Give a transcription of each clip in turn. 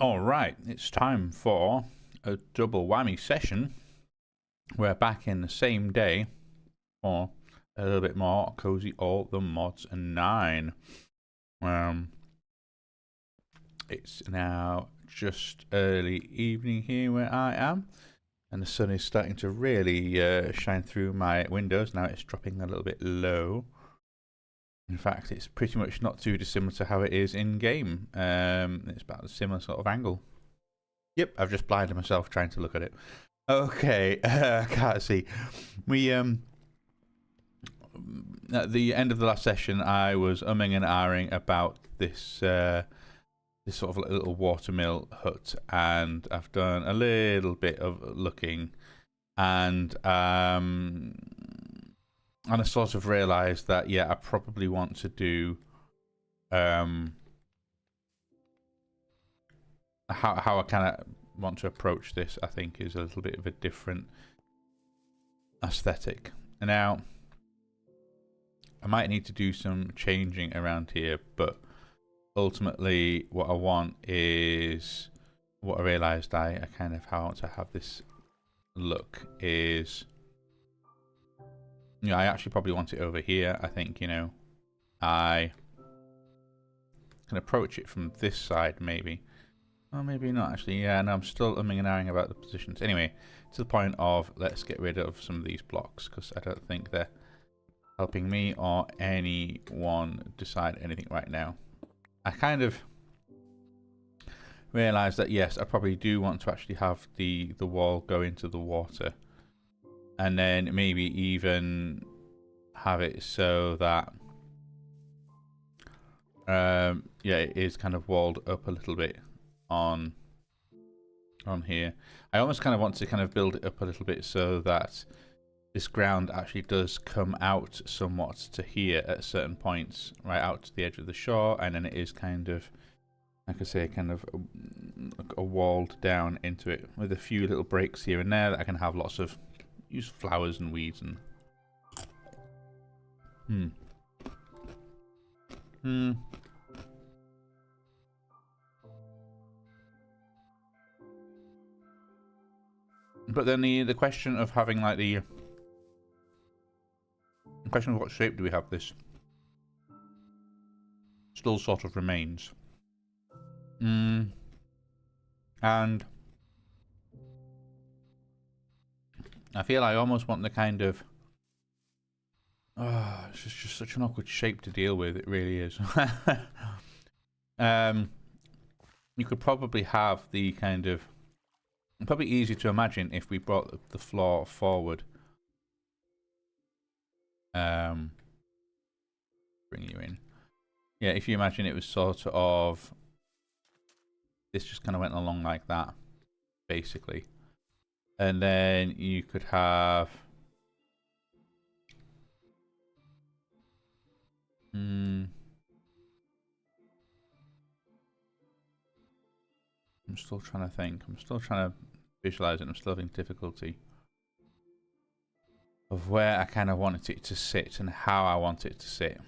All right, it's time for a double whammy session. We're back in the same day for a little bit more Cozy All the Mods 9. It's now just early evening here where I am, and the sun is starting to really shine through my windows. Now it's dropping a little bit low. In fact, it's pretty much not too dissimilar to how it is in game. It's about a similar sort of angle. Yep, I've just blinded myself trying to look at it. Okay, I can't see. We at the end of the last session, I was umming and ahhing about this this sort of little watermill hut, and I've done a little bit of looking, and I sort of realised that yeah, I probably want to do how I kind of want to approach this. I think is a little bit of a different aesthetic. Now, I might need to do some changing around here, but ultimately what I want is what I realized I kind of how I want to have this look is, you know, I actually probably want it over here. I think, you know, I can approach it from this side maybe. Or maybe not actually. Yeah, no, I'm still umming and ahhing about the positions. Anyway, to the point of let's get rid of some of these blocks because I don't think they're helping me or anyone decide anything right now. I kind of realised that yes, I probably do want to actually have the wall go into the water, and then maybe even have it so that yeah, it is kind of walled up a little bit on here. I almost kind of want to kind of build it up a little bit so that this ground actually does come out somewhat to here at certain points, right out to the edge of the shore, and then it is kind of, like I say, kind of a walled down into it with a few little breaks here and there that I can have lots of use flowers and weeds and But then the question of having like the question of what shape do we have this still sort of remains. And I feel I almost want the kind of it's just such an awkward shape to deal with. It really is. You could probably have the kind of probably easy to imagine if we brought the floor forward. Bring you in. Yeah, if you imagine it was sort of this just kind of went along like that, basically. And then you could have I'm still trying to think. I'm still trying to visualize it. I'm still having difficulty of where I kind of wanted it to sit and how I want it to sit.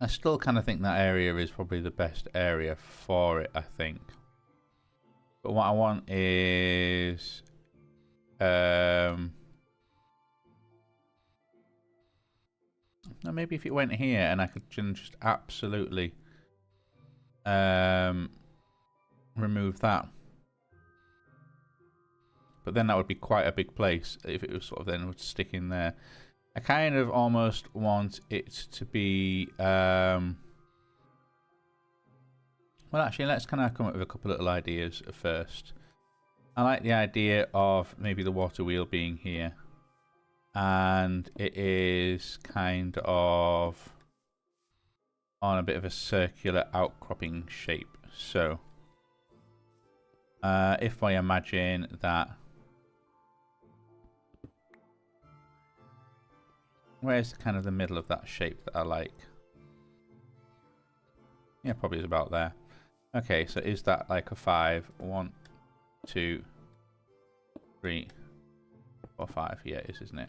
I still kind of think that area is probably the best area for it, I think. But what I want is now maybe if it went here and I could just absolutely remove that. But then that would be quite a big place if it was sort of then would stick in there. I kind of almost want it to be well, actually let's kind of come up with a couple of little ideas first. I like the idea of maybe the water wheel being here, and it is kind of on a bit of a circular outcropping shape. So if I imagine that, where's kind of the middle of that shape that I like? Yeah, probably is about there. Okay, so is that like a 5? 1, 2, 3, 4, 5. Yeah, it is, isn't it?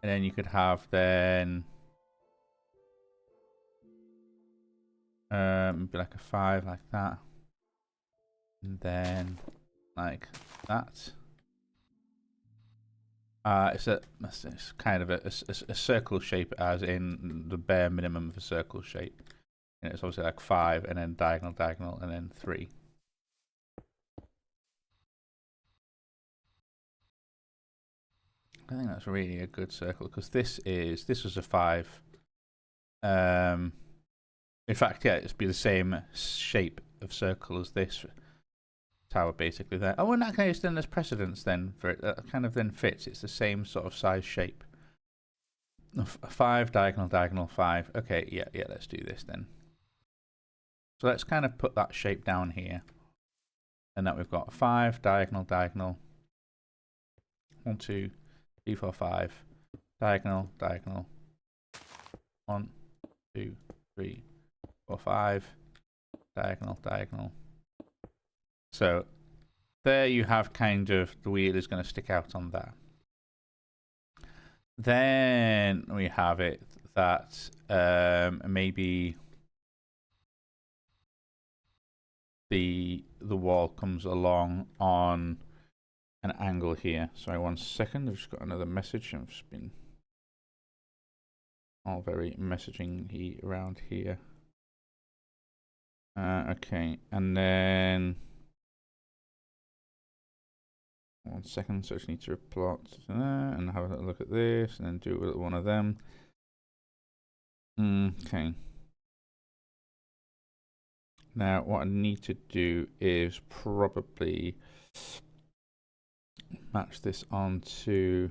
And then you could have then Maybe like a 5 like that. And then like that. It's kind of a circle shape, as in the bare minimum of a circle shape. And it's obviously like 5 and then diagonal, diagonal, and then 3. I think that's really a good circle, because this was a 5. In fact, yeah, it'd be the same shape of circle as this tower basically there. Oh, in that case, then there's precedence then for it. That kind of then fits. It's the same sort of size shape. 5 diagonal, diagonal, 5. Okay, yeah, let's do this then. So let's kind of put that shape down here. And that we've got 5 diagonal, diagonal. 1, 2, 3, 4, 5. Diagonal, diagonal. 1, 2, 3, 4, 5. Diagonal, diagonal. So there you have kind of the wheel is going to stick out on that. Then we have it that maybe the wall comes along on an angle here. Sorry, 1 second. I've just got another message. I've just been all very messaging around here. Okay, and then 1 second. So I just need to plot and have a look at this, and then do it with one of them. Okay. Now, what I need to do is probably match this onto.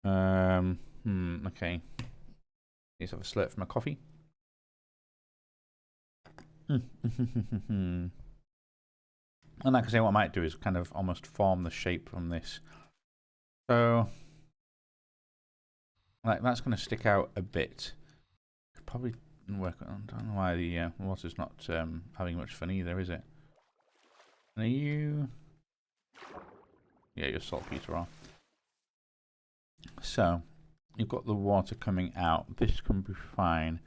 Okay. Let's have a slurp from my coffee. And like I say, what I might do is kind of almost form the shape from this. So, like, that's going to stick out a bit. Could probably work on. I don't know why the water's not having much fun either, is it? And are you? Yeah, you're saltpeter off. So, you've got the water coming out. This can be fine.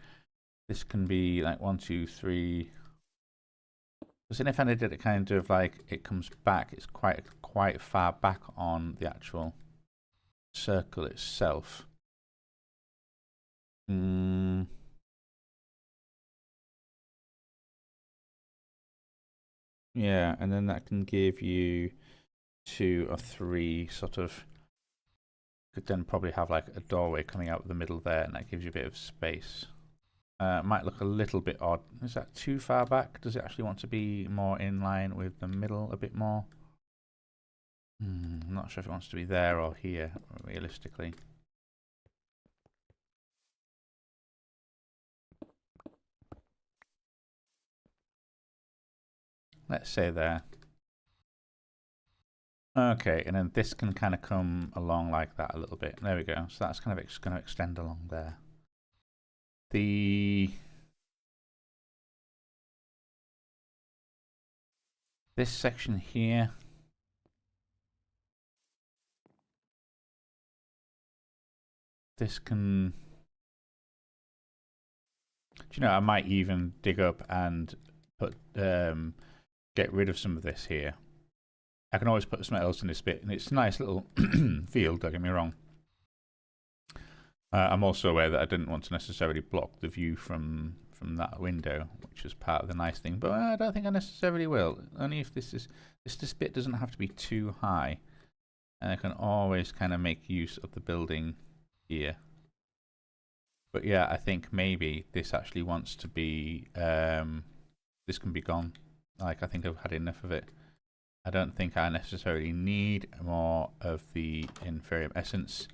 This can be like 1, 2, 3. Because if I did it kind of like it comes back, it's quite far back on the actual circle itself. Yeah, and then that can give you 2 or 3 sort of. Could then probably have like a doorway coming out of the middle there, and that gives you a bit of space. Might look a little bit odd. Is that too far back? Does it actually want to be more in line with the middle a bit more? I'm not sure if it wants to be there or here, realistically. Let's say there. Okay, and then this can kind of come along like that a little bit. There we go. So that's kind of going to extend along there. This section here. This can. Do you know, I might even dig up and put get rid of some of this here. I can always put something else in this bit, and it's a nice little field, don't get me wrong. I'm also aware that I didn't want to necessarily block the view from that window, which is part of the nice thing, but I don't think I necessarily will. Only if this bit doesn't have to be too high, and I can always kind of make use of the building here. But yeah, I think maybe this actually wants to be, this can be gone. Like, I think I've had enough of it. I don't think I necessarily need more of the Inferium Essence.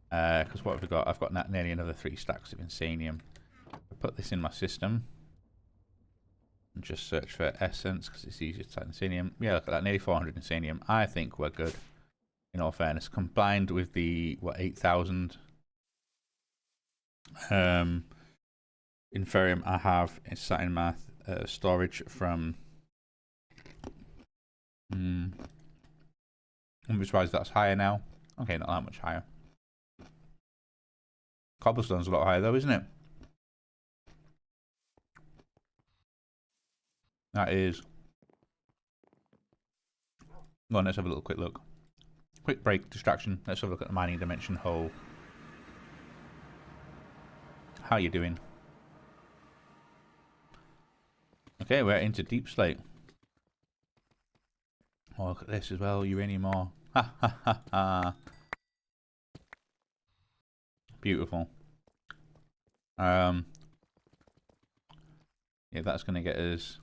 Because what have we got? I've got nearly another 3 stacks of Insanium. I'll put this in my system. And just search for Essence, because it's easier to type Insanium. Yeah, look at that, nearly 400 Insanium. I think we're good, in all fairness. Combined with the, 8,000 Inferium I have sat in my storage from. I'm surprised that's higher now. Okay, not that much higher. Cobblestone's a lot higher though, isn't it? That is... Go on, let's have a little quick look. Quick break, distraction. Let's have a look at the mining dimension hole. How are you doing? Okay, we're into deep slate. Oh, look at this as well, uranium ore. Ha ha ha ha. Beautiful. Yeah, that's going to get us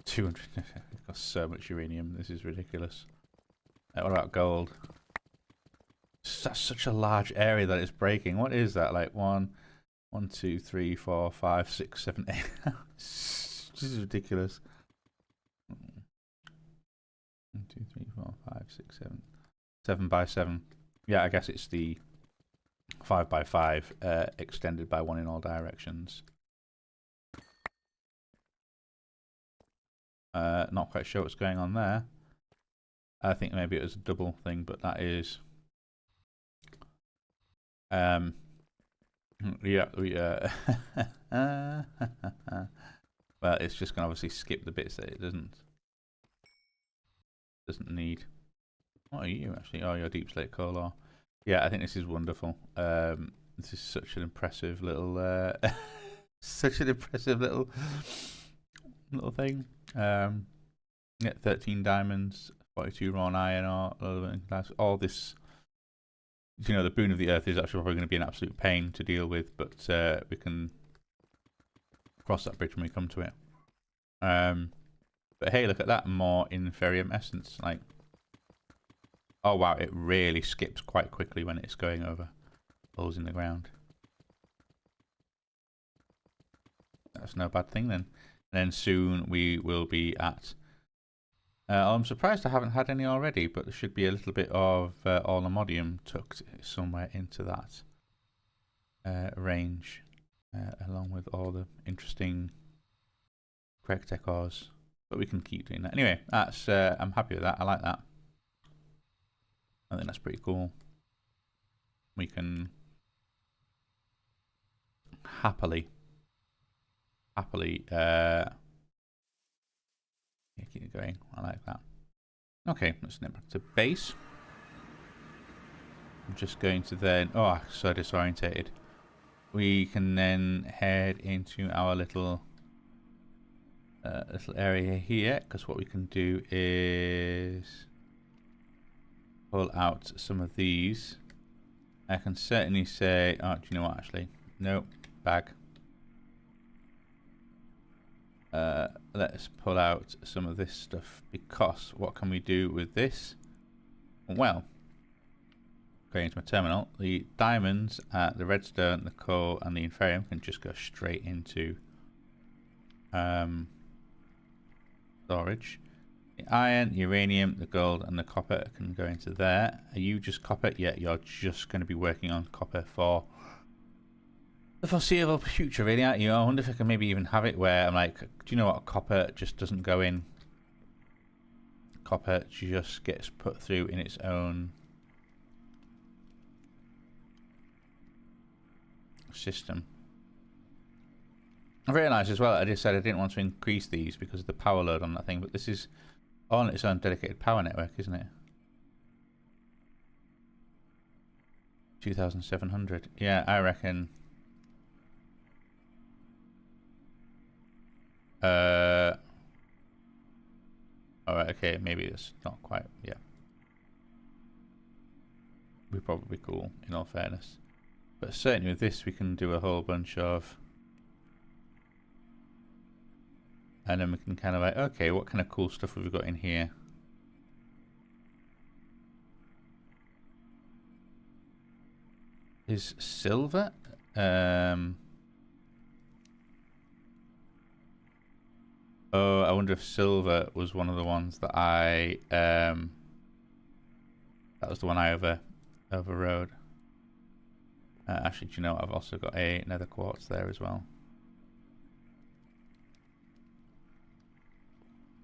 200. We've got so much uranium. This is ridiculous. What about gold? That's such a large area that it's breaking. What is that? Like 1, 2, 3, 4, 5, 6, 7, 8. This is ridiculous. 1, 2, 3, 4, 5, 6, 7. 7 by 7. Yeah, I guess it's the 5 by 5 extended by 1 in all directions. Not quite sure what's going on there. I think maybe it was a double thing, but that is... yeah, well, it's just going to obviously skip the bits that it doesn't need. What are you actually? Oh, you're deep slate coal ore. Yeah, I think this is wonderful. This is such an impressive little, such an impressive little thing. Yeah, 13 diamonds, 42 raw iron ore, all this. You know, the boon of the earth is actually probably going to be an absolute pain to deal with, but we can cross that bridge when we come to it. But hey, look at that, more inferium essence. Like, oh wow, it really skips quite quickly when it's going over holes in the ground. That's no bad thing then. And then soon we will be at... I'm surprised I haven't had any already, but there should be a little bit of orlamodium tucked somewhere into that range, along with all the interesting Creg ores. But we can keep doing that. Anyway, that's I'm happy with that. I like that. I think that's pretty cool. We can happily yeah, keep it going. I like that. Okay, let's snip back to base. I'm just going to then... Oh, so disorientated. We can then head into our little area here, because what we can do is pull out some of these. I can certainly say... Oh, do you know what, actually? Nope. Bag. Let's pull out some of this stuff, because what can we do with this? Well, going into my terminal, the diamonds, the redstone, the coal, and the inferium can just go straight into storage. The iron, uranium, the gold, and the copper can go into there. Are you just copper? Yeah, you're just going to be working on copper for the foreseeable future, really, aren't you? I wonder if I can maybe even have it where I'm like, do you know what? Copper just doesn't go in. Copper just gets put through in its own system. I realised as well, I just said I didn't want to increase these because of the power load on that thing, but this is on its own dedicated power network, isn't it? 2,700. Yeah, I reckon... Alright, okay, maybe it's not quite, yeah. We're probably cool, in all fairness. But certainly with this we can do a whole bunch of... And then we can kind of like, okay, what kind of cool stuff have we got in here? Is silver? Oh, I wonder if silver was one of the ones that I that was the one I overrode. Actually, do you know what? I've also got a nether quartz there as well.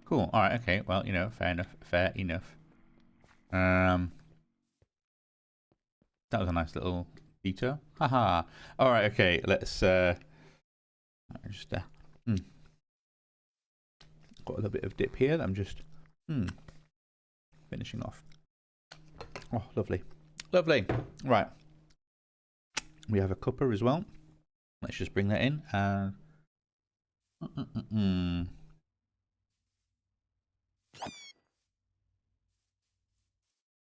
Cool. All right. Okay. Well, you know, fair enough. Fair enough. That was a nice little detour. Haha. All right. Okay. Let's I just got a little bit of dip here that I'm just finishing off. Oh, lovely. Lovely. Right. We have a cuppa as well. Let's just bring that in and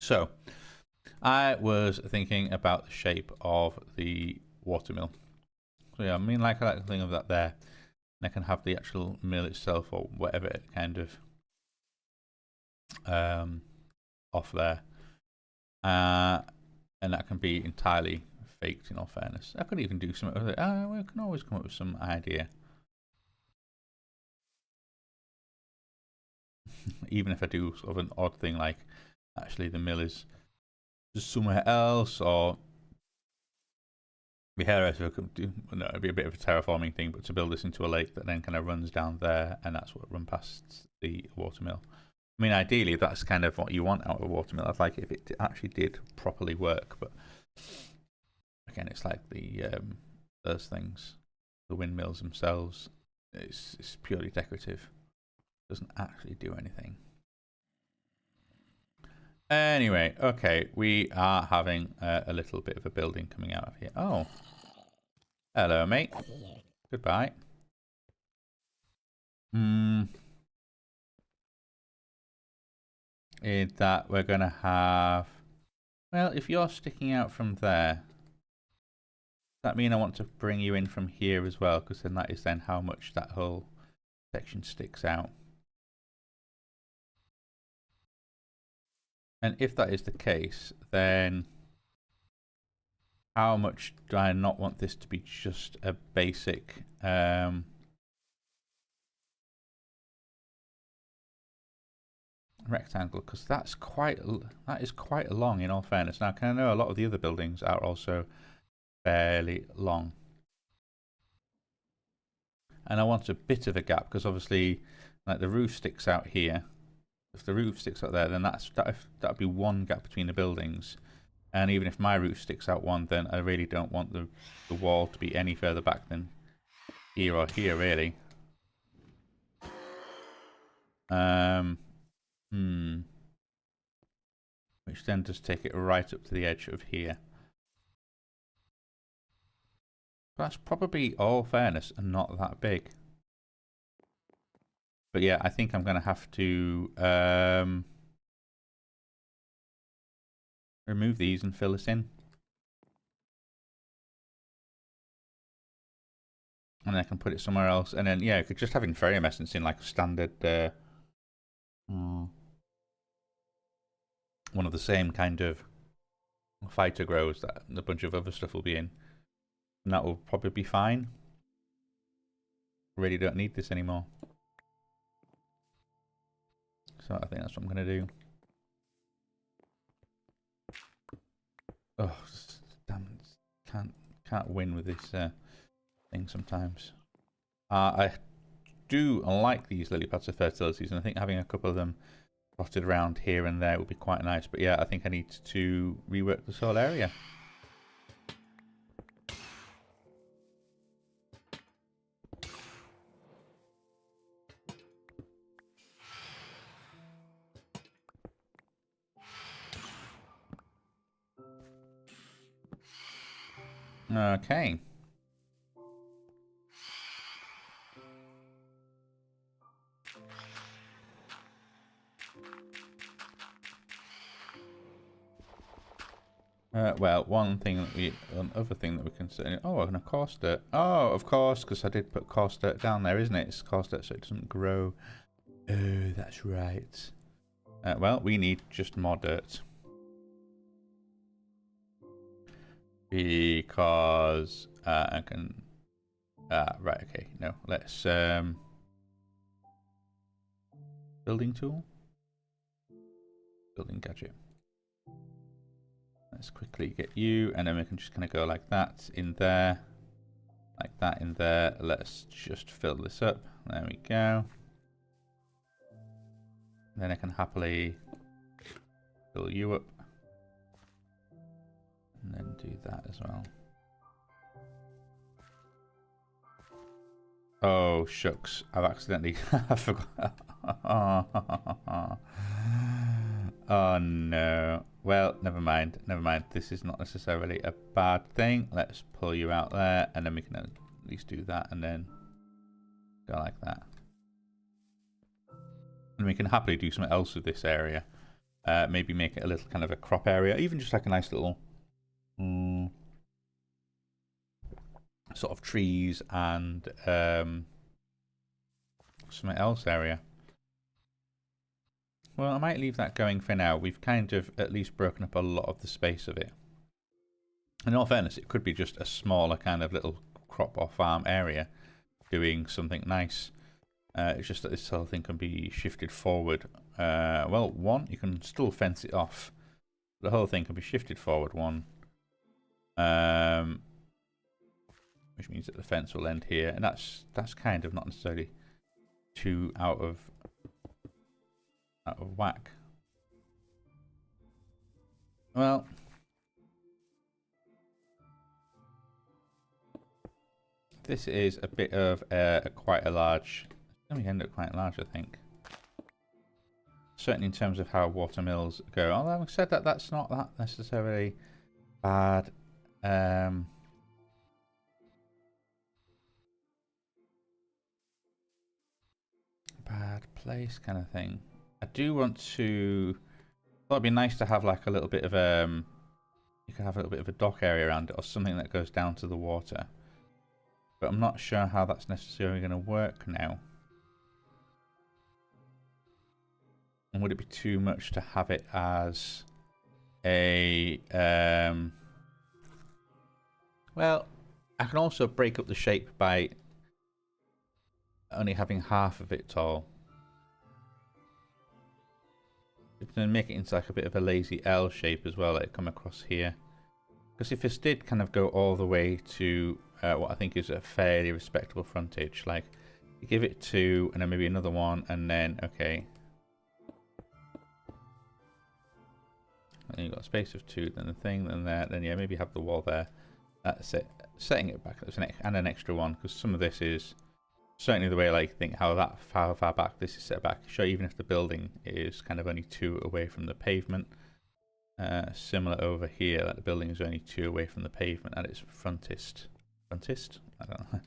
so I was thinking about the shape of the watermill. So yeah, I mean, like I like the thing of that there. And I can have the actual mill itself or whatever kind of off there. And that can be entirely faked, in all fairness. I could even do something with it. We can always come up with some idea. Even if I do sort of an odd thing like actually the mill is just somewhere else, or the hairdresser could do, no, it'd be a bit of a terraforming thing, but to build this into a lake that then kind of runs down there, and that's what run past the watermill. I mean, ideally, that's kind of what you want out of a watermill. I'd like it if it actually did properly work, but again, it's like the those things, the windmills themselves. It's purely decorative. It doesn't actually do anything. Anyway, okay, we are having a little bit of a building coming out of here. Oh, hello, mate. Goodbye. Is that we're gonna have? Well, if you're sticking out from there, does that mean I want to bring you in from here as well? Because then that is then how much that whole section sticks out. And if that is the case, then how much do I not want this to be just a basic rectangle? Because that is quite long, in all fairness. Now, I know a lot of the other buildings are also fairly long, and I want a bit of a gap because obviously, like the roof sticks out here. If the roof sticks out there, then that'd be one gap between the buildings. And even if my roof sticks out one, then I really don't want the wall to be any further back than here or here, really. Which then does take it right up to the edge of here. That's probably, all fairness, not that big. But yeah, I think I'm going to have to remove these and fill this in. And I can put it somewhere else. And then, yeah, just having fairy essence in like a standard one of the same kind of fighter grows that a bunch of other stuff will be in. And that will probably be fine. Really don't need this anymore. So I think that's what I'm going to do. Oh, damn. Can't win with this thing sometimes. I do like these lily pads of fertilities, and I think having a couple of them dotted around here and there would be quite nice. But yeah, I think I need to rework this whole area. Okay. Well, one other thing that we can say. Oh, and a coarse dirt. Oh, of course, because I did put coarse dirt down there, isn't it? It's coarse dirt so it doesn't grow. Oh, that's right. Well, we need just more dirt. Because I can... right, okay. No, let's... building tool? Building gadget. Let's quickly get you, and then we can just kind of go like that in there. Like that in there. Let's just fill this up. There we go. Then I can happily fill you up. And then do that as well. Oh, shucks. I've accidentally... I forgot. Oh, no. Well, never mind. Never mind. This is not necessarily a bad thing. Let's pull you out there, and then we can at least do that, and then go like that. And we can happily do something else with this area. Maybe make it a little kind of a crop area, even just like a nice little sort of trees and something else area. Well, I might leave that going for now. We've kind of at least broken up a lot of the space of it. In all fairness, it could be just a smaller kind of little crop or farm area doing something nice. It's just that this whole thing can be shifted forward. Well, one, you can still fence it off. The whole thing can be shifted forward one. Which means that the fence will end here. And that's kind of not necessarily too out of whack. Well, this is a bit of quite a large. It's going to end up quite large, I think. Certainly in terms of how watermills go. Although having said that, that's not that necessarily bad. Bad place kind of thing. I do want to. Well, it'd be nice to have like a little bit of you can have a little bit of a dock area around it, or something that goes down to the water. But I'm not sure how that's necessarily going to work now. And would it be too much to have it as a well, I can also break up the shape by only having half of it tall. Then make it into like a bit of a lazy L shape as well, like come across here. Because if this did kind of go all the way to what I think is a fairly respectable frontage, like you give it 2 and then maybe another one, and then okay. And you've got a space of 2, then the thing, then there, then yeah, maybe have the wall there. That's it. Setting it back, and an extra one, because some of this is certainly the way I like think how far back this is set back. Sure, even if the building is kind of only 2 away from the pavement. Similar over here, that the building is only 2 away from the pavement, and it's frontist. Frontist? I don't know.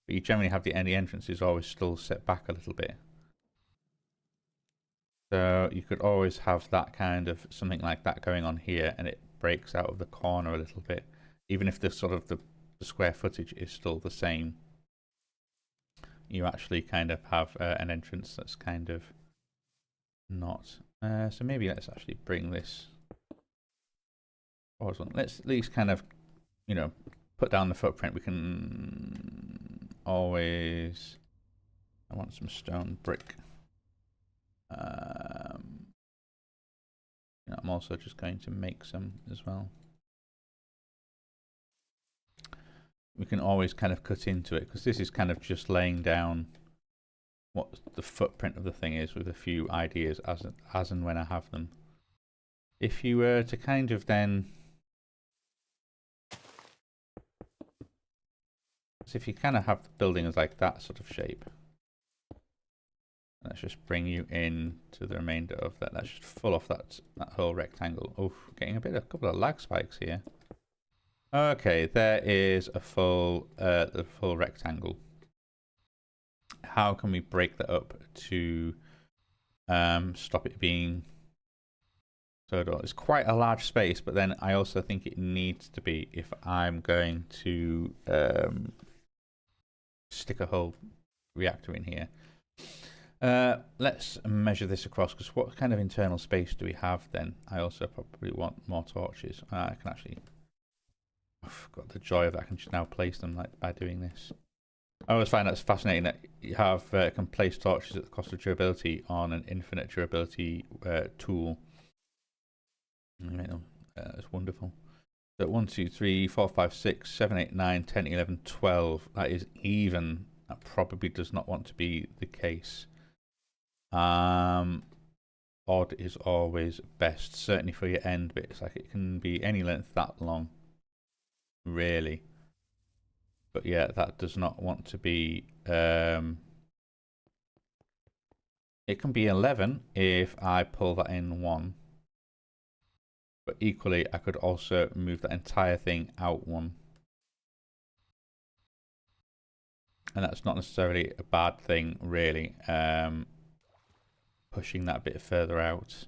But you generally have the entrance is always still set back a little bit. So you could always have that kind of something like that going on here, and it breaks out of the corner a little bit, even if the sort of the square footage is still the same. You actually kind of have an entrance that's kind of not. So maybe let's actually bring this. Let's at least kind of, you know, put down the footprint. We can always. I want some stone brick. You know, I'm also just going to make some as well. We can always kind of cut into it, because this is kind of just laying down what the footprint of the thing is with a few ideas as and when I have them. If you were to kind of then, so if you kind of have the building as like that sort of shape, let's just bring you in to the remainder of that. Let's just full off that whole rectangle. Oh, getting a couple of lag spikes here. Okay, there is a the full rectangle. How can we break that up to stop it being so it's quite a large space, but then I also think it needs to be if I'm going to stick a whole reactor in here. Let's measure this across, because what kind of internal space do we have then? I also probably want more torches. I can actually. I've got the joy of that. I can just now place them like by doing this. I always find that's fascinating that you have can place torches at the cost of durability on an infinite durability tool. It's wonderful. So 1, 2, 3, 4, 5, 6, 7, 8, 9, 10, 11, 12. That is even. That probably does not want to be the case. Odd is always best, certainly for your end bits. Like it can be any length that long. Really. But yeah, that does not want to be... it can be 11 if I pull that in 1. But equally, I could also move that entire thing out 1. And that's not necessarily a bad thing, really. Pushing that a bit further out.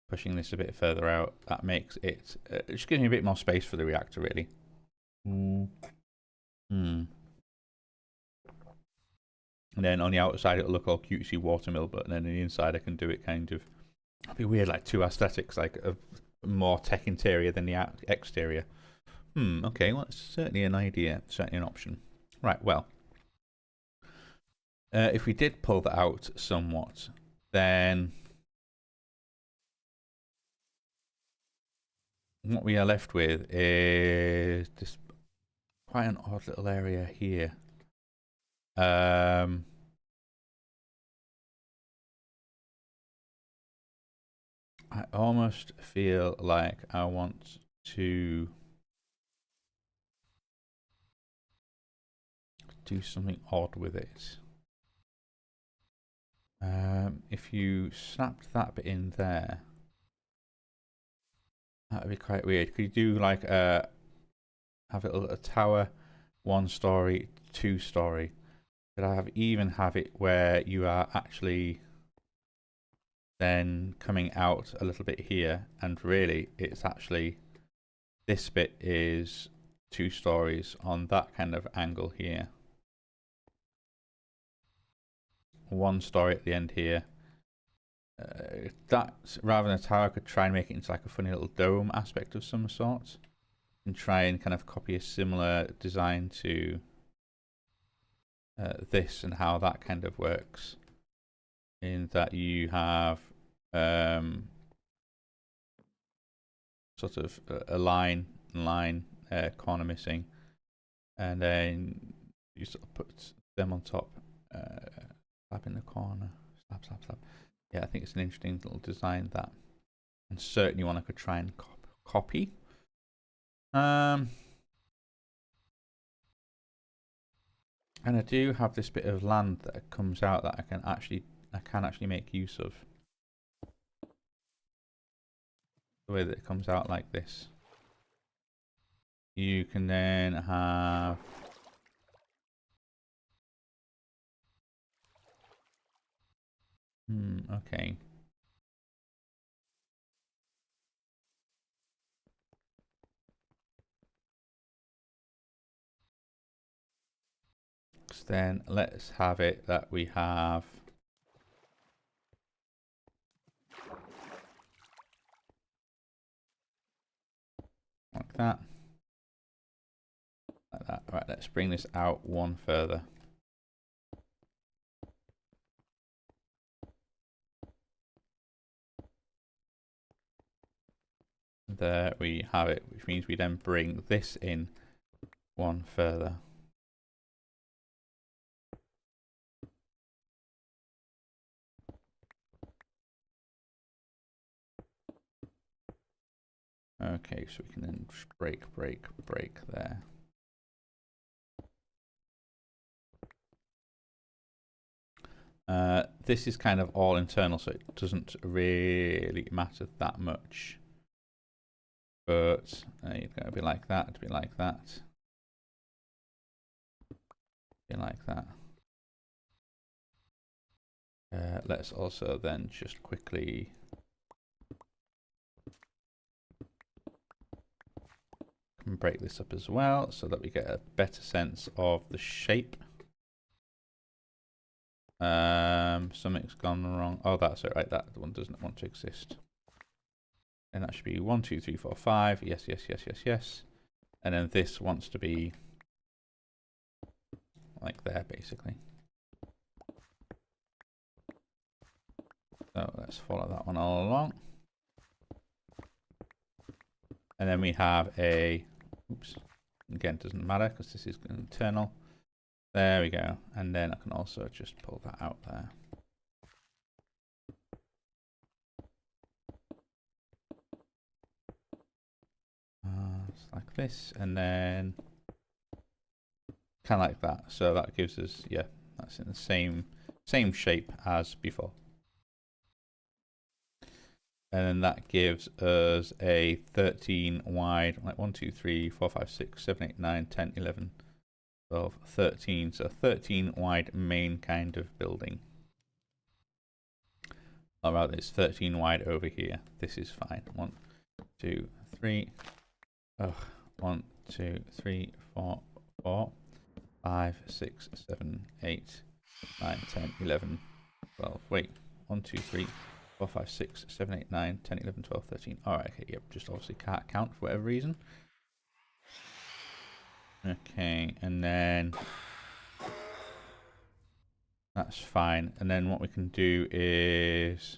Pushing this a bit further out. That makes it... it just gives me a bit more space for the reactor, really. And then on the outside, it'll look all cutesy watermill, but then on the inside, I can do it kind of... It'd be weird, like 2 aesthetics, like a more tech interior than the exterior. Okay, well, it's certainly an idea, certainly an option. Right, well... if we did pull that out somewhat, then what we are left with is this quite an odd little area here. I almost feel like I want to do something odd with it. If you snapped that bit in there, that would be quite weird. Could you do like have a tower, 1 story, 2 story? Could I even have it where you are actually then coming out a little bit here, and really it's actually this bit is 2 stories on that kind of angle here. 1 story at the end here. That rather than a tower, I could try and make it into like a funny little dome aspect of some sort, and try and kind of copy a similar design to this and how that kind of works. In that you have sort of a line, corner missing, and then you sort of put them on top, slap in the corner, slap. Yeah, I think it's an interesting little design, that, and certainly one I could try and copy. And I do have this bit of land that comes out that I can actually make use of. The way that it comes out like this. You can then have okay. So then let's have it that we have like that. Like that. Right, let's bring this out 1 further. There we have it, which means we then bring this in 1 further. Okay, so we can then just break there. This is kind of all internal, so it doesn't really matter that much. But you've got to be like that, be like that, be like that. Let's also then just quickly break this up as well, so that we get a better sense of the shape. Something's gone wrong. Oh, that's it, right? That one doesn't want to exist. And that should be 1, 2, 3, 4, 5. Yes. And then this wants to be like there, basically. So let's follow that one all along. And then we have a, oops, again, doesn't matter because this is internal. There we go. And then I can also just pull that out there. It's like this, and then kind of like that. So that gives us, yeah, that's in the same shape as before. And then that gives us a 13 wide, like 1, 2, 3, 4, 5, 6, 7, 8, 9, 10, 11, 12, 13. So 13 wide main kind of building. Or rather, it's 13 wide over here. This is fine. 1, 2, 3. Oh, 1, 2, 3, 4, 4, 5, 6, 7, 8, 9, 10, 11, 12. Wait, 1, 2, 3, 4, 5, 6, 7, 8, 9, 10, 11, 12, 13. Alright, okay, yep, just obviously can't count for whatever reason. Okay, and then that's fine. And then what we can do is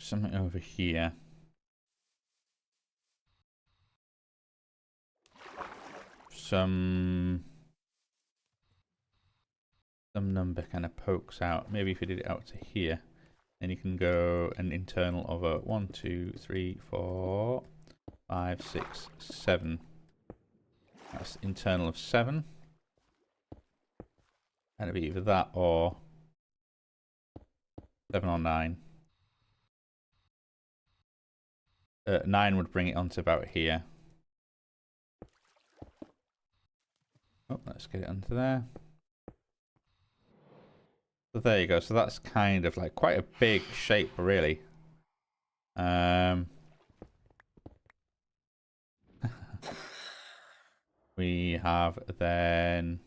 something over here. Some number kind of pokes out. Maybe if you did it out to here, then you can go an internal of a 1, 2, 3, 4, 5, 6, 7. That's internal of 7. And it'd be either that or 7 or 9. 9 would bring it onto about here. Oh, let's get it onto there. So there you go. So that's kind of like quite a big shape, really. We have then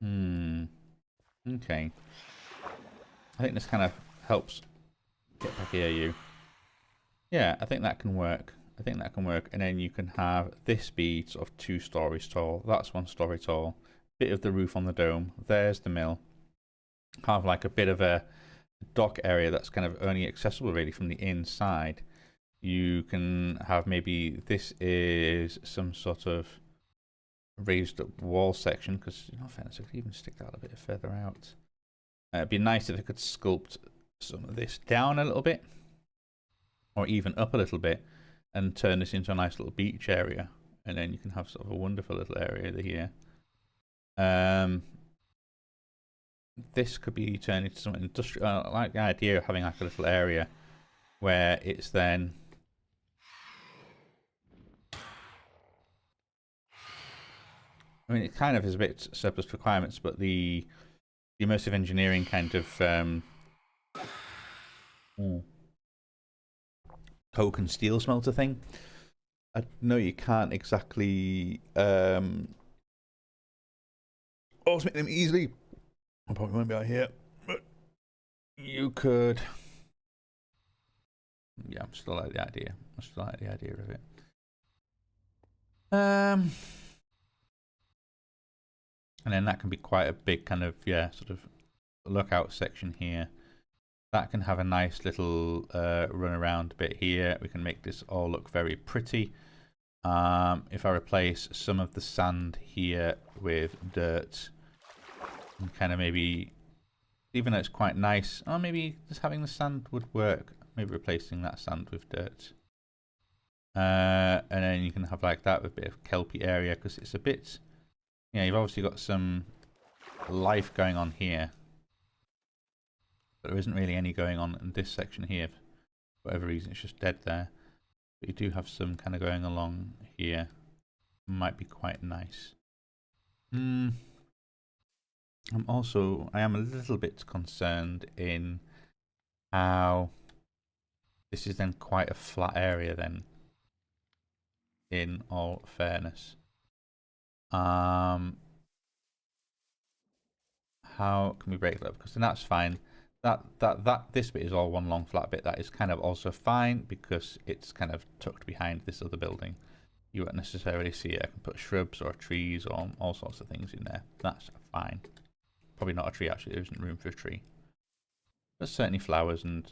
okay. I think this kind of helps get back here, you. Yeah, I think that can work. I think that can work. And then you can have this be sort of 2 stories tall. That's 1 story tall. Bit of the roof on the dome. There's the mill. Have like a bit of a dock area that's kind of only accessible really from the inside. You can have maybe this is some sort of raised up wall section, because in all fairness, I could even stick that a bit further out. It'd be nice if I could sculpt some of this down a little bit, or even up a little bit, and turn this into a nice little beach area, and then you can have sort of a wonderful little area here. This could be turned into something industrial. I like the idea of having like a little area where it's then I mean, it kind of is a bit surplus requirements, but the immersive engineering kind of coke and steel smelter thing. I know you can't exactly automate them easily. I probably won't be out here, but you could. Yeah, I'm still like the idea. I still like the idea of it. And then that can be quite a big kind of, yeah, sort of lookout section here. That can have a nice little run around bit here. We can make this all look very pretty. If I replace some of the sand here with dirt, and kind of maybe, even though it's quite nice, or maybe just having the sand would work. Maybe replacing that sand with dirt. And then you can have like that with a bit of kelpy area, because it's a bit, yeah, you've obviously got some life going on here, but there isn't really any going on in this section here. For whatever reason, it's just dead there. But you do have some kind of going along here. Might be quite nice. I am a little bit concerned in how this is then quite a flat area then, in all fairness. How can we break that up? Because then that's fine. This bit is all one long flat bit. That is kind of also fine because it's kind of tucked behind this other building. You won't necessarily see it. I can put shrubs or trees or all sorts of things in there. That's fine. Probably not a tree actually. There isn't room for a tree. But certainly flowers and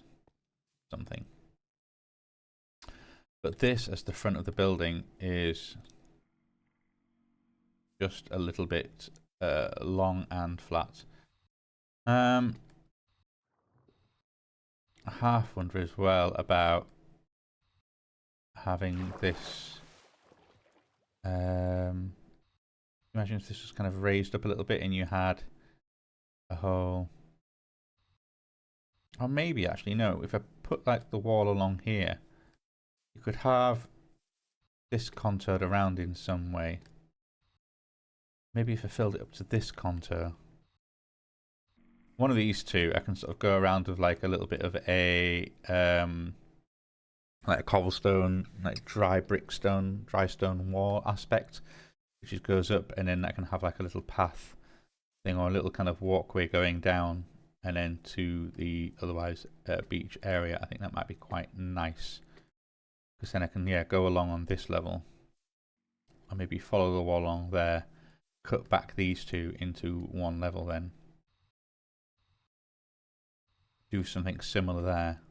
something. But this, as the front of the building, is just a little bit long and flat. half wonder as well about having this. Imagine if this was kind of raised up a little bit and you had a whole. Or maybe actually no. If I put like the wall along here, you could have this contoured around in some way. Maybe if I filled it up to this contour. One of these two, I can sort of go around with like a little bit of a like a cobblestone, like dry stone wall aspect, which just goes up, and then I can have like a little path thing or a little kind of walkway going down, and then to the otherwise beach area. I think that might be quite nice, because then I can go along on this level, or maybe follow the wall along there, cut back these two into one level, then do something similar there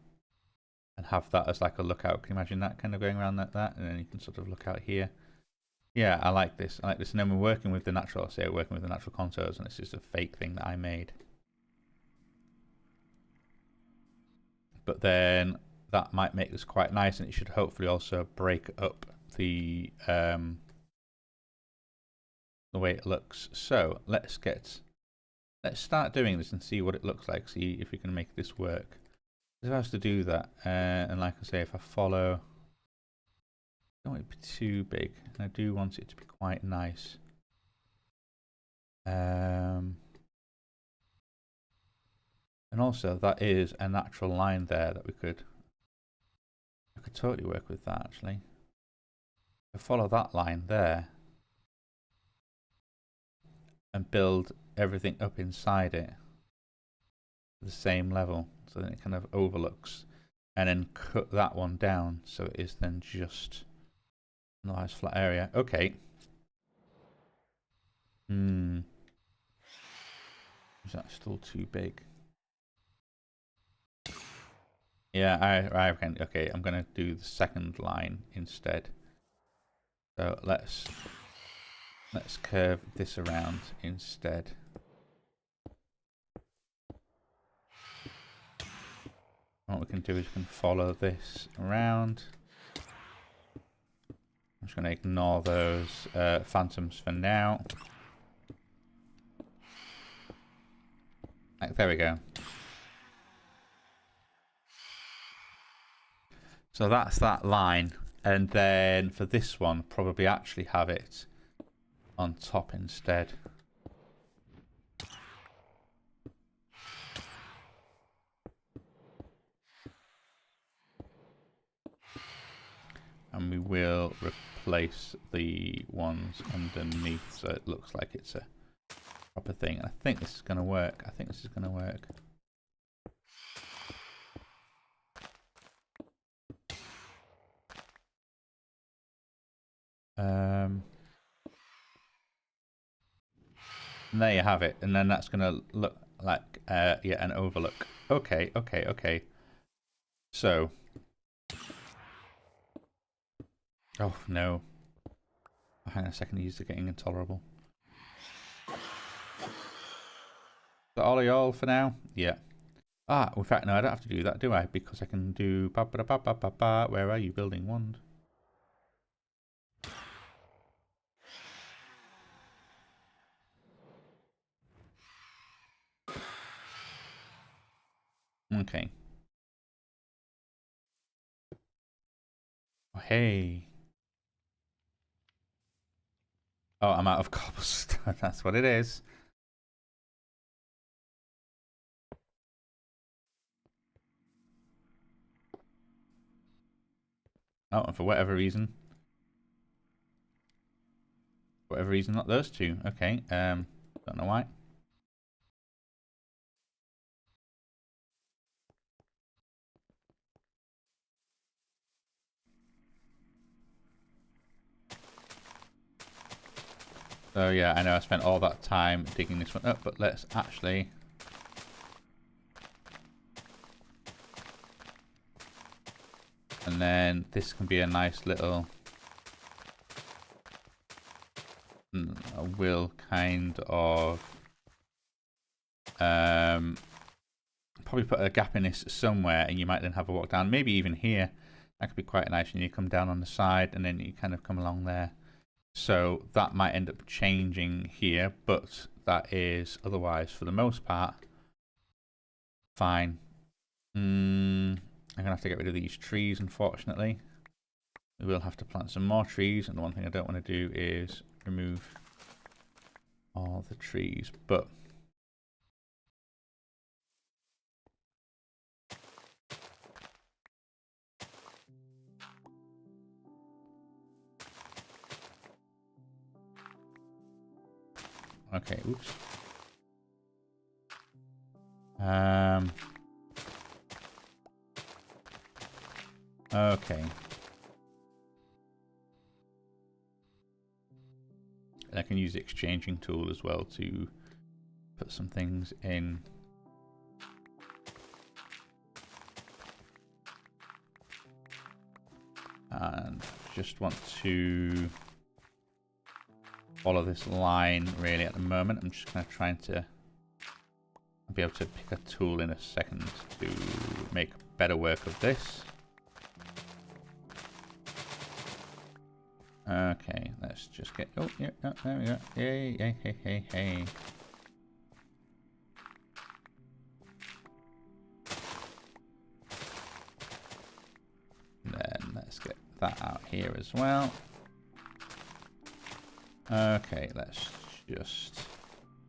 and have that as like a lookout. Can you imagine that kind of going around like that, and then you can sort of look out here. Yeah, I like this. I like this. And then we're working with the natural, say, working with the natural contours, and this is a fake thing that I made. But then that might make this quite nice, and it should hopefully also break up the way it looks. So let's start doing this and see what it looks like. See if we can make this work. If I was to do that, and like I say, if I follow, I don't want it to be too big, and I do want it to be quite nice. And also, that is a natural line there that I could totally work with that actually. I follow that line there and build everything up inside it the same level, so then it kind of overlooks, and then cut that one down so it is then just a nice flat area. Okay. Is that still too big? Yeah, I can. Okay, I'm gonna do the second line instead. So let's curve this around instead. What we can do is we can follow this around. I'm just going to ignore those phantoms for now. There we go. So that's that line. And then for this one, probably actually have it on top instead. And we will replace the ones underneath so it looks like it's a proper thing. I think this is going to work. I think this is going to work. And there you have it. And then that's going to look like an overlook. Okay. So, oh no. Oh, hang on a second, these are getting intolerable. Is that all of y'all for now? Yeah. Ah, in fact, no, I don't have to do that, do I? Because I can do where are you, building wand? Okay. Oh, hey. Oh, I'm out of cobblestone. That's what it is. Oh, and for whatever reason, not those two. Okay. Don't know why. So yeah, I know I spent all that time digging this one up, but let's actually and then this can be a nice little will kind of probably probably put a gap in this somewhere, and you might then have a walk down. Maybe even here. That could be quite nice, and you come down on the side, and then you kind of come along there. So that might end up changing here, but that is otherwise, for the most part, fine. I'm gonna have to get rid of these trees, unfortunately. We will have to plant some more trees, and the one thing I don't want to do is remove all the trees, but okay, oops. Okay. And I can use the exchanging tool as well to put some things in. And just want to follow this line really at the moment. I'm just kind of trying to be able to pick a tool in a second to make better work of this. Okay, let's just get... Oh, yeah, oh, there we go. Yay, yay, hey, hey, hey. Then let's get that out here as well. Okay, let's just...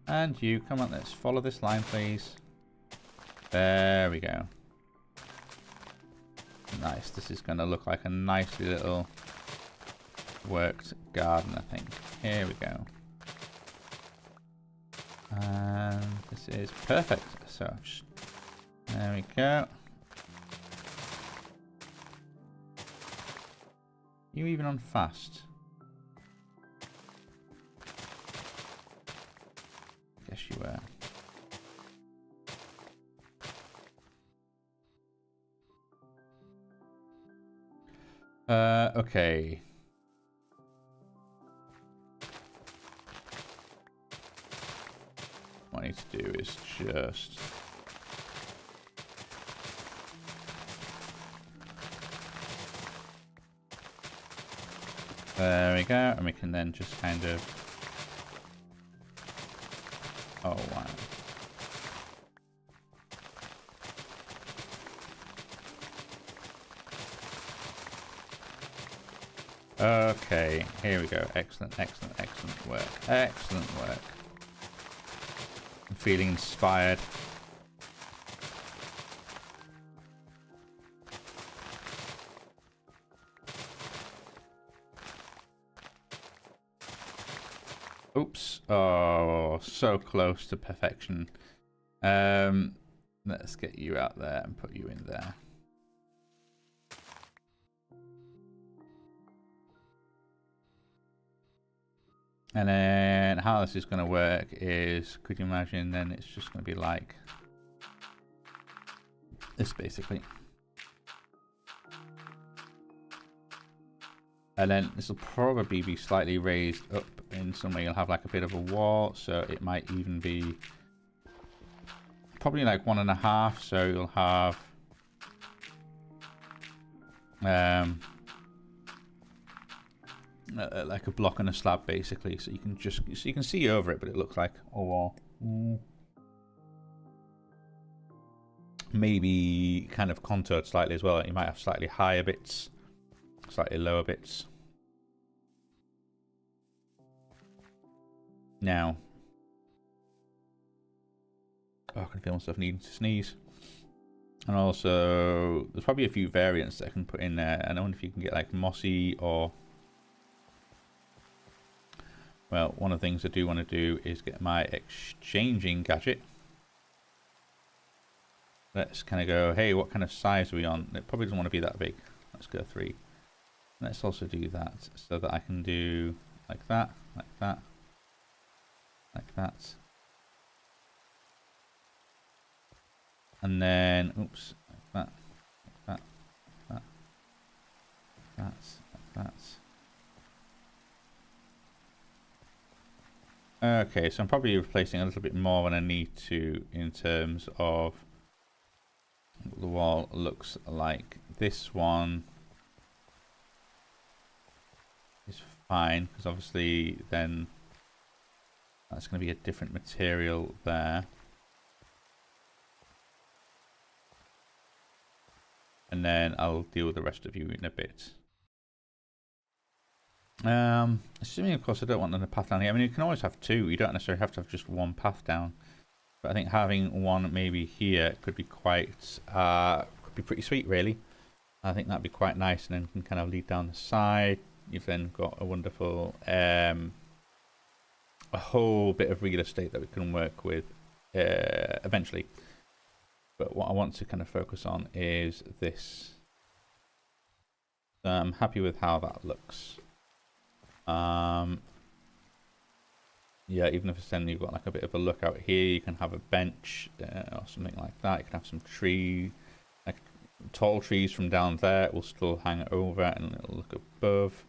And you, come on, let's follow this line, please. There we go. Nice, this is going to look like a nicely little worked garden, I think. Here we go. And this is perfect. So, just, there we go. You even on fast? Guess you were. Okay. What I need to do is just... There we go, and we can then just kind of... Oh, wow. Okay, here we go. Excellent, excellent, excellent work. Excellent work. I'm feeling inspired. Oops. Oh, so close to perfection. Let's get you out there and put you in there. And then how this is going to work is, could you imagine, then it's just going to be like this basically. And then this will probably be slightly raised up in some way. You'll have like a bit of a wall, so it might even be probably like 1.5. So you'll have like a block and a slab basically, so you can just see over it, but it looks like a wall. Maybe kind of contoured slightly as well. You might have slightly higher bits, slightly lower bits. Now, oh, I can feel myself needing to sneeze. And also, there's probably a few variants that I can put in there. I wonder if you can get like mossy or... Well, one of the things I do want to do is get my exchanging gadget. Let's kind of go, hey, what kind of size are we on? It probably doesn't want to be that big. Let's go 3. Let's also do that so that I can do like that, like that, like that. And then, oops, like that, like that, like that, like that. Okay, so I'm probably replacing a little bit more than I need to in terms of what the wall looks like. This one is fine, because obviously then that's going to be a different material there. And then I'll deal with the rest of you in a bit. Assuming, of course, I don't want another path down here. I mean, you can always have two. You don't necessarily have to have just one path down. But I think having one maybe here could be quite, could be pretty sweet, really. I think that'd be quite nice, and then you can kind of lead down the side. You've then got a wonderful, a whole bit of real estate that we can work with eventually. But what I want to kind of focus on is this. So I'm happy with how that looks. Yeah, even if it's then you've got like a bit of a lookout here, you can have a bench or something like that. You can have some tree, like tall trees from down there. It will still hang over and it'll look above.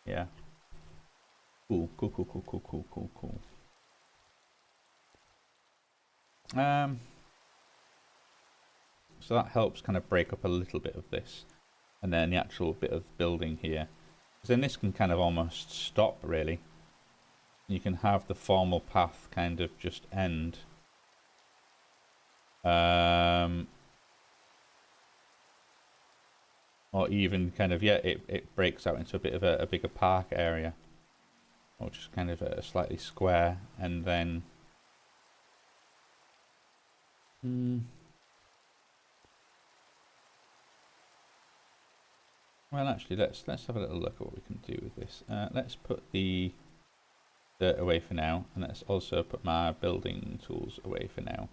Yeah. Cool. So that helps kind of break up a little bit of this. And then the actual bit of building here. Because then this can kind of almost stop, really. You can have the formal path kind of just end. Or even kind of, yeah, it breaks out into a bit of a bigger park area. Or just kind of a slightly square. And then... Well, actually, let's have a little look at what we can do with this. Let's put the dirt away for now, and let's also put my building tools away for now.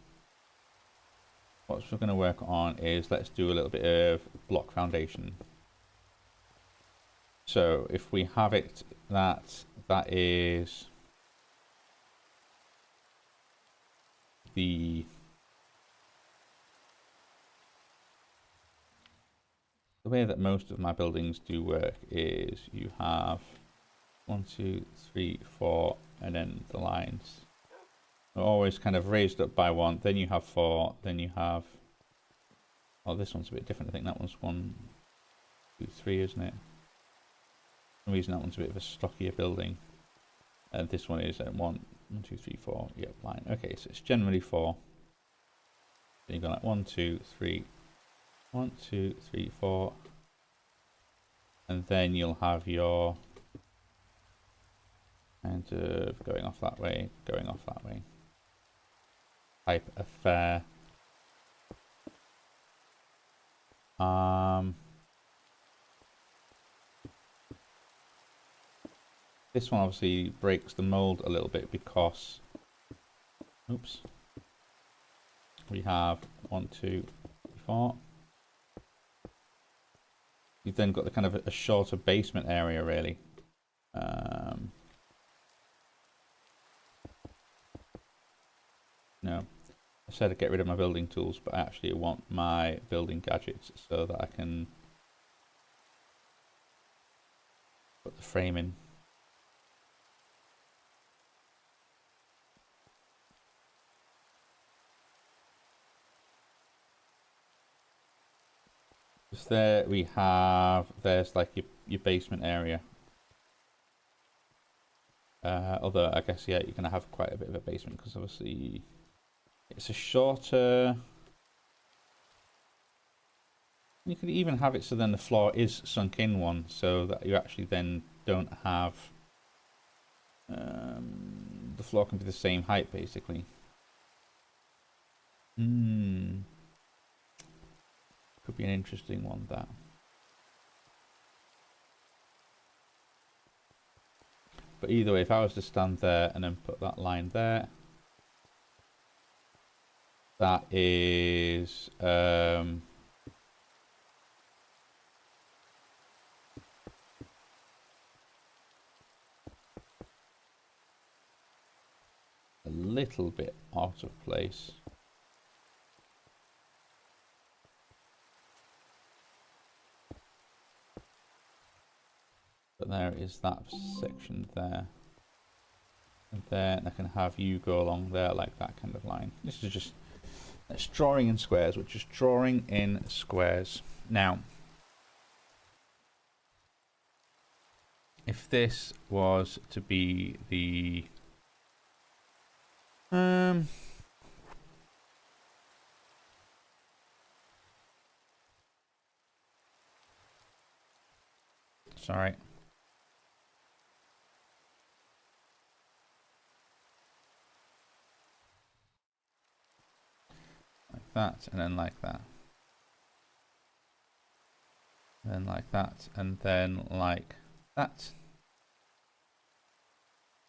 What we're going to work on is let's do a little bit of block foundation. So if we have it that is the way that most of my buildings do work is you have 1, 2, 3, 4, and then the lines are always kind of raised up by 1. Then you have 4. Then you have. Oh, this one's a bit different. I think that one's 1, 2, 3, isn't it? For some reason that one's a bit of a stockier building. And this one is 1, 2, 3, 4. Yep, line. Okay, so it's generally 4. Then you go like 1, 2, 3. 1, 2, 3, 4, and then you'll have your kind of going off that way type affair. This one obviously breaks the mold a little bit because, oops, we have 1, 2, 3, 4. You've then got the kind of a shorter basement area, really. No, I said I'd get rid of my building tools, but actually I want my building gadgets so that I can put the frame in. Just there we have, there's like your basement area. Although I guess, yeah, you're going to have quite a bit of a basement because obviously it's a shorter... You could even have it so then the floor is sunk in one, so that you actually then don't have... the floor can be the same height, basically. Could be an interesting one, that. But either way, if I was to stand there and then put that line there, that is a little bit out of place. But there is that section there. And then I can have you go along there like that kind of line. This is just, it's drawing in squares. We're just drawing in squares. Now, if this was to be the sorry. Like that, and then like that. And then like that, and then like that.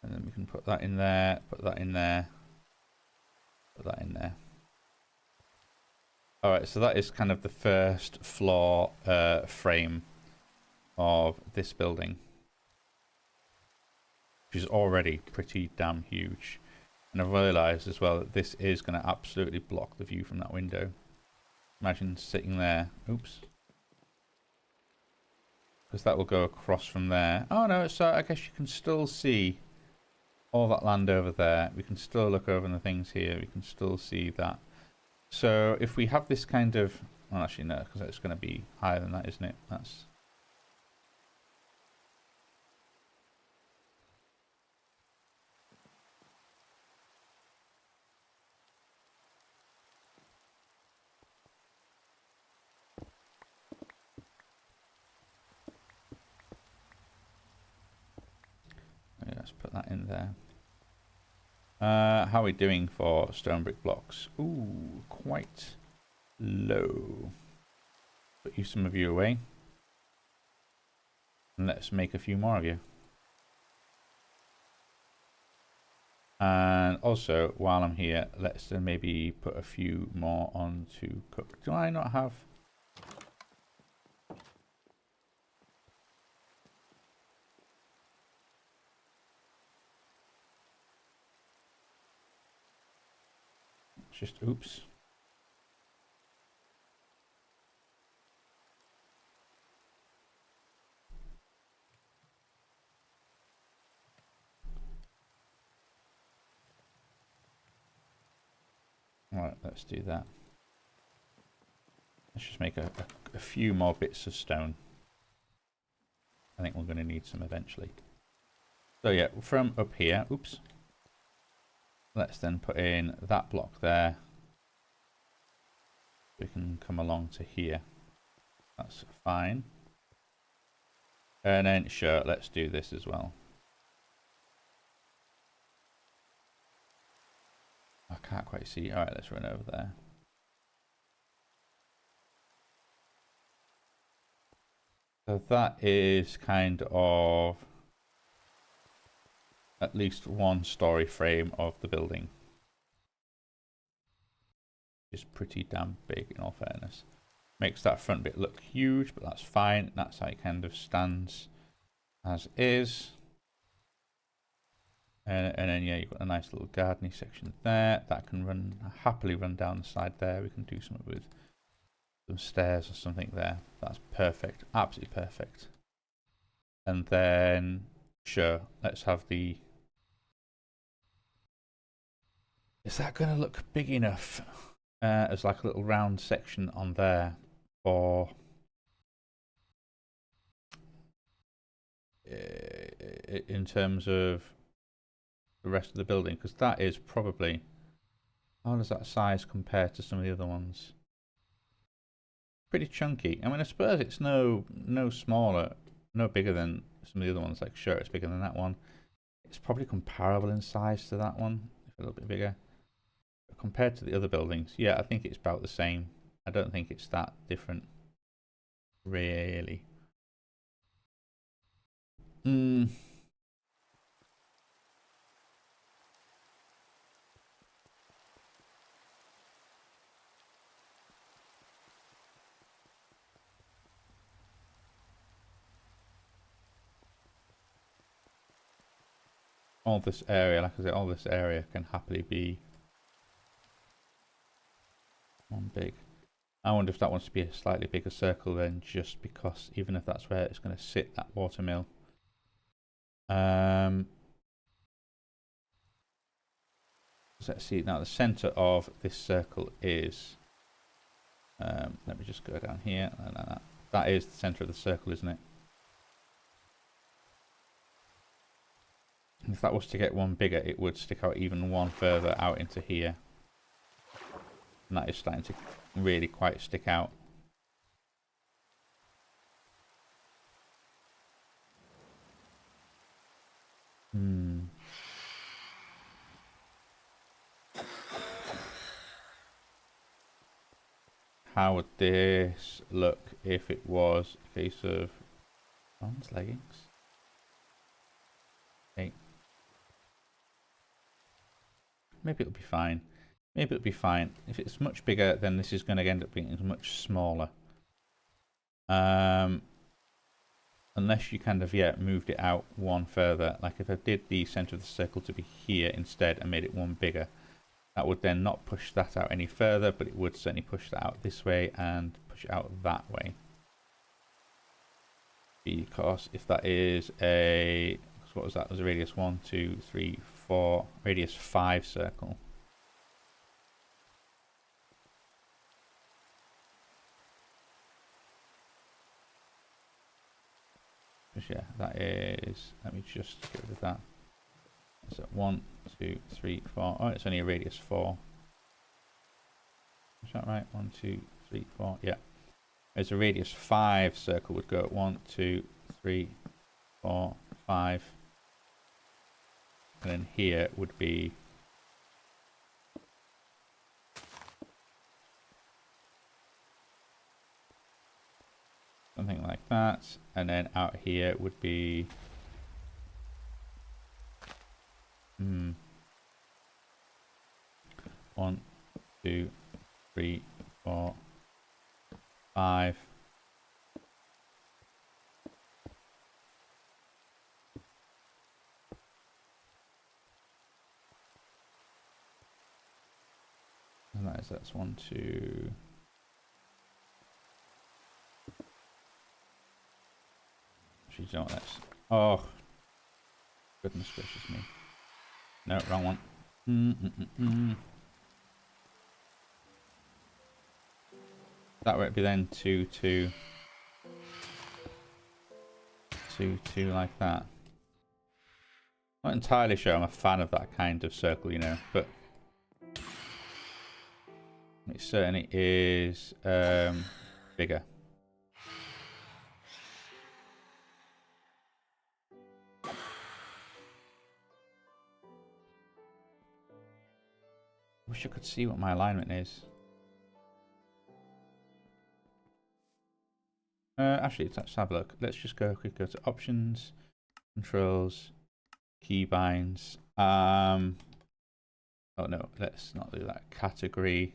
And then we can put that in there, put that in there, put that in there. Alright, so that is kind of the first floor frame of this building, which is already pretty damn huge. And I've realised as well that this is going to absolutely block the view from that window. Imagine sitting there. Oops. Because that will go across from there. Oh no, so I guess you can still see all that land over there. We can still look over the things here. We can still see that. So if we have this kind of... Well, actually no, because it's going to be higher than that, isn't it? That's... Let's put that in there. How are we doing for stone brick blocks? Ooh, quite low. Put you some of you away. And let's make a few more of you. And also, while I'm here, let's then maybe put a few more on to cook. Do I not have... Just oops. Alright, let's do that. Let's just make a few more bits of stone. I think we're going to need some eventually. So yeah, from up here, oops. Let's then put in that block there. We can come along to here. That's fine. And then sure, let's do this as well. I can't quite see. Alright, let's run over there. So that is kind of at least one story frame of the building. It's pretty damn big in all fairness. Makes that front bit look huge, but that's fine. That's how it kind of stands as is. And then yeah, you've got a nice little gardeny section there. That can happily run down the side there. We can do something with some stairs or something there. That's perfect. Absolutely perfect. And then sure, let's have the... Is that going to look big enough as like a little round section on there for in terms of the rest of the building? Because that is probably, how does that size compare to some of the other ones? Pretty chunky. I mean, I suppose it's no smaller, no bigger than some of the other ones. Like sure, it's bigger than that one. It's probably comparable in size to that one, if a little bit bigger. Compared to the other buildings, yeah, I think it's about the same. I don't think it's that different, really. All this area, like I said, all this area can happily be one big. I wonder if that wants to be a slightly bigger circle then, just because even if that's where it's going to sit, that watermill. So let's see now. The center of this circle is. Let me just go down here. That is the center of the circle, isn't it? And if that was to get one bigger, it would stick out even one further out into here. And that is starting to really quite stick out. How would this look if it was a case of bronze leggings? Okay. Maybe it'll be fine. Maybe it'll be fine. If it's much bigger, then this is going to end up being much smaller. Unless you kind of, moved it out one further. Like if I did the center of the circle to be here instead and made it one bigger, that would then not push that out any further, but it would certainly push that out this way and push it out that way. Because if that is a, what was that? It was a radius 1, 2, 3, 4, radius 5 circle. Yeah, that is, let me just get rid of that. So 1, 2, 3, 4. Oh, it's only a radius 4. Is that right? 1, 2, 3, 4. Yeah. Whereas a radius 5 circle would go at 1, 2, 3, 4, 5. And then here would be something like that. And then out here would be 1, 2, 3, 4, 5. And that's 1, 2. Actually, you know what that's. Oh, goodness gracious me. No, wrong one. That would be then 2, 2, 2, 2 like that. Not entirely sure I'm a fan of that kind of circle, you know, but it certainly is bigger. Wish I could see what my alignment is. Actually, let's have a look. Let's just go to options, controls, keybinds. Oh no, let's not do that. Category,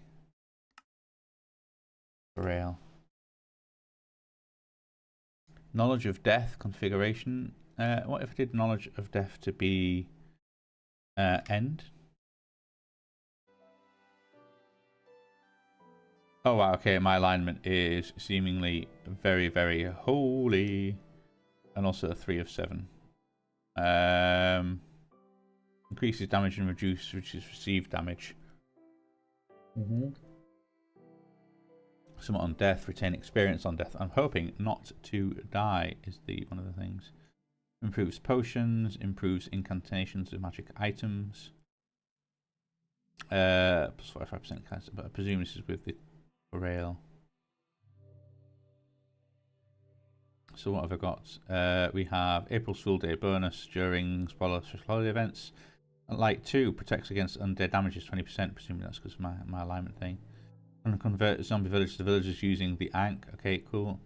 rail. Knowledge of death configuration. What if I did knowledge of death to be end? Oh wow, okay, my alignment is seemingly very, very holy. And also a 3 of 7. Increases damage and reduces received damage. Somewhat on death, retain experience on death. I'm hoping not to die is one of the things. Improves potions, improves incantations of magic items. Plus 45% cancer, but I presume this is with the rail. So what have I got? We have April's Fool Day bonus during spoiler holiday events. Light 2 protects against undead damages 20%. Presumably that's because of my alignment thing. And convert zombie village to villagers using the Ankh. Okay, cool.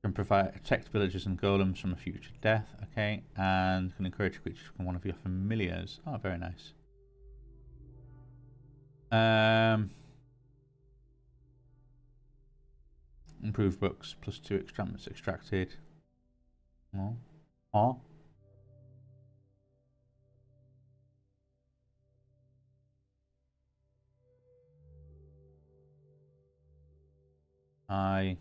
Can protect villagers and golems from a future death. Okay, and can encourage creatures from one of your familiars. Oh, very nice. Improved books plus 2 extracts extracted. Oh. Oh. I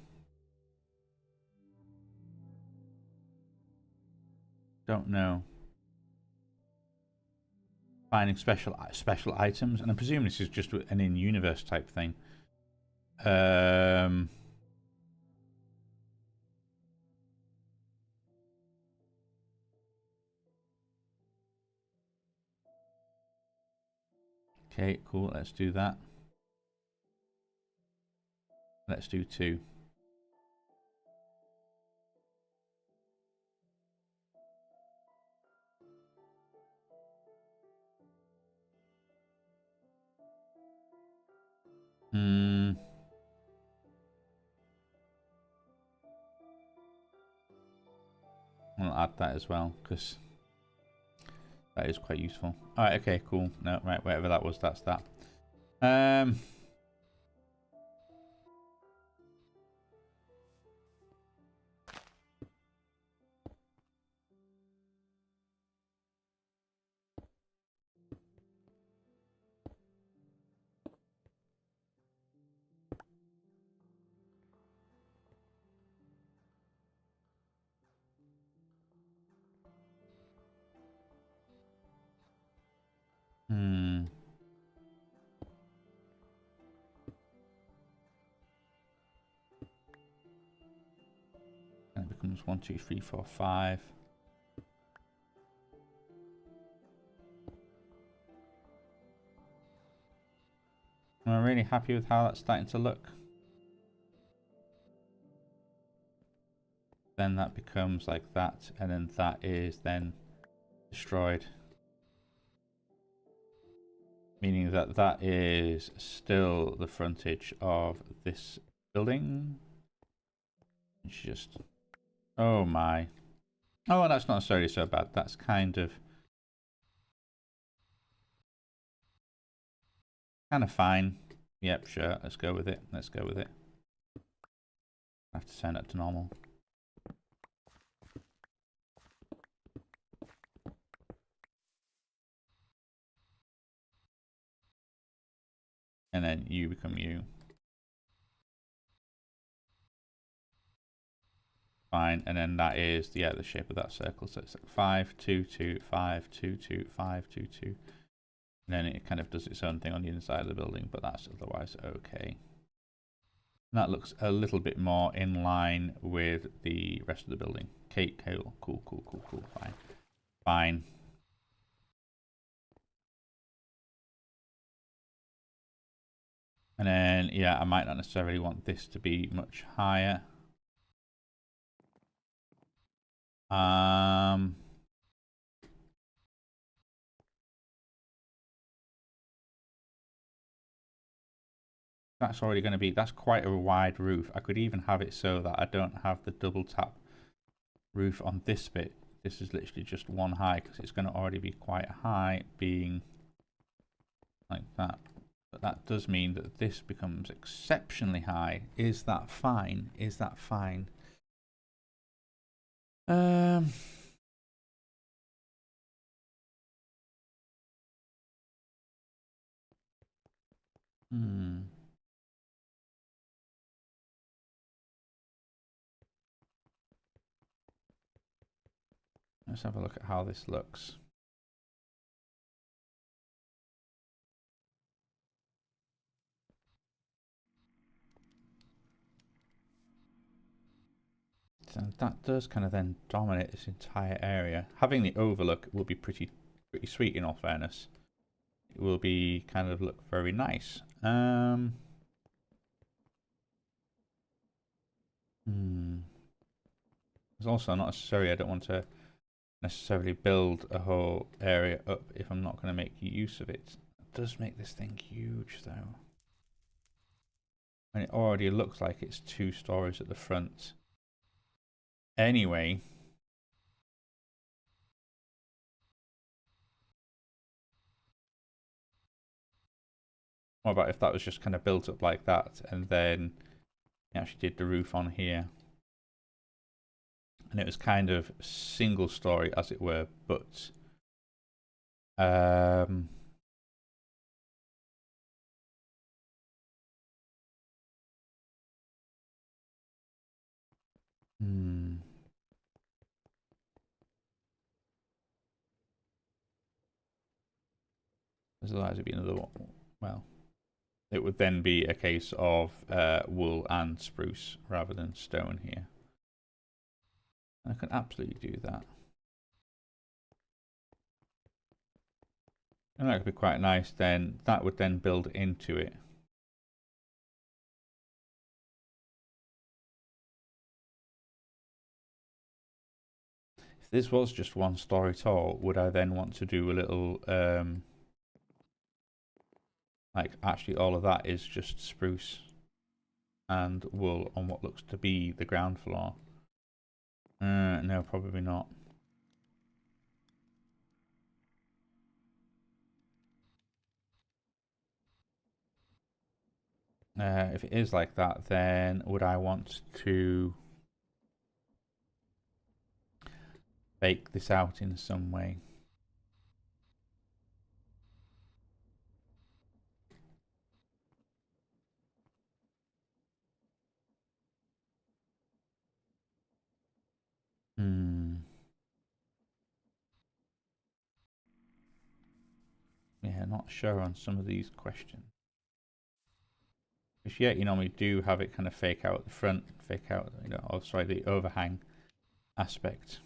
don't know. finding special items, and I presume this is just an in-universe type thing. Okay, cool. Let's do that. Let's do 2. I'll add that as well because that is quite useful. All right. Okay. Cool. No. Right. Whatever that was, that's that. And it becomes 1, 2, 3, 4, 5. I'm really happy with how that's starting to look. Then that becomes like that, and then that is then destroyed. Meaning that that is still the frontage of this building. It's just... Oh my. Oh, that's not necessarily so bad. That's kind of fine. Yep, sure. Let's go with it. Let's go with it. I have to turn it to normal. And then you become you. Fine. And then that is the shape of that circle. So it's like 5, 2, 2, 5, 2, 2, 5, 2, 2. And then it kind of does its own thing on the inside of the building, but that's otherwise okay. And that looks a little bit more in line with the rest of the building. Okay, cool. Fine. Fine. And then, yeah, I might not necessarily want this to be much higher. That's already going to be, that's quite a wide roof. I could even have it so that I don't have the double tap roof on this bit. This is literally just one high because it's going to already be quite high being like that. But that does mean that this becomes exceptionally high. Is that fine? Is that fine? Let's have a look at how this looks. So that does kind of then dominate this entire area. Having the overlook will be pretty sweet in all fairness. It will be kind of look very nice. It's also not necessary. I don't want to necessarily build a whole area up if I'm not going to make use of it. It does make this thing huge though. And it already looks like it's 2 stories at the front. Anyway. What about if that was just kind of built up like that and then you actually did the roof on here? And it was kind of single story as it were, but Because otherwise it'd be another one. Well, it would then be a case of wool and spruce rather than stone here. I can absolutely do that. And that could be quite nice then. That would then build into it. If this was just one story tall, would I then want to do a little, like actually all of that is just spruce and wool on what looks to be the ground floor? No, probably not. If it is like that, then would I want to bake this out in some way? Yeah, not sure on some of these questions. Because yeah, you normally do have it kind of fake out the front, fake out, you know, or sorry, the overhang aspect.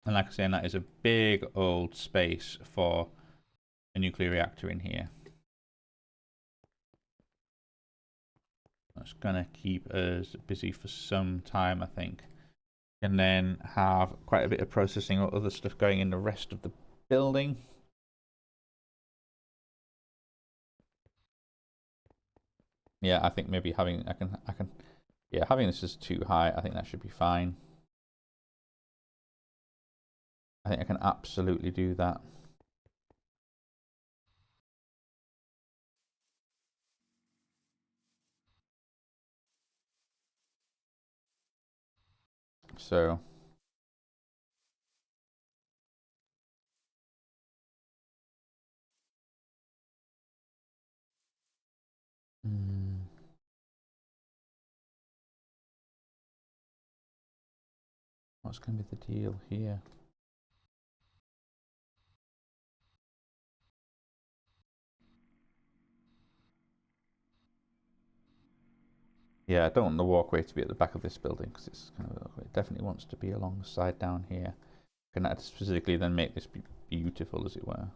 And like I say, that is a big old space for a nuclear reactor in here. That's gonna keep us busy for some time, I think. And then have quite a bit of processing or other stuff going in the rest of the building. Yeah, I think maybe having yeah, having this as too high, I think that should be fine. I think I can absolutely do that. So what's going to be the deal here? Yeah, I don't want the walkway to be at the back of this building because it's kind of, it definitely wants to be alongside down here. Can that specifically then make this beautiful, as it were?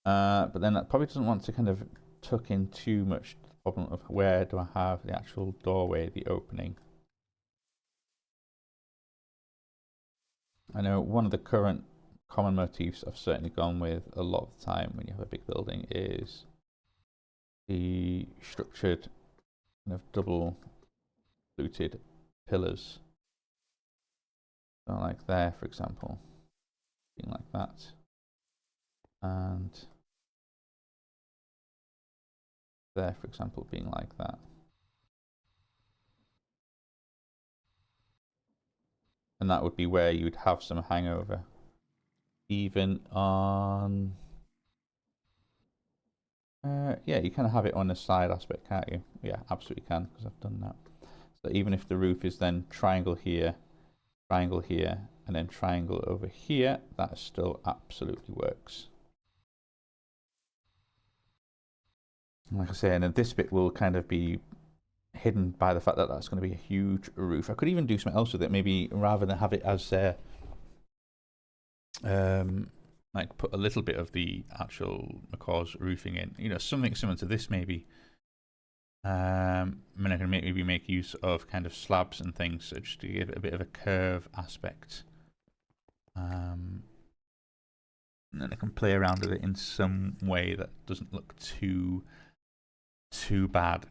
But then that probably doesn't want to kind of tuck in too much the problem of where do I have the actual doorway, the opening. I know one of the current common motifs I've certainly gone with a lot of the time when you have a big building is the structured kind of double fluted pillars. So like there, for example, being like that. And there, for example, being like that. And that would be where you'd have some hangover. Even on... yeah, you kind of have it on the side aspect, can't you? Yeah, absolutely can, because I've done that. So even if the roof is then triangle here, and then triangle over here, that still absolutely works. And like I say, and then this bit will kind of be hidden by the fact that that's going to be a huge roof. I could even do something else with it, maybe rather than have it as like put a little bit of the actual Macaw's roofing in, you know, something similar to this maybe. I mean, I can maybe make use of kind of slabs and things, so just to give it a bit of a curve aspect. And then I can play around with it in some way that doesn't look too bad.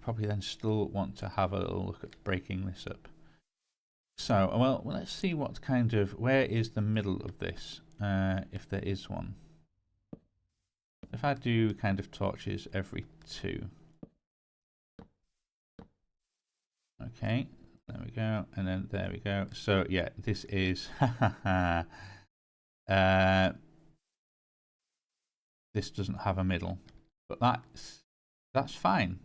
Probably then still want to have a little look at breaking this up. So, well, let's see what kind of, where is the middle of this, if there is one. If I do kind of torches every 2. Okay, there we go, and then there we go. So, yeah, this is, this doesn't have a middle. But that's fine.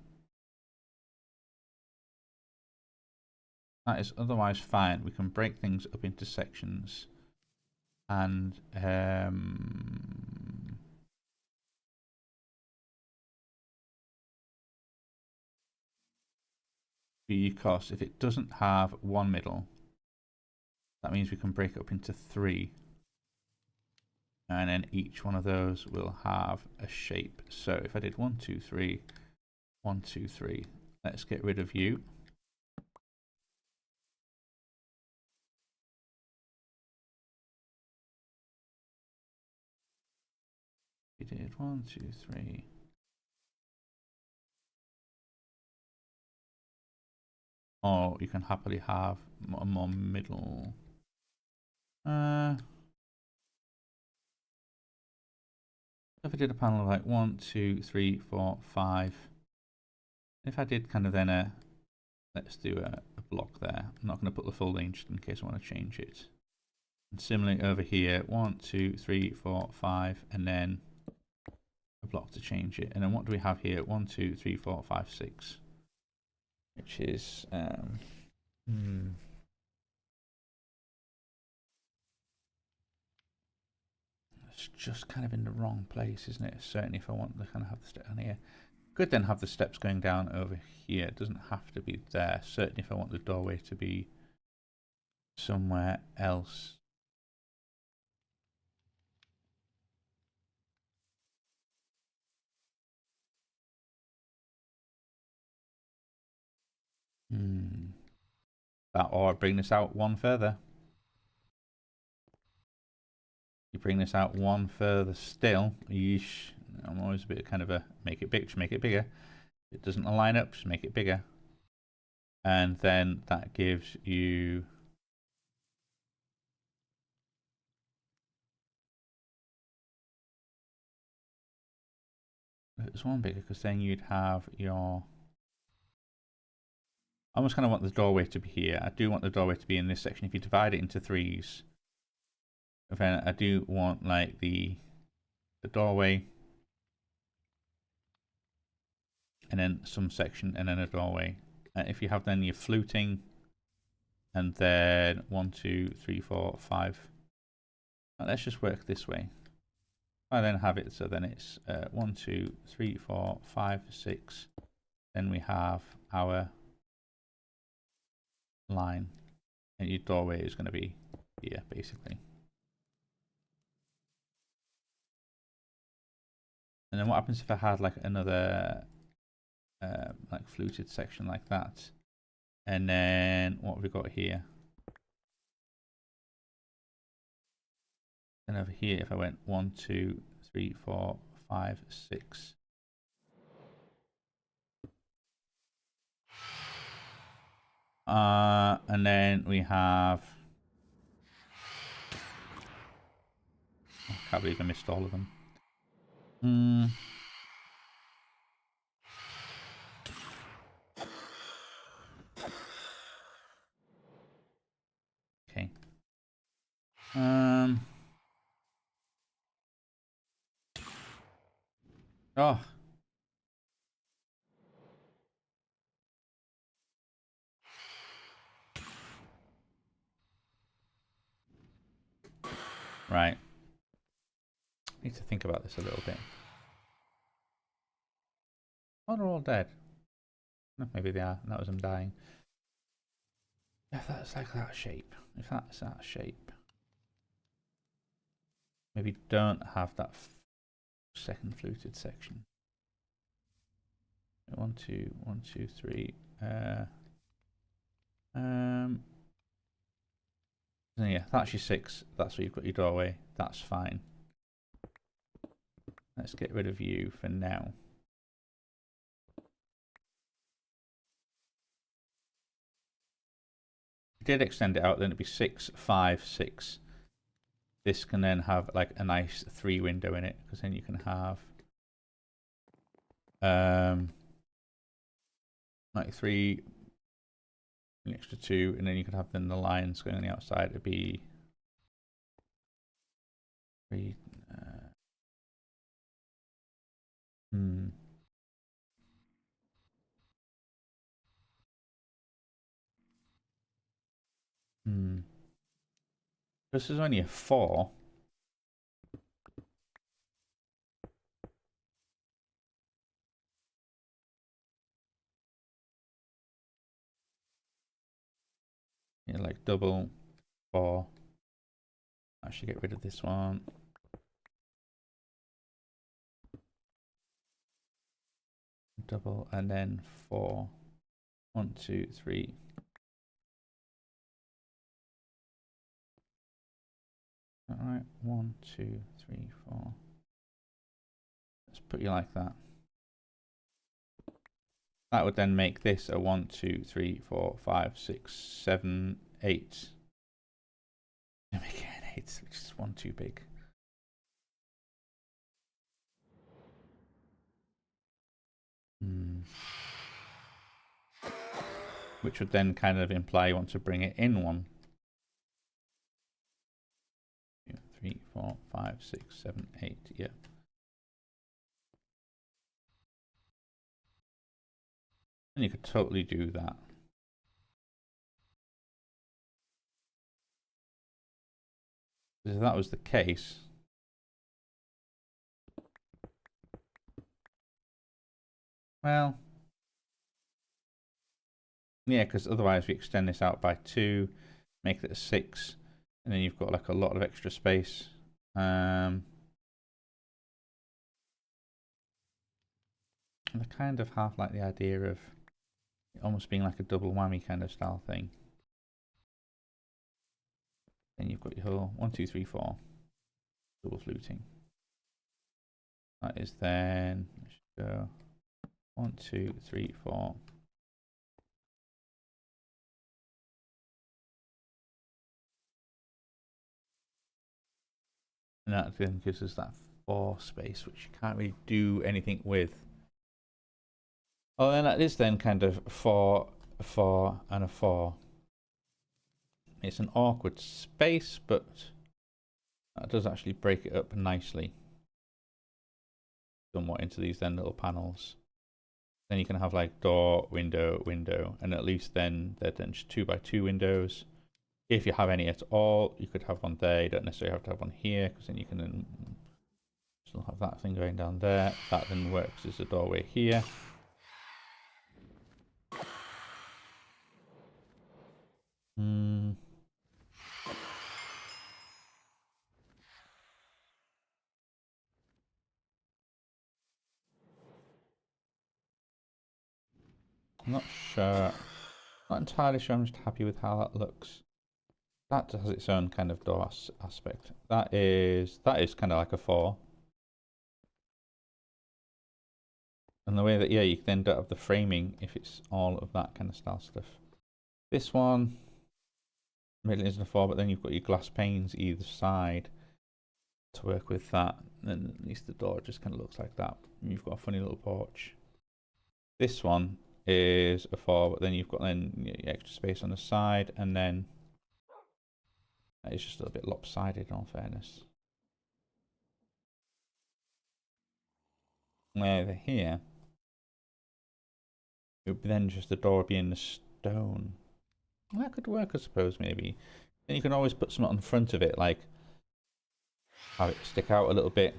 That is otherwise fine. We can break things up into sections and because if it doesn't have one middle, that means we can break it up into 3. And then each one of those will have a shape. So if I did 1, 2, 3, 1, 2, 3, let's get rid of you. We did 1, 2, 3. Or you can happily have a more middle. If I did a panel of like 1, 2, 3, 4, 5. If I did kind of then let's do a block there. I'm not going to put the full lane just in case I want to change it. And similarly over here, 1, 2, 3, 4, 5, and then a block to change it. And then what do we have here? 1, 2, 3, 4, 5, 6. Which is it's just kind of in the wrong place, isn't it? Certainly if I want to kind of have the step down here. Could then have the steps going down over here. It doesn't have to be there. Certainly if I want the doorway to be somewhere else. That, or bring this out one further. You bring this out one further still. Yeesh. I'm always a bit kind of a make it big, just make it bigger. It doesn't align up, just make it bigger. And then that gives you it's one bigger because then you'd have your I almost kind of want the doorway to be here. I do want the doorway to be in this section. If you divide it into 3s, then I do want like the doorway and then some section and then a doorway. And if you have then your fluting and then 1, 2, 3, 4, 5. Let's just work this way. I then have it so then it's 1, 2, 3, 4, 5, 6. Then we have our line and your doorway is going to be here basically. And then what happens if I had like another like fluted section like that? And then what have we got here? And over here, if I went 1, 2, 3, 4, 5, 6. And then we have. I can't believe I missed all of them. Okay. Oh. Right. Need to think about this a little bit. Oh, they're all dead. No, maybe they are. That was them dying. If that's like that shape. If that's that shape. Maybe don't have that second fluted section. 1, 2, 1, 2, 3. Yeah, that's your 6. That's where you've got your doorway. That's fine. Let's get rid of you for now. If you did extend it out, then it'd be 6, 5, 6. This can then have like a nice 3 window in it, because then you can have like 3, an extra 2, and then you could have then the lines going on the outside. It'd be 3. Hmm. Hmm. This is only a 4. Yeah, like double 4. I should get rid of this one. Double and then 4. 1, 2, 3. Alright, 1, 2, 3, 4. Let's put you like that. That would then make this a 1, 2, 3, 4, 5, 6, 7, 8. Make it an 8, which is 1 too big. Which would then kind of imply you want to bring it in 1. 2, 3, 4, 5, 6, 7, 8. Yeah. And you could totally do that. If that was the case, well, yeah, because otherwise we extend this out by 2, make it a 6, and then you've got like a lot of extra space. I kind of half like the idea of it almost being like a double whammy kind of style thing. Then you've got your whole 1, 2, 3, 4 double fluting. That is then, let's go 1, 2, 3, 4. And that then gives us that 4 space, which you can't really do anything with. Oh, and that is then kind of 4, a 4, and a 4. It's an awkward space, but that does actually break it up nicely. Somewhat into these then little panels. Then you can have like door, window, window, and at least then they're then just 2 by 2 windows. If you have any at all, you could have one there. You don't necessarily have to have one here, because then you can then still have that thing going down there. That then works as a doorway here. I'm not sure. Not entirely sure. I'm just happy with how that looks. That has its own kind of door aspect. That is kind of like a 4. And the way that, yeah, you then don't have the framing if it's all of that kind of style stuff. This one, middle isn't a 4, but then you've got your glass panes either side to work with that. And at least the door just kind of looks like that. You've got a funny little porch. This one is a 4, but then you've got then your extra space on the side, and then it's just a little bit lopsided in all fairness. Over here, it would be then just the door being the stone. Well, that could work, I suppose, maybe. Then you can always put something on the front of it, like have it stick out a little bit.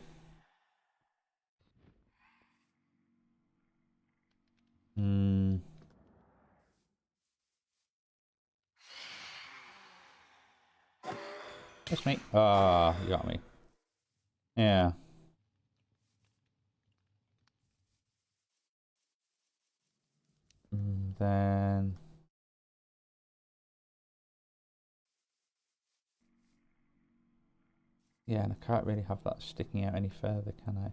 Yes, mate. Ah, you got me. Yeah. Then yeah, and I can't really have that sticking out any further, can I?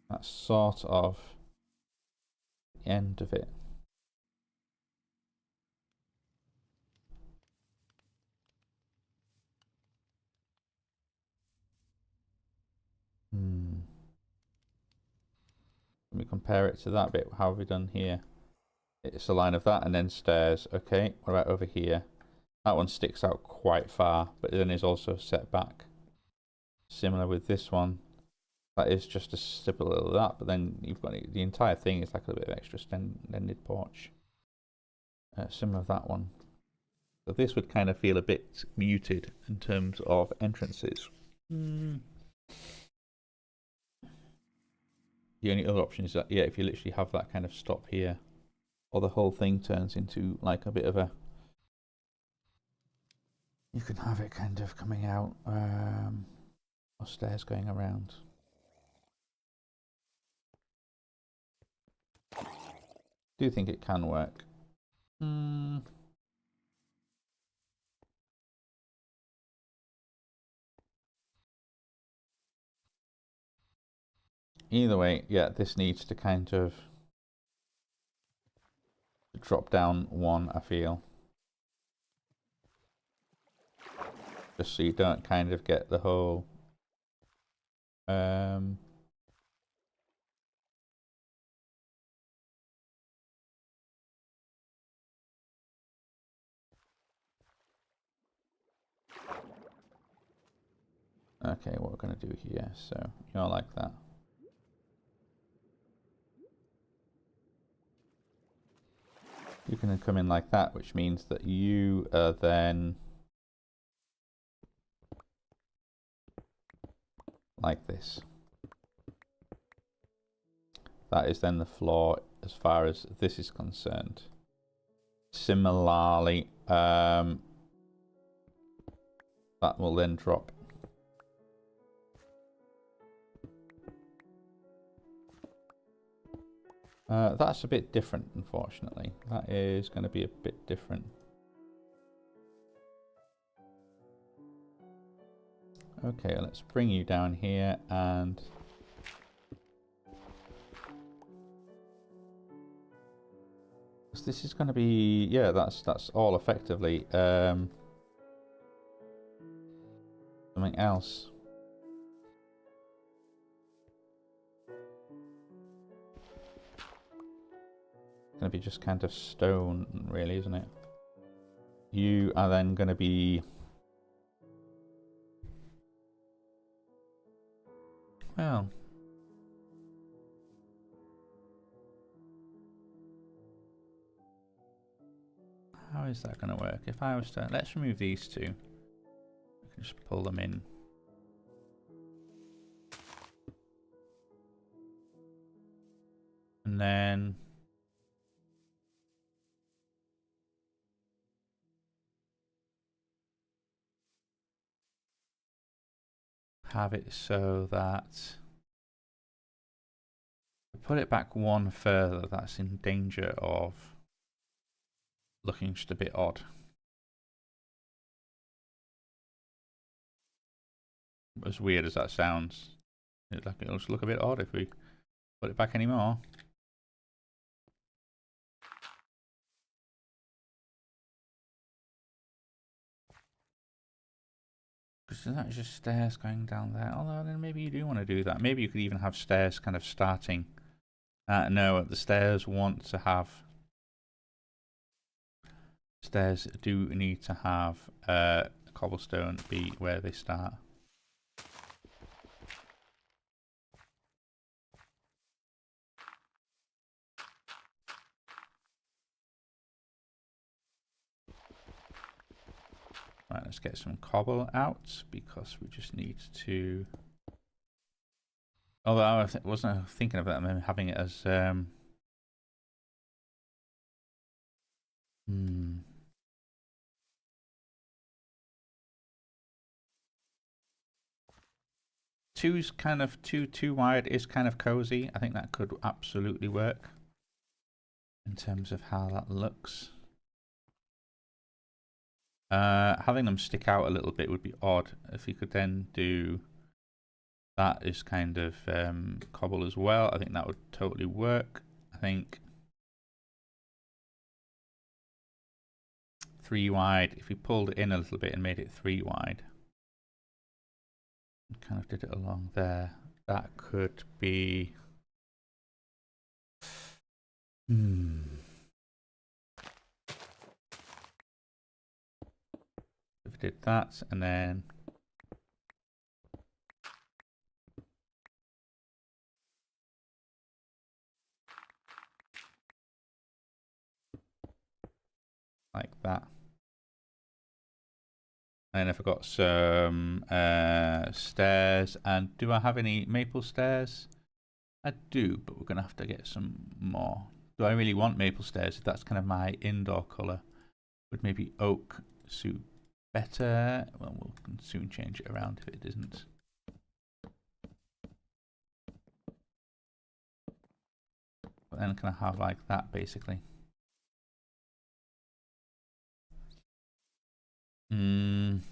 That's sort of the end of it. Let me compare it to that bit. How have we done here? It's a line of that and then stairs. Okay, what about over here? That one sticks out quite far, but then is also set back. Similar with this one. that is just a simple little that, but then you've got the entire thing is like a little bit of extra extended porch. Similar to that one. So this would kind of feel a bit muted in terms of entrances. The only other option is that, yeah, if you literally have that kind of stop here, or the whole thing turns into like a bit of a, you can have it kind of coming out, or stairs going around. Do think it can work. Either way, yeah, this needs to kind of drop down one, I feel. Just so you don't kind of get the whole okay, what we're going to do here, so you're like that. You can then come in like that, which means that you are then like this. That is then the floor as far as this is concerned. Similarly, that will then drop. That's a bit different, unfortunately. That is going to be a bit different. Okay, let's bring you down here and this is going to be, yeah, that's all effectively something else. It's going to be just kind of stone, really, isn't it? You are then going to be, well, how is that going to work? If I was to, let's remove these two. I can just pull them in. And then have it so that put it back one further, that's in danger of looking just a bit odd. As weird as that sounds, it'll just look a bit odd if we put it back anymore. Because that's just stairs going down there. Although then maybe you do want to do that. Maybe you could even have stairs kind of starting. No, the stairs want to have. Stairs do need to have cobblestone be where they start. Right, let's get some cobble out because we just need to. Although I wasn't thinking about having it as. Two's kind of too wide is kind of cozy. I think that could absolutely work in terms of how that looks. Having them stick out a little bit would be odd. If you could then do that is kind of cobble as well, I think that would totally work. I think 3 wide, if we pulled it in a little bit and made it 3 wide, kind of did it along there, that could be if we did that and then like that. And then I've got some stairs. And do I have any maple stairs? I do, but we're going to have to get some more. Do I really want maple stairs if that's kind of my indoor colour? Would maybe oak suit better? Well, we'll soon change it around if it isn't. But then can I have like that basically? And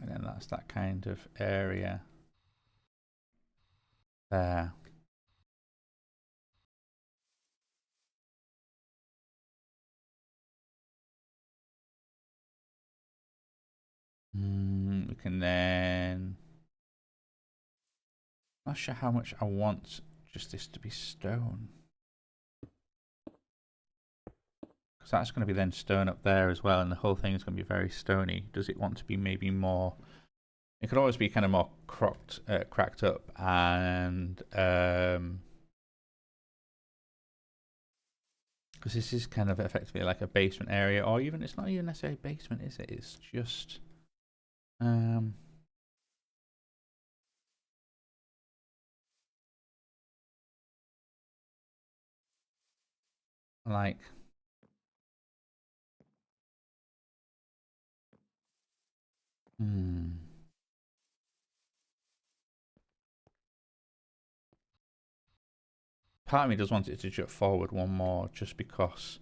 then that's that kind of area there. We can then... Not sure how much I want just this to be stone. Because that's going to be then stone up there as well, and the whole thing is going to be very stony. Does it want to be maybe more... It could always be kind of more cracked up and... Because this is kind of effectively like a basement area, or even, it's not even necessarily a basement, is it? It's just... like... Part of me does want it to jut forward one more just because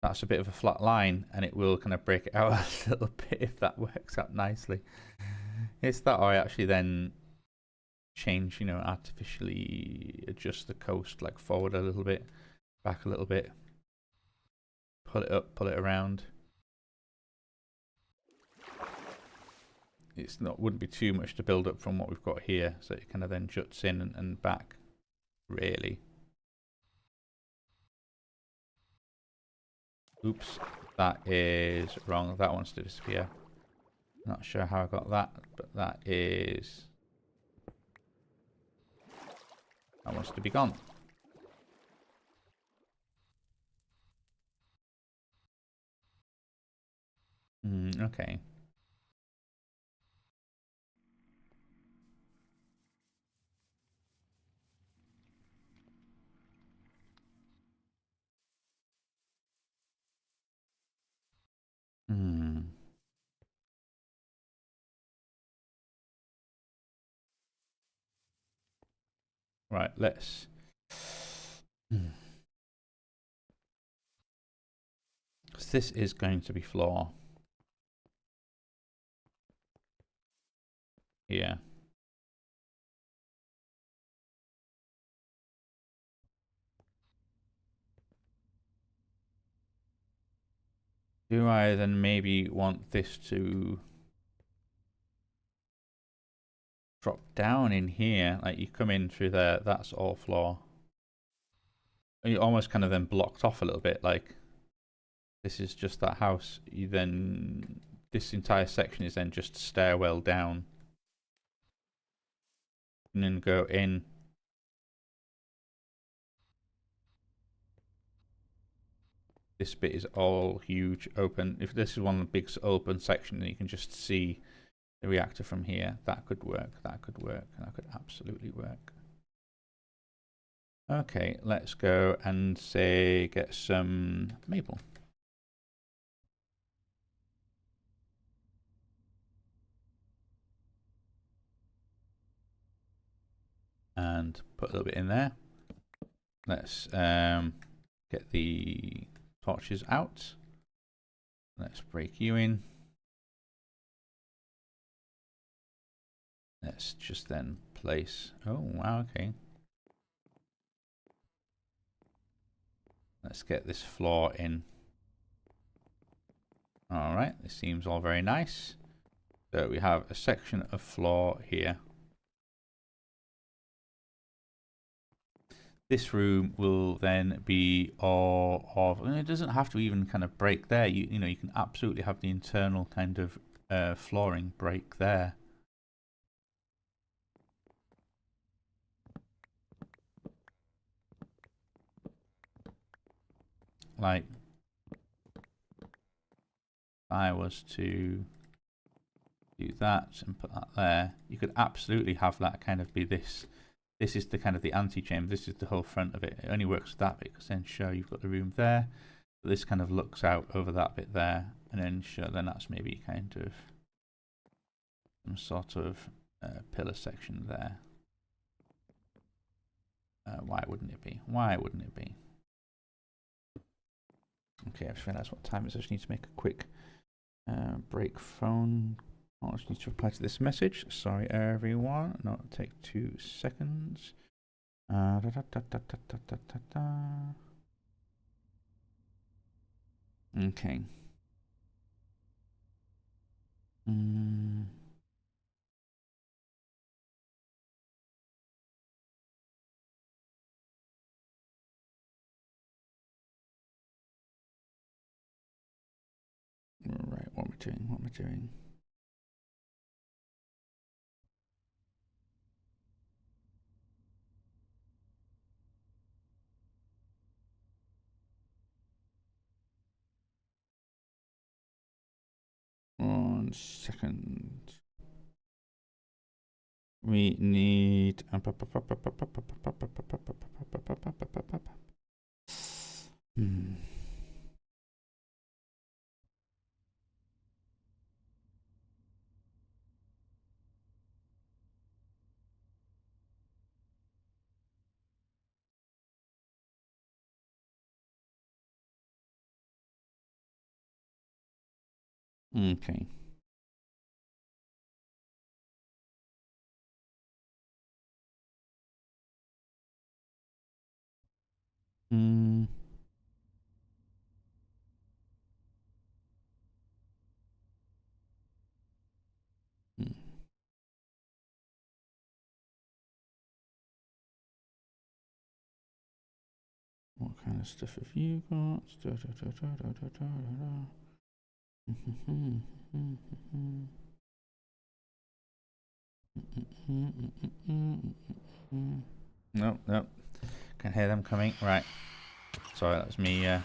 that's a bit of a flat line and it will kind of break it out a little bit if that works out nicely. It's that, or I actually then change, you know, artificially adjust the coast like forward a little bit, back a little bit, pull it up, pull it around. It's not, wouldn't be too much to build up from what we've got here, so it kind of then juts in and back, really. Oops, that is wrong. That wants to disappear. Not sure how I got that, but that is... That wants to be gone. Okay. Right, let's... Because this is going to be floor. Yeah. Do I then maybe want this to drop down in here? Like you come in through there, that's all floor. You almost kind of then blocked off a little bit, like this is just that house. You then, this entire section is then just stairwell down. And then go in. This bit is all huge open. If this is one big open section, then you can just see the reactor from here. That could work, that could work, that could absolutely work. Okay, let's go and say get some maple. And put a little bit in there. Let's get the torches out. Let's break you in. Let's just then place... Oh, wow, okay. Let's get this floor in. Alright, this seems all very nice. So we have a section of floor here. This room will then be all of... And it doesn't have to even kind of break there. You know, you can absolutely have the internal kind of flooring break there. like if I was to do that and put that there, you could absolutely have that kind of be this. This is the kind of the antechamber. This is the whole front of it. It only works with that bit because then show you've got the room there. But this kind of looks out over that bit there, and then show then that's maybe kind of some sort of pillar section there. Why wouldn't it be? Why wouldn't it be? Okay, I just realised what time it is. I just need to make a quick break phone. I just need to reply to this message. Sorry, everyone. No, it'll take 2 seconds. Okay. Right, what am I doing? What am I doing? One second. We need. Okay. What kind of stuff have you got? Nope, nope. Can hear them coming. Right. Sorry, that was me. You're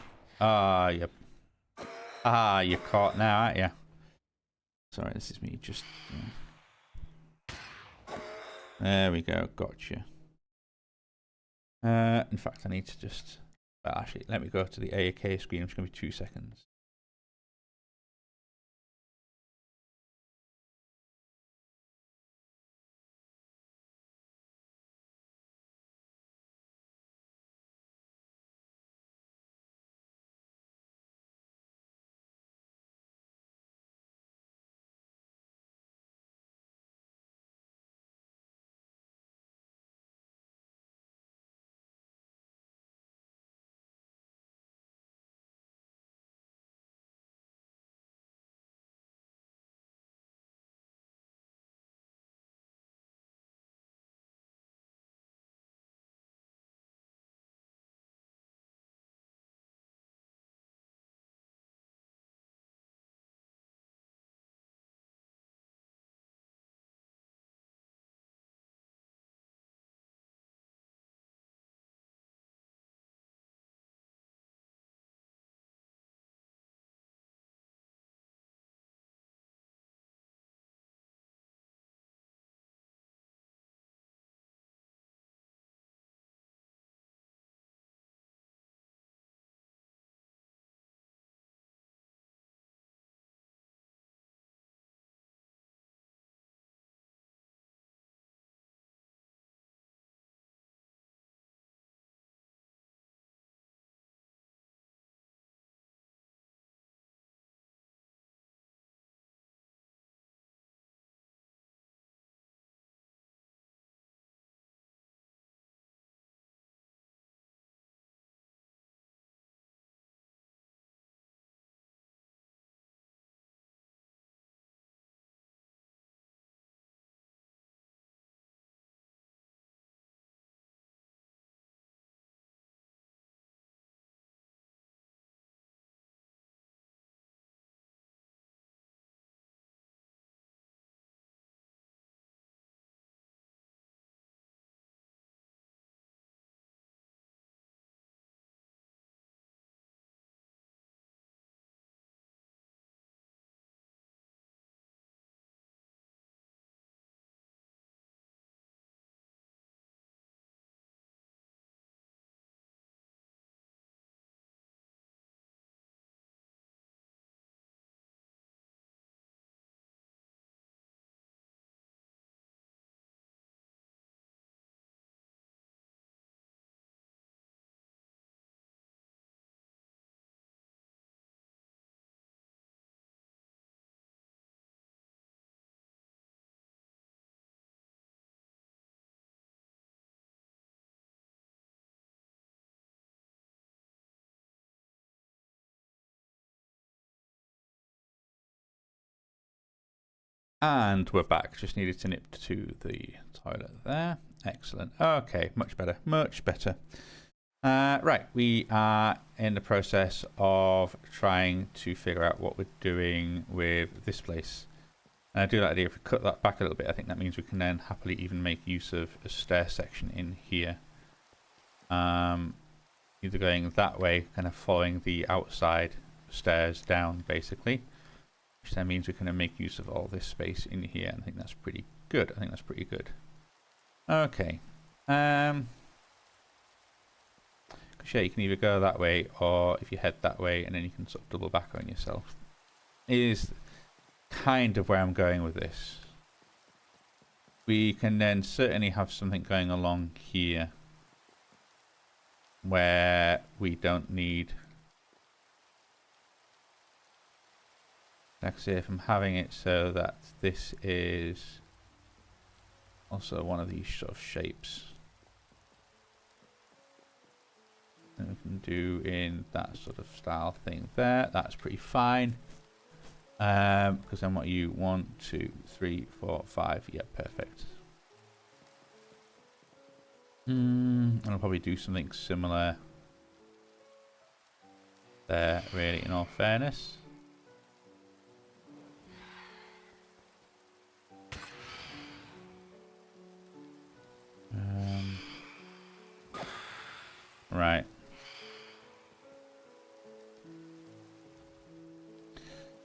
caught now, aren't you? Sorry, this is me just. There we go. Gotcha. In fact, I need to just. Well, actually, let me go to the AAK screen. It's going to be 2 seconds. And we're back. Just needed to nip to the toilet there. Excellent. Okay, much better. Much better. Right, we are in the process of trying to figure out what we're doing with this place. And I do like the idea. If we cut that back a little bit, I think that means we can then happily even make use of a stair section in here. Either going that way, kind of following the outside stairs down, basically. Which then means we can make use of all this space in here. And I think that's pretty good. Okay. Yeah, you can either go that way, or if you head that way, and then you can sort of double back on yourself. It is kind of where I'm going with this. We can then certainly have something going along here where we don't need... Like I say, if I'm having it so that this is also one of these sort of shapes. And we can do in that sort of style thing there. That's pretty fine. Because then what you 1, 2, 3, 4, 5. Yeah, perfect. And I'll probably do something similar there, really, in all fairness. Right.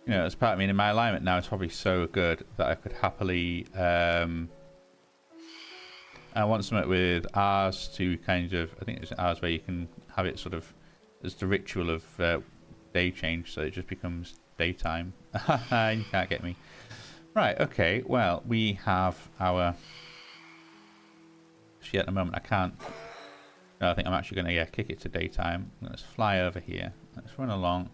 You know, as part of me, in my alignment now is probably so good that I could happily... I want something with R's to kind of... I think it's R's where you can have it sort of as the ritual of day change, so it just becomes daytime. You can't get me. Right, okay. Well, we have our... Actually, at the moment, I can't... No, I think I'm actually going to kick it to daytime. Let's fly over here. Let's run along.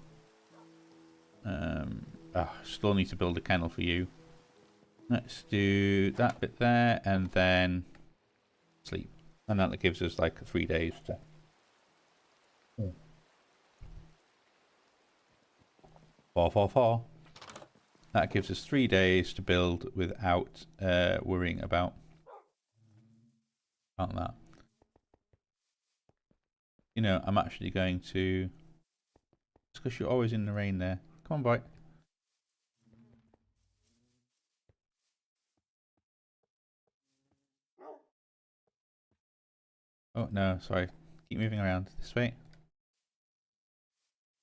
Still need to build a kennel for you. Let's do that bit there, and then sleep. And that gives us like 3 days to... 4, 4, 4. That gives us 3 days to build without worrying about that. You know, I'm actually going to... It's because you're always in the rain there. Come on, boy. Oh, no, sorry. Keep moving around this way.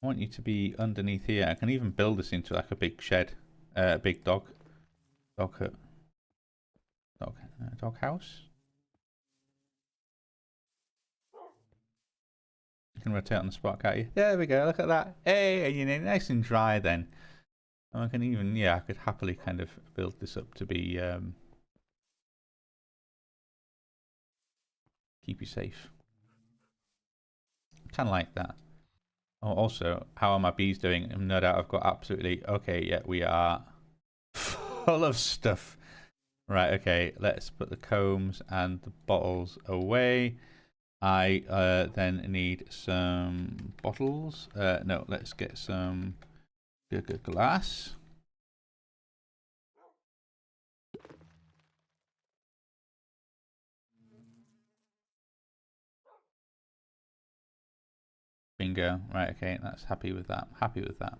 I want you to be underneath here. I can even build this into like a big shed. Big dog hut. Dog house? You can rotate on the spot, can't you? There we go, look at that. Hey, you know, nice and dry then. And I can even, yeah, I could happily kind of build this up to be, keep you safe. Kind of like that. Oh, also, how are my bees doing? No doubt I've got absolutely, okay, yeah, we are full of stuff. Right, okay, let's put the combs and the bottles away. I then need some bottles. No, let's get some good glass. Bingo. Right, okay, that's happy with that. Happy with that.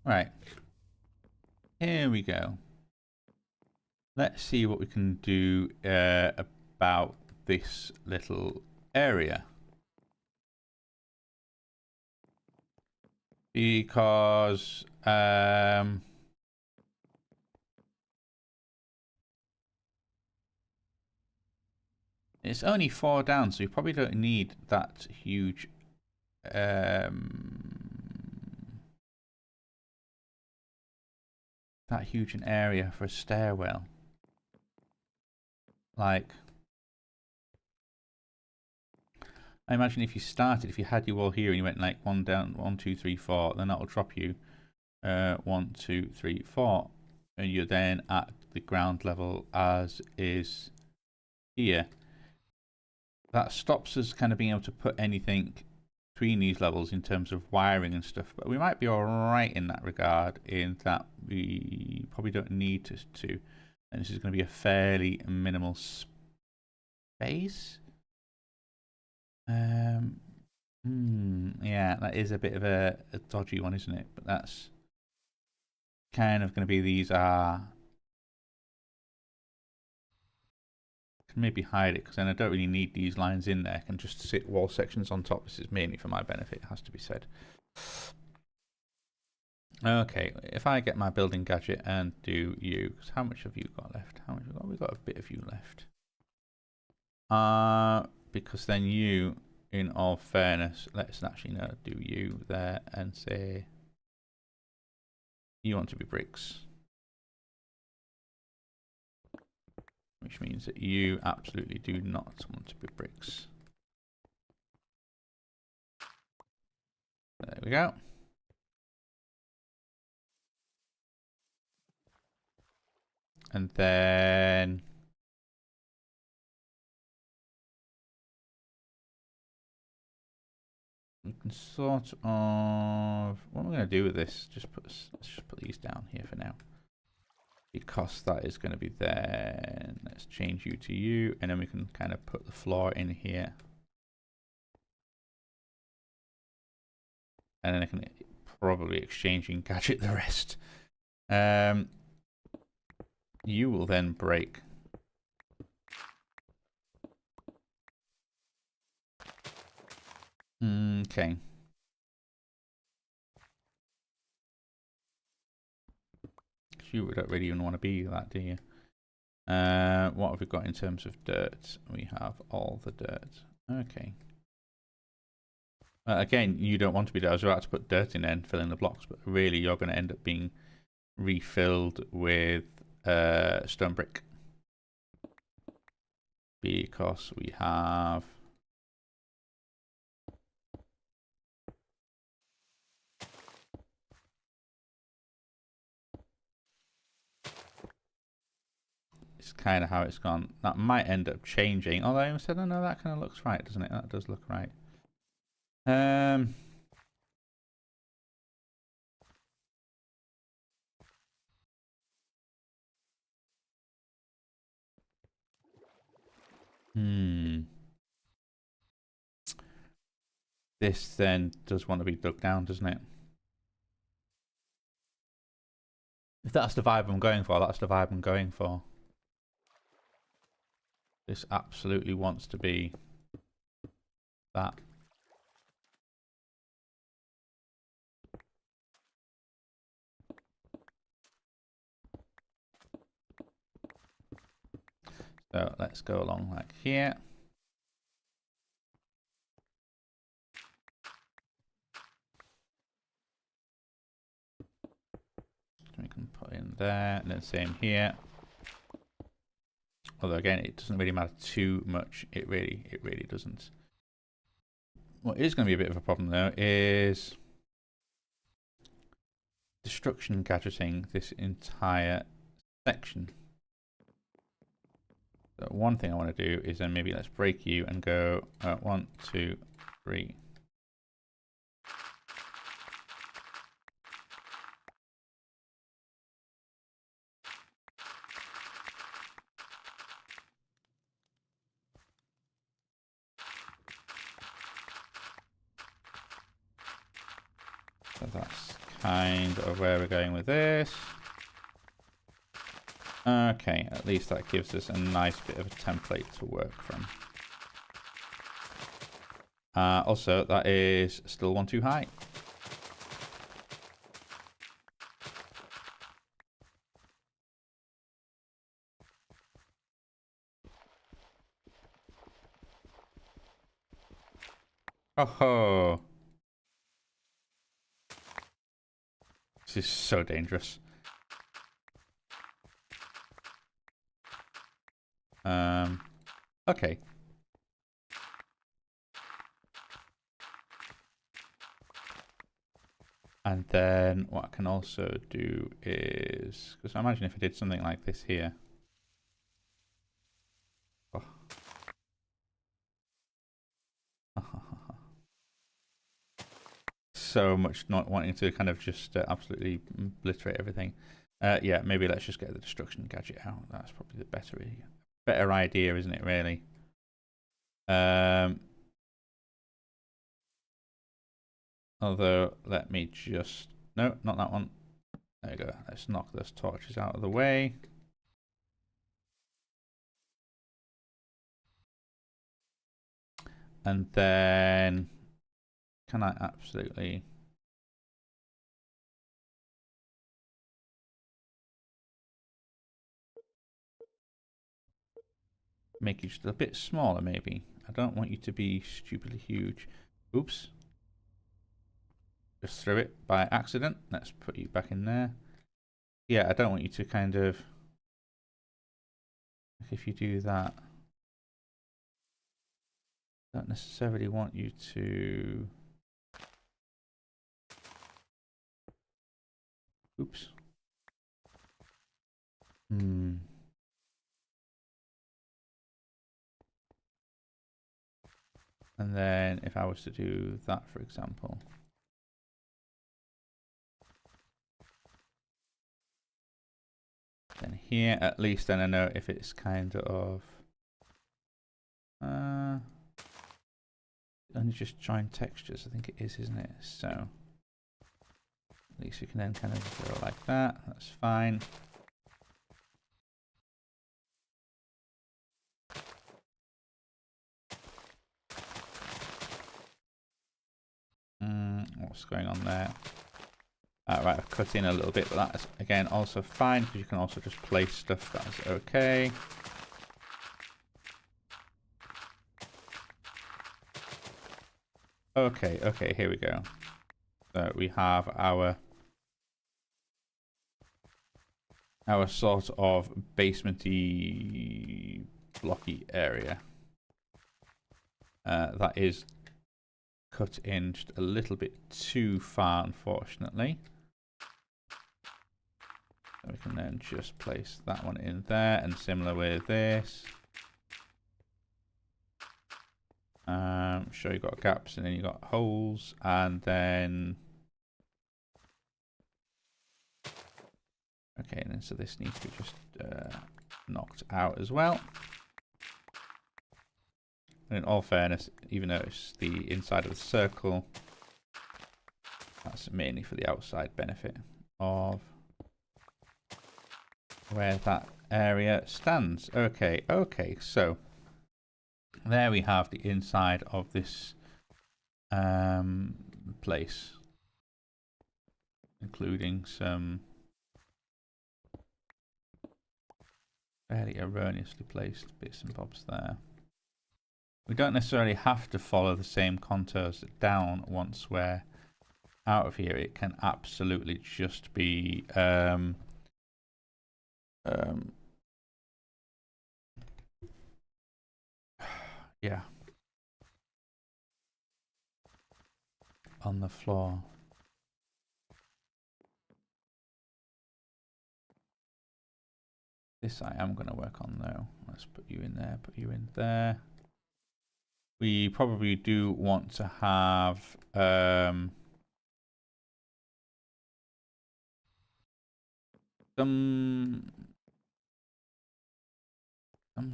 Right. Here we go. Let's see what we can do about this little area. Because it's only 4 down, so you probably don't need that huge that huge an area for a stairwell. Like, I imagine if you started, if you had you all here and you went like 1 down, 1, 2, 3, 4, then that will drop you 1, 2, 3, 4, and you're then at the ground level as is here. That stops us kind of being able to put anything between these levels in terms of wiring and stuff, but we might be alright in that regard, in that we probably don't need to. And this is going to be a fairly minimal space. Yeah, that is a bit of a dodgy one, isn't it? But that's kind of going to be, these are, can maybe hide it, because then I don't really need these lines in there. I can just sit wall sections on top. This is mainly for my benefit, it has to be said. Okay, if I get my building gadget and do you, because how much have you got left? How much have we got? We've got a bit of you left. Because then you, in all fairness, let's actually do you there and say you want to be bricks. Which means that you absolutely do not want to be bricks. There we go. And then we can sort of, what am I going to do with this? Let's just put these down here for now, because that is going to be there. Let's change you to you, and then we can kind of put the floor in here, and then I can probably exchange and gadget the rest. You will then break. Okay. You don't really even want to be that, do you? What have we got in terms of dirt? We have all the dirt. Okay. Again, you don't want to be there. I was about to put dirt in there and fill in the blocks, but really you're going to end up being refilled with stone brick. Because we have... It's kind of how it's gone. That might end up changing. Although I said, oh no, that kind of looks right, doesn't it? That does look right. This then does want to be dug down, doesn't it? If that's the vibe I'm going for, that's the vibe I'm going for. This absolutely wants to be that. So let's go along like here. We can put in there, and then same here. Although again, it doesn't really matter too much. It really doesn't. What is going to be a bit of a problem though is destruction gadgeting this entire section. So one thing I want to do is then maybe let's break you and go 1, 2, 3. So that's kind of where we're going with this. Okay, at least that gives us a nice bit of a template to work from. Also, that is still one too high. Oh, this is so dangerous. Okay. And then what I can also do is, because I imagine if I did something like this here. Oh. so much not wanting to kind of just absolutely obliterate everything. Yeah, maybe let's just get the destruction gadget out. That's probably the better idea, isn't it, really? Although, let me just... No, not that one. There you go. Let's knock those torches out of the way. And then... Can I absolutely... make you just a bit smaller, maybe? I don't want you to be stupidly huge. Oops. Just threw it by accident. Let's put you back in there. Yeah, I don't want you to kind of... If you do that... I don't necessarily want you to... Oops. And then if I was to do that, for example... Then here, at least then I know if it's kind of... only just join textures, I think it is, isn't it? So, at least we can then kind of go like that. That's fine. What's going on there? Right, I've cut in a little bit, but that's again also fine because you can also just place stuff. That's okay. Okay, here we go. So we have our sort of basementy blocky area. That is cut in just a little bit too far, unfortunately. So we can then just place that one in there, and similar with this. Sure, you've got gaps and then you've got holes, and then... Okay, and then so this needs to be just knocked out as well. And in all fairness, even though it's the inside of the circle, that's mainly for the outside benefit of where that area stands. Okay, so there we have the inside of this place, including some fairly erroneously placed bits and bobs there. We don't necessarily have to follow the same contours down once we're out of here. It can absolutely just be yeah, on the floor. This I am going to work on though. Let's put you in there, put you in there. We probably do want to have some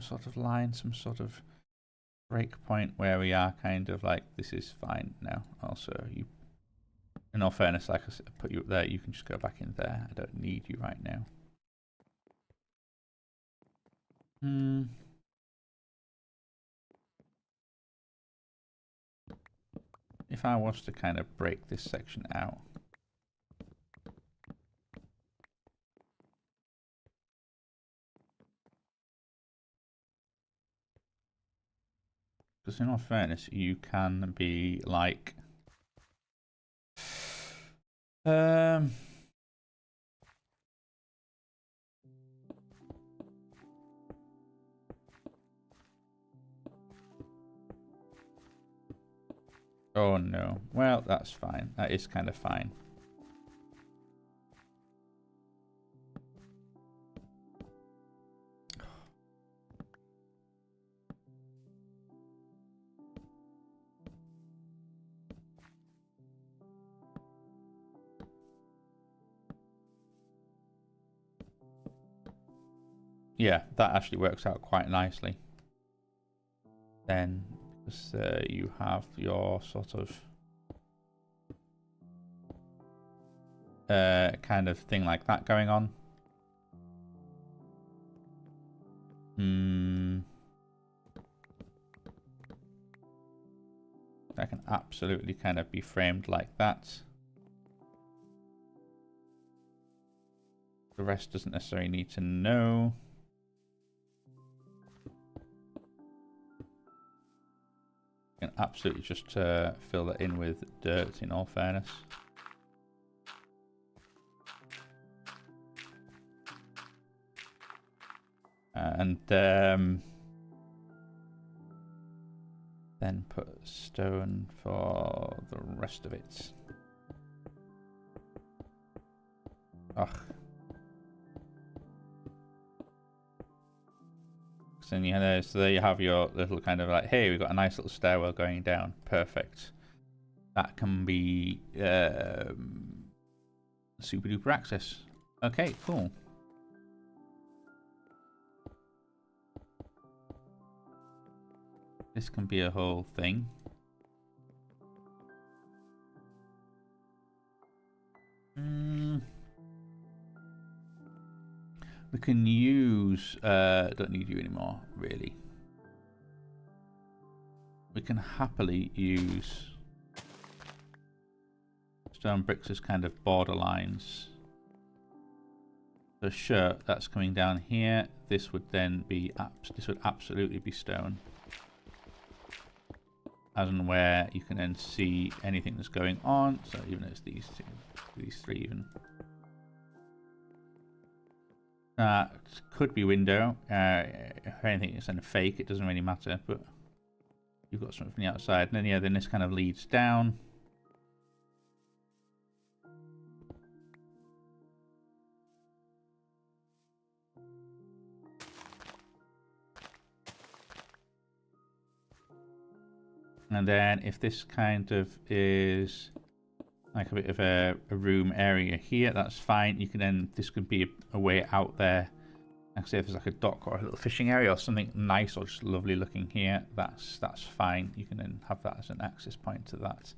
sort of line, some sort of break point where we are kind of like, this is fine now. Also, you, in all fairness, like I said, put you up there, you can just go back in there. I don't need you right now. If I was to kind of break this section out, because in all fairness, you can be like, oh no. Well, that's fine. That is kind of fine. yeah, that actually works out quite nicely. Then, because you have your sort of kind of thing like that going on. That can absolutely kind of be framed like that. The rest doesn't necessarily need to know. You can absolutely just fill that in with dirt, in all fairness. And then put stone for the rest of it. Ugh. So, yeah, so there you have your little kind of like, hey, we've got a nice little stairwell going down. Perfect. That can be super duper access. Okay, cool. This can be a whole thing. We can use... don't need you anymore, really. We can happily use stone bricks as kind of borderlines. So sure, that's coming down here. This would then be... this would absolutely be stone. As and where you can then see anything that's going on. So even as these two, these three even. Could be window. If anything is then fake, it doesn't really matter. But you've got something from the outside, and then yeah, then this kind of leads down. And then if this kind of is like a bit of a room area here, that's fine. You can then, this could be a way out there. Like say if there's like a dock or a little fishing area or something nice or just lovely looking here, that's fine. You can then have that as an access point to that.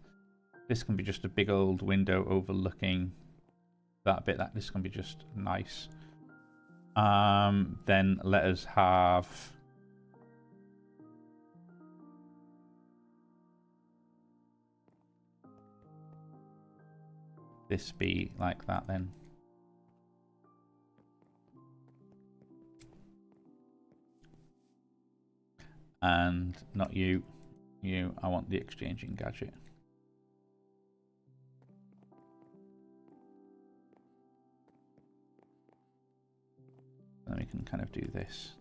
This can be just a big old window overlooking that bit. That this can be just nice. Then let us have... this be like that then. And not you. You, I want the exchanging gadget. Then we can kind of do this.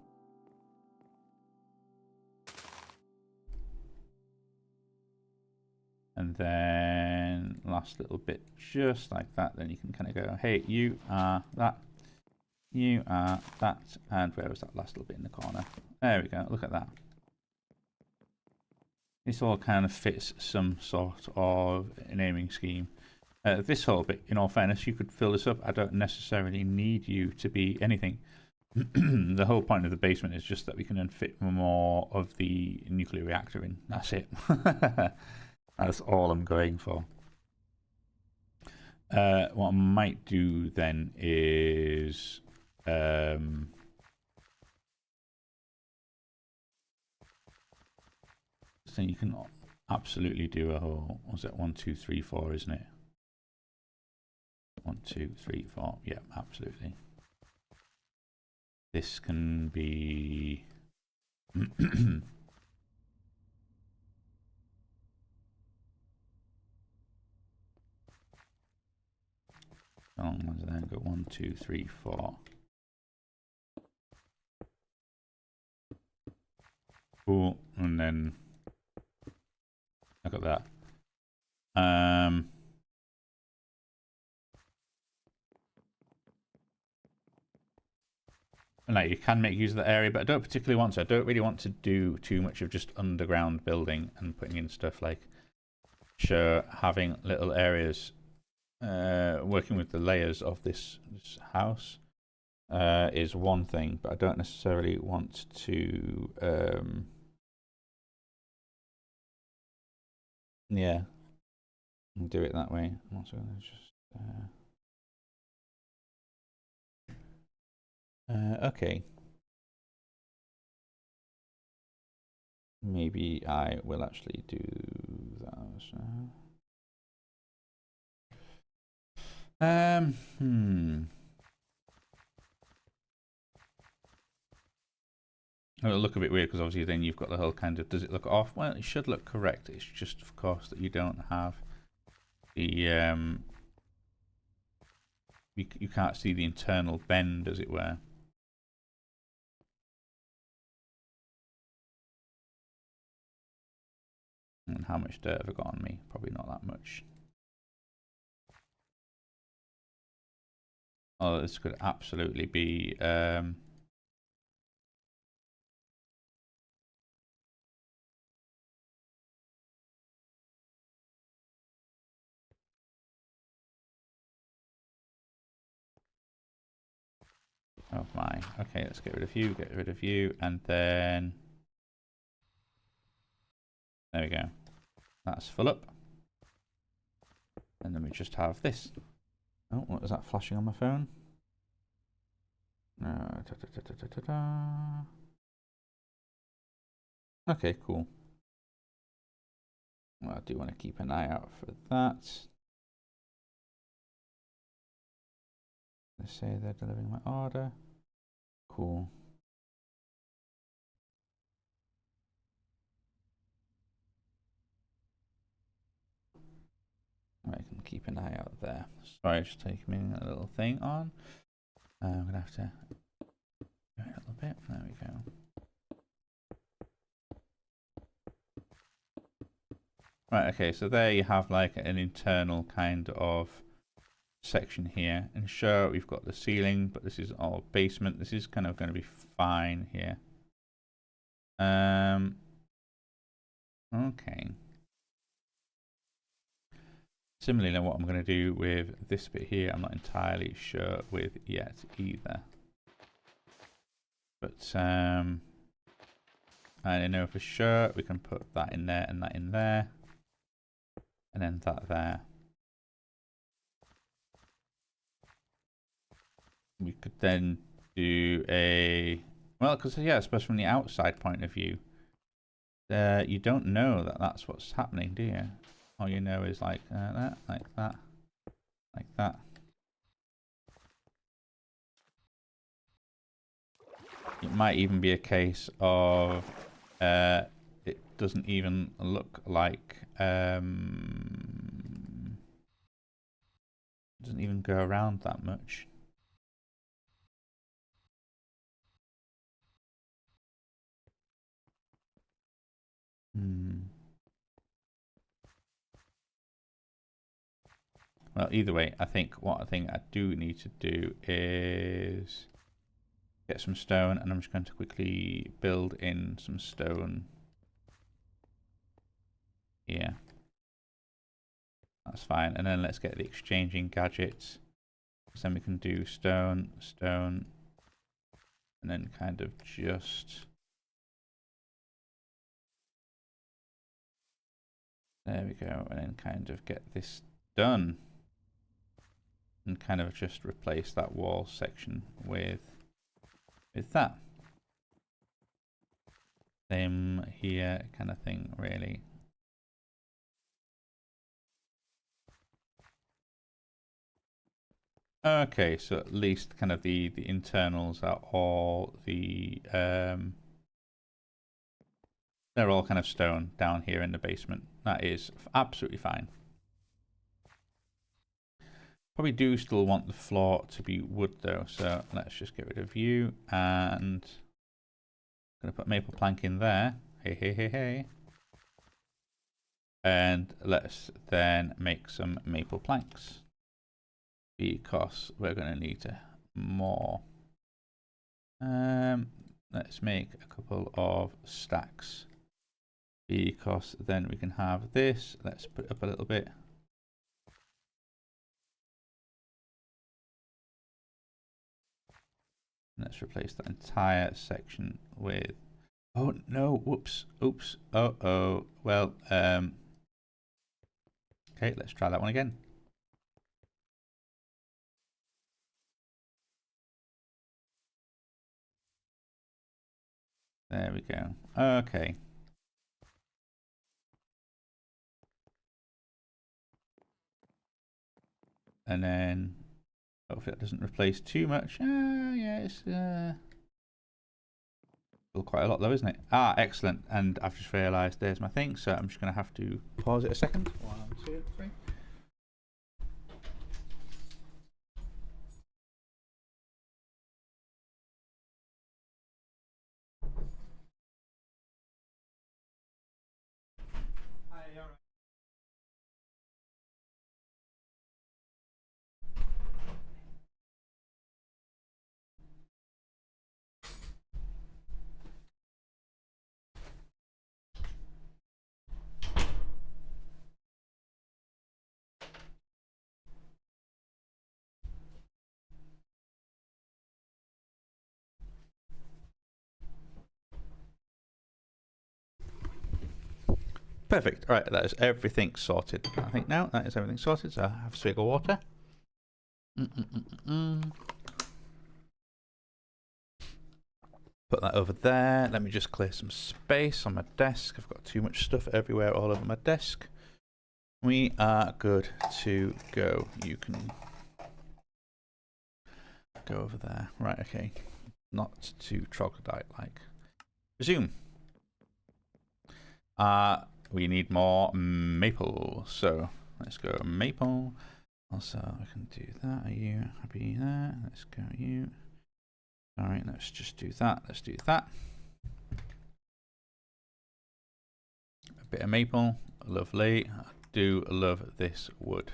And then last little bit just like that. Then you can kind of go, hey, you are that. You are that. And where was that last little bit in the corner? There we go. Look at that. This all kind of fits some sort of naming scheme. This whole bit, in all fairness, you could fill this up. I don't necessarily need you to be anything. The whole point of the basement is just that we can then fit more of the nuclear reactor in. That's it. That's all I'm going for. What I might do then is... so you can absolutely do a whole... was it 1, 2, 3, 4, isn't it? 1, 2, 3, 4. Yeah, absolutely. This can be... then go 1, 2, 3, 4. Cool, and then look at that. And like you can make use of the area, but I don't particularly want to. I don't really want to do too much of just underground building and putting in stuff like sure having little areas working with the layers of this house. is one thing, but I don't necessarily want to yeah, do it that way. I'm also going to just okay. Maybe I will actually do that. It'll look a bit weird because obviously then you've got the whole kind of, does it look off? Well, it should look correct. It's just, of course, that you don't have the, you can't see the internal bend, as it were. And how much dirt have I got on me? Probably not that much. Oh, this could absolutely be, oh my. Okay, let's get rid of you, and then there we go. That's full up. And then we just have this. Oh, what was that flashing on my phone? Okay, cool. Well, I do want to keep an eye out for that. They say they're delivering my order. Cool. I can keep an eye out there. Sorry, just taking a little thing on. I'm gonna have to do it a little bit. There we go. Right, okay, so there you have like an internal kind of section here. And sure, we've got the ceiling, but this is all basement. This is kind of going to be fine here. Okay. Similarly, what I'm going to do with this bit here, I'm not entirely sure with yet either. But I know for sure we can put that in there and that in there. And then that there. We could then do a, well, because yeah, I suppose from the outside point of view, you don't know that that's what's happening, do you? All you know is like that, like that, like that. It might even be a case of it doesn't even look like doesn't even go around that much. Well, either way, I think what I do need to do is get some stone, and I'm just going to quickly build in some stone here. That's fine. And then let's get the exchanging gadgets. So then we can do stone, stone, and then kind of just, there we go, and then kind of get this done. And kind of just replace that wall section with that. Same here kind of thing, really. Okay, so at least kind of the internals are all the they're all kind of stone down here in the basement. That is absolutely fine. Probably do still want the floor to be wood though, so let's just get rid of you, and I'm gonna put maple plank in there. Hey, hey, hey, hey. And let's then make some maple planks, because we're going to need more. Let's make a couple of stacks, because then we can have this. Let's put it up a little bit. Let's replace that entire section with... Oh, no. Whoops. Oops. Uh-oh. Well, okay, let's try that one again. There we go. Okay. And then hopefully that doesn't replace too much. Yeah, it's still quite a lot though, isn't it? Ah, excellent. And I've just realised there's my thing, so I'm just going to have to pause it a second. 1, 2, 3. Perfect. All right, that is everything sorted. I think now that is everything sorted. So I have a swig of water. Put that over there. Let me just clear some space on my desk. I've got too much stuff everywhere all over my desk. We are good to go. You can go over there. Right, okay. Not too troglodyte-like. Resume. We need more maple. So let's go maple. Also, I can do that. Are you happy there? Let's go you. All right, let's just do that. Let's do that. A bit of maple. Lovely. I do love this wood.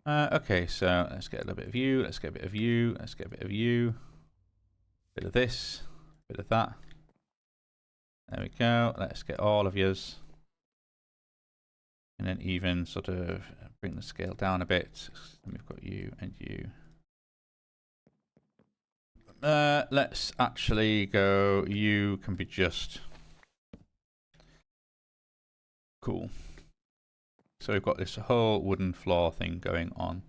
Okay, so let's get a little bit of you. Let's get a bit of you. Let's get a bit of you. Bit of this. Bit of that. There we go. Let's get all of yours. And then even sort of bring the scale down a bit. Then we've got you and you. Let's actually go. You can be just cool. So we've got this whole wooden floor thing going on.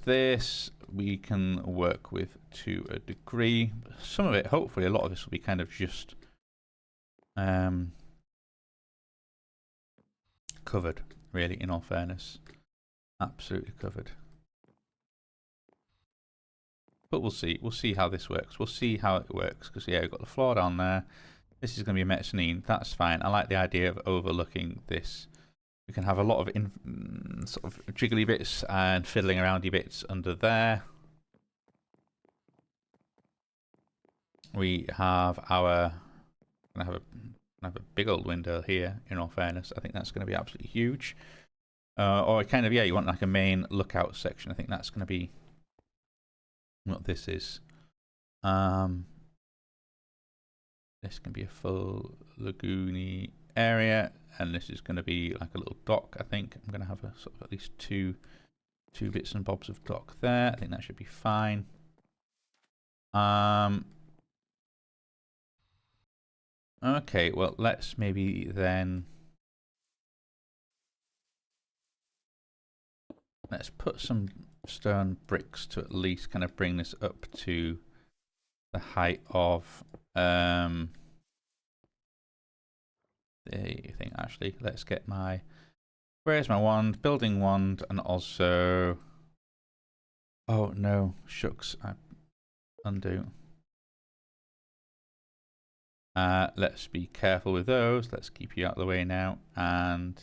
This we can work with to a degree. Some of it, hopefully, a lot of this will be kind of just covered, really, in all fairness. Absolutely covered. But we'll see. We'll see how this works. We'll see how it works. Because, yeah, we've got the floor down there. This is going to be a mezzanine. That's fine. I like the idea of overlooking this. We can have a lot of sort of jiggly bits and fiddling aroundy bits under there. We have our... have a big old window here, in all fairness. I think that's going to be absolutely huge. Or kind of, yeah, you want like a main lookout section. I think that's going to be what this is. This can be a full lagoony area, and this is going to be like a little dock. I think I'm going to have a sort of at least two bits and bobs of dock there. I think that should be fine. Okay, well, let's maybe then let's put some stone bricks to at least kind of bring this up to the height of the thing. Actually, let's get my, where's my wand? Building wand, and also, oh no, shucks, I undo. Let's be careful with those. Let's keep you out of the way now. And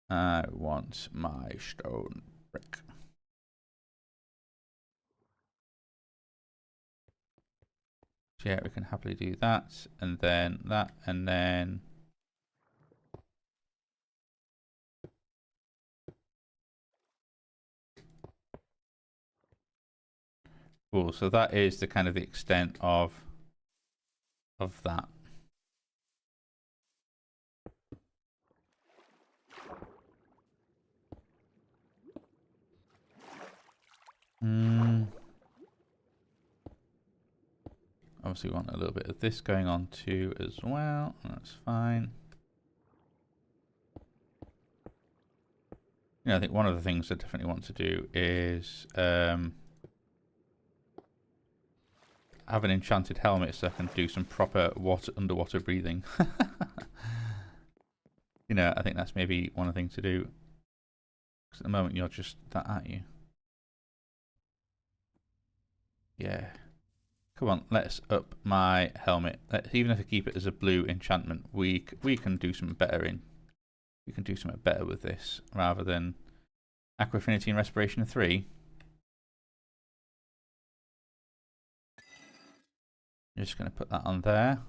I want my stone brick. So yeah, we can happily do that. And then that. And then... cool. So that is the kind of the extent of that. Obviously we want a little bit of this going on too as well. That's fine. You know, I think one of the things I definitely want to do is have an enchanted helmet so I can do some proper underwater breathing. You know, I think that's maybe one of the things to do. Because at the moment you're just that, aren't you? Yeah. Come on, let's up my helmet. Even if I keep it as a blue enchantment, we can do something better we can do something better with this rather than Aqua Affinity and Respiration 3. I'm just going to put that on there.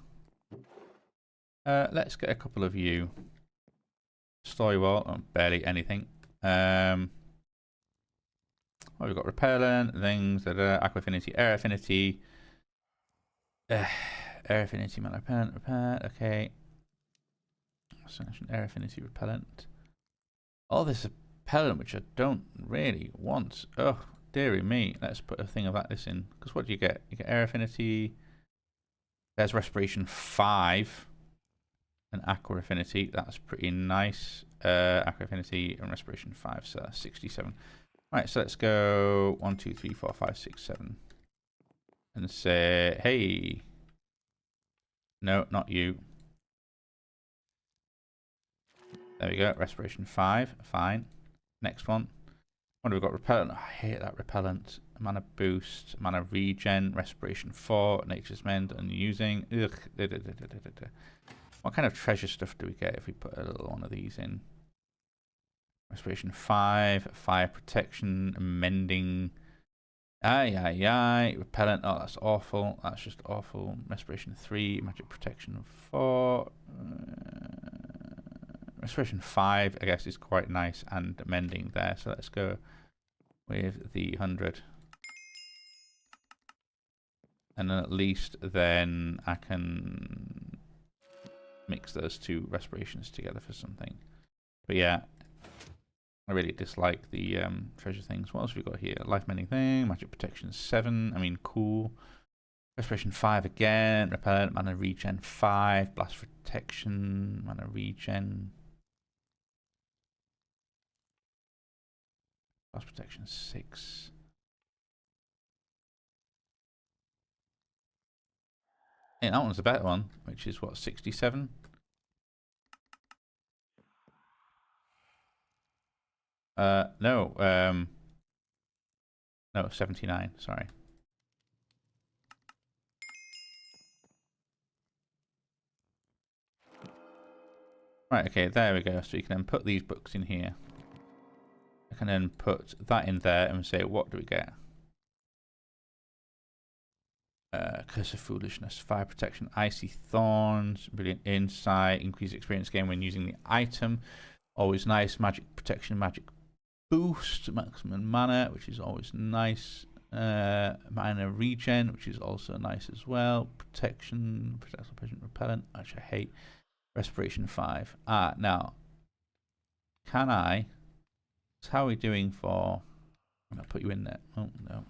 Let's get a couple of you. Story wall, oh, barely anything. Well, we've got repellent, things, Aqua Affinity, Air Affinity. Air Affinity, mana repellent, okay. Selection, Air Affinity, repellent. All this repellent, which I don't really want. Oh, dearie me. Let's put a thing of this in. Because what do you get? You get Air Affinity. There's Respiration 5. And Aqua Affinity. That's pretty nice. Aqua Affinity and Respiration 5. So that's 67. Right, so let's go 1, 2, 3, 4, 5, 6, 7. And say, hey. No, not you. There we go. Respiration 5. Fine. Next one. What have we got? Repellent. Oh, I hate that repellent. Mana boost. Mana regen. Respiration 4. Nature's Mend. Unusing. Ugh. What kind of treasure stuff do we get if we put a little one of these in? Respiration 5. Fire protection. Mending. Aye. Repellent. Oh, that's awful. That's just awful. Respiration 3. Magic protection 4. Respiration 5, I guess, is quite nice and mending there. So let's go with the 100. And then at least then I can mix those two respirations together for something. But yeah, I really dislike the treasure things. What else have we got here? Life mending thing, magic protection 7. I mean, cool. Respiration 5 again. Repellent, mana regen 5. Blast protection, mana regen. Blast protection 6. Yeah, that one's a better one, which is what, 67? No, 79, sorry. Right, okay, there we go. So you can then put these books in here. I can then put that in there and say, what do we get? Curse of Foolishness, Fire Protection, Icy Thorns, Brilliant Insight, Increased Experience Gain when using the item. Always nice. Magic Protection, Magic Boost, Maximum Mana, which is always nice. Mana Regen, which is also nice as well. Protection, Repellent, which I hate. Respiration 5. Now, can I... How are we doing for... I'm going to put you in there. Oh, no.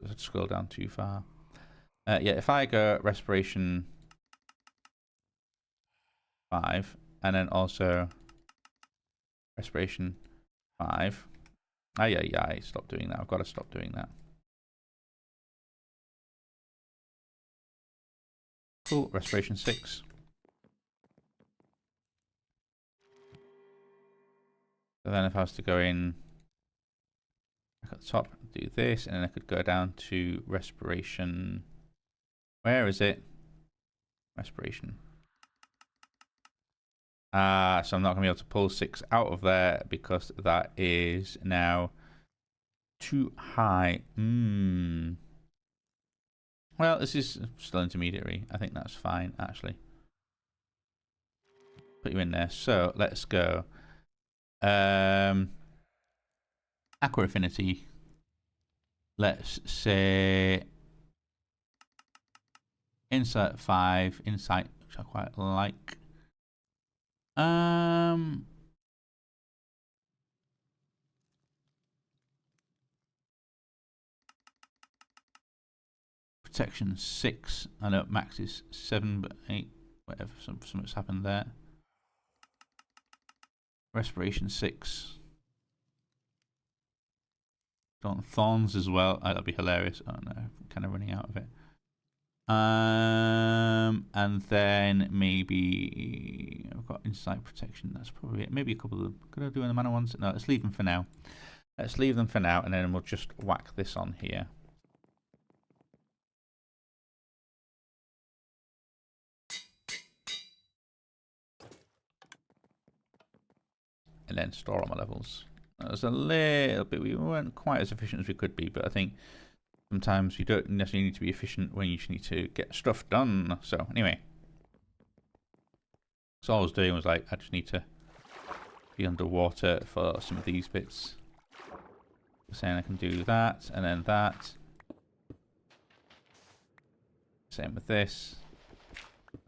Let's scroll down too far. Yeah, if I go Respiration 5, and then also Respiration 5. Yeah, stop doing that. I've got to stop doing that. Cool, Respiration 6. So then if I was to go in back at the top, do this, and then I could go down to Respiration. Where is it? Respiration. So I'm not going to be able to pull 6 out of there because that is now too high. Well, this is still intermediary. I think that's fine, actually. Put you in there. So let's go. Aqua Affinity. Let's say Insight 5. Insight, which I quite like. Protection 6. I know max is 7, but 8. Whatever. Something's happened there. Respiration 6. Thorns as well. Oh, that'd be hilarious. Oh no, I'm kind of running out of it. And then maybe I've got insight protection. That's probably it. Maybe a couple of them. Could I do the mana ones? No, let's leave them for now. Let's leave them for now, and then we'll just whack this on here. And then store all my levels. That was a little bit, we weren't quite as efficient as we could be, but I think sometimes you don't necessarily need to be efficient when you just need to get stuff done. So anyway, so all I was doing was like, I just need to be underwater for some of these bits. Saying I can do that, and then that. Same with this,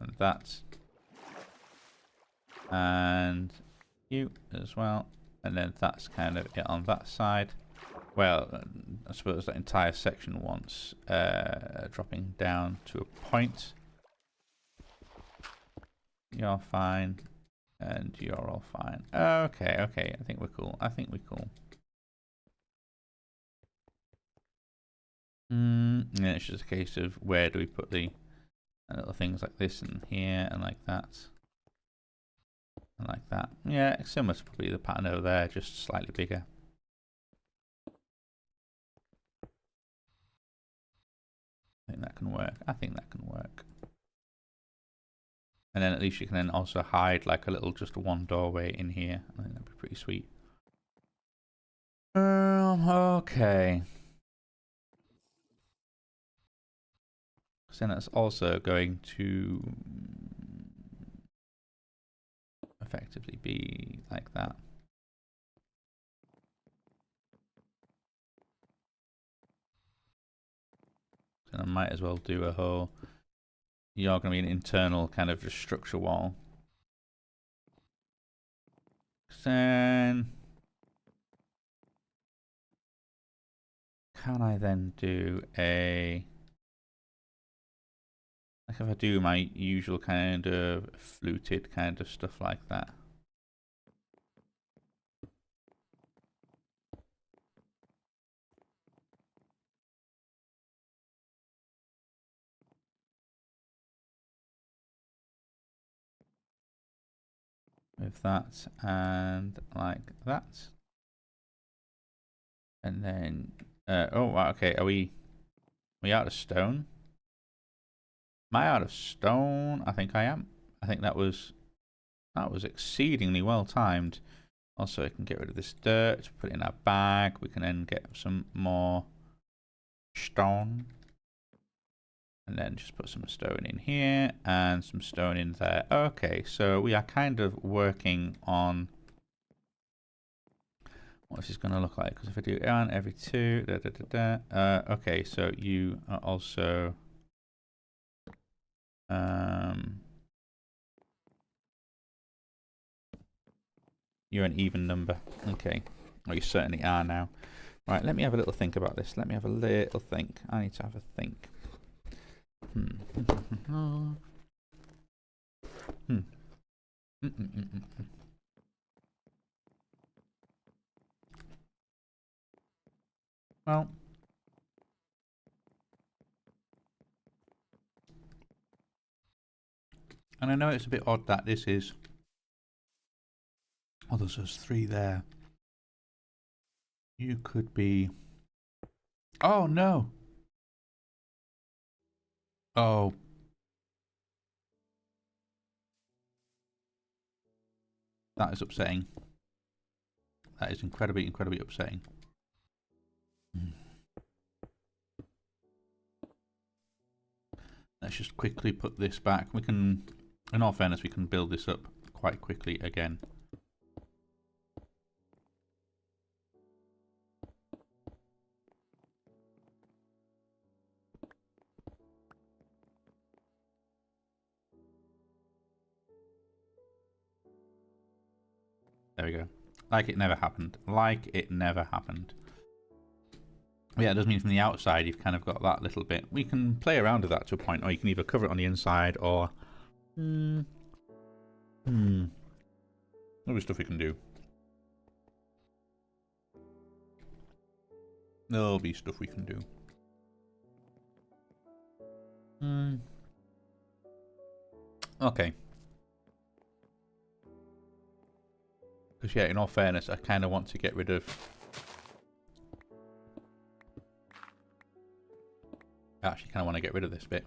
and that. And you as well. And then that's kind of it on that side. Well, I suppose that entire section wants dropping down to a point. You're fine. And you're all fine. Okay, okay. I think we're cool. I think we're cool. And it's just a case of where do we put the little things like this and here and like that. And like that. Yeah, similar to probably the pattern over there, just slightly bigger. I think that can work. I think that can work. And then at least you can then also hide like a little just one doorway in here. I think that'd be pretty sweet. Okay. So then that's also going to effectively be like that. So I might as well do a whole, you're going to be an internal kind of just structure wall. Then can I then do a, like if I do my usual kind of fluted kind of stuff like that. With that and like that. And then, oh, wow, okay, are we out of stone? Am I out of stone? I think I am. I think that was exceedingly well timed. Also, I can get rid of this dirt, put it in our bag. We can then get some more stone. And then just put some stone in here and some stone in there. Okay, so we are kind of working on what this is going to look like. Because if I do on every 2, okay, so you are also you're an even number. Okay, well, you certainly are now. Right, let me have a little think about this. Let me have a little think. I need to have a think. Well, and I know it's a bit odd that this is, oh, there's those 3 there. You could be, oh no. Oh. That is upsetting. That is incredibly, incredibly upsetting. Let's just quickly put this back. We can, in all fairness, we can build this up quite quickly again. There we go. Like it never happened. Like it never happened. Yeah, it does mean from the outside you've kind of got that little bit. We can play around with that to a point, or you can either cover it on the inside or... There'll be stuff we can do. There'll be stuff we can do. Okay. Because yeah, in all fairness, I kind of want to get rid of... I actually kind of want to get rid of this bit.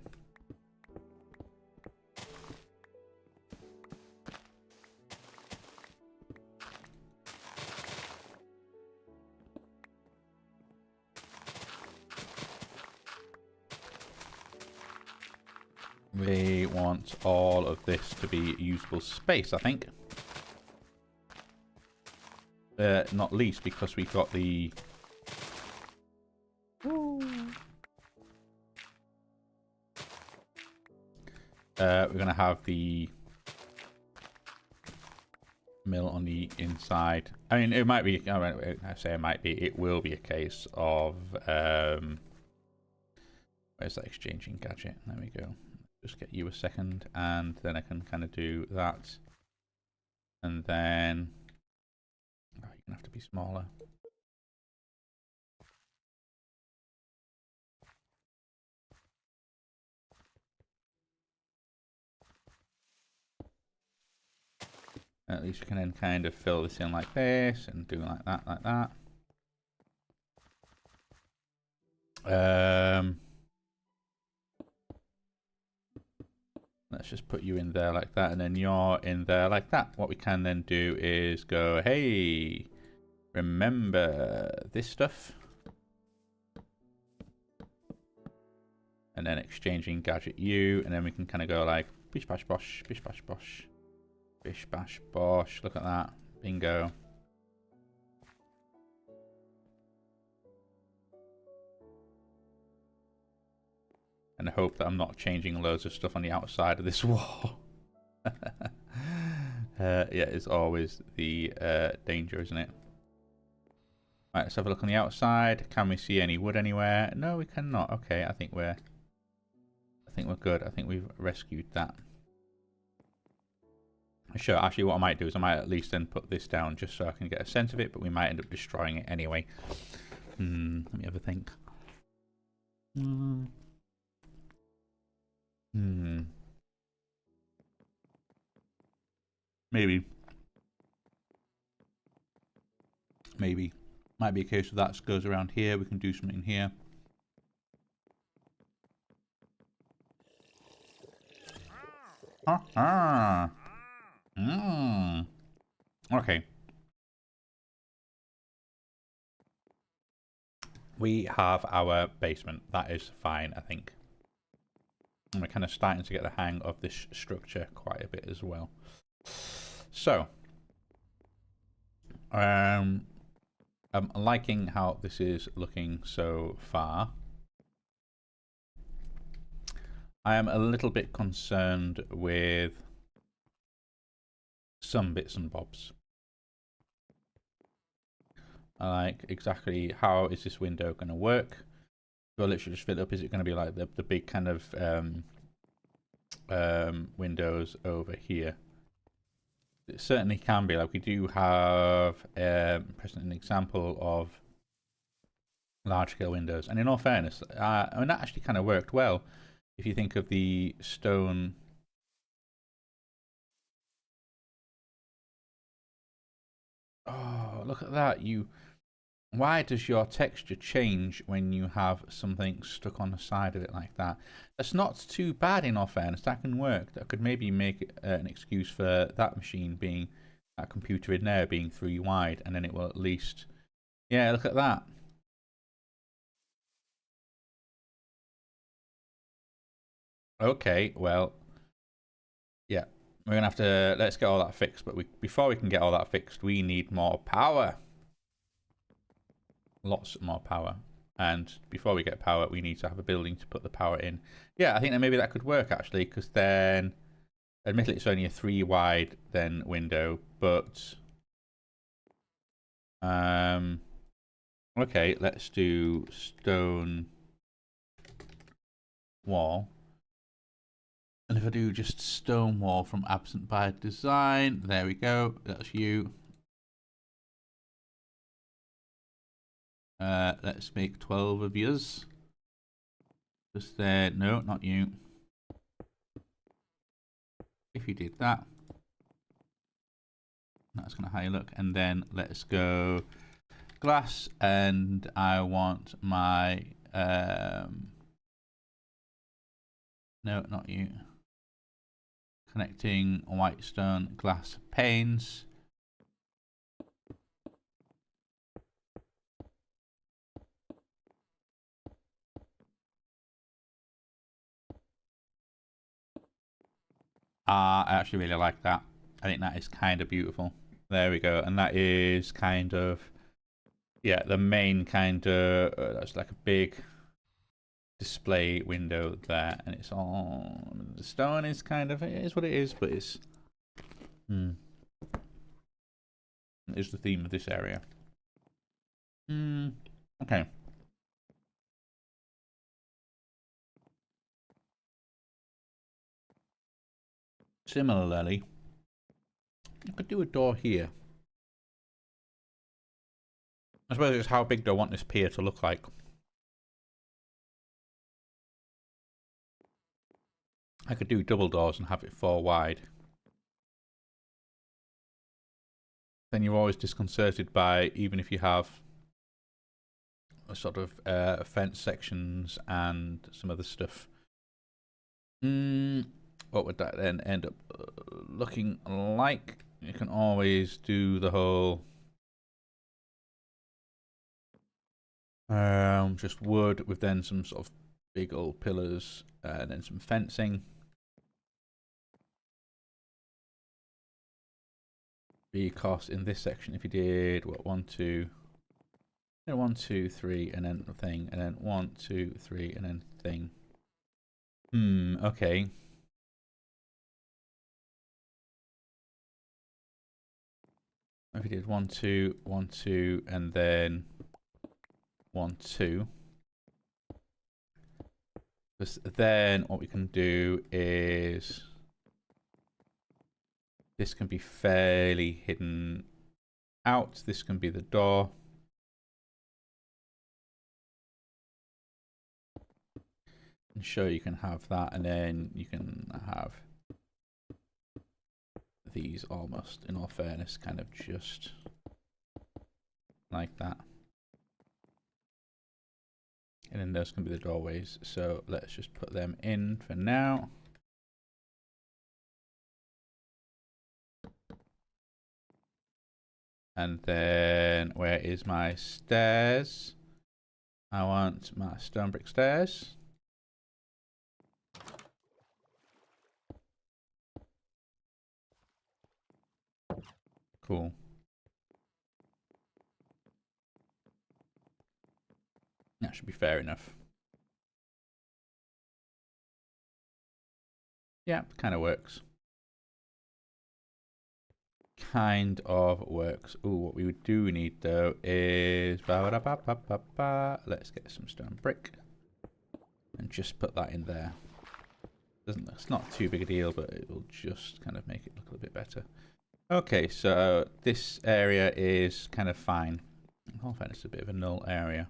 We want all of this to be usable space, I think. Not least because we've got the... we're going to have the mill on the inside. I mean, it might be... I say it might be. It will be a case of... where's that exchanging gadget? There we go. Just get you a second, and then I can kind of do that. And then... Oh, you're going to have to be smaller. At least we can then kind of fill this in like this, and do like that, like that. Let's just put you in there like that, and then you're in there like that. What we can then do is go, hey, remember this stuff? And then exchanging gadget you, and then we can kind of go like, bish bash bosh, bish bash bosh, bish bash bosh. Look at that. Bingo. And I hope that I'm not changing loads of stuff on the outside of this wall. Yeah, it's always the danger, isn't it? Right, let's have a look on the outside. Can we see any wood anywhere? No, we cannot. Okay, I think we're good. I think we've rescued that. Sure, actually what I might do is I might at least then put this down just so I can get a sense of it, but we might end up destroying it anyway. Let me have a think. Maybe. Might be a case of that goes around here. We can do something here. Okay. We have our basement. That is fine, I think. And we're kind of starting to get the hang of this structure quite a bit as well. So, I'm liking how this is looking so far. I am a little bit concerned with some bits and bobs. I like exactly how is this window going to work. Do I literally just fill it up? Is it going to be like the big kind of windows over here? It certainly can be. Like we do have present an example of large scale windows, and in all fairness, I mean that actually kind of worked well. If you think of the stone. Oh, look at that! Why does your texture change when you have something stuck on the side of it like that? That's not too bad in all fairness. That can work. That could maybe make an excuse for that machine being, that computer in there being 3 wide, and then it will at least... Yeah, look at that. Okay, well, yeah. We're going to have to... Let's get all that fixed, but before we can get all that fixed, we need more power. Lots more power, and before we get power we need to have a building to put the power in. Yeah, I think that maybe that could work actually, because then admittedly it's only a 3 wide then window, but Okay, let's do stone wall. And if I do just stone wall from absent by design, there we go. That's you. Let's make 12 of yours. Just there. No, not you. If you did that, that's going to how you look. And then let's go glass, and I want my no, not you. Connecting white stone glass panes. I actually really like that. I think that is kind of beautiful. There we go. And that is kind of, yeah, the main kind of, that's like a big display window there. And it's all, the stone is kind of, it is what it is, but it's, is the theme of this area. Okay. Similarly, I could do a door here. I suppose it's how big do I want this pier to look like. I could do double doors and have it 4 wide. Then you're always disconcerted by, even if you have a sort of fence sections and some other stuff. What would that then end up looking like? You can always do the whole just wood with then some sort of big old pillars and then some fencing. Because in this section, if you did what 1, 2, 1, 2, 3, and then thing, and then 1, 2, 3, and then thing. Okay. If you did 1, 2, 1, 2, and then 1, 2. Because then what we can do is this can be fairly hidden out. This can be the door. And sure, you can have that, and then you can have these almost, in all fairness, kind of just like that. And then those can be the doorways. So let's just put them in for now. And then where is my stairs? I want my stone brick stairs. Cool. That should be fair enough. Yeah, kind of works. Kind of works. Ooh, what we do need though is let's get some stone brick and just put that in there. It's not too big a deal, but it will just kind of make it look a little bit better. Okay, so this area is kind of fine. In all fairness, it's a bit of a null area.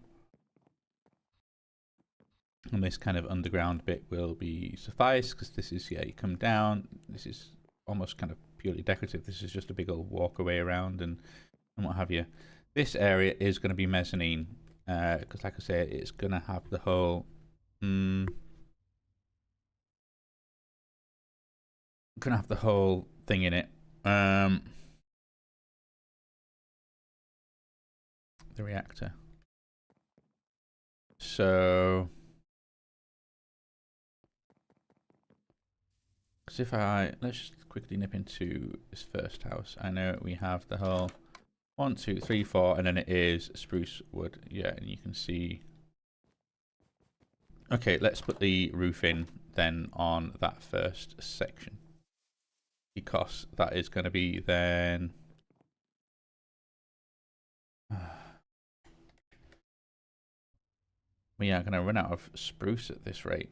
And this kind of underground bit will be suffice, because this is, yeah, you come down, this is almost kind of purely decorative. This is just a big old walkway around and what have you. This area is going to be mezzanine, because like I said, it's going to have the whole... gonna have the whole thing in it. The reactor. So, because if let's just quickly nip into this first house. I know we have the whole 1, 2, 3, 4, and then it is spruce wood. Yeah, and you can see. Okay, let's put the roof in then on that first section, because that is going to be then We are going to run out of spruce at this rate.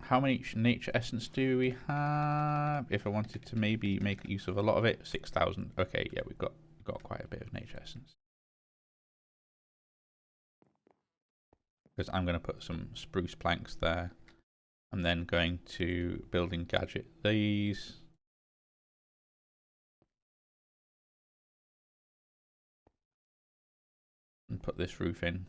How many nature essence do we have? If I wanted to maybe make use of a lot of it, 6,000. Okay, yeah, we've got quite a bit of nature essence. Because I'm going to put some spruce planks there. I'm then going to building gadget these. And put this roof in.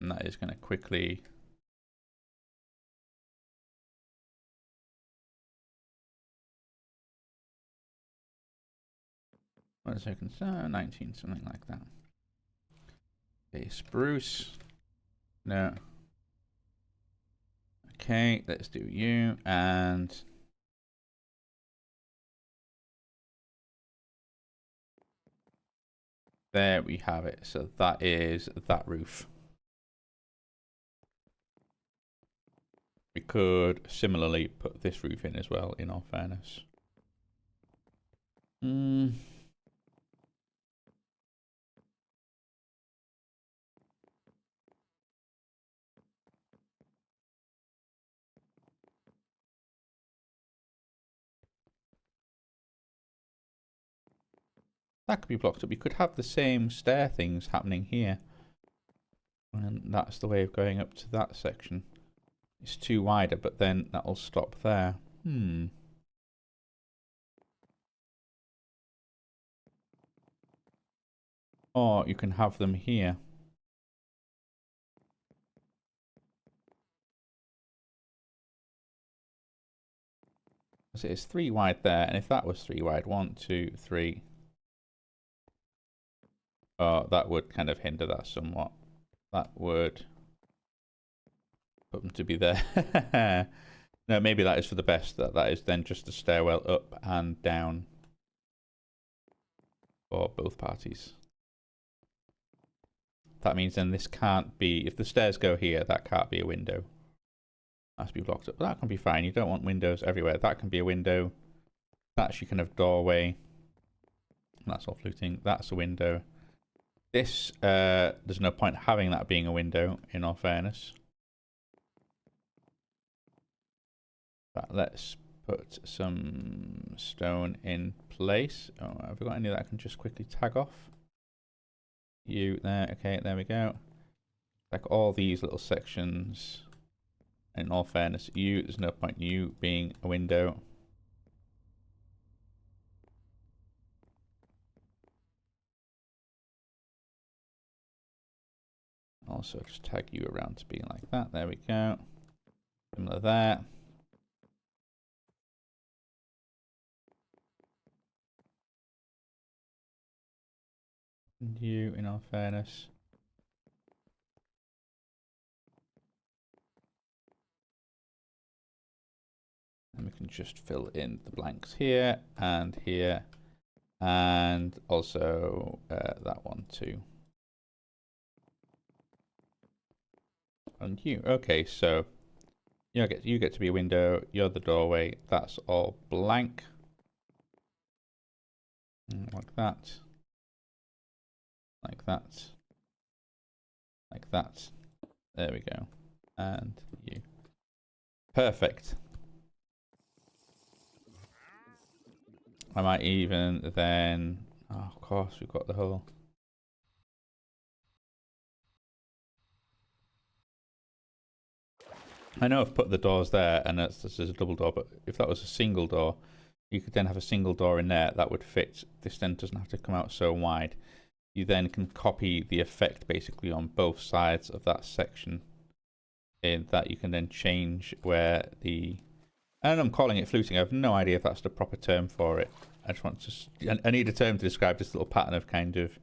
And that is going to quickly... What is second? 19, something like that. Okay, spruce. No. Okay, let's do you. And... there we have it. So that is that roof. We could similarly put this roof in as well, in all fairness. That could be blocked up. We could have the same stair things happening here. And that's the way of going up to that section. It's too wider, but then that'll stop there. Or you can have them here. So it's 3 wide there, and if that was 3 wide, 1, 2, 3. Oh, that would kind of hinder that somewhat. That would put them to be there. No, maybe that is for the best. That is then just a stairwell up and down for both parties. That means then this can't be, if the stairs go here, that can't be a window. Has to be blocked up. But that can be fine. You don't want windows everywhere. That can be a window. That's your kind of doorway. That's all fluting. That's a window. This, there's no point having that being a window, in all fairness. But let's put some stone in place. Oh, have we got any that I can just quickly tag off? You there. Okay, there we go. Like all these little sections. In all fairness, you, there's no point you being a window. Also just tag you around to being like that. There we go. Similar there. And you, in all fairness. And we can just fill in the blanks here, and also that one too. And you, okay, so you get to be a window. You're the doorway. That's all blank, like that, like that, like that. There we go, and you. Perfect. I might even then... oh, of course, we've got the whole... I know I've put the doors there, and this is a double door, but if that was a single door, you could then have a single door in there that would fit. This then doesn't have to come out so wide. You then can copy the effect basically on both sides of that section. In that you can then change where the... and I'm calling it fluting. I have no idea if that's the proper term for it. I just want to... I need a term to describe this little pattern of kind of...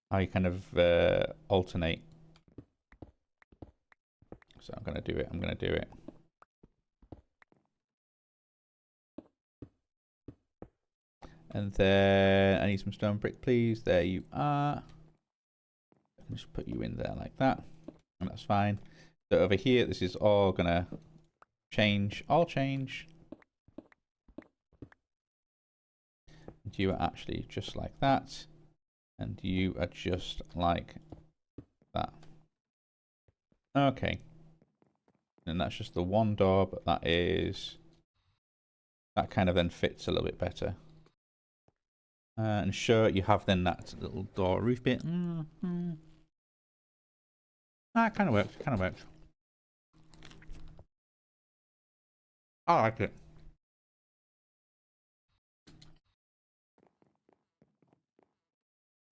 how you kind of alternate. So I'm going to do it. I'm going to do it. And then I need some stone brick, please. There you are. I can just put you in there like that. And that's fine. So over here, this is all going to change. All change. and you are actually just like that, and you are just like that. Okay. And that's just the one door, but that kind of then fits a little bit better. And sure, you have then that little door roof bit. That kind of works. Kind of works. I like it.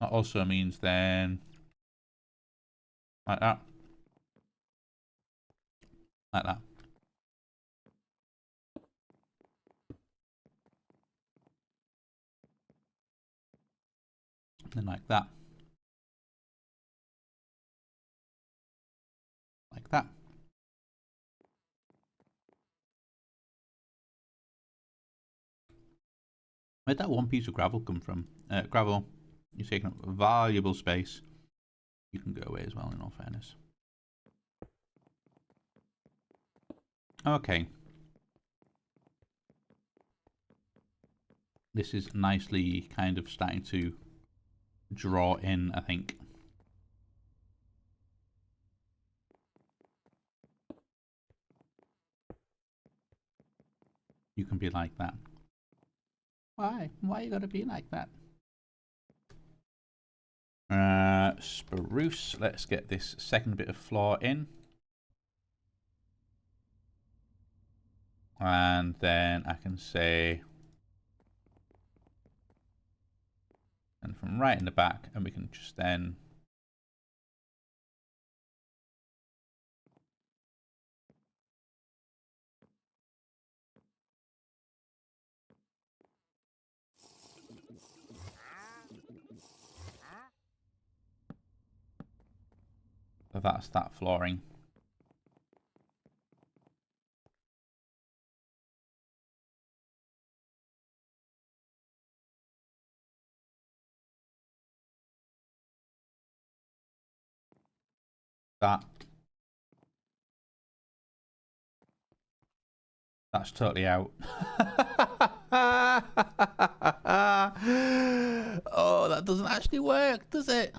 That also means then like that. Like that. And like that. Like that. Where'd that one piece of gravel come from? Gravel, you're taking up valuable space. You can go away as well, in all fairness. Okay. This is nicely kind of starting to draw in, I think. You can be like that. Why? Why you gotta be like that? Spruce. Let's get this second bit of floor in. And then I can say, and from right in the back, and we can just then so that's that flooring. That's totally out. Oh, that doesn't actually work, does it?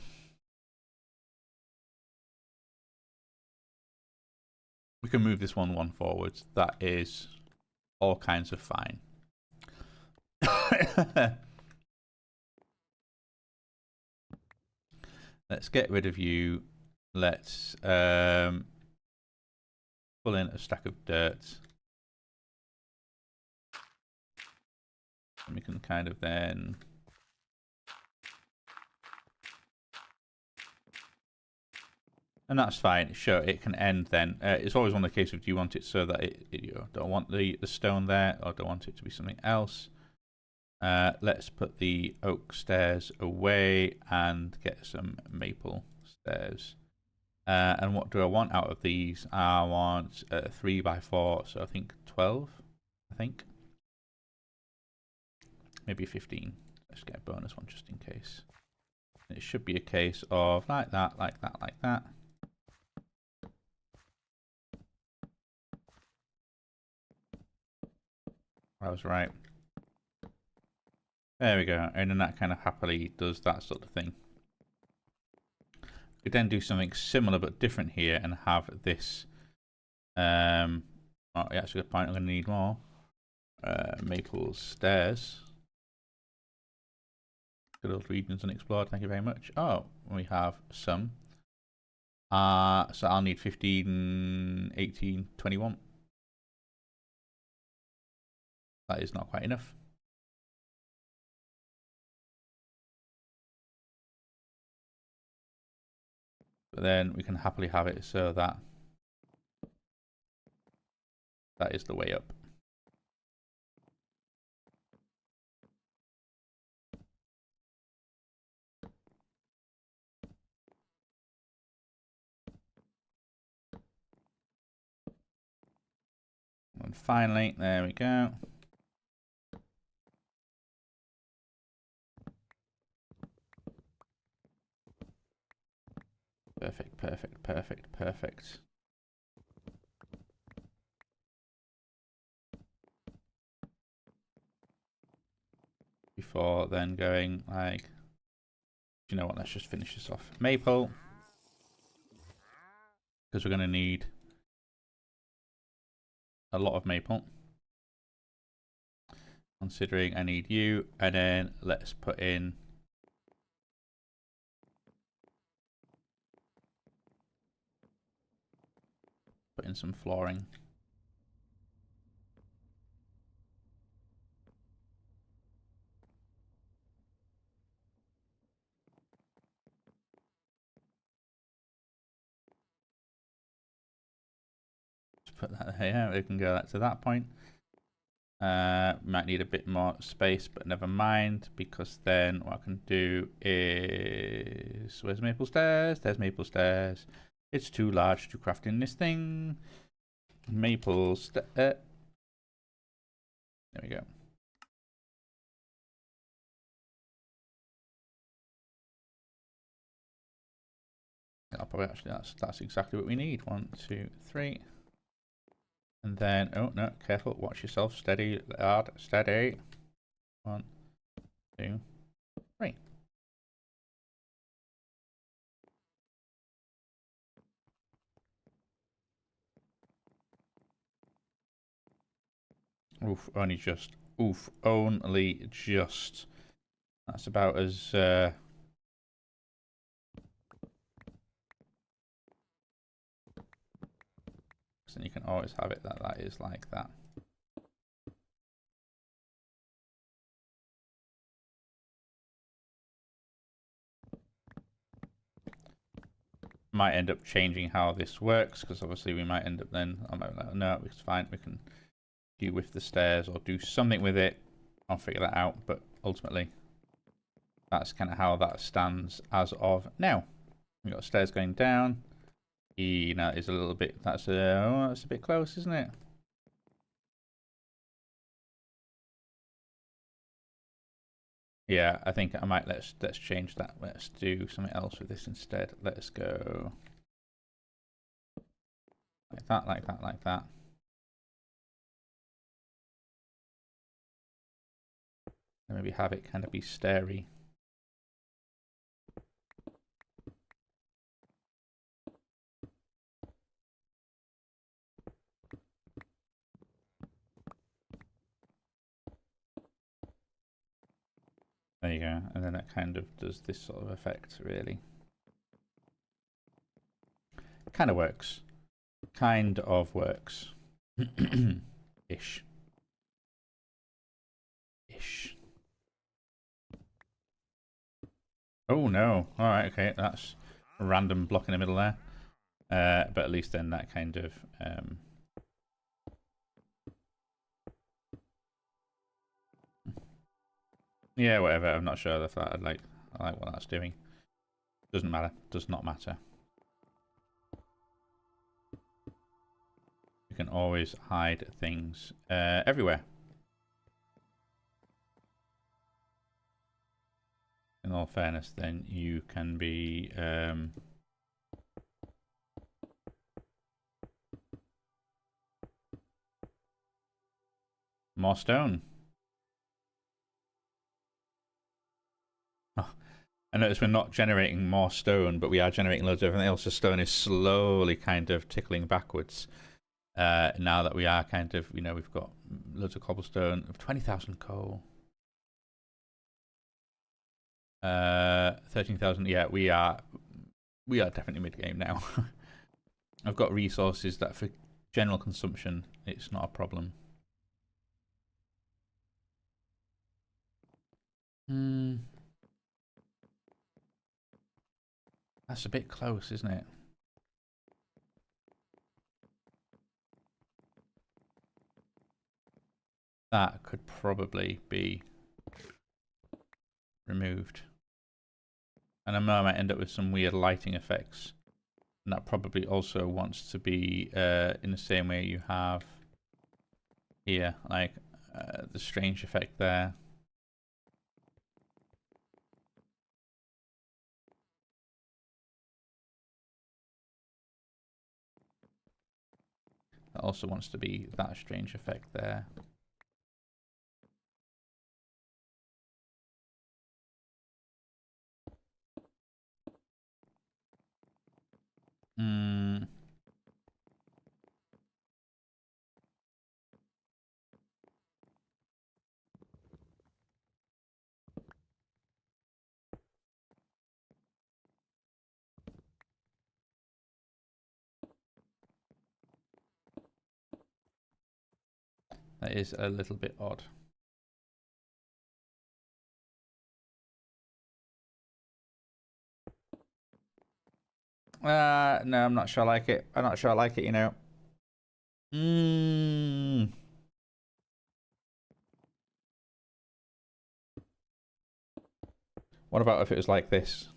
We can move this one forwards. That is all kinds of fine. Let's get rid of you. Let's pull in a stack of dirt. And we can kind of then and that's fine. Sure, it can end then. It's always one of the cases of do you want it so that you don't want the stone there or don't want it to be something else. Let's put the oak stairs away and get some maple stairs. And what do I want out of these? I want 3 by 4, so I think 12. I think maybe 15. Let's get a bonus one just in case. It should be a case of like that, like that, like that. I was right. There we go. And then that kind of happily does that sort of thing. We then do something similar but different here and have this. Oh, yeah, that's a good point. I'm going to need more. Maple stairs. Good old regions unexplored. Thank you very much. Oh, we have some. So I'll need 15, 18, 21. That is not quite enough. But then we can happily have it so that that is the way up. And finally, there we go. Perfect, perfect, perfect, perfect. before then going like, you know what, let's just finish this off. Maple, because we're going to need a lot of maple. Considering I need you, and then let's put in some flooring. Put that here. We can go to that point. Might need a bit more space, but never mind, because then what I can do is, where's maple stairs? There's maple stairs. It's too large to craft in this thing. Maple there we go. I'll probably actually, that's exactly what we need. 1, 2, 3. And then, oh no, careful, watch yourself, steady, lad, steady. 1, 2, 3. Oof, only just. Oof, only just. That's about as, then you can always have it that is like that. Might end up changing how this works, because obviously we might end up then, I might be like, no, it's fine, we can do with the stairs or do something with it. I'll figure that out, but ultimately that's kind of how that stands as of now. We've got stairs going down. You know, is a little bit, that's a bit close, isn't it? Yeah, I think I might, let's change that. Let's do something else with this instead. Let's go like that, like that, like that. And maybe have it kind of be stairy. There you go, and then it kind of does this sort of effect, really. Kind of works. Kind of works. Ish. Ish. Oh no. Alright, okay, that's a random block in the middle there. But at least then that kind of... yeah, whatever. I'm not sure if that I like what that's doing. Doesn't matter. Does not matter. You can always hide things everywhere. In all fairness, then you can be more stone. Oh, I notice we're not generating more stone, but we are generating loads of everything else. The stone is slowly kind of tickling backwards. Now that we are kind of, you know, we've got loads of cobblestone, 20,000 coal. 13,000. Yeah, we are definitely mid game now. I've got resources that for general consumption, it's not a problem. That's a bit close, isn't it? That could probably be removed. And I know I might end up with some weird lighting effects. And that probably also wants to be in the same way you have here, like the strange effect there. That also wants to be that strange effect there. Mm. That is a little bit odd. No, I'm not sure I like it. I'm not sure I like it, you know. What about if it was like this?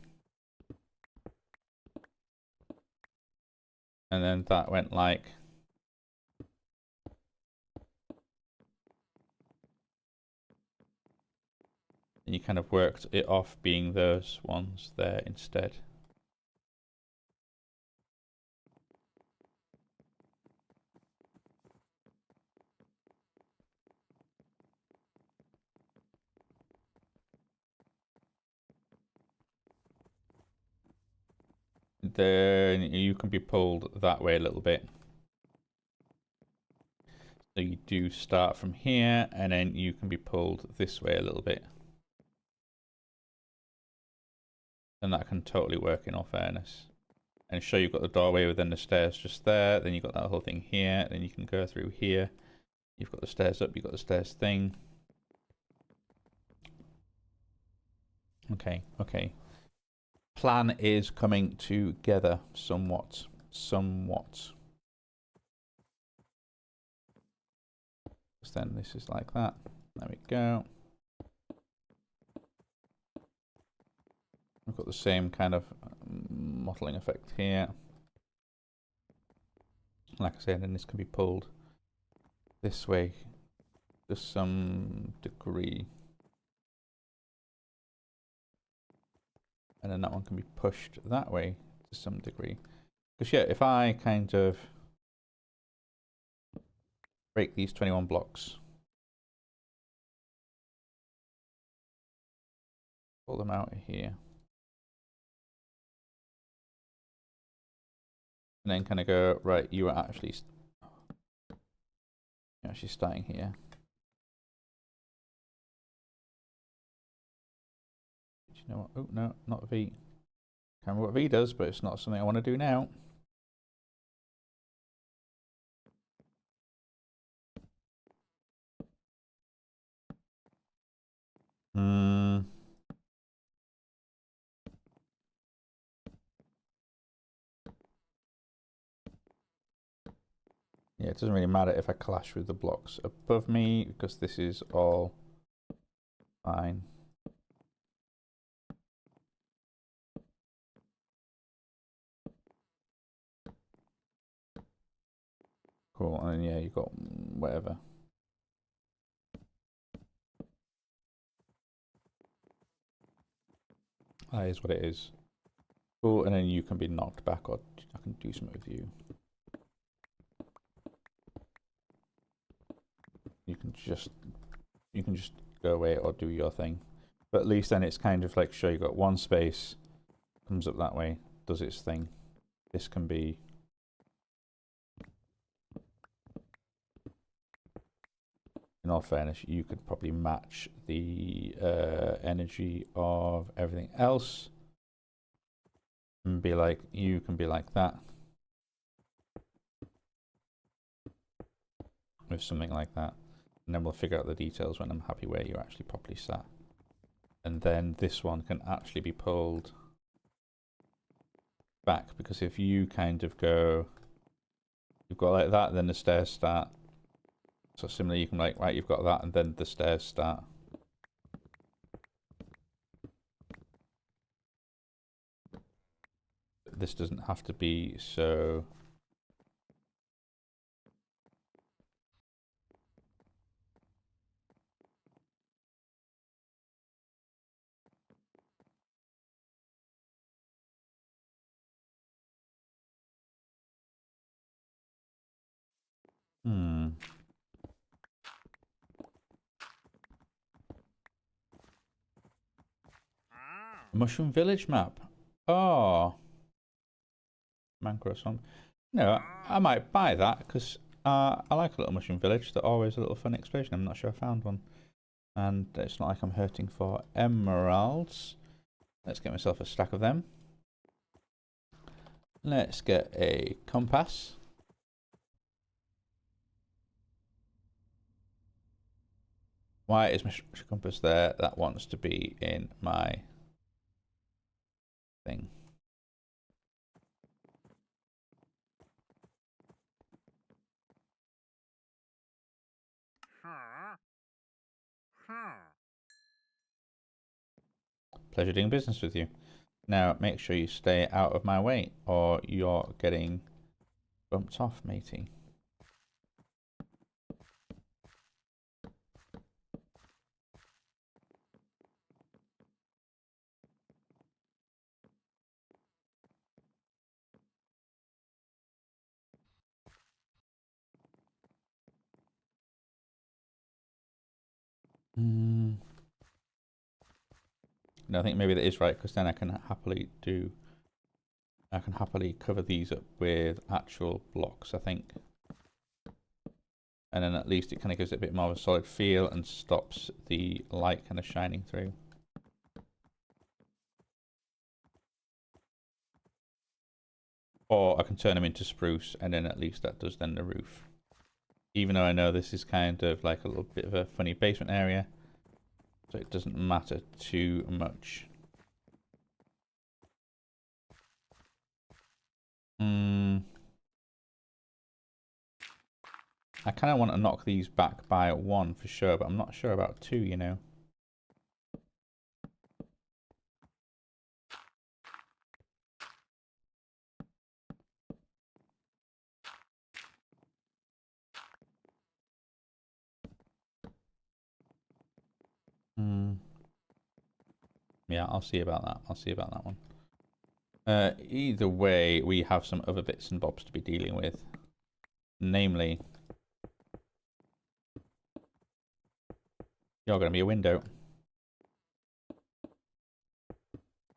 And then that went like... And you kind of worked it off being those ones there instead. Then you can be pulled that way a little bit. So you do start from here, and then you can be pulled this way a little bit. And that can totally work in all fairness. And show you've got the doorway within the stairs just there, then you've got that whole thing here, then you can go through here. You've got the stairs up, you've got the stairs thing. Okay, okay. Plan is coming together somewhat. Somewhat. Then this is like that. There we go. We've got the same kind of mottling effect here. Like I said, then this can be pulled this way to some degree. And then that one can be pushed that way to some degree. Because yeah, if I kind of break these 21 blocks, pull them out of here, and then kind of go, right, you are actually starting here. Do you know what? Oh, no, not V. Can't remember what V does, but it's not something I want to do now. Yeah, it doesn't really matter if I clash with the blocks above me, because this is all fine. Cool, and then yeah, you've got whatever. That is what it is. Cool, and then you can be knocked back, or I can do something with you. You can just go away or do your thing. But at least then it's kind of like, sure, you've got one space, comes up that way, does its thing. This can be... In all fairness, you could probably match the energy of everything else. And be like, you can be like that. With something like that. And then we'll figure out the details when I'm happy where you're actually properly sat. And then this one can actually be pulled back, because if you kind of go, you've got like that, then the stairs start. So similarly, you can like, right, you've got that, and then the stairs start. This doesn't have to be so... Mushroom Village map. Oh. mangrove swamp. No, I might buy that because I like a little mushroom village. They're always a little fun exploration. I'm not sure I found one. And it's not like I'm hurting for emeralds. Let's get myself a stack of them. Let's get a compass. Why is my compass there? That wants to be in my thing. Pleasure doing business with you. Now make sure you stay out of my way or you're getting bumped off, matey. No, I think maybe that is right because then I can happily cover these up with actual blocks, I think. And then at least it kind of gives it a bit more of a solid feel and stops the light kind of shining through. Or I can turn them into spruce and then at least that does then the roof. Even though I know this is kind of like a little bit of a funny basement area. So it doesn't matter too much. I kind of want to knock these back by 1 for sure, but I'm not sure about 2, you know. Yeah, I'll see about that. I'll see about that one. Either way, we have some other bits and bobs to be dealing with. Namely, you're going to be a window.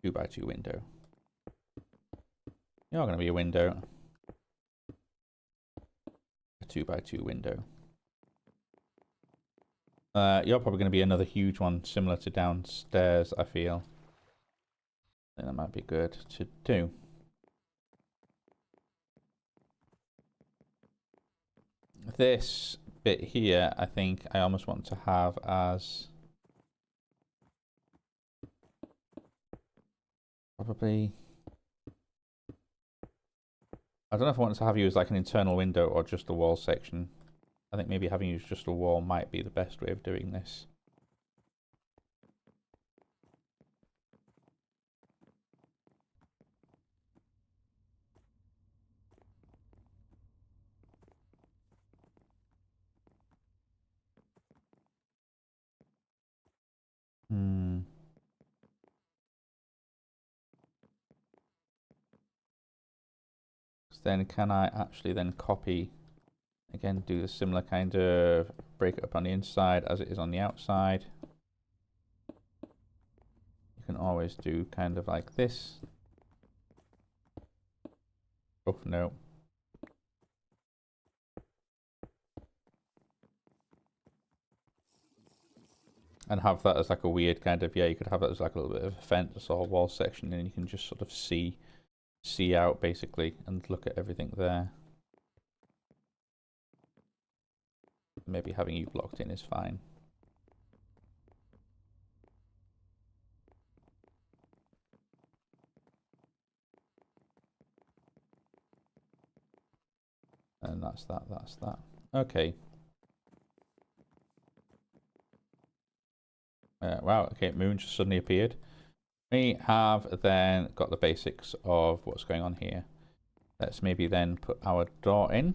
2x2 window. You're going to be a window. A 2x2 window. You're probably going to be another huge one, similar to downstairs, I feel. I think that might be good to do. This bit here, I think I almost want to have as... probably... I don't know if I want to have you as like an internal window or just a wall section. I think maybe having you as just a wall might be the best way of doing this. Then can I actually then copy, again, do the similar kind of break it up on the inside as it is on the outside. You can always do kind of like this. Oh, no. And have that as like a weird kind of, yeah, you could have that as like a little bit of a fence or a wall section and you can just sort of see out basically and look at everything there. Maybe having you blocked in is fine. And that's that, that's that. Okay. Wow, okay, moon just suddenly appeared. We have then got the basics of what's going on here. Let's maybe then put our door in.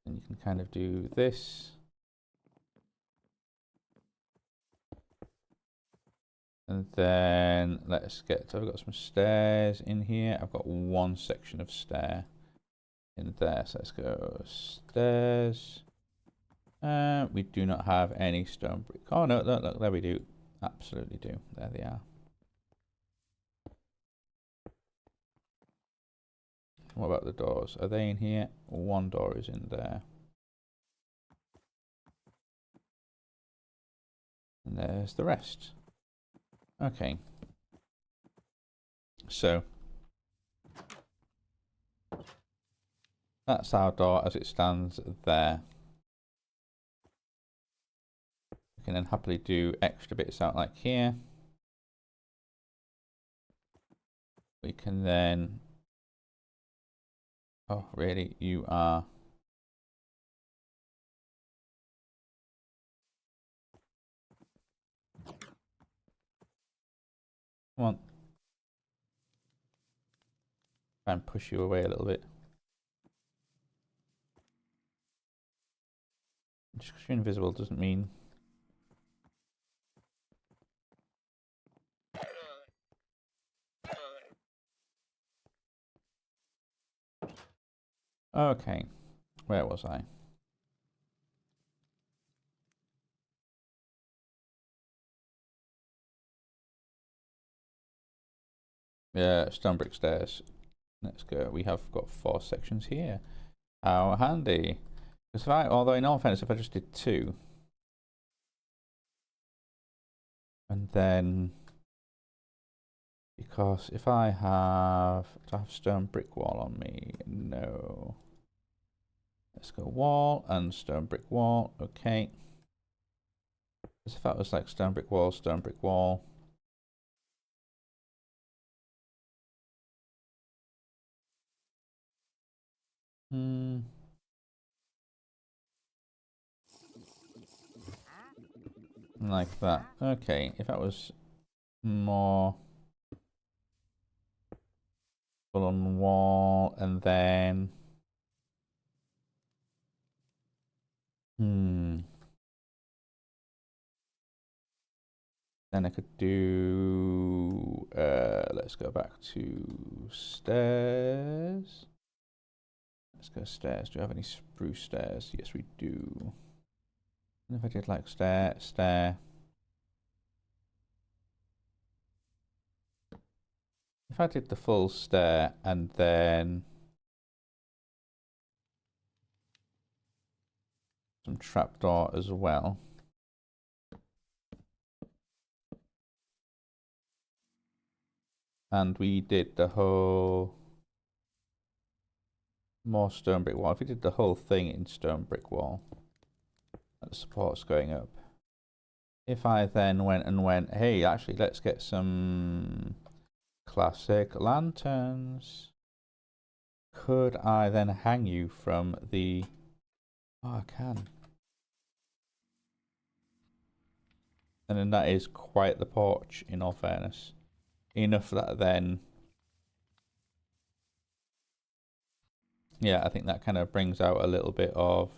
And you can kind of do this. And then let's get, so I've got some stairs in here. I've got one section of stair in there. So let's go stairs. We do not have any stone brick. Oh no, look, there we do. Absolutely do. There they are. What about the doors? Are they in here? One door is in there. And there's the rest. Okay. So that's our door as it stands there. We can then happily do extra bits out like here. We can then... Oh, really? You are... Come on. Try and push you away a little bit. Just because you're invisible doesn't mean... Okay. Where was I? Yeah, stone brick stairs. Let's go. We have got 4 sections here. How handy. Because if I, although in all fairness, if I just did 2, and then, because if I have, do I have stone brick wall on me? No. Let's go wall and stone brick wall. Okay. Because if that was like stone brick wall, stone brick wall. Like that. Okay, if that was more full on wall and then then I could do let's go back to stairs. Let's go stairs. Do we have any spruce stairs? Yes, we do. And if I did like stair, stair. If I did the full stair and then some trapdoor as well. And we did the whole more stone brick wall. If we did the whole thing in stone brick wall, the support's going up. If I then went, hey, actually, let's get some classic lanterns. Could I then hang you from the... Oh, I can. And then that is quite the porch, in all fairness. Enough that then... Yeah, I think that kind of brings out a little bit of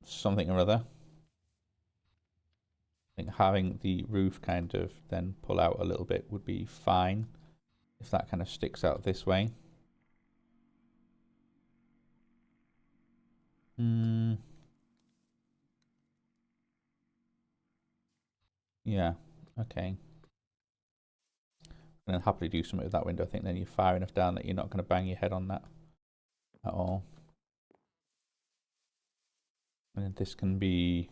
something or other. I think having the roof kind of then pull out a little bit would be fine if that kind of sticks out this way. Yeah, okay. And then happily do something with that window. I think then you're far enough down that you're not going to bang your head on that at all. And then this can be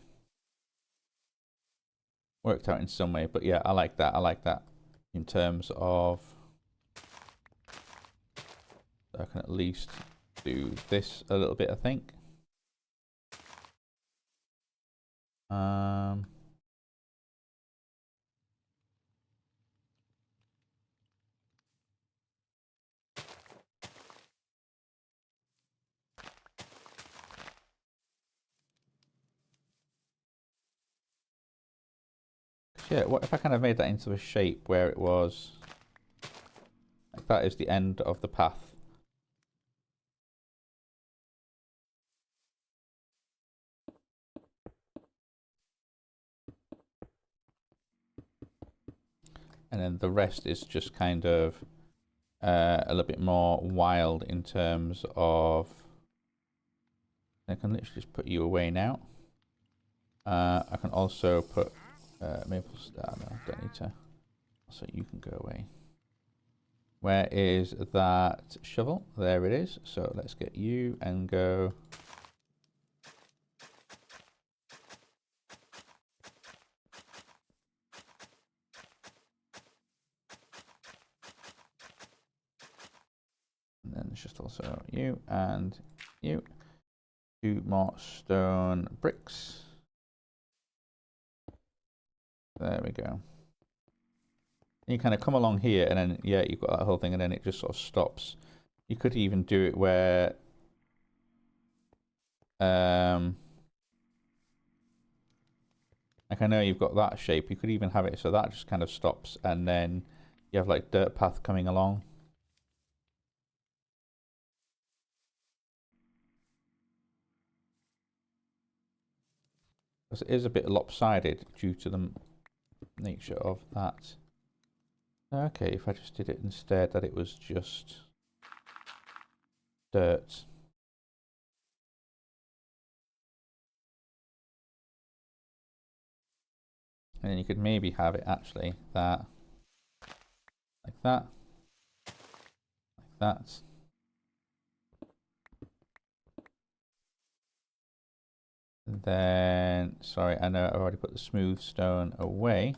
worked out in some way. But yeah, I like that. I like that in terms of... I can at least do this a little bit, I think. Yeah, what if I kind of made that into a shape where it was like that is the end of the path. And then the rest is just kind of a little bit more wild in terms of... I can literally just put you away now. I can also put maple star. No, don't need to. So you can go away. Where is that shovel? There it is. So let's get you and go. And then it's just also you and you. 2 more stone bricks. There we go. You kind of come along here and then, yeah, you've got that whole thing and then it just sort of stops. You could even do it where... like I know you've got that shape. You could even have it so that just kind of stops and then you have like dirt path coming along. Because it is a bit lopsided due to the nature of that. Okay, if I just did it instead that it was just dirt. And then you could maybe have it actually that, like that, like that. And then, sorry, I know I've already put the smooth stone away.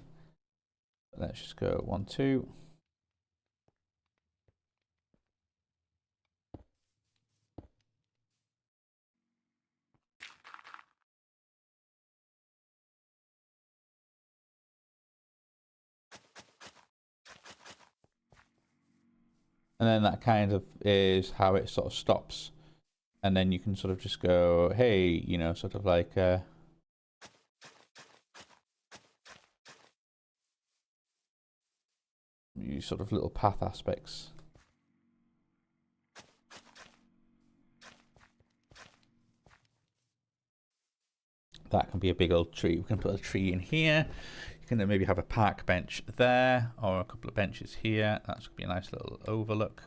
But let's just go 1, 2. And then that kind of is how it sort of stops. And then you can sort of just go, hey, you know, sort of like you sort of little path aspects. That can be a big old tree. We can put a tree in here. You can then maybe have a park bench there or a couple of benches here. That's going to be a nice little overlook.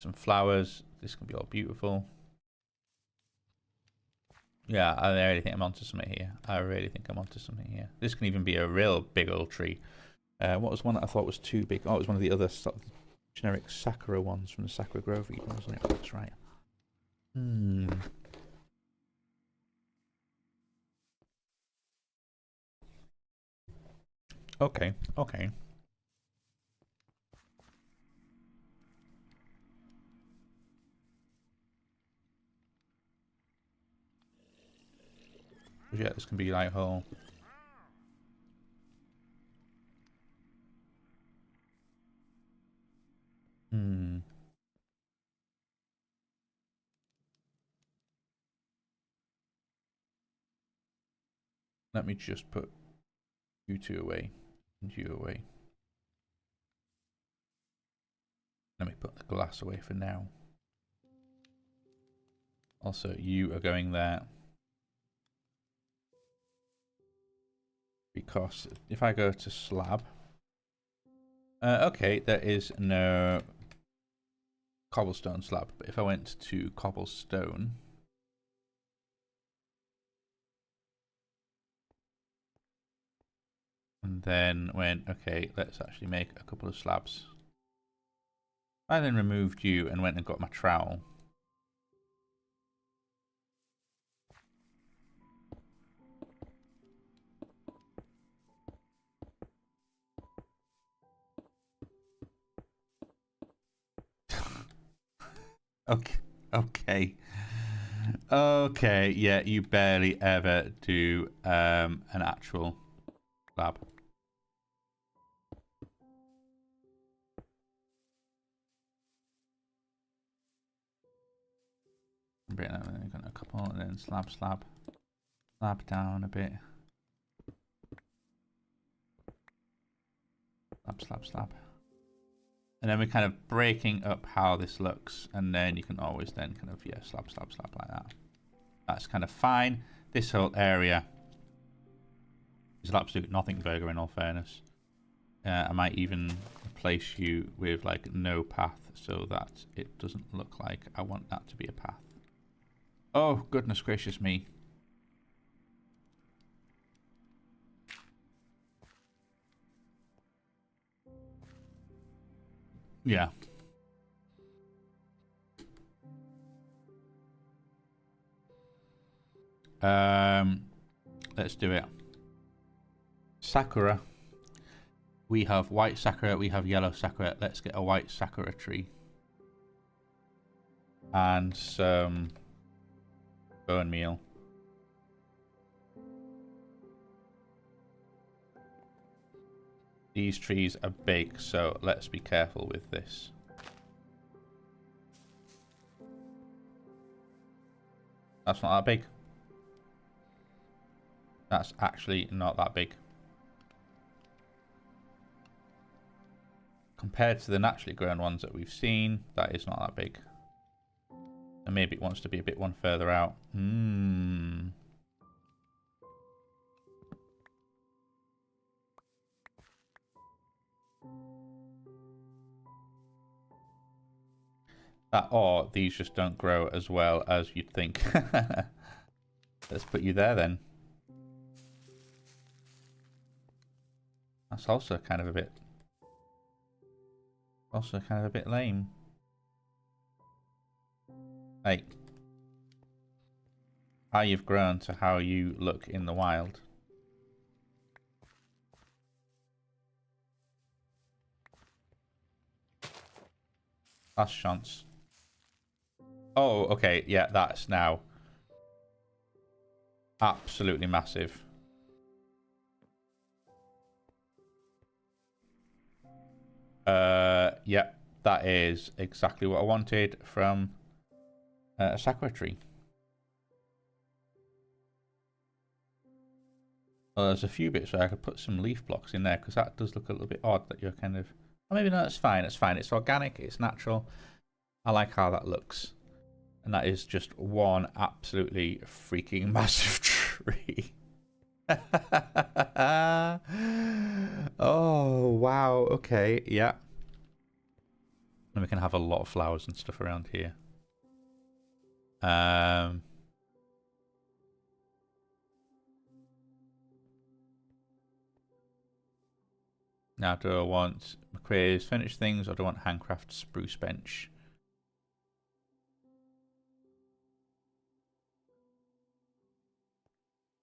Some flowers. This can be all beautiful. Yeah, I really think I'm onto something here. I really think I'm onto something here. This can even be a real big old tree. What was one that I thought was too big? Oh, it was one of the other sort of generic Sakura ones from the Sakura Grove region, wasn't it? That's right. Okay, okay. Yeah, this can be like whole. Let me just put you two away and you away. Let me put the glass away for now. Also, you are going there. Because if I go to slab... okay, there is no cobblestone slab. But if I went to cobblestone... and then went, okay, let's actually make a couple of slabs. I then removed you and went and got my trowel. Okay. Okay. Okay, yeah, you barely ever do an actual lab. Bring a couple and then slab down a bit. Slab. And then we're kind of breaking up how this looks, and then you can always then kind of, yeah, slab like that. That's kind of fine. This whole area is an absolute nothing burger in all fairness. I might even replace you with like no path so that it doesn't look like I want that to be a path. Oh, goodness gracious me. Yeah. Let's do it. Sakura. We have white sakura, we have yellow sakura. Let's get a white sakura tree. And some bone meal. These trees are big, so let's be careful with this. That's not that big. That's actually not that big. Compared to the naturally grown ones that we've seen, that is not that big. And maybe it wants to be a bit one further out. That, or these just don't grow as well as you'd think. Let's put you there then. That's also kind of a bit lame. Like how you've grown to how you look in the wild. Last chance. Oh, okay, yeah, that's now absolutely massive. Yeah, that is exactly what I wanted from a sakura tree. Well, there's a few bits where I could put some leaf blocks in there, because that does look a little bit odd that you're kind of... Oh, maybe no, it's fine, it's fine. It's organic, it's natural. I like how that looks. And that is just one absolutely freaking massive tree. Oh, wow, okay, yeah. And we can have a lot of flowers and stuff around here. Now, do I want McQuaid's finished things, or do I want handcraft spruce bench?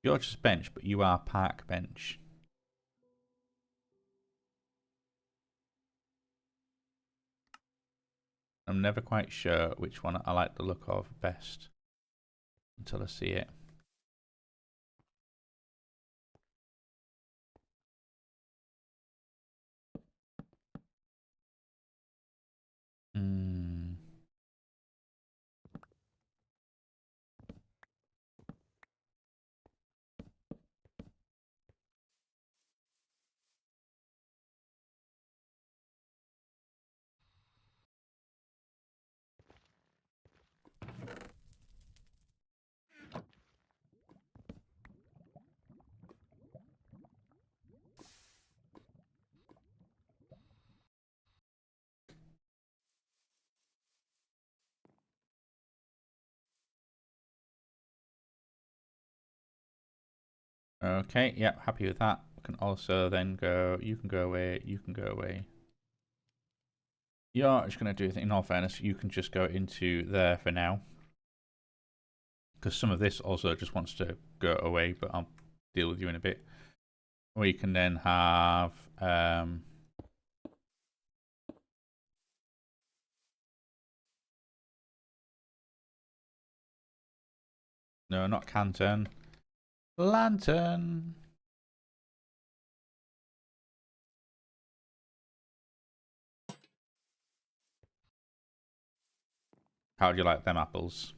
You're just bench, but you are park bench. I'm never quite sure which one I like the look of best until I see it. Okay, yeah, happy with that. We can also then go, you can go away, you can go away. You're just going to do it, in all fairness, you can just go into there for now. Because some of this also just wants to go away, but I'll deal with you in a bit. We can then have... no, not Canton. Lantern! How do you like them apples?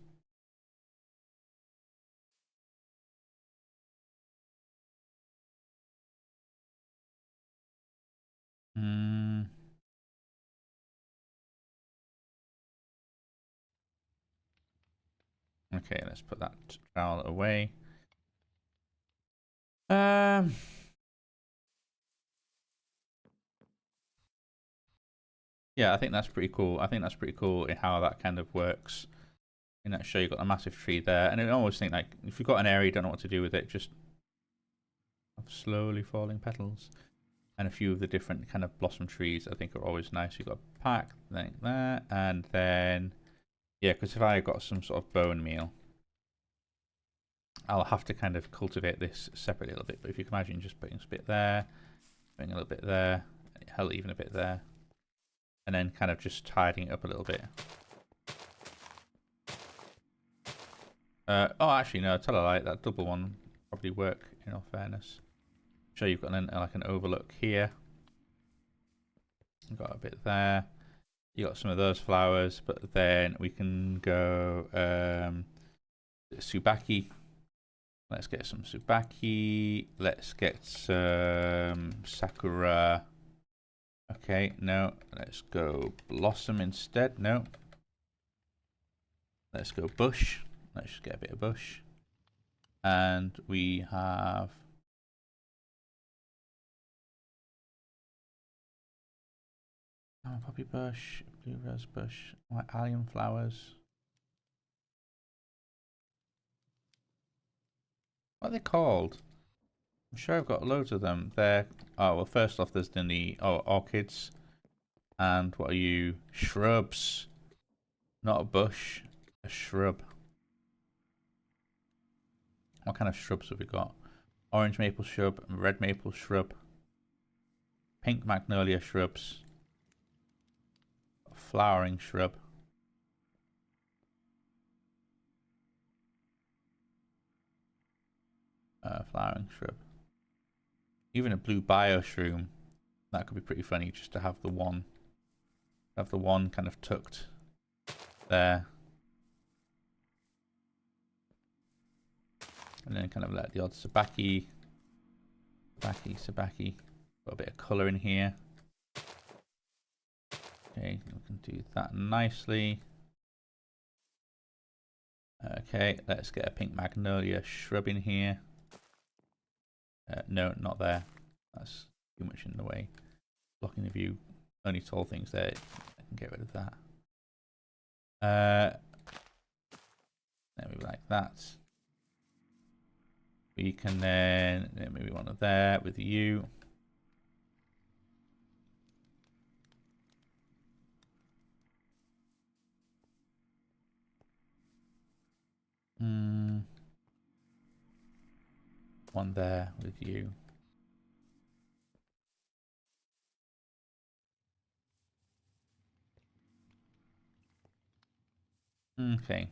Okay, let's put that trowel away. Yeah, I think that's pretty cool. I think that's pretty cool in how that kind of works. In that show, you've got a massive tree there. And I always think, like, if you've got an area you don't know what to do with it, just have slowly falling petals. And a few of the different kind of blossom trees I think are always nice. You've got a pack like that, and then yeah, because if I got some sort of bone meal, I'll have to kind of cultivate this separately a little bit. But if you can imagine just putting a bit there, putting a little bit there, hell, even a bit there, and then kind of just tidying it up a little bit. Oh, actually, no, tell a lie, that double one probably work in all fairness. So you've got like an overlook here. You've got a bit there. You got some of those flowers, but then we can go Tsubaki. Let's get some Tsubaki. Let's get some Sakura. Okay, no. Let's go Blossom instead. No. Let's go Bush. Let's just get a bit of Bush. And we have... poppy bush, blue rose bush, white allium flowers. What are they called? I'm sure I've got loads of them. They're... oh, well, first off, there's the... oh, orchids. And what are you? Shrubs. Not a bush, a shrub. What kind of shrubs have we got? Orange maple shrub, red maple shrub, pink magnolia shrubs, flowering shrub. Flowering shrub. Even a blue bio shroom. That could be pretty funny just to have the one kind of tucked there. And then kind of let the odd Sabaki. Got a bit of colour in here. Okay, we can do that nicely. Okay, let's get a pink magnolia shrub in here. No, not there. That's too much in the way. Blocking the view. Only tall things there. I can get rid of that. Then we like that. We can then maybe one of there with you. One there with you. Okay.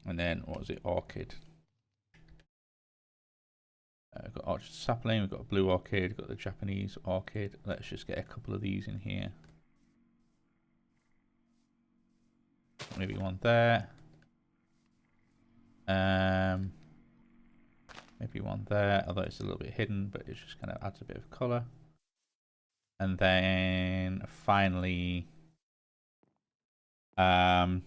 And then what was it? Orchid. We've got orchid sapling, we've got a blue orchid, we've got the Japanese orchid. Let's just get a couple of these in here. Maybe one there. Maybe one there, although it's a little bit hidden, but it just kind of adds a bit of colour. And then finally, some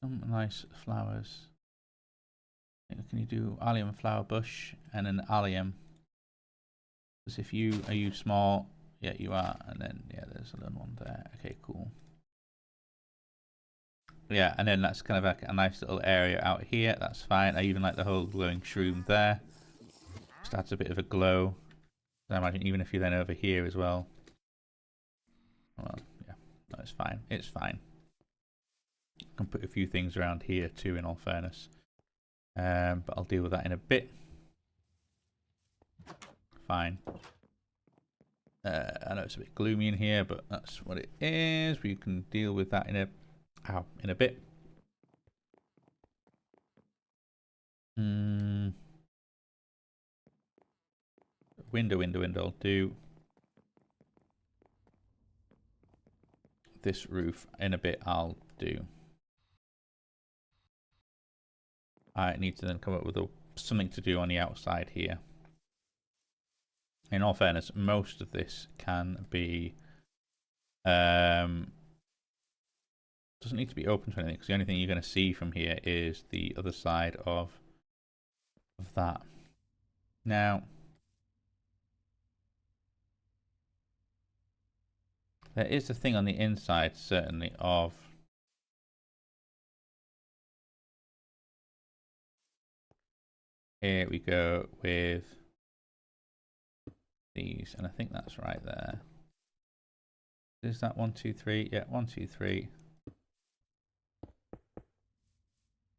nice flowers. Can you do allium flower bush and an allium? Because if you are you small, yeah, you are, and then yeah, there's a little one there. Okay, cool. Yeah, and then that's kind of like a nice little area out here. That's fine. I even like the whole glowing shroom there. Just adds a bit of a glow. I imagine even if you're then over here as well. Well, yeah, no, it's fine. It's fine. I can put a few things around here too, in all fairness. But I'll deal with that in a bit. Fine. I know it's a bit gloomy in here, but that's what it is. We can deal with that in a bit. Window. I'll do this roof in a bit. I'll do. I need to then come up with something to do on the outside here. In all fairness, most of this can be doesn't need to be open to anything, because the only thing you're going to see from here is the other side of that. Now, there is a thing on the inside, certainly, of here we go with these, and I think that's right there. Is that 1, 2, 3? Yeah, 1, 2, 3.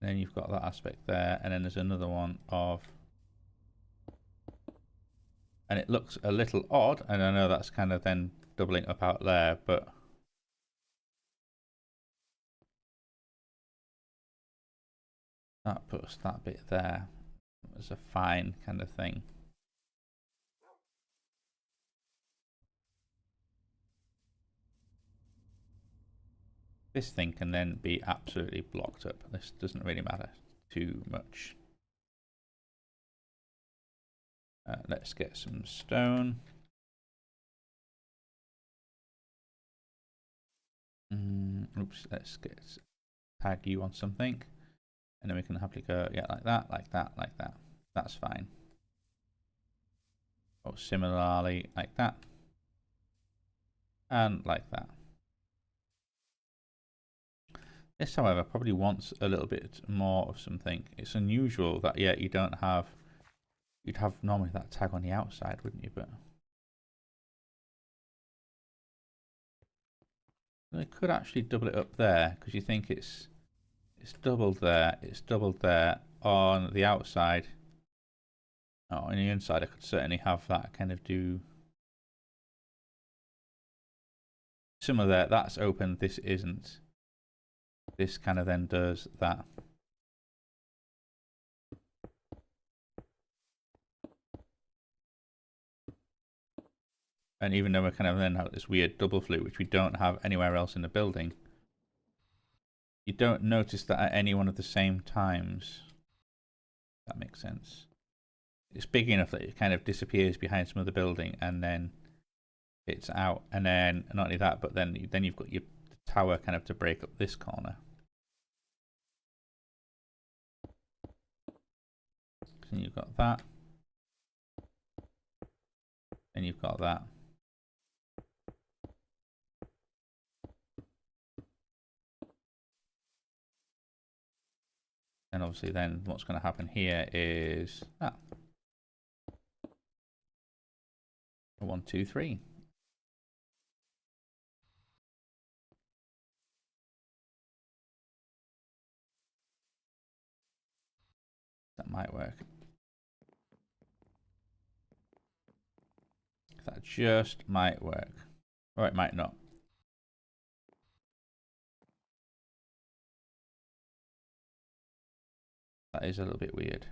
Then you've got that aspect there, and then there's another one of, and it looks a little odd, and I know that's kind of then doubling up out there, but that puts that bit there as a fine kind of thing. This thing can then be absolutely blocked up. This doesn't really matter too much. Let's get some stone. Oops, let's get tag you on something. And then we can happily go, yeah, like that, like that, like that. That's fine. Or similarly, like that. And like that. This, however, probably wants a little bit more of something. It's unusual that, yeah, you don't have, you'd have normally that tag on the outside, wouldn't you? But I could actually double it up there, because you think it's doubled there, it's doubled there. On the outside, oh, on the inside, I could certainly have that kind of do similar there. That's open, this isn't. This kind of then does that. And even though we're kind of then have this weird double flute, which we don't have anywhere else in the building, you don't notice that at any one of the same times. That makes sense. It's big enough that it kind of disappears behind some other building, and then it's out. And then not only that, but then you've got your tower kind of to break up this corner. So you've got that, and you've got that. And obviously then what's going to happen here is that. 1, 2, 3. That might work. That just might work. Or it might not. That is a little bit weird.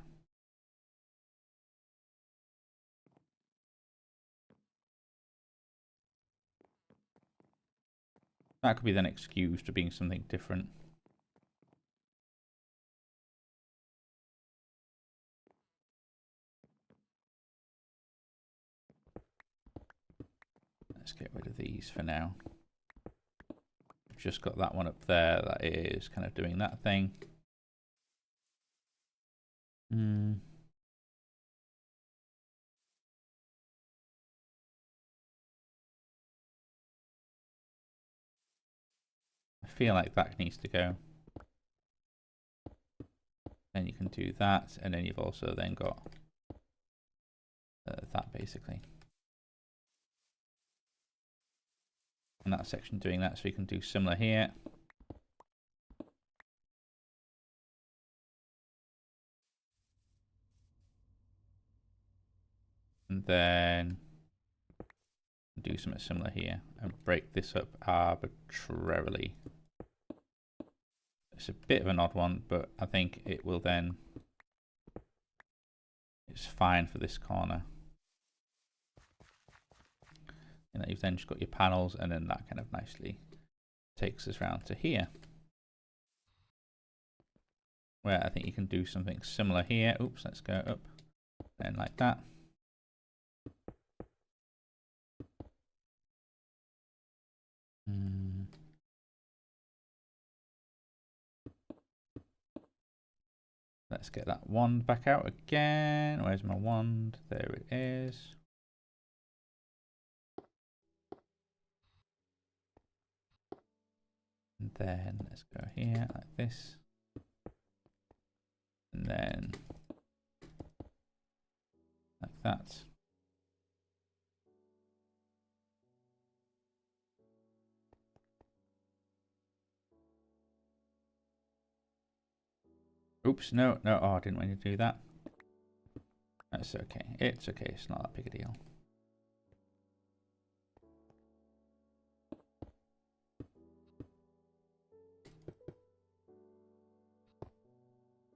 That could be then excused to being something different. Let's get rid of these for now. We've just got that one up there that is kind of doing that thing. I feel like that needs to go. Then you can do that, and then you've also then got that basically. And that section doing that, so we can do similar here. And then do something similar here and break this up arbitrarily. It's a bit of an odd one, but I think it will then, it's fine for this corner. And you've then just got your panels, and then that kind of nicely takes us round to here, where I think you can do something similar here. Oops, let's go up and like that. Let's get that wand back out again. Where's my wand? There it is. And then let's go here like this. And then that. Oops, no, no, oh, I didn't want you to do that. That's okay. It's okay. It's not that big a deal.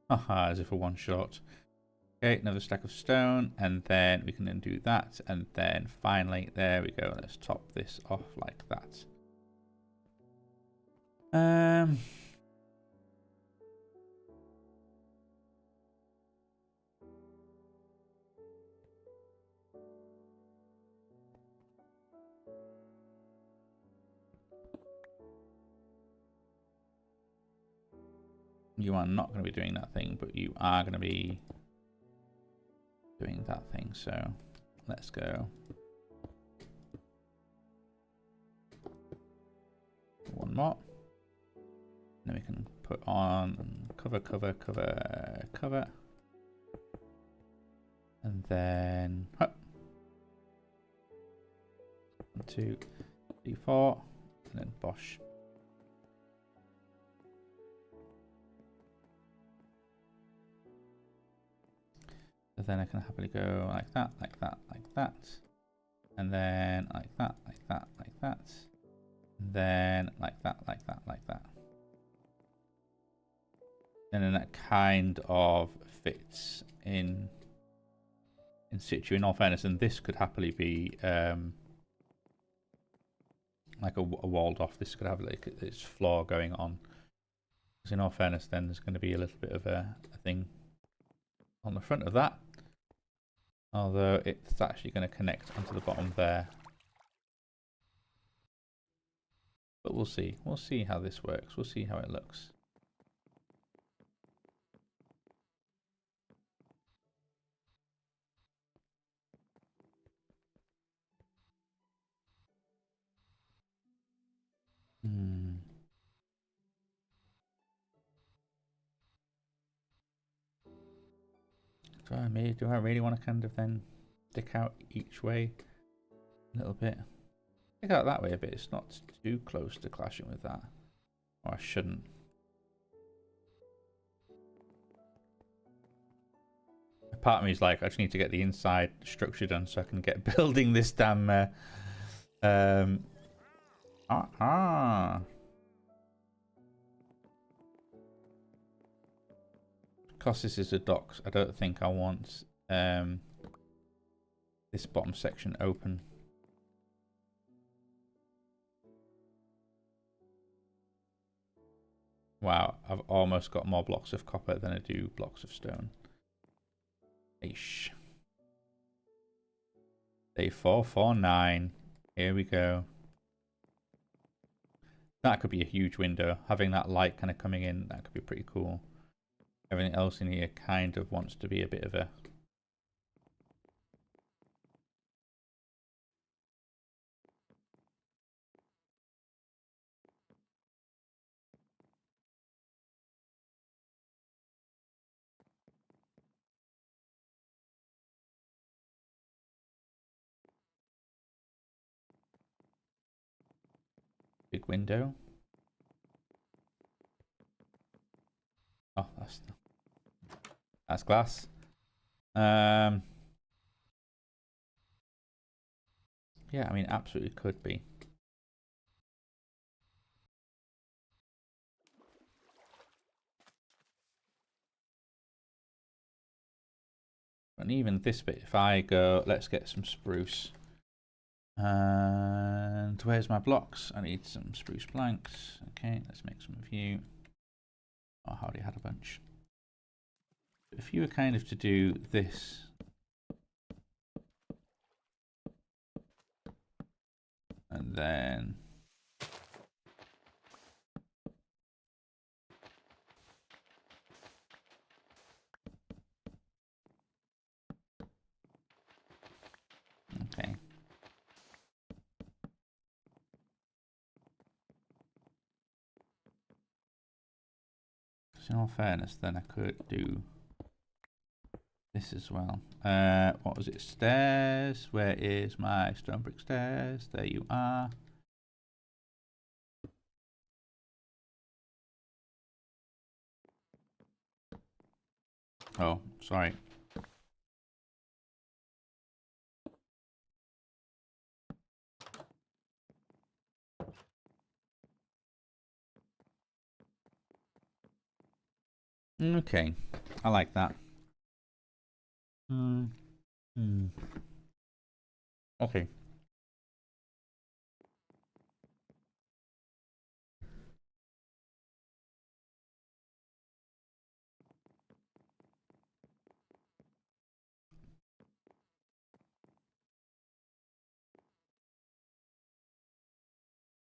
Haha, as if for one shot. Okay, another stack of stone, and then we can then do that, and then finally, there we go. Let's top this off like that. You are not going to be doing that thing, but you are going to be doing that thing. So let's go. One more. And then we can put on cover, cover, cover, cover. And then 1, 2, 3, 4, and then bosh. So then I can happily go like that, like that, like that. And then like that, like that, like that. And then like that, like that, like that. And then that kind of fits in situ, in all fairness. And this could happily be like a walled off. This could have like its floor going on. Because in all fairness, then there's going to be a little bit of a thing on the front of that. Although it's actually going to connect onto the bottom there. But we'll see. We'll see how this works. We'll see how it looks. Do I really want to kind of then stick out each way a little bit? Stick out that way a bit. It's not too close to clashing with that. Or I shouldn't. Part of me is like, I just need to get the inside structure done so I can get building this damn because this is a docks, I don't think I want this bottom section open. Wow, I've almost got more blocks of copper than I do blocks of stone. Eesh. Day 449. Here we go. That could be a huge window. Having that light kind of coming in, that could be pretty cool. Everything else in here kind of wants to be a bit of a... big window. Oh, that's glass. Yeah, I mean, absolutely could be. And even this bit, if I go, let's get some spruce. And where's my blocks? I need some spruce planks. Okay, let's make some of you. Oh, I already had a bunch. If you were kind of to do this, and then okay. So in all fairness, then I could do This as well. What was it? Stairs. Where is my stone brick stairs? There you are. Oh, sorry. Okay, I like that. Okay.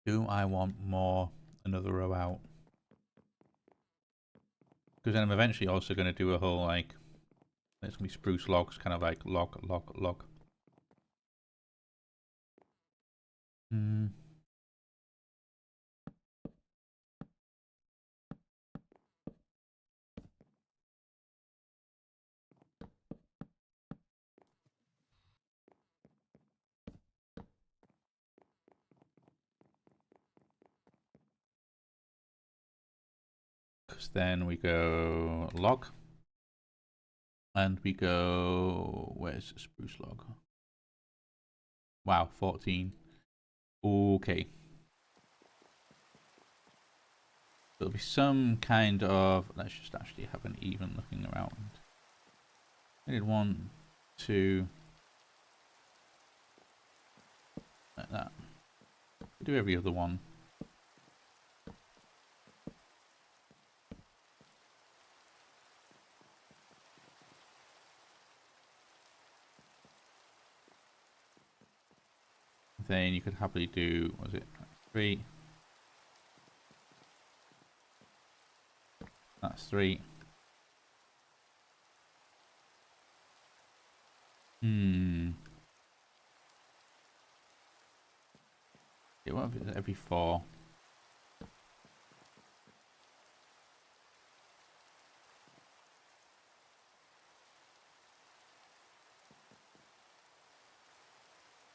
Do I want another row out? Because then I'm eventually also going to do a whole, like, it's going to be spruce logs, kind of like log. Because then we go log. And we go, where's the spruce log? Wow, 14. Okay. There'll be some kind of, let's just actually have an even looking around. I did 1, 2, like that. Do every other one. Then you could happily do, what was it, 3. That's 3. Yeah, what if it's every 4?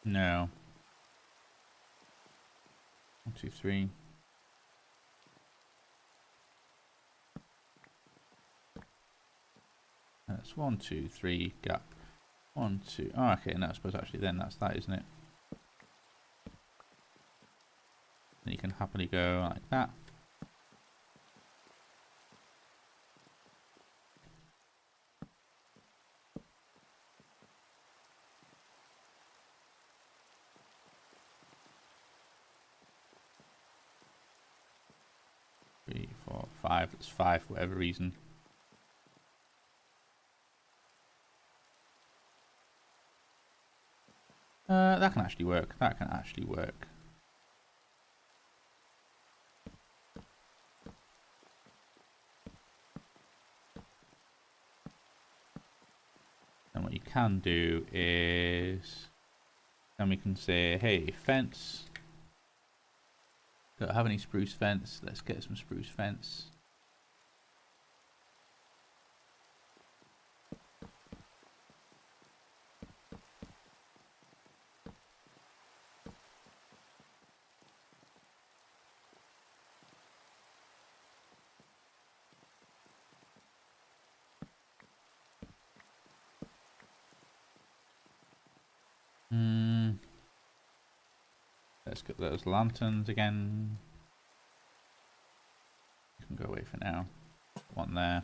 No. 1, 2, 3. That's 1, 2, 3 gap. 1, 2. Oh, okay. And I suppose actually then that's that, isn't it? Then you can happily go like that. Three, 4, 5. It's 5 for whatever reason. That can actually work. That can actually work. And what you can do is, then we can say, hey, fence. Don't have any spruce fence. Let's get some spruce fence. Let's get those lanterns again. You can go away for now. One there.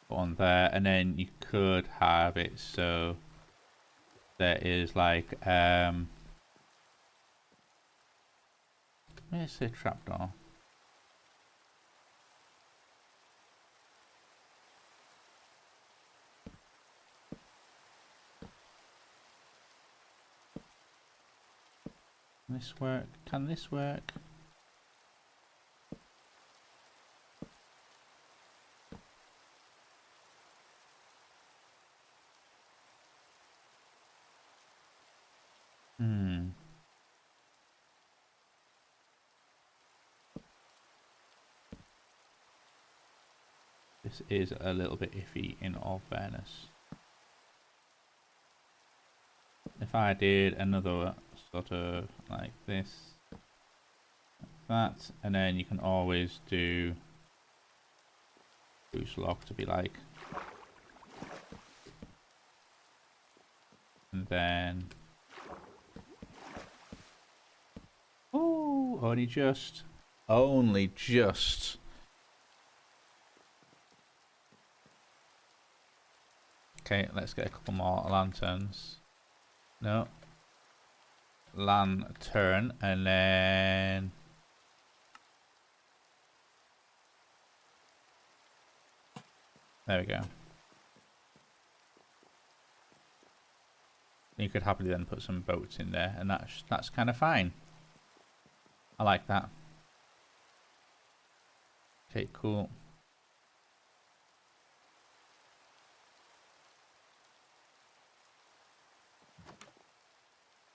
One there. And then you could have it so there is like where's the trapdoor? Can this work? Can this work? This is a little bit iffy in all fairness. if I did another sort of like this, that, and then you can always do spruce log to be like, and then oh, only just. Okay, let's get a couple more lanterns. No. Lantern, and then there we go. You could happily then put some boats in there, and that's kind of fine. I like that. Okay, cool.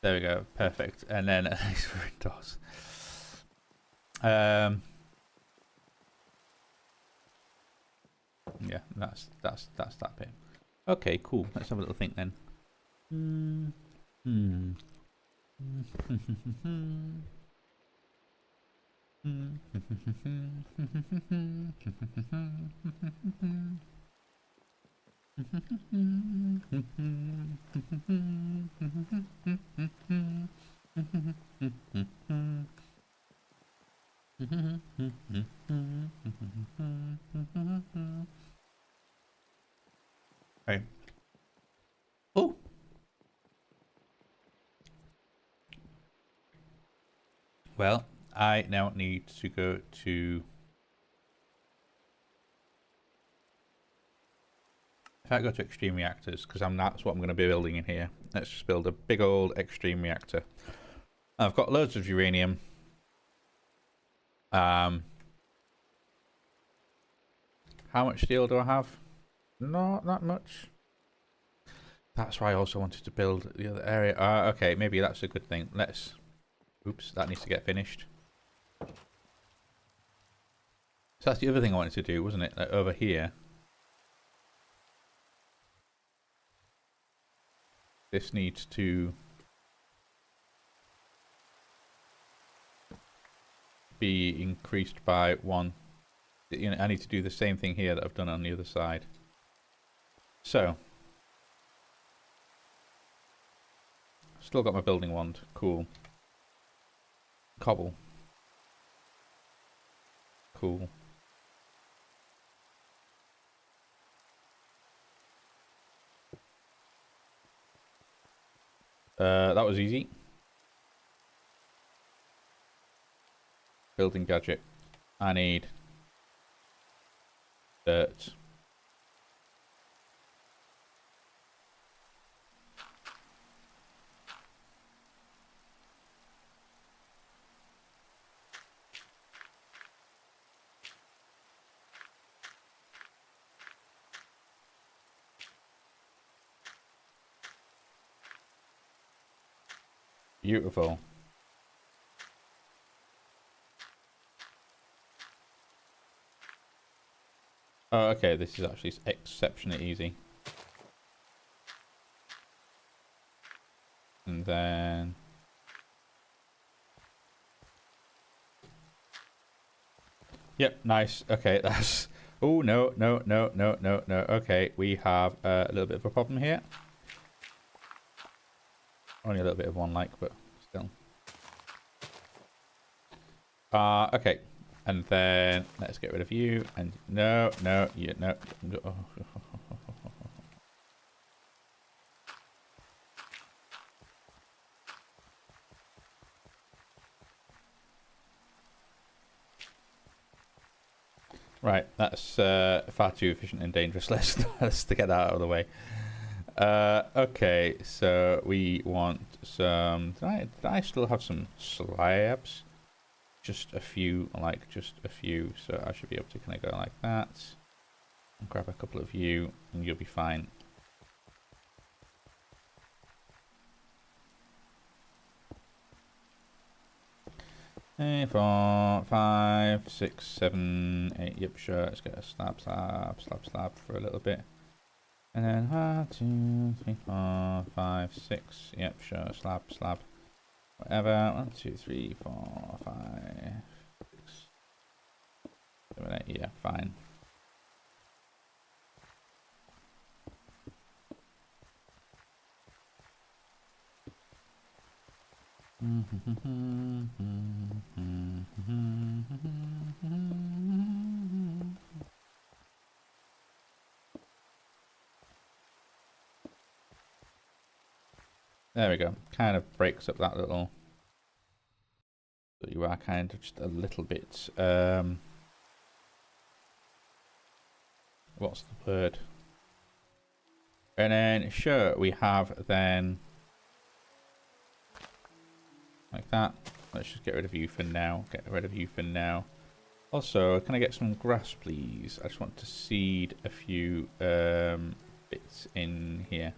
There we go, perfect. And then these windows. Yeah, that's that bit. Okay, cool. Let's have a little think then. Okay. Oh. Well, I now need to go to. If I go to extreme reactors, because that's what I'm going to be building in here. Let's just build a big old extreme reactor. I've got loads of uranium. How much steel do I have? Not that much. That's why I also wanted to build the other area. Okay, maybe that's a good thing. Let's. Oops, that needs to get finished. So that's the other thing I wanted to do, wasn't it? Like over here. This needs to be increased by 1. You know, I need to do the same thing here that I've done on the other side. So, still got my building wand. Cool. Cobble. Cool. That was easy. Building gadget. I need dirt. Beautiful. Oh, okay, this is actually exceptionally easy. And then... Yep, nice. Okay, that's... Oh, no. Okay, we have a little bit of a problem here. Only a little bit of one like, but still. Okay. And then let's get rid of you. And no. Oh. Right, that's far too efficient and dangerous. Let's to get that out of the way. Okay, so we want some. Did I still have some slabs? Just a few, just a few. So I should be able to kind of go like that. And grab a couple of you, and you'll be fine. Hey, 4, 5, 6, 7, 8. Yep, sure. Let's get a slab for a little bit. And then 1, 2, 3, 4, 5, 6. Yep, sure. Slab, slab. Whatever. 1, 2, 3, 4, 5, 6, 7, 8. Yeah, fine. There we go. Kind of breaks up that little. So you are kind of just a little bit. What's the word? And then sure, we have then like that. Let's just get rid of you for now. Get rid of you for now. Also, can I get some grass, please? I just want to seed a few bits in here.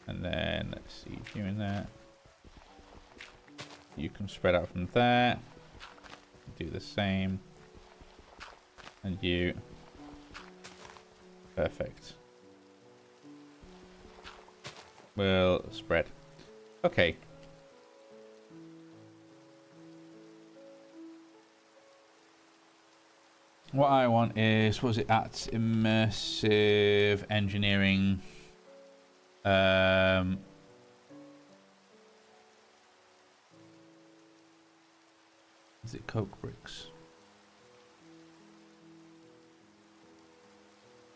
And then let's see you in there. You can spread out from there. Do the same. And you. Perfect. We'll spread. Okay. What I want is, was it at immersive engineering? Is it coke bricks?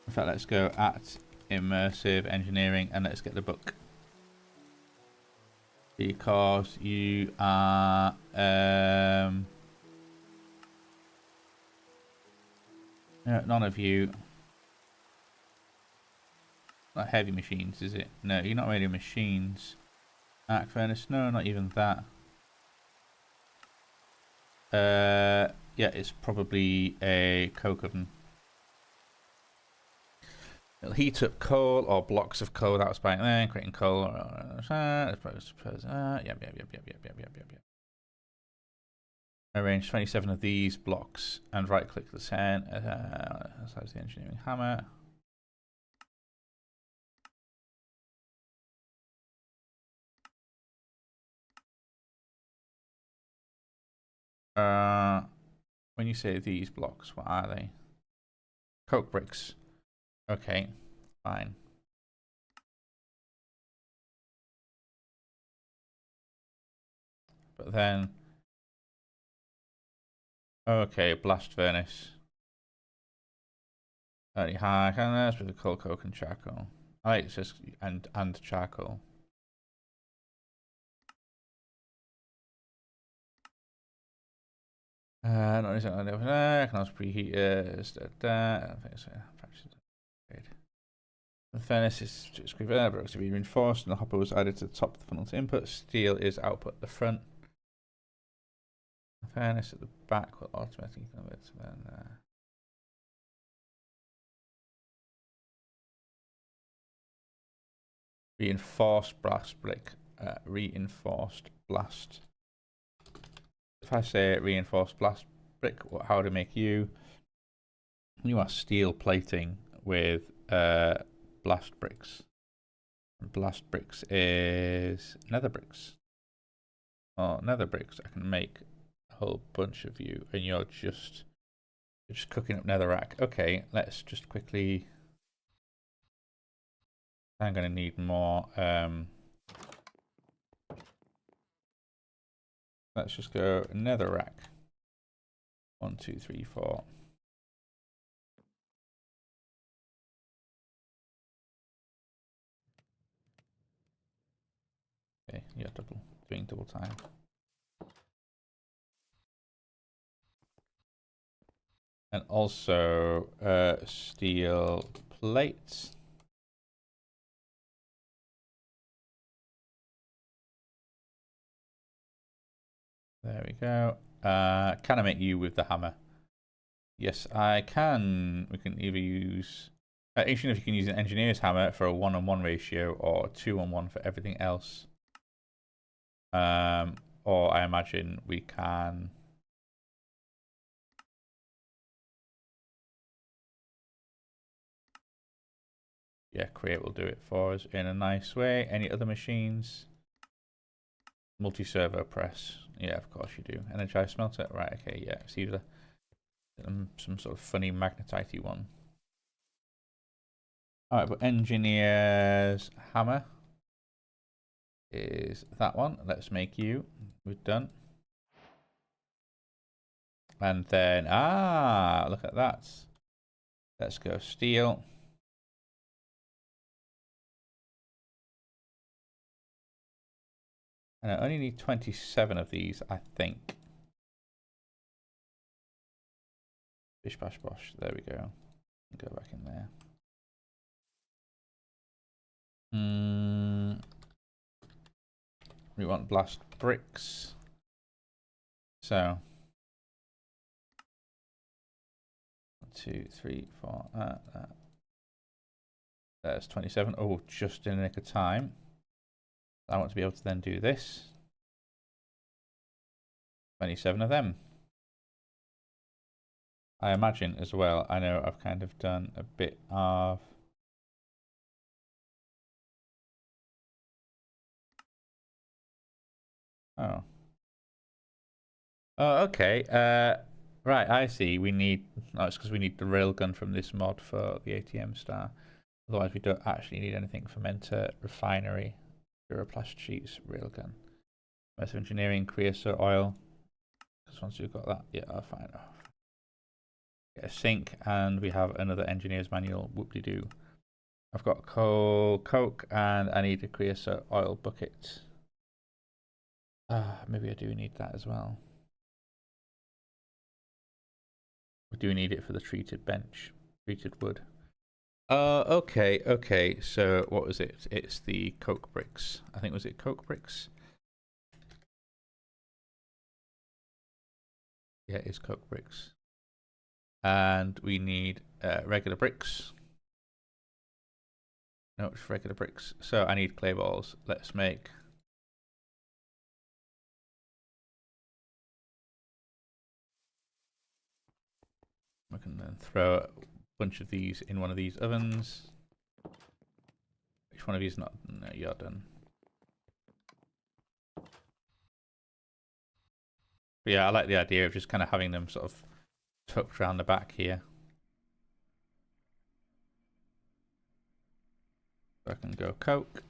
In fact, let's go at immersive engineering and let's get the book. Because you are none of you. Not heavy machines, is it? No, you're not really machines. Arc furnace? No, not even that. Yeah, it's probably a coke oven. It'll heat up coal or blocks of coal without spiking there, creating coal. Yep. Arrange 27 of these blocks and right click the 10. Size the engineering hammer. When you say these blocks, what are they? Coke bricks. Okay, fine. But then, okay, blast furnace. Very high. And that's with the coal, coke, and charcoal. I like it says and charcoal. Not necessarily over there. Can also preheat the furnace is but to be reinforced, and the hopper was added to the top of the funnel to input. Steel is output at the front. The furnace at the back will automatically convert to then. Reinforced blast brick. Reinforced blast. If I say reinforced blast brick, how to make you? You are steel plating with blast bricks. And blast bricks is nether bricks. Oh, nether bricks. I can make a whole bunch of you, and you're just cooking up netherrack. Okay, let's just quickly. I'm going to need more. Let's just go netherrack. 1, 2, 3, 4. Okay, yeah, doing double time. And also steel plates. There we go. Can I make you with the hammer? Yes, I can. We can either use. Actually, if you can use an engineer's hammer for a 1-on-1 ratio or 2-on-1 for everything else. Or I imagine we can. Yeah, create will do it for us in a nice way. Any other machines? Multi-servo press. Yeah, of course you do. Energize smelter. Right, okay, yeah. See the some sort of funny magnetite one. Alright, but engineer's hammer is that one. Let's make you. We're done. And then, look at that. Let's go steel. And I only need 27 of these, I think. Bish bash bosh. There we go. Go back in there. We want blast bricks. So 1, 2, 3, 4. There's 27. Oh, just in the nick of time. I want to be able to then do this. 27 of them. I imagine as well, I know I've kind of done a bit of oh, okay. Right, I see. We need it's because we need the railgun from this mod for the ATM star. Otherwise we don't actually need anything. Fermenter, refinery, Duraplast sheets, railgun. Method engineering, creosote oil. Because once we've got that, yeah, fine. Get a sink, and we have another engineer's manual. Whoop-de-doo. I've got coal, coke, and I need a creosote oil bucket. Maybe I do need that as well. Or do we need it for the treated bench? Treated wood. Okay. So what was it? It's the coke bricks. I think, was it coke bricks? Yeah, it's coke bricks. And we need regular bricks. No, it's regular bricks. So I need clay balls. Let's make. We can then throw a bunch of these in one of these ovens. Which one of you is not? No, you're done. But yeah, I like the idea of just kind of having them sort of tucked around the back here. So I can go coke.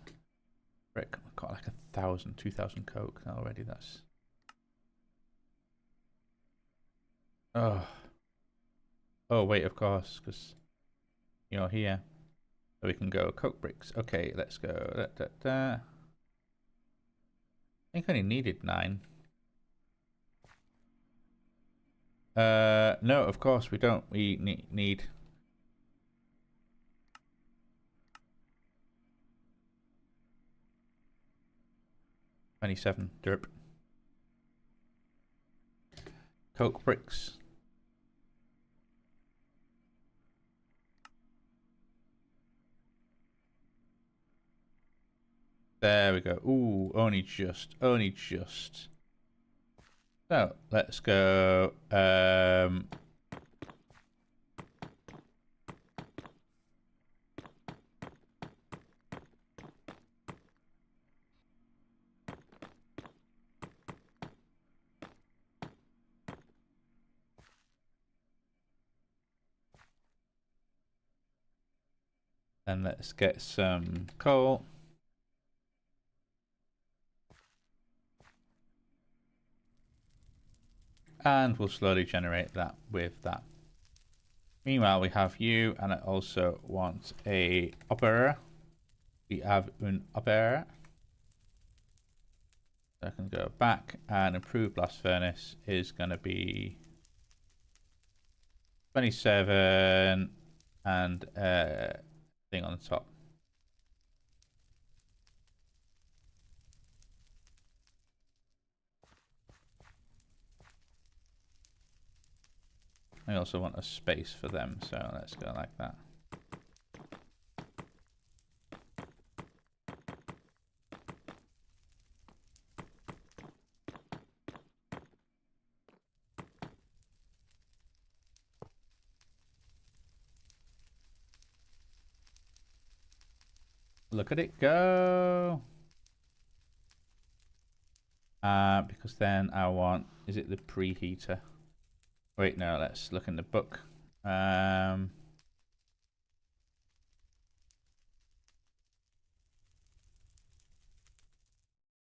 Brick. I've got like 1,000, 2,000 coke already. That's. Oh wait, of course, because you're here. So we can go coke bricks. Okay, let's go. I think I only needed 9. No, of course we don't. We need 27 derp. Coke bricks. There we go. Ooh, only just. So let's go. And let's get some coal. And we'll slowly generate that with that. Meanwhile, we have you, and I also want a operator. We have an operator. So I can go back, and improved blast furnace is going to be 27 and thing on the top. I also want a space for them, so let's go like that. Look at it go. Because then I want, is it the preheater? Wait, no, let's look in the book. Oh,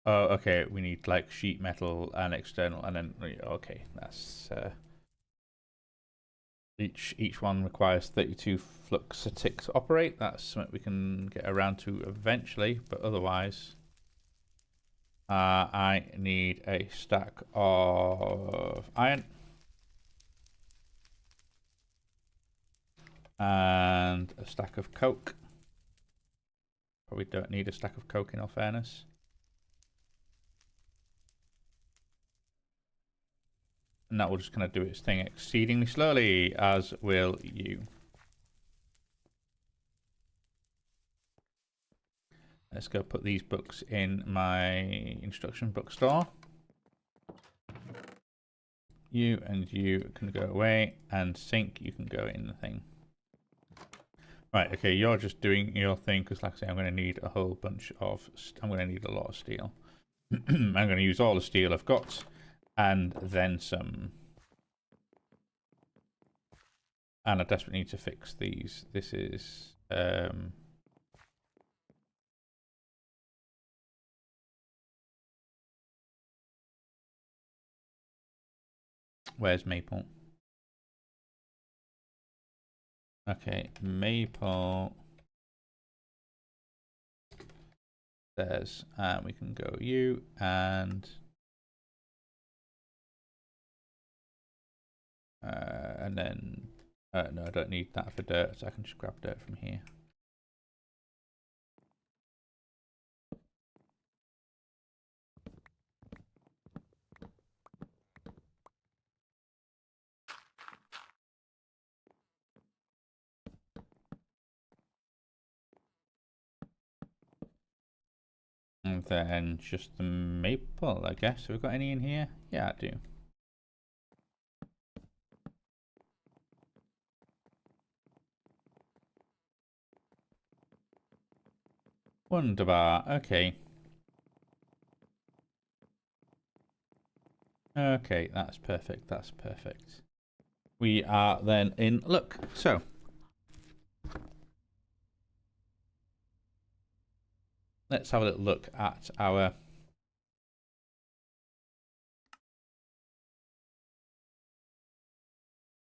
okay, we need like sheet metal and external, and then, okay, that's, each one requires 32 flux a tick to operate. That's something we can get around to eventually, but otherwise, I need a stack of iron. And a stack of coke. Probably don't need a stack of coke in all fairness. And that will just kind of do its thing exceedingly slowly, as will you. Let's go put these books in my instruction bookstore. You and you can go away, and Sync, you can go in the thing. Right, okay, you're just doing your thing, because like I say, I'm going to need a whole bunch of, I'm going to need a lot of steel. I'm going to use all the steel I've got, and then some. And I desperately need to fix these. This is, where's Maple? Okay, Maple. There's, we can go you and then, no, I don't need that for dirt, so I can just grab dirt from here. And then just the maple, I guess. Have we got any in here? Yeah, I do. Wunderbar. Okay. Okay, that's perfect. That's perfect. We are then in luck. So. Let's have a little look at our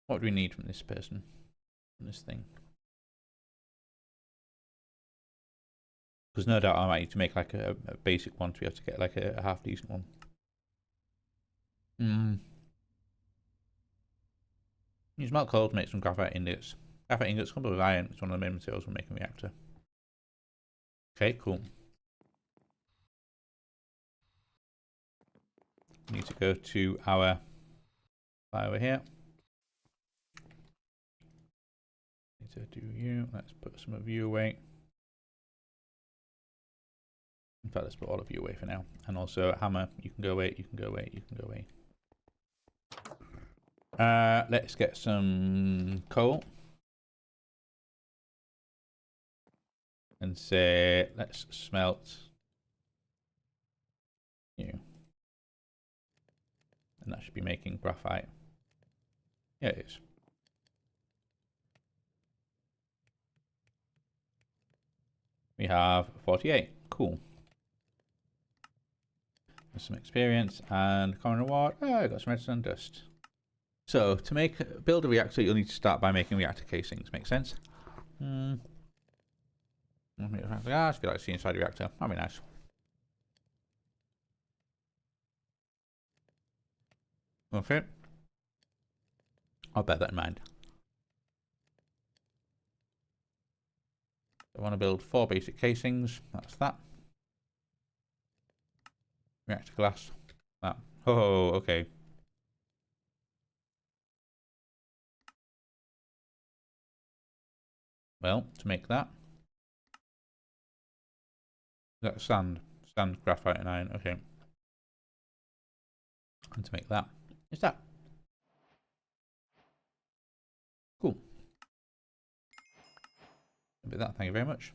what do we need from this person, from this thing? Because no doubt I might need to make like a basic one to be able to get like a half decent one. Use melt coal to make some graphite ingots. Graphite ingots coupled with iron. It's one of the main materials we're making a reactor. Okay, cool. We need to go to our fire over here. Need to do you. Let's put some of you away. In fact, let's put all of you away for now. And also, hammer, you can go away, you can go away, you can go away. Let's get some coal. And say, let's smelt you. And that should be making graphite. Yeah, it is. We have 48. Cool. There's some experience and common reward. Oh, I got some redstone dust. So to build a reactor, you'll need to start by making reactor casings. Make sense? I just feel like seeing inside the reactor. That'd be nice. Okay. I'll bear that in mind. I want to build 4 basic casings. That's that. Reactor glass. That. Oh, okay. Well, to make that. Is that sand? Sand, graphite, and iron. Okay. And to make that is that. Cool. A bit of that, thank you very much.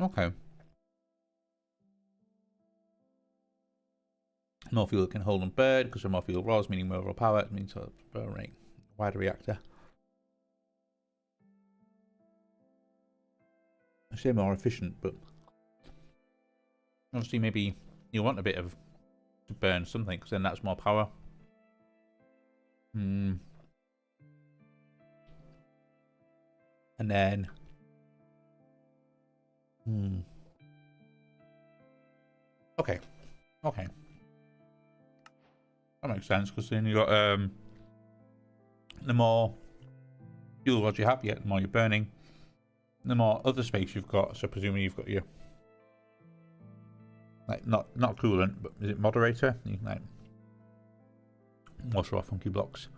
Okay. More fuel can hold and burn because of more fuel rods, meaning more overall power. It means burn rate. Wider reactor. I say more efficient, but obviously maybe you want a bit of to burn something because then that's more power. And then okay. That makes sense because then you got the more fuel rods you have, the more you're burning, the more other space you've got. So presumably you've got your like not coolant, but is it moderator? You can like water off funky blocks,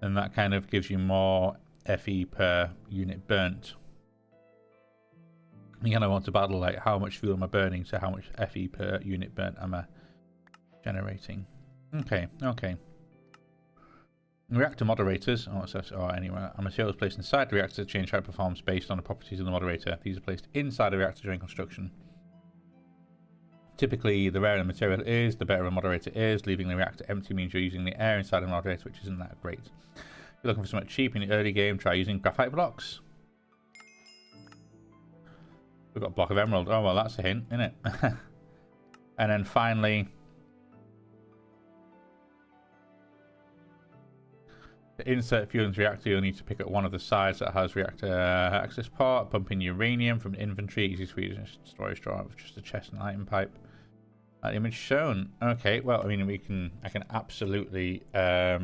and that kind of gives you more FE per unit burnt. You kind of want to battle like how much fuel am I burning, so how much FE per unit burnt am I generating. Okay. Reactor moderators, anyway, a material is placed inside the reactor to change how it performs based on the properties of the moderator. These are placed inside the reactor during construction. Typically, the rarer the material is, the better a moderator is. Leaving the reactor empty means you're using the air inside the moderator, which isn't that great. If you're looking for something cheap in the early game, try using graphite blocks. We've got a block of emerald. Oh, well, that's a hint, isn't it? And then finally, to insert fuel into the reactor, you'll need to pick up one of the sides that has reactor access part, pump in uranium from inventory, easy to use storage drawer with just a chest and item pipe. That image shown. Okay, well, I mean, I can absolutely, got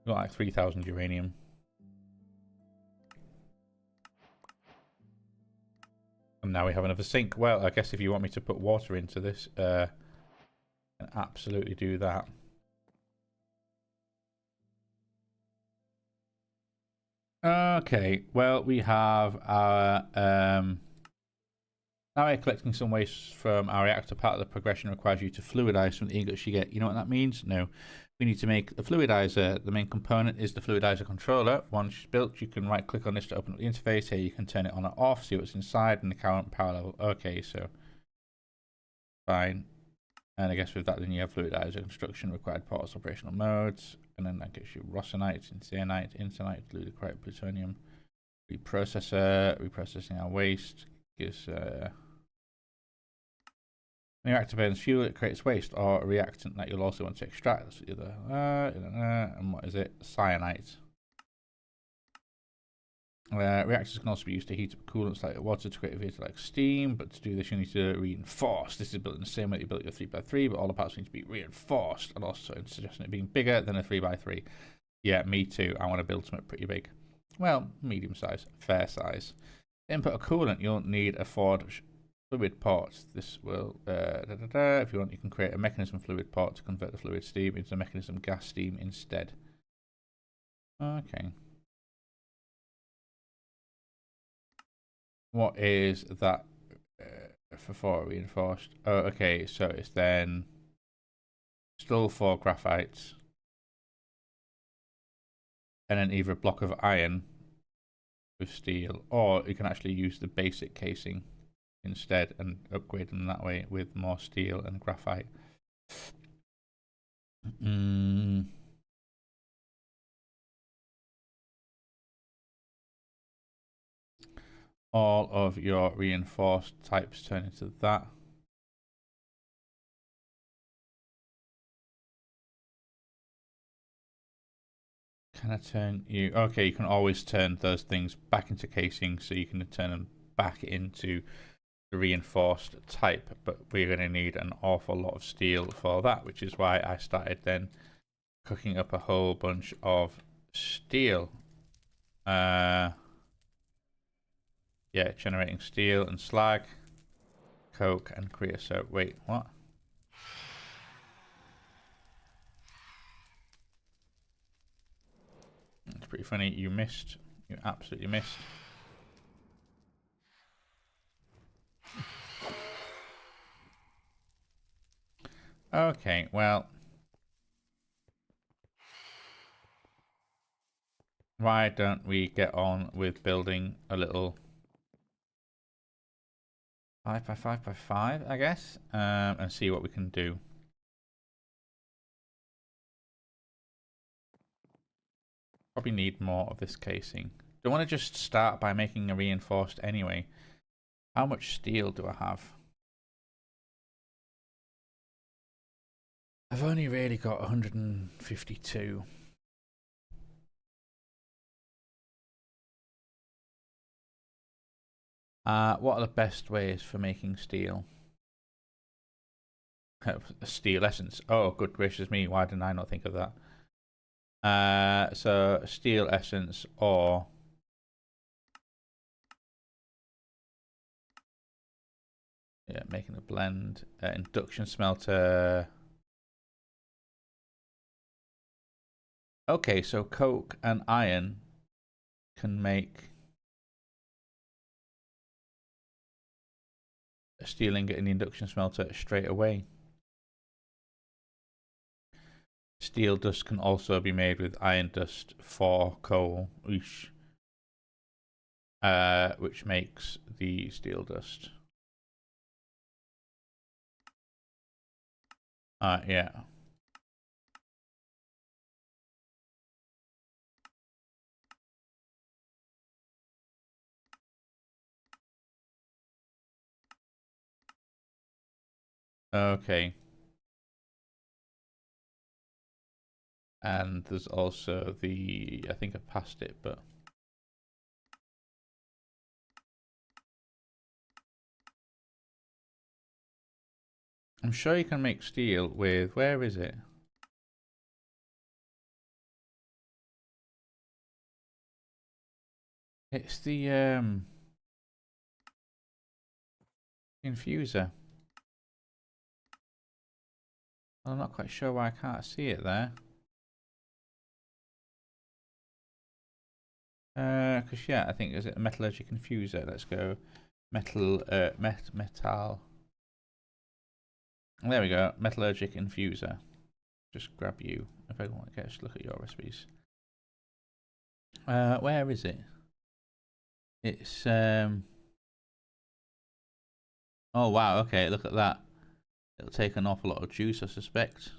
like 3,000 uranium. And now we have another sink. Well, I guess if you want me to put water into this, I can absolutely do that. Okay, well, we have our now we're collecting some waste from our reactor. Part of the progression requires you to fluidize from the ingots you get. You know what that means? No. We need to make the fluidizer. The main component is the fluidizer controller. Once it's built, you can right click on this to open up the interface. Here you can turn it on or off, see what's inside and the current power level. Okay, so fine. And I guess with that then you have fluidizer, construction, required parts, operational modes, and then that gives you rossonite, insanite, ludicrite, plutonium, reprocessing our waste, gives when your reactor burns fuel, it creates waste or a reactant that you'll also want to extract. That's the other, and what is it? Cyanite. Reactors can also be used to heat up coolants like water to create a vapor like steam, but to do this you need to reinforce. This is built in the same way you built your 3x3, but all the parts need to be reinforced, and also suggesting it being bigger than a 3x3. Yeah, me too. I want to build something pretty big. Well, medium size, fair size. To input a coolant, you'll need a forged fluid port. This will, if you want, you can create a mechanism fluid port to convert the fluid steam into a mechanism gas steam instead. Okay. What is that for reinforced? Oh, okay, so it's then still 4 graphites and then either a block of iron with steel, or you can actually use the basic casing instead and upgrade them that way with more steel and graphite. All of your reinforced types turn into that. Can I turn you? Okay, you can always turn those things back into casing, so you can turn them back into the reinforced type, but we're going to need an awful lot of steel for that, which is why I started then cooking up a whole bunch of steel. Yeah, generating steel and slag, coke and creosote. Wait, what? It's pretty funny. You missed. You absolutely missed. Okay, well, Why don't we get on with building a little 5x5x5, I guess, and see what we can do. Probably need more of this casing. Don't want to just start by making a reinforced anyway. How much steel do I have? I've only really got 152. What are the best ways for making steel? Steel essence. Oh, good gracious me, why didn't I not think of that? So steel essence or yeah, making a blend. Induction smelter. Okay, so coke and iron can make a steel ingot in the induction smelter straight away. Steel dust can also be made with iron dust for coal, which makes the steel dust. Yeah. Okay. And there's also the, I think I passed it, but I'm sure you can make steel with, where is it? It's the infuser. I'm not quite sure why I can't see it there. Because yeah, I think is it a metallurgic infuser? Let's go metal metal. There we go, metallurgic infuser. Just grab you if I want to get a look at your recipes. Where is it? It's oh wow, okay, look at that. It'll take an awful lot of juice, I suspect.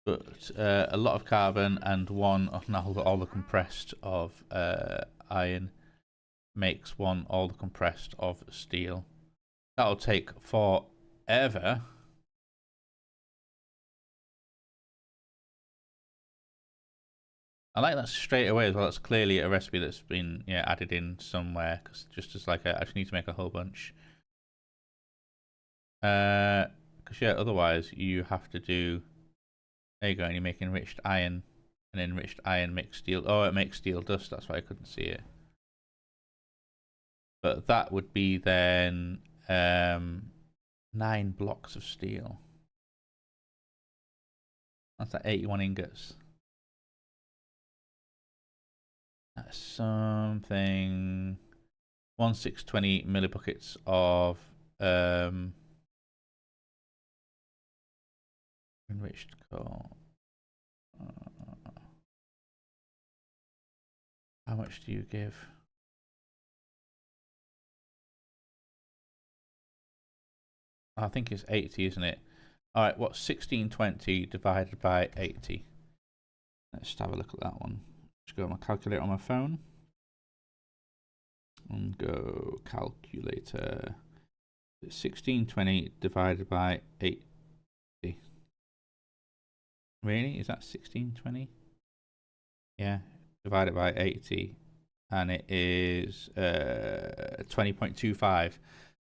But a lot of carbon and one all the compressed of iron makes one all the compressed of steel. That'll take forever. I like that straight away as well. It's clearly a recipe that's been added in somewhere. Cause just as like I just need to make a whole bunch. Because yeah, otherwise you have to do. There you go, and you make enriched iron, and enriched iron makes steel. Oh, it makes steel dust. That's why I couldn't see it. But that would be then 9 blocks of steel. That's like 81 ingots. That's something. 1620 millibuckets of enriched coal. How much do you give? I think it's 80, isn't it? Alright, what's 1620 divided by 80? Let's just have a look at that one. Just go on my calculator on my phone. And go calculator. 1620 divided by 80. Really? Is that 1620? Yeah, divided by 80. And it is 20.25.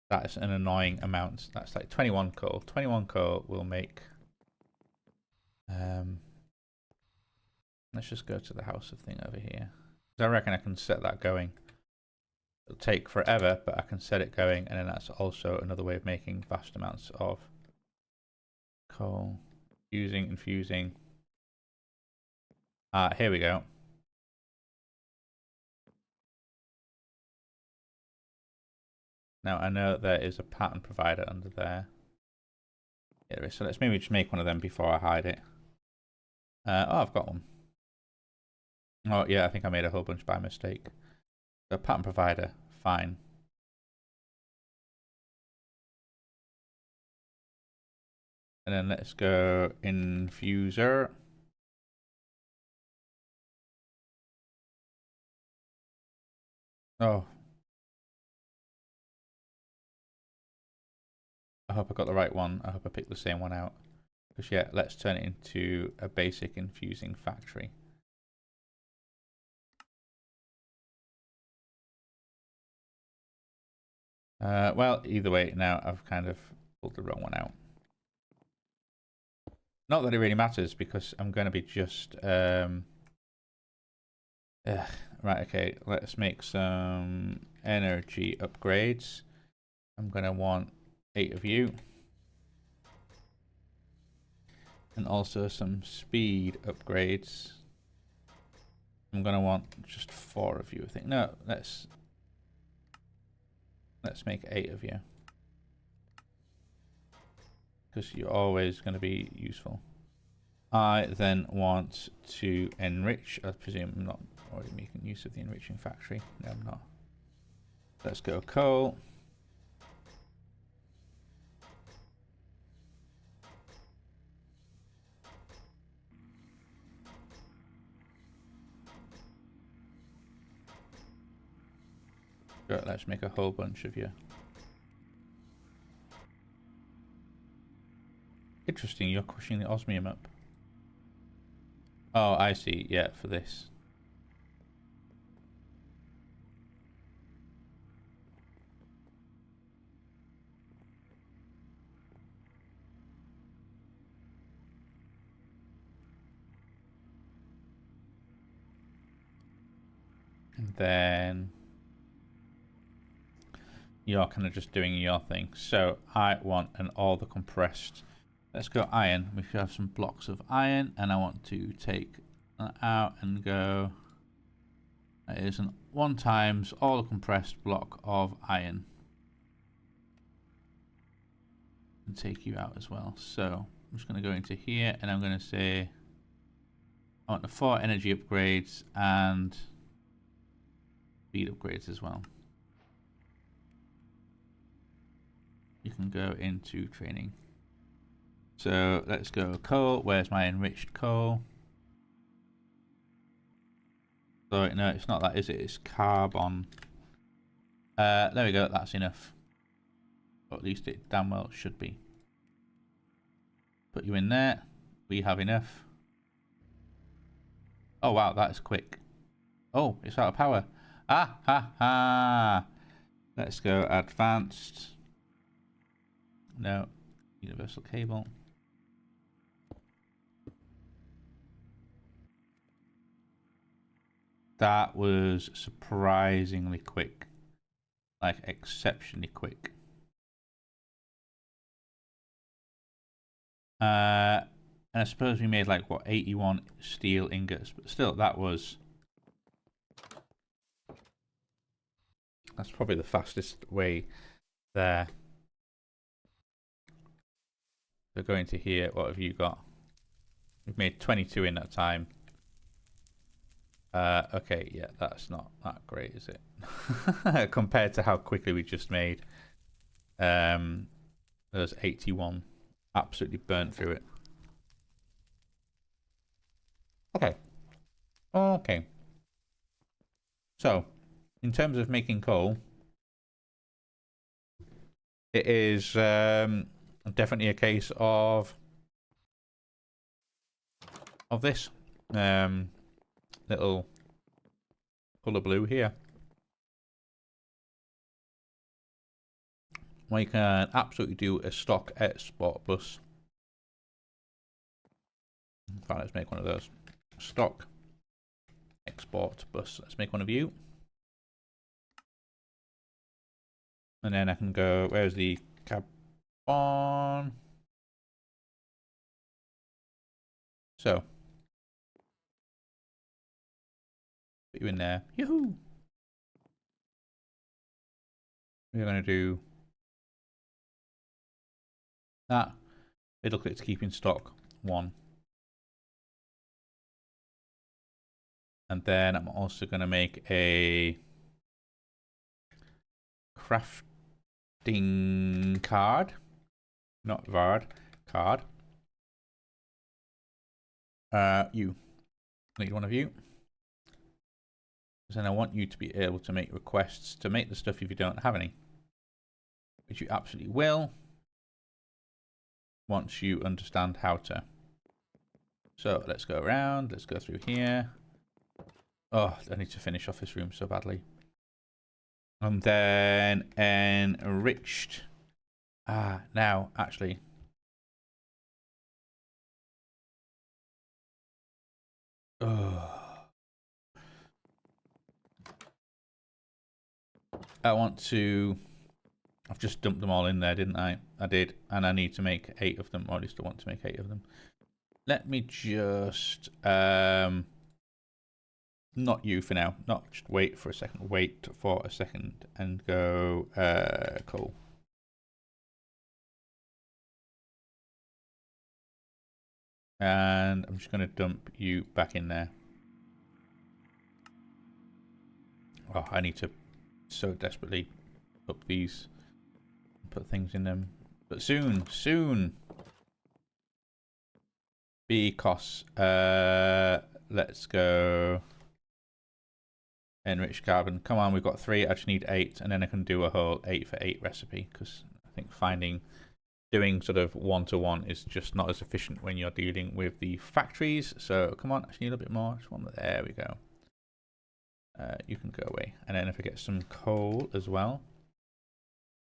That's an annoying amount. That's like 21 coal. 21 coal will make... let's just go to the house of thing over here. I reckon I can set that going. It'll take forever, but I can set it going, and then that's also another way of making vast amounts of coal. Infusing. Here we go. Now I know there is a pattern provider under there. Yeah, there is. So let's maybe just make one of them before I hide it. Oh, I've got one. Oh yeah, I think I made a whole bunch by mistake. So pattern provider, fine. And then let's go infuser. Oh. I hope I got the right one. I hope I picked the same one out. Because yeah, let's turn it into a basic infusing factory. Well, either way, now I've kind of pulled the wrong one out. Not that it really matters because I'm going to be just... right, okay, let's make some energy upgrades. I'm going to want 8 of you. And also some speed upgrades. I'm going to want just 4 of you, I think. No, let's make 8 of you. Because you're always going to be useful. I then want to enrich. I presume I'm not already making use of the enriching factory. No, I'm not. Let's go coal. Good, let's make a whole bunch of you. Interesting, you're pushing the osmium up. Oh, I see. Yeah, for this. And then you're kind of just doing your thing. So I want an all the compressed. Let's go iron. We should have some blocks of iron, and I want to take that out and go. That is an 1 times all the compressed block of iron. And take you out as well. So I'm just going to go into here, and I'm going to say I want the 4 energy upgrades and speed upgrades as well. You can go into training. So let's go coal. Where's my enriched coal? So no, it's not that, is it? It's carbon. There we go. That's enough. Or at least it damn well should be. Put you in there. We have enough. Oh wow, that is quick. Oh, it's out of power. Ah ha ha. Let's go advanced. No, universal cable. That was surprisingly quick. Like exceptionally quick. And I suppose we made like what 81 steel ingots, but still that was that's probably the fastest way there. So going to here, what have you got? We've made 22 in that time. Okay, yeah, that's not that great, is it? Compared to how quickly we just made. There's 81. Absolutely burnt through it. Okay. Okay. So, in terms of making coal, it is definitely a case of this little colour blue here. We can absolutely do a stock export bus. In fact, let's make one of those. Stock export bus. Let's make one of you. And then I can go, where's the carbon? So, put you in there. Yoo-hoo! We're going to do that. Middle click to keep in stock 1. And then I'm also going to make a crafting card. Not Vard. Card. You. Need one of you. Then I want you to be able to make requests to make the stuff if you don't have any. Which you absolutely will. Once you understand how to. So let's go around. Let's go through here. Oh, I need to finish off this room so badly. And then enriched. Now, actually. I want to... I've just dumped them all in there, didn't I? I did. And I need to make 8 of them. Or at least I want to make 8 of them. Let me just... not you for now. Not just wait for a second. Wait for a second. And go... cool. And I'm just going to dump you back in there. Oh, I need to so desperately up these, put things in them. But soon. Because let's go enriched carbon. Come on, we've got 3. I just need 8, and then I can do a whole 8 for 8 recipe. Because I think doing sort of 1-to-1 is just not as efficient when you're dealing with the factories. So come on, I just need a little bit more. Just one. There we go. You can go away. And then if I get some coal as well.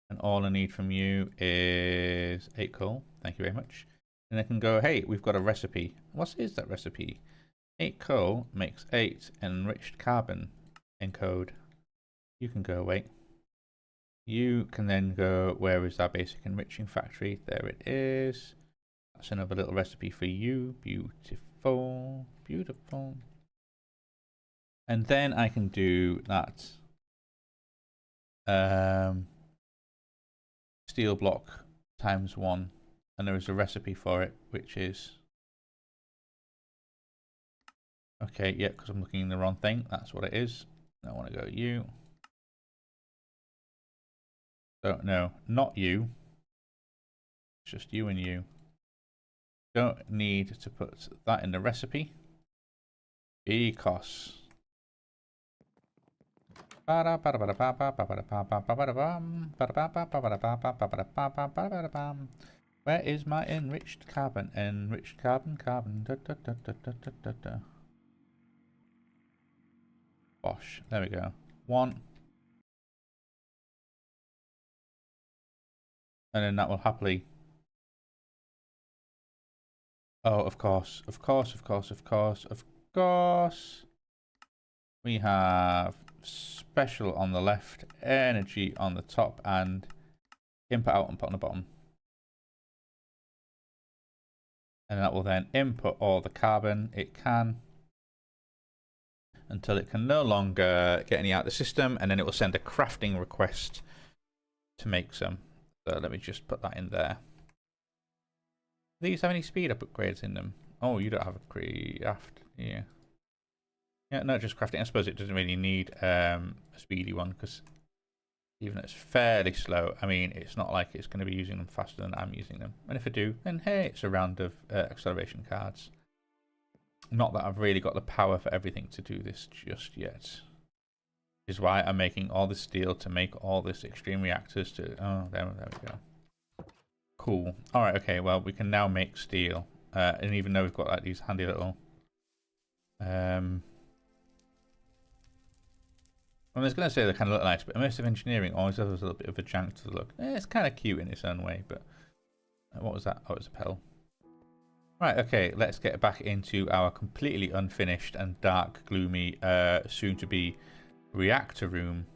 And all I need from you is 8 coal. Thank you very much. And I can go, hey, we've got a recipe. What is that recipe? 8 coal makes 8 enriched carbon encode. You can go away. You can then go, where is our basic enriching factory? There it is. That's another little recipe for you. Beautiful. Beautiful. And then I can do that steel block ×1, and there is a recipe for it, which is okay. Yeah, because I'm looking in the wrong thing. That's what it is. I want to go you. So no, not you. It's just you and you. Don't need to put that in the recipe because. Where is my enriched carbon? Enriched carbon. Bosh. There we go. 1. And then that will happily... Oh, of course. We have special on the left, energy on the top, and input out and put on the bottom. And that will then input all the carbon it can until it can no longer get any out of the system, and then it will send a crafting request to make some. So let me just put that in there. Do these have any speed up upgrades in them? Oh, you don't have a craft. Yeah. Yeah, no, just crafting. I suppose it doesn't really need a speedy one, because even though it's fairly slow, I mean, it's not like it's going to be using them faster than I'm using them. And if I do, then hey, it's a round of acceleration cards. Not that I've really got the power for everything to do this just yet. Which is why I'm making all this steel to make all this extreme reactors to... Oh, there we go. Cool. Alright, okay, well, we can now make steel. And even though we've got like these handy little... I was going to say they kind of look nice, but immersive engineering always has a little bit of a jank to the look. It's kind of cute in its own way, but... what was that? Oh, it's a petal. Right, okay, let's get back into our completely unfinished and dark, gloomy, soon-to-be reactor room.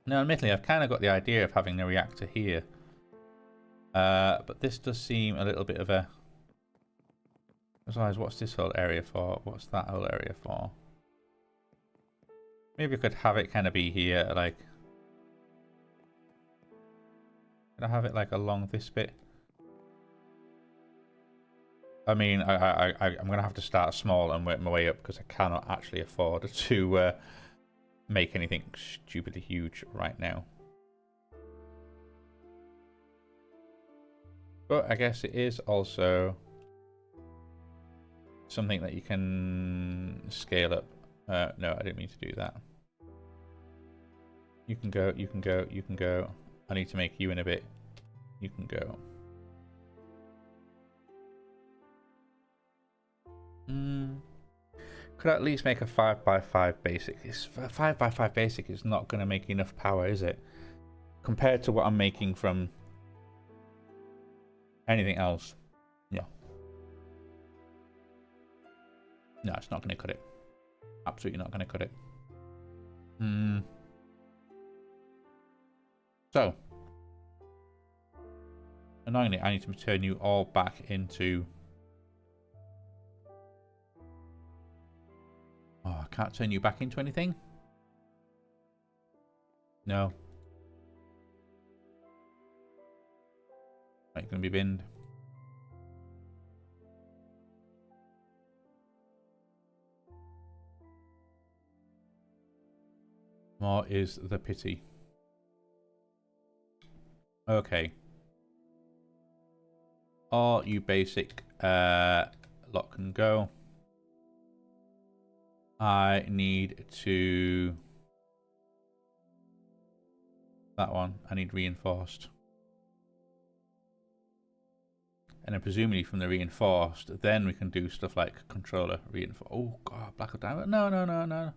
Now, admittedly, I've kind of got the idea of having a reactor here. But this does seem a little bit of a... Besides, what's this whole area for? What's that whole area for? Maybe I could have it kind of be here, like... Could I have it like along this bit? I mean, I'm going to have to start small and work my way up because I cannot actually afford to make anything stupidly huge right now. But I guess it is also something that you can scale up. No, I didn't mean to do that. You can go, you can go, you can go. I need to make you in a bit. You can go. Could at least make a 5x5 basic. A 5x5 basic is not going to make enough power, is it? Compared to what I'm making from anything else. Yeah. No, it's not going to cut it. Absolutely not going to cut it. So, annoyingly, I need to turn you all back into... Oh, I can't turn you back into anything? No. Right, going to be binned. More is the pity. Okay. Or you basic lock and go. I need to... That one. I need reinforced. And then presumably from the reinforced, then we can do stuff like controller reinforced. Oh god, black or diamond. No, no, no, no.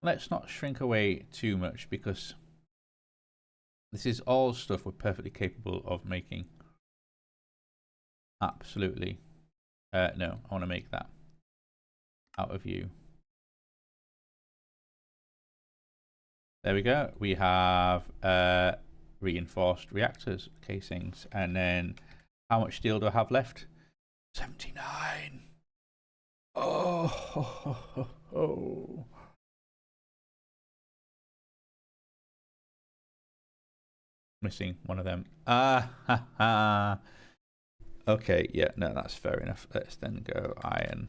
Let's not shrink away too much because this is all stuff we're perfectly capable of making. Absolutely. No, I want to make that out of you. There we go. We have reinforced reactors casings. And then how much steel do I have left? 79. Oh. Missing one of them. Okay, yeah, no, that's fair enough. Let's then go iron.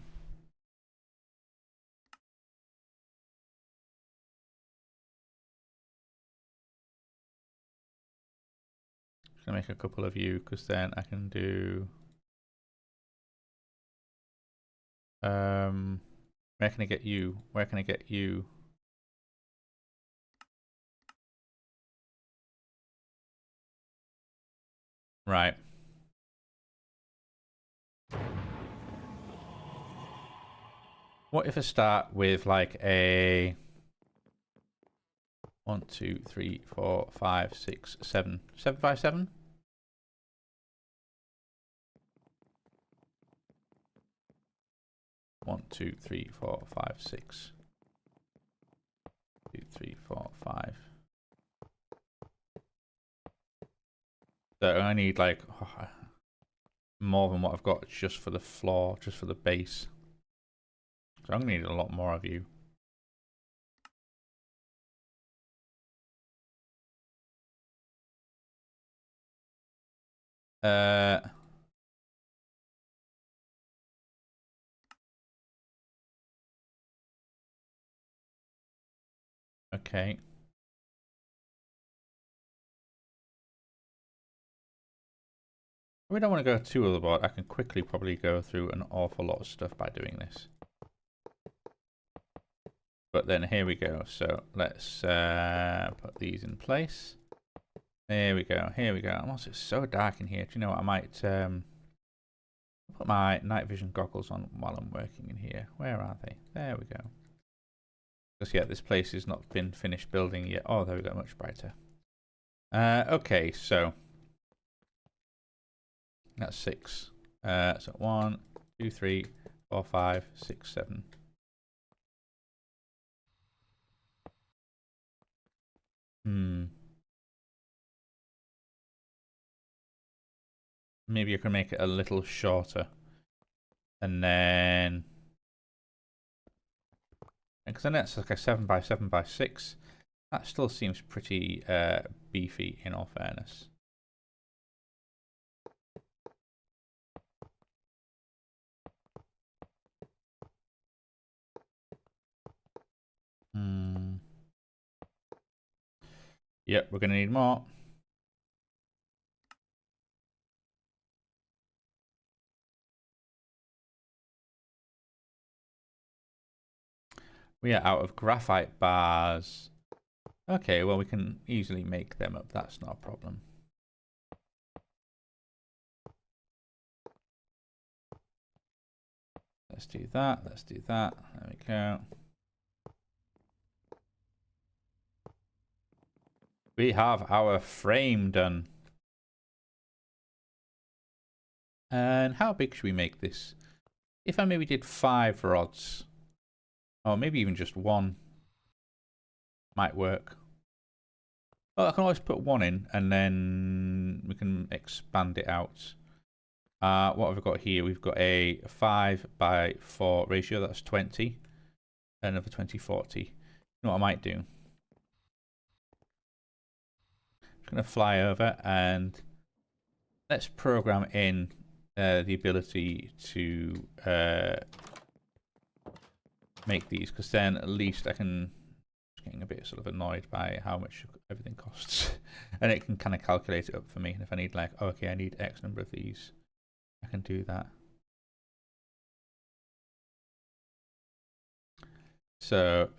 Just gonna make a couple of you because then I can do where can I get you? Where can I get you? Right. What if I start with like a 1, 2, 3, 4, 5, 6, 7, 7x7? One, 2, 3, 4, 5, 6. 2, 3, 4, 5. So I need like more than what I've got just for the floor, just for the base. So I'm gonna need a lot more of you. Okay. We don't want to go too overboard. I can quickly probably go through an awful lot of stuff by doing this. But then here we go. So let's put these in place. There we go. Here we go. Also, it's so dark in here. Do you know what? I might put my night vision goggles on while I'm working in here. Where are they? There we go. Because yeah, this place has not been finished building yet. Oh, there we go. Much brighter. Okay, so that's 6. So 1, 2, 3, 4, 5, 6, 7. Maybe I can make it a little shorter. And then... Because then that's like a 7x7x6. That still seems pretty beefy in all fairness. Yep, we're going to need more. We are out of graphite bars. Okay, well, we can easily make them up. That's not a problem. Let's do that. Let's do that. There we go. We have our frame done. And how big should we make this? If I maybe did 5 rods, or maybe even just 1, might work. Well, I can always put 1 in, and then we can expand it out. What have we got here? We've got a 5:4 ratio. That's 20. Another 20/40. You know what I might do? I'm going to fly over and let's program in the ability to make these, because then at least I can. Getting a bit sort of annoyed by how much everything costs, and it can kind of calculate it up for me. And if I need like, oh, okay, I need X number of these, I can do that. So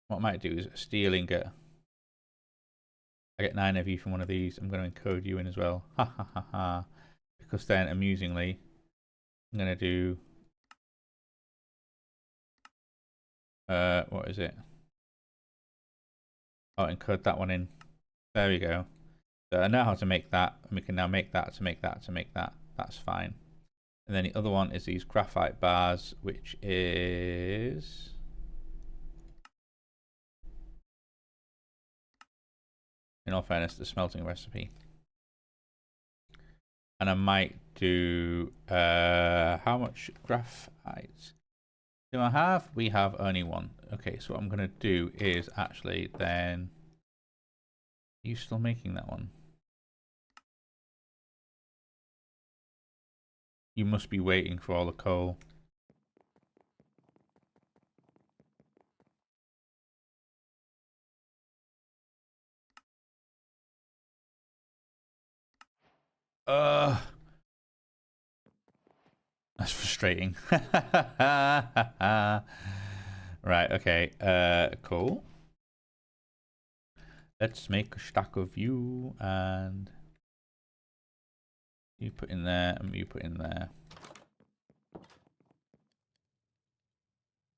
what I might do is steel ingot. I get 9 of you from one of these. I'm going to encode you in as well. Ha ha ha ha. Because then, amusingly, I'm going to do what is it? Oh, encode that one in. There we go. So I know how to make that, and we can now make that to make that to make that. That's fine. And then the other one is these graphite bars, which is in all fairness the smelting recipe. And I might do how much graphite do I have? We have only 1. Okay, so what I'm going to do is actually then... Are you still making that one? You must be waiting for all the coal. That's frustrating. Right, okay. Cool. Let's make a stack of you, and you put in there, and you put in there.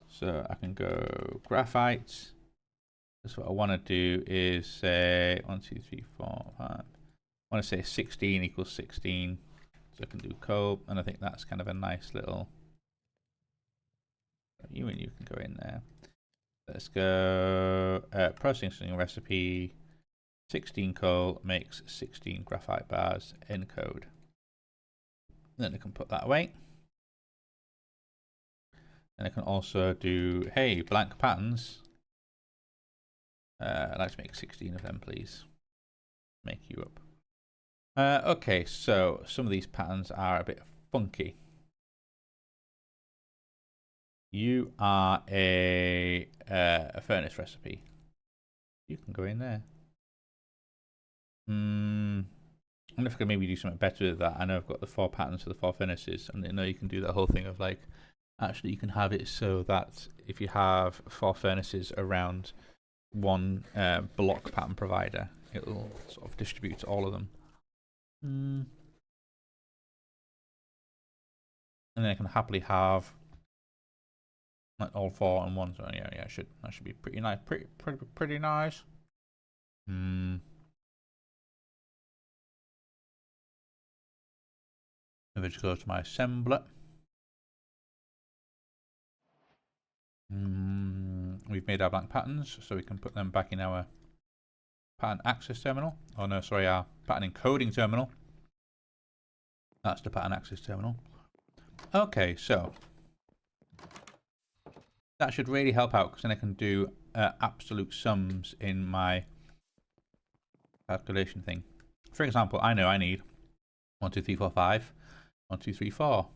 So I can go graphite. That's what I want to do is say 1, 2, 3, 4, 5. I want to say 16 equals 16. So I can do coal, and I think that's kind of a nice little... You and you can go in there. Let's go processing recipe. 16 coal makes 16 graphite bars. Encode. Then I can put that away. And I can also do, hey, blank patterns. I'd like to make 16 of them, please. Make you up. Okay, so some of these patterns are a bit funky. You are a furnace recipe. You can go in there. I wonder if I can maybe do something better with that. I know I've got the 4 patterns for the 4 furnaces, and I know you can do that whole thing of like, actually you can have it so that if you have 4 furnaces around one block pattern provider, it will sort of distribute to all of them. And then I can happily have like all 4 on one. So yeah, that should be pretty nice. Pretty nice. If I just go to my assembler. We've made our blank patterns, so we can put them back in our pattern access terminal. Oh no, sorry, our pattern encoding terminal. That's the pattern access terminal. Okay, so that should really help out, because then I can do absolute sums in my calculation thing. For example, I know I need 1, 2, 3, 4, 5. 1, 2, 3, 4.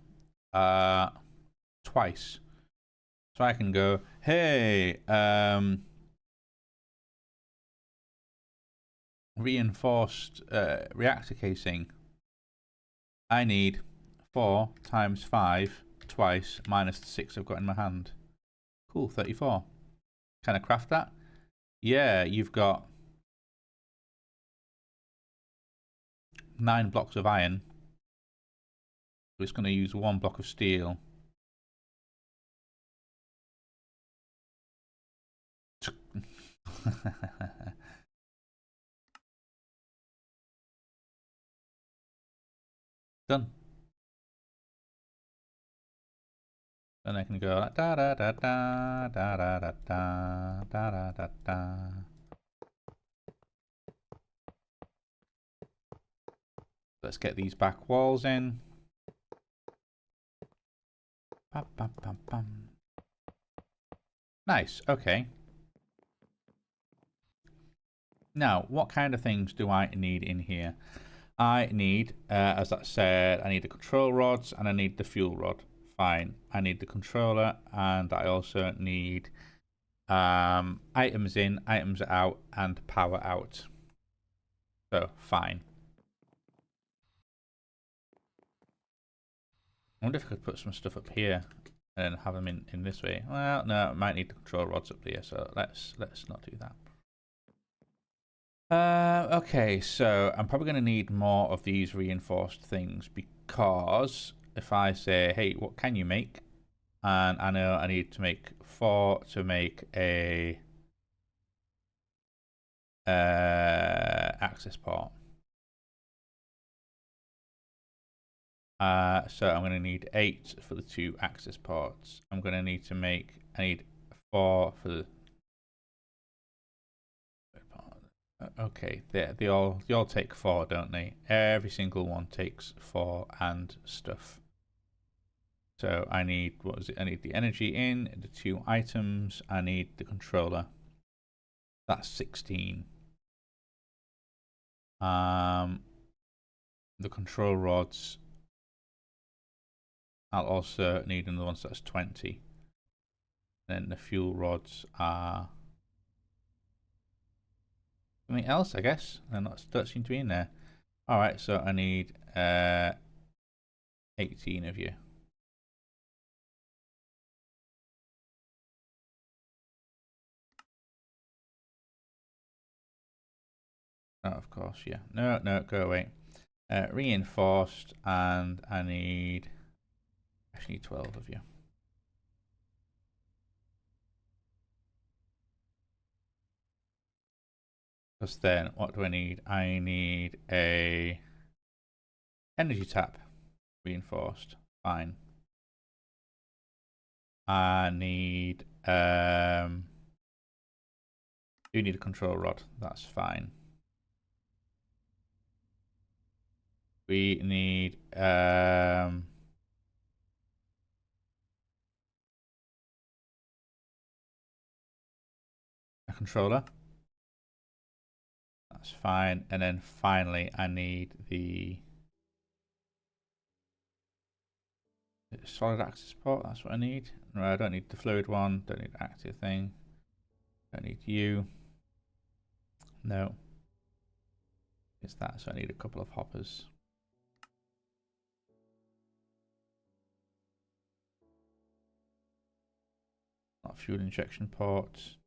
twice. So I can go, hey, reinforced reactor casing. I need 4 times 5 twice minus the 6 I've got in my hand. Cool, 34. Can I craft that? Yeah, you've got 9 blocks of iron. So it's going to use 1 block of steel. Done. Then I can go like da da da da da da da da da da da. Let's get these back walls in. Bam, bam, bam, bam. Nice, okay. Now, what kind of things do I need in here? I need, as I said, I need the control rods and I need the fuel rod. Fine. I need the controller and I also need items in, items out, and power out. So, fine. I wonder if I could put some stuff up here and then have them in this way. Well, no, I might need the control rods up there, so let's not do that. Okay, so I'm probably going to need more of these reinforced things because if I say, hey, what can you make? And I know I need to make 4 to make a access port. So I'm going to need 8 for the 2 access ports. I'm going to need to make, I need 4 for the okay, they all take 4, don't they? Every single one takes 4 and stuff. So I need, what was it? I need the energy in, the 2 items, I need the controller. That's 16. The control rods, I'll also need another one, so that's 20. Then the fuel rods are something else, I guess. And that don't seem to be in there. Alright, so I need 18 of you. Oh, of course, yeah. No, go away. Reinforced, and I need actually 12 of you. Because then, what do I need? I need a energy tap. Reinforced. Fine. I need do need a control rod. That's fine. We need a controller. That's fine. And then finally, I need the solid access port. That's what I need. No, I don't need the fluid one. Don't need the active thing. Don't need you. No. It's that. So I need a couple of hoppers. Not fuel injection ports.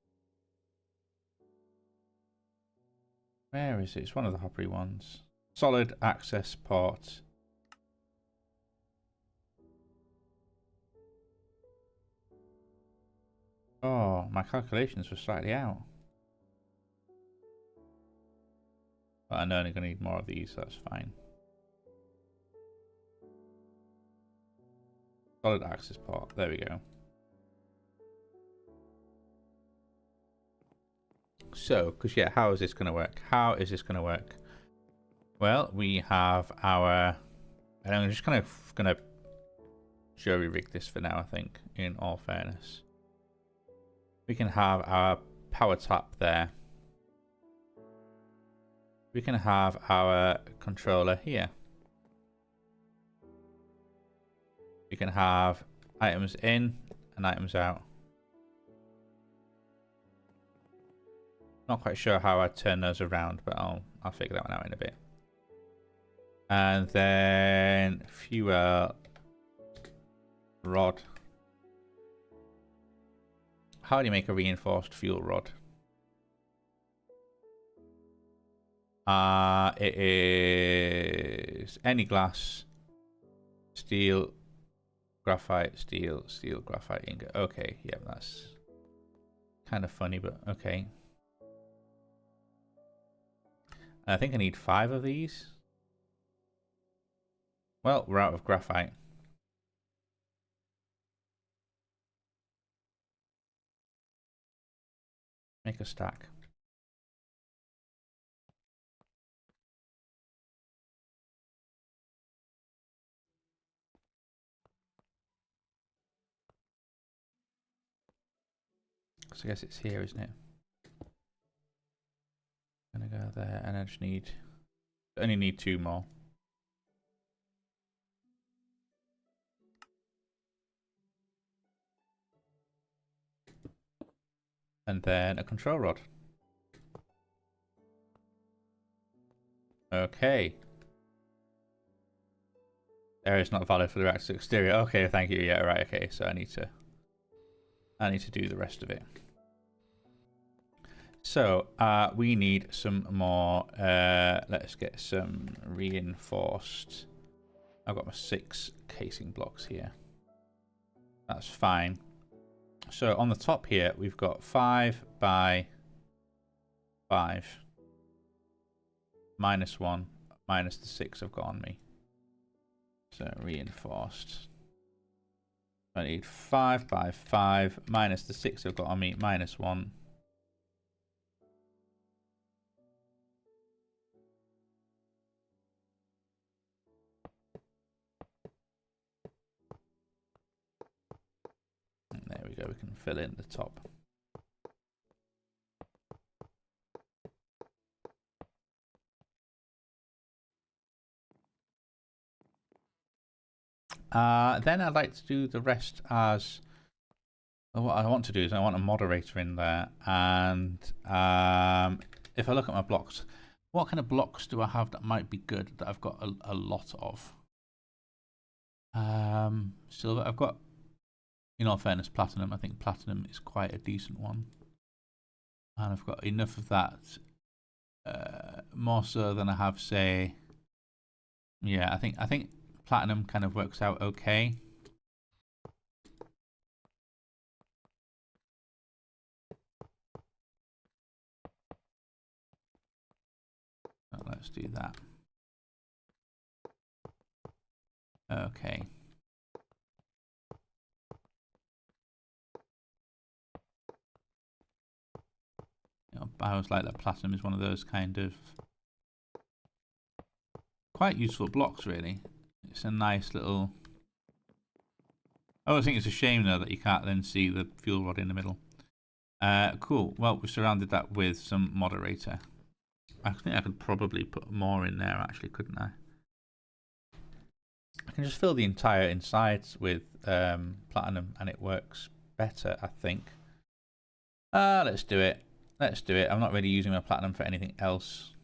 Where is it? It's one of the hoppery ones. Solid access port. Oh, my calculations were slightly out. But I'm only going to need more of these, so that's fine. Solid access port. There we go. So, because yeah, how is this going to work? How is this going to work? Well, we have our... And I'm just kind of going to jury rig this for now, I think, in all fairness. We can have our power tap there. We can have our controller here. We can have items in and items out. Not quite sure how I turn those around, but I'll figure that one out in a bit. And then fuel rod. How do you make a reinforced fuel rod? It is any glass, steel, graphite, steel, graphite, ingot. Okay, yeah, that's kind of funny, but okay. I think I need 5 of these. Well, we're out of graphite. Make a stack. So I guess it's here, isn't it? Gonna go there, and I just only need 2 more. And then a control rod. Okay. Area is not valid for the reactor's exterior. Okay, thank you. Yeah, right. Okay, so I need to do the rest of it. So we need some more. Let's get some reinforced. I've got my 6 casing blocks here. That's fine. So on the top here, we've got 5 by 5. -1 minus the 6 I've got on me. So reinforced. I need 5 by 5 minus the 6 I've got on me, -1. And there we go, we can fill in the top. Then I'd like to do the rest as... What I want to do is I want a moderator in there. And if I look at my blocks, what kind of blocks do I have that might be good, that I've got a lot of? Silver. I've got, in all fairness, platinum. I think platinum is quite a decent one. And I've got enough of that. More so than I have, say... Yeah, I think platinum kind of works out okay. So let's do that. Okay. You know, I always like that platinum is one of those kind of quite useful blocks, really. It's a nice little... I always think it's a shame, though, that you can't then see the fuel rod in the middle. Cool. Well, we surrounded that with some moderator. I think I could probably put more in there, actually, couldn't I? I can just fill the entire insides with platinum, and it works better, I think. Let's do it. Let's do it. I'm not really using my platinum for anything else.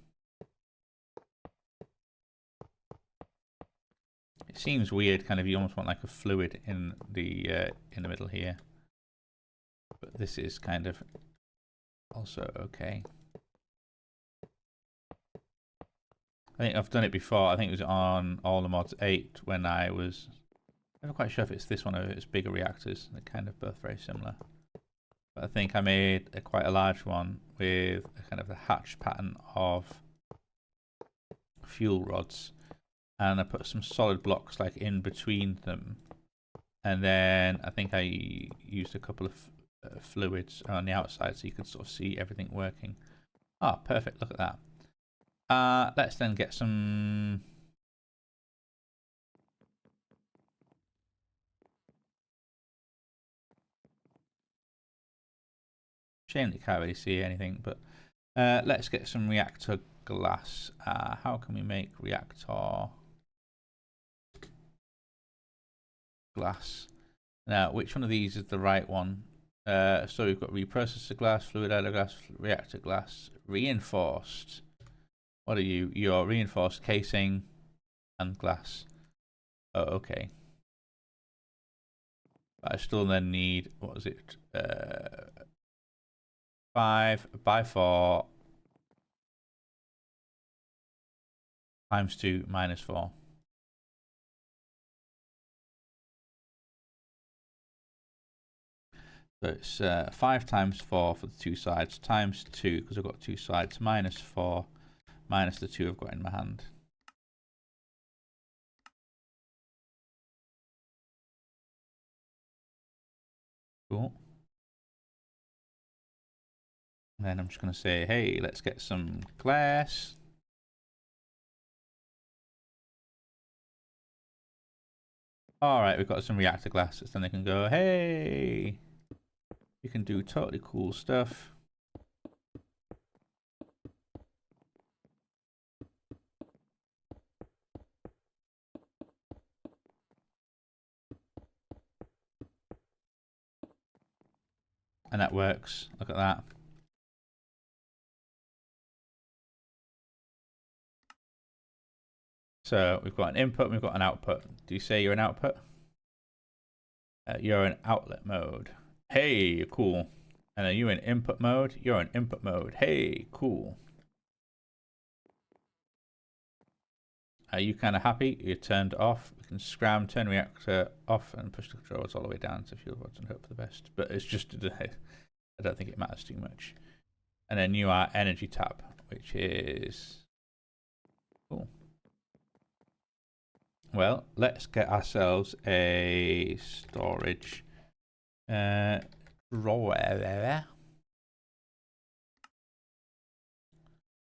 It seems weird, kind of. You almost want like a fluid in the middle here, but this is kind of also okay. I think I've done it before. I think it was on All the Mods 8 when I was never quite sure if it's this one or if it's bigger reactors. They're kind of both very similar. But I think I made quite a large one with a kind of a hatch pattern of fuel rods. And I put some solid blocks like in between them. And then I think I used a couple of fluids on the outside so you could sort of see everything working. Ah, perfect. Look at that. Let's then get some... Shame that you can't really see anything, but let's get some reactor glass. How can we make reactor glass? Now, which one of these is the right one? So we've got reprocessor glass, fluid idler glass, reactor glass, reinforced. What are you? You're reinforced casing and glass. Oh, okay. But I still then need, what is it? 5 by 4 times 2 minus 4. So it's 5 times 4 for the two sides, times 2, because I've got two sides, minus 4, minus the 2 I've got in my hand. Cool. And then I'm just going to say, hey, let's get some glass. All right, we've got some reactor glasses. Then they can go, hey, you can do totally cool stuff. And that works. Look at that. So we've got an input and we've got an output. Do you say you're an output? You're in outlet mode. Hey, cool. And are you in input mode? You're in input mode. Hey, cool. Are you kind of happy? You're turned off. We can scram, turn reactor off, and push the controls all the way down to fuel rods and hope for the best. But it's just, I don't think it matters too much. And then you are energy tab, which is cool. Well, let's get ourselves a storage drawer.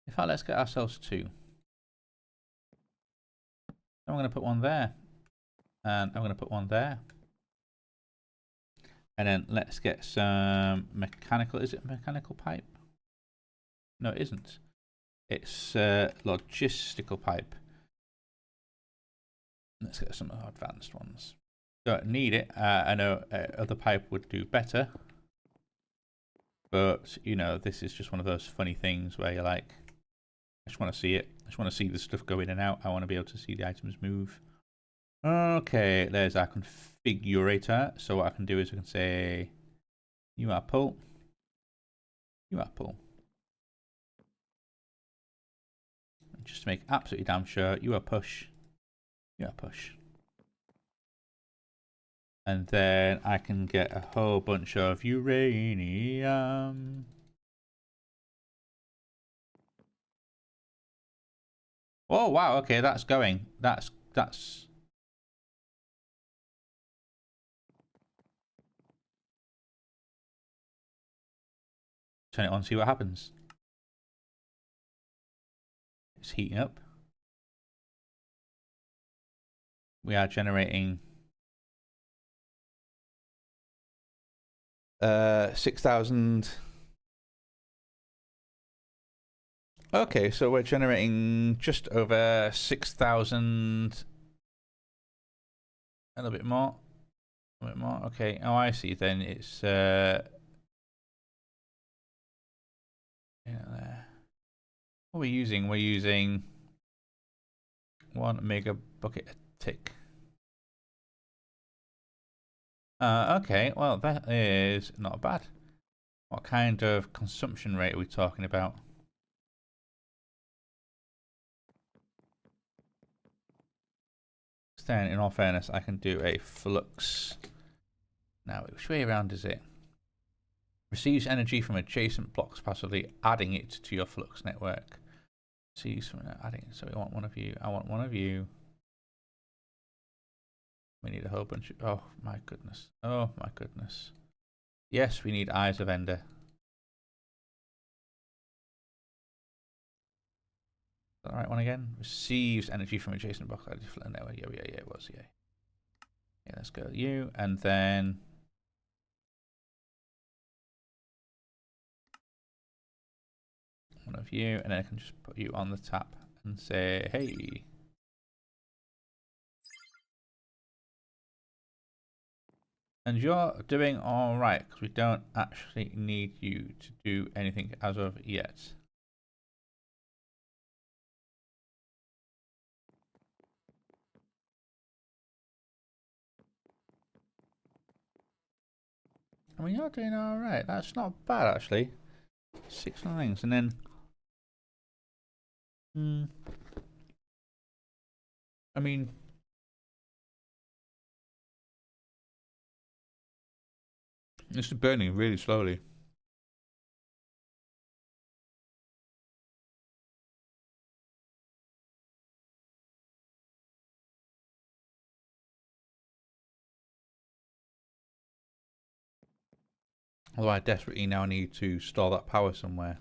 In fact, let's get ourselves 2. I'm going to put one there, and I'm going to put one there. And then let's get some mechanical. Is it mechanical pipe? No, it isn't. It's logistical pipe. Let's get some advanced ones. Don't need it. I know other pipe would do better. But, you know, this is just one of those funny things where you're like, I just want to see it. I just want to see the stuff go in and out. I want to be able to see the items move. Okay, there's our configurator. So what I can do is I can say, you are pull. You are pull. Just to make absolutely damn sure, you are push. You are push. And then I can get a whole bunch of uranium. Oh wow, okay, that's going. That's turn it on, see what happens. It's heating up. We are generating 6,000. Okay, so we're generating just over 6,000. A little bit more. A bit more. Okay. Oh, I see. Then it's there. What are we using? We're using 1 mega bucket a tick. Okay. Well, that is not bad. What kind of consumption rate are we talking about? Then, in all fairness, I can do a flux. Now, which way around is it? Receives energy from adjacent blocks, passively adding it to your flux network. Receives from adding. So we want one of you. I want one of you. We need a whole bunch of. Oh my goodness. Oh my goodness. Yes, we need Eyes of Ender. Is that the right one again? Receives energy from adjacent blocks. Yeah, it was. Yeah. Yeah, let's go you, and then. One of you, and then I can just put you on the tap and say, hey. And you're doing alright, because we don't actually need you to do anything as of yet. I mean, you're doing alright. That's not bad, actually. 6 things, and then... I mean... This is burning really slowly. Although I desperately now need to store that power somewhere.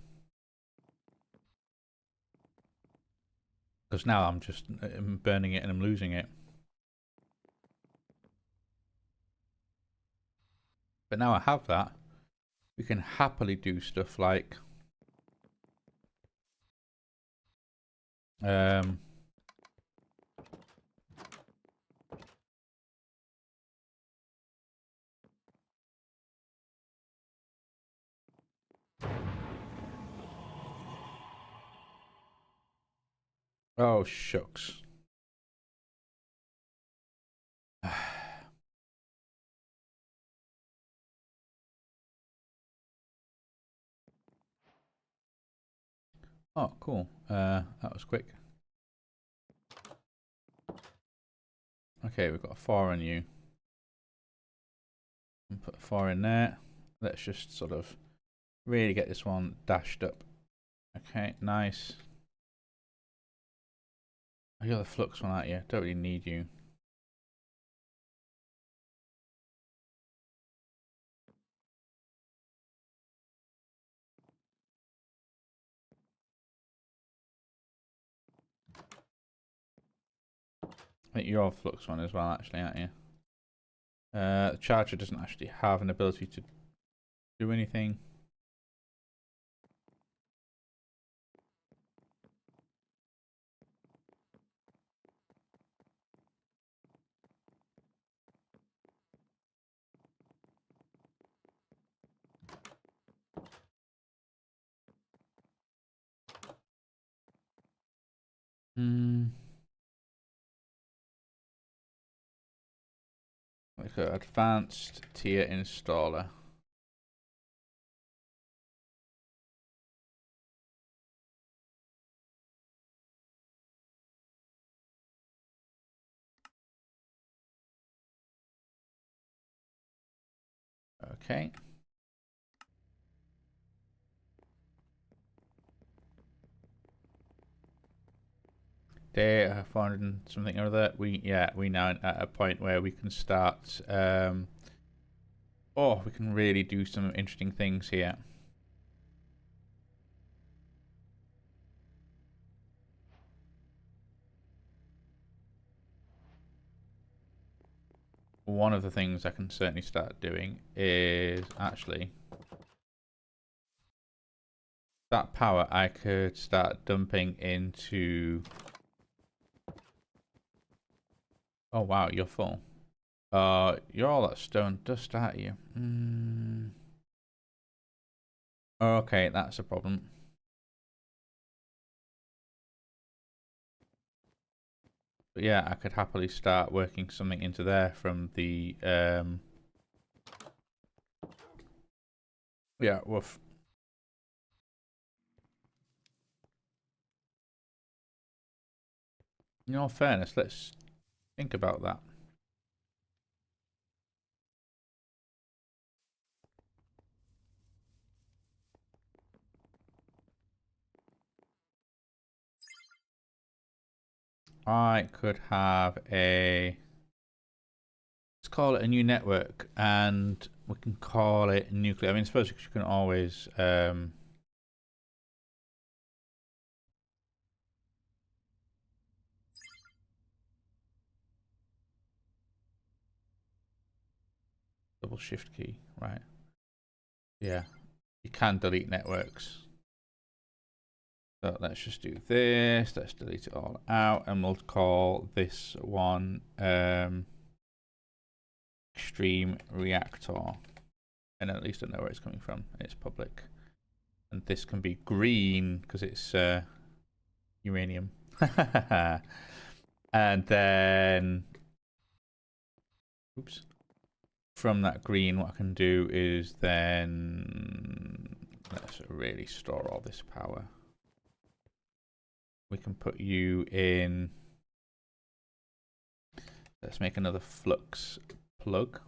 Because now I'm just burning it and I'm losing it. But now I have that, we can happily do stuff like... oh, shucks. Oh, cool. That was quick. Okay, we've got a 4 on you. And put a 4 in there. Let's just sort of really get this one dashed up. Okay, nice. Oh, you're the flux one, aren't you? Don't really need you. I think you're a flux one as well, actually, aren't you? The charger doesn't actually have an ability to do anything. Like an advanced tier installer. Okay. Day 400 and something or other. We now at a point where we can start. We can really do some interesting things here. One of the things I can certainly start doing is actually that power I could start dumping into... Oh wow, you're full. You're all that stone dust, aren't you? Okay, that's a problem. But yeah, I could happily start working something into there from the yeah, woof. In all fairness, let's think about that. I could have a... Let's call it a new network, and we can call it nuclear. I mean, I suppose you can always... double shift key, right. Yeah, you can delete networks. So let's just do this. Let's delete it all out, and we'll call this one extreme reactor. And at least I know where it's coming from. It's public. And this can be green because it's uranium. And then, oops. From that green, what I can do is then, let's really store all this power. We can put you in, let's make another flux plug.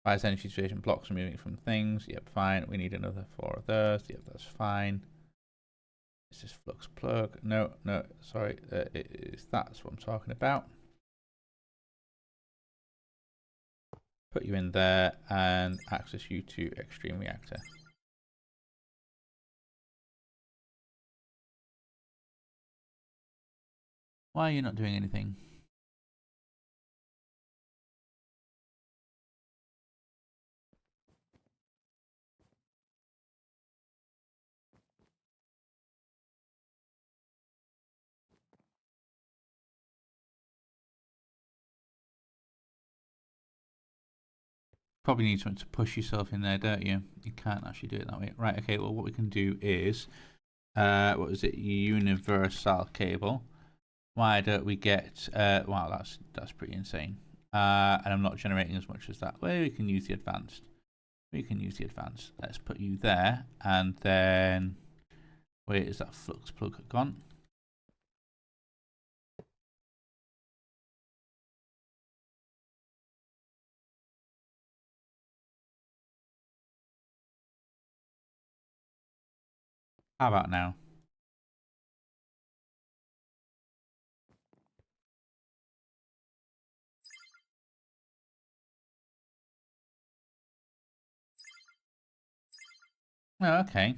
Fires energy situation blocks removing from things. Yep, fine. We need another 4 of those. Yep, that's fine. Is this flux plug? No, sorry. That's what I'm talking about. Put you in there and access you to extreme reactor. Why are you not doing anything? Probably need something to push yourself in there, don't you? You can't actually do it that way. Right, okay, well what we can do is, what was it, universal cable. Why don't we get, wow, that's pretty insane. And I'm not generating as much as that. Well, we can use the advanced. Let's put you there, and then, where is that flux plug gone? How about now? Oh, okay.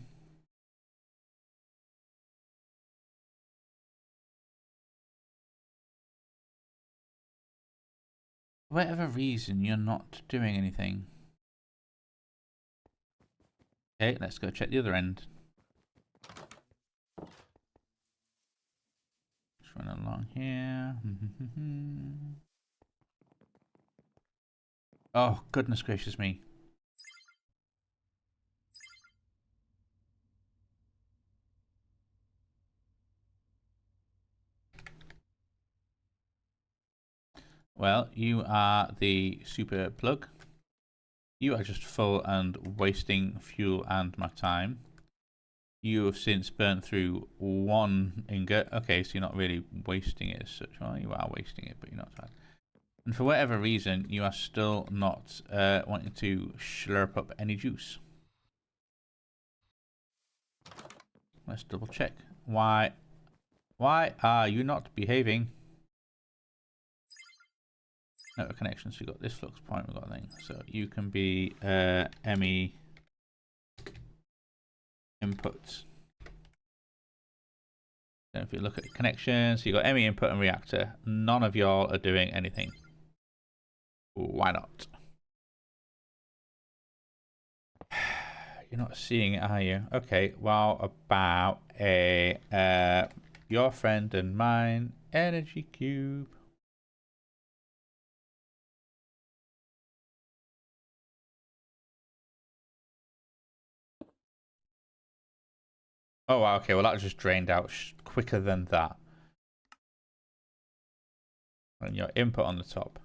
For whatever reason, you're not doing anything. Okay, let's go check the other end. Just run along here. Oh, goodness gracious me. Well, you are the super plug. You are just full and wasting fuel and my time. You have since burnt through 1 ingot. Okay, so you're not really wasting it as such. Well, you are wasting it, but you're not trying. And for whatever reason, you are still not wanting to slurp up any juice. Let's double check. Why are you not behaving? Network connections. We've got this flux point. We've got a thing. So you can be ME input. And if you look at connections, you've got ME input and reactor. None of y'all are doing anything. Why not? You're not seeing it, are you? Okay, well, about a your friend and mine energy cube. Oh, wow, okay, well, that just drained out quicker than that. And your input on the top.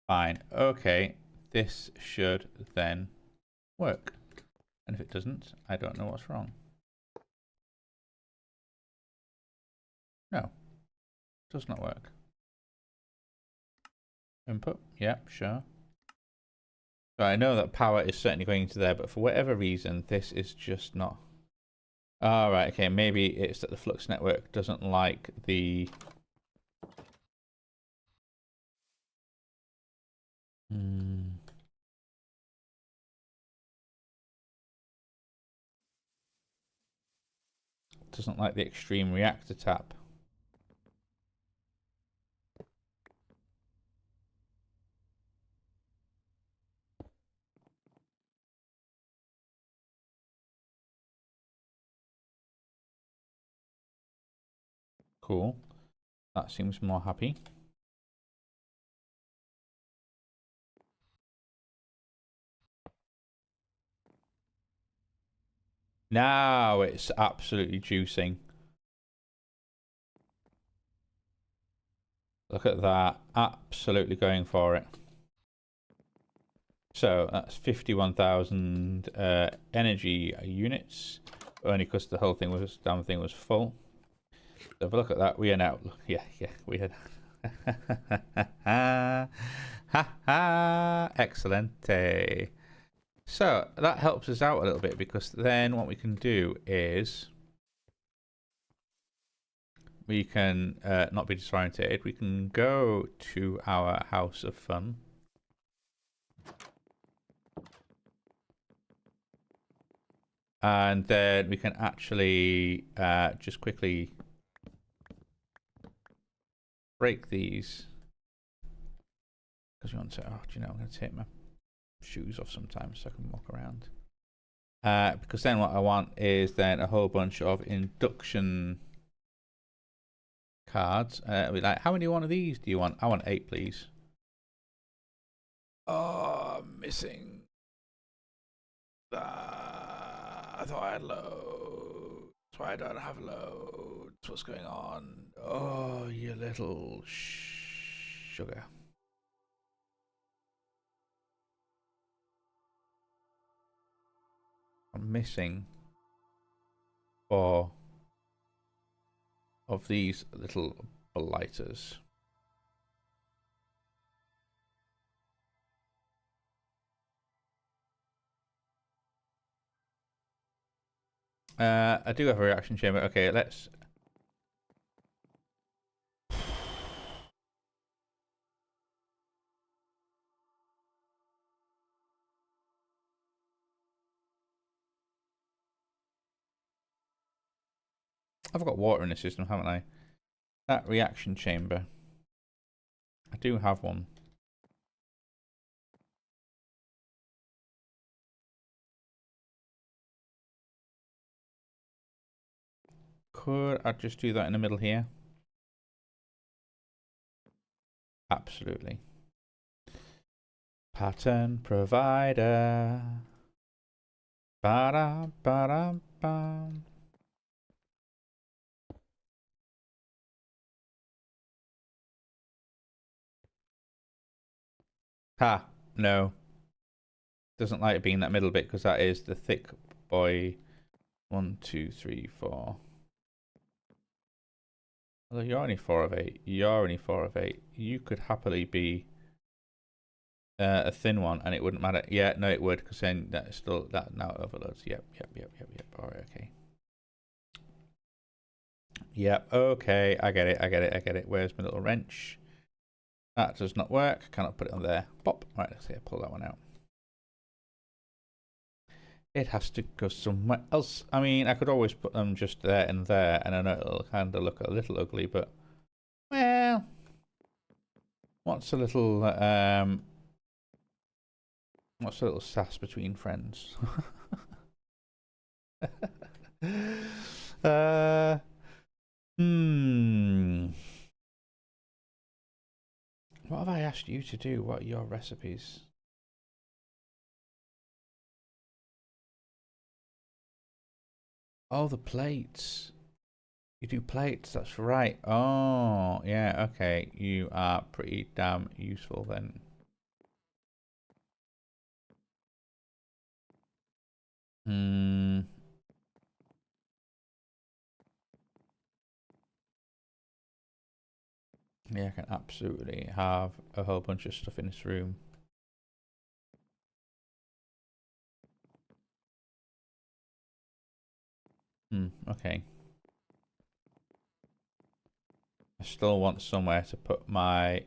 Fine, okay, this should then work. And if it doesn't, I don't know what's wrong. No, it does not work. Input, yeah, sure. So I know that power is certainly going into there, but for whatever reason, this is just not. Oh, right, okay, maybe it's that the flux network doesn't like the... Doesn't like the extreme reactor tap. Cool. That seems more happy. Now it's absolutely juicing. Look at that. Absolutely going for it. So that's 51,000 energy units. Only because the whole thing was, damn thing was full. So if I look at that, we are now, yeah, we had. Ha ha, excellent. So that helps us out a little bit, because then what we can do is we can not be disorientated. We can go to our house of fun. And then we can actually just quickly break these. Because we want to, oh, do you know, I'm going to take my shoes off sometimes so I can walk around. Because then what I want is then a whole bunch of induction cards. We're like, how many one of these do you want? I want 8, please. Oh, I'm missing. I thought I had loads. That's why I don't have loads. What's going on? Oh, you little sugar. I'm missing 4 of these little blighters. I do have a reaction chamber. Okay, let's. I've got water in the system, haven't I? That reaction chamber. I do have one. Could I just do that in the middle here? Absolutely. Pattern provider. Ba-dum, ba-dum, bum. Ha, no. Doesn't like being that middle bit, because that is the thick boy. 1, 2, 3, 4. Although you're only 4 of 8. You're only 4 of 8. You could happily be a thin one, and it wouldn't matter. Yeah, no, it would, because then that's still that now overloads. Yep. All right, okay. Yep, okay. I get it. Where's my little wrench? That does not work. Cannot put it on there. Pop. Right, let's see. Pull that one out. It has to go somewhere else. I mean, I could always put them just there and there, and I know it'll kind of look a little ugly, but well, what's a little sass between friends? What have I asked you to do? What are your recipes? Oh, the plates. You do plates, that's right. Oh, yeah, okay. You are pretty damn useful then. Yeah, I can absolutely have a whole bunch of stuff in this room. Okay. I still want somewhere to put my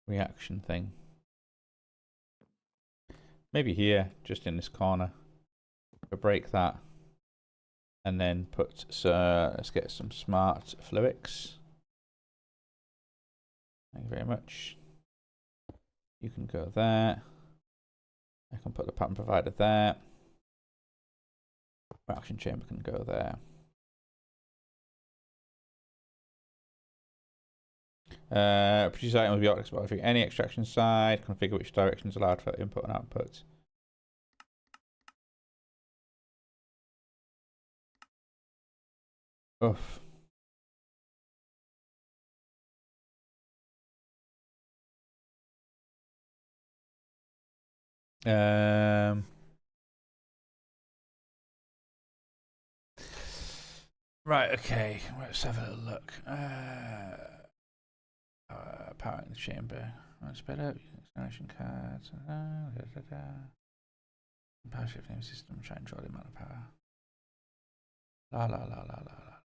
reaction thing. Maybe here, just in this corner. We'll break that. And then put, let's get some smart fluics. Thank you very much. You can go there. I can put the pattern provider there. Reaction chamber can go there. Produce item will be autoexplored. Any extraction side. Configure which direction is allowed for input and output. Oof. Right, okay. Let's have a little look. Power in the chamber. Sped up. Acceleration cards. Power shifting system. Try and draw the amount of power. La la la la la la.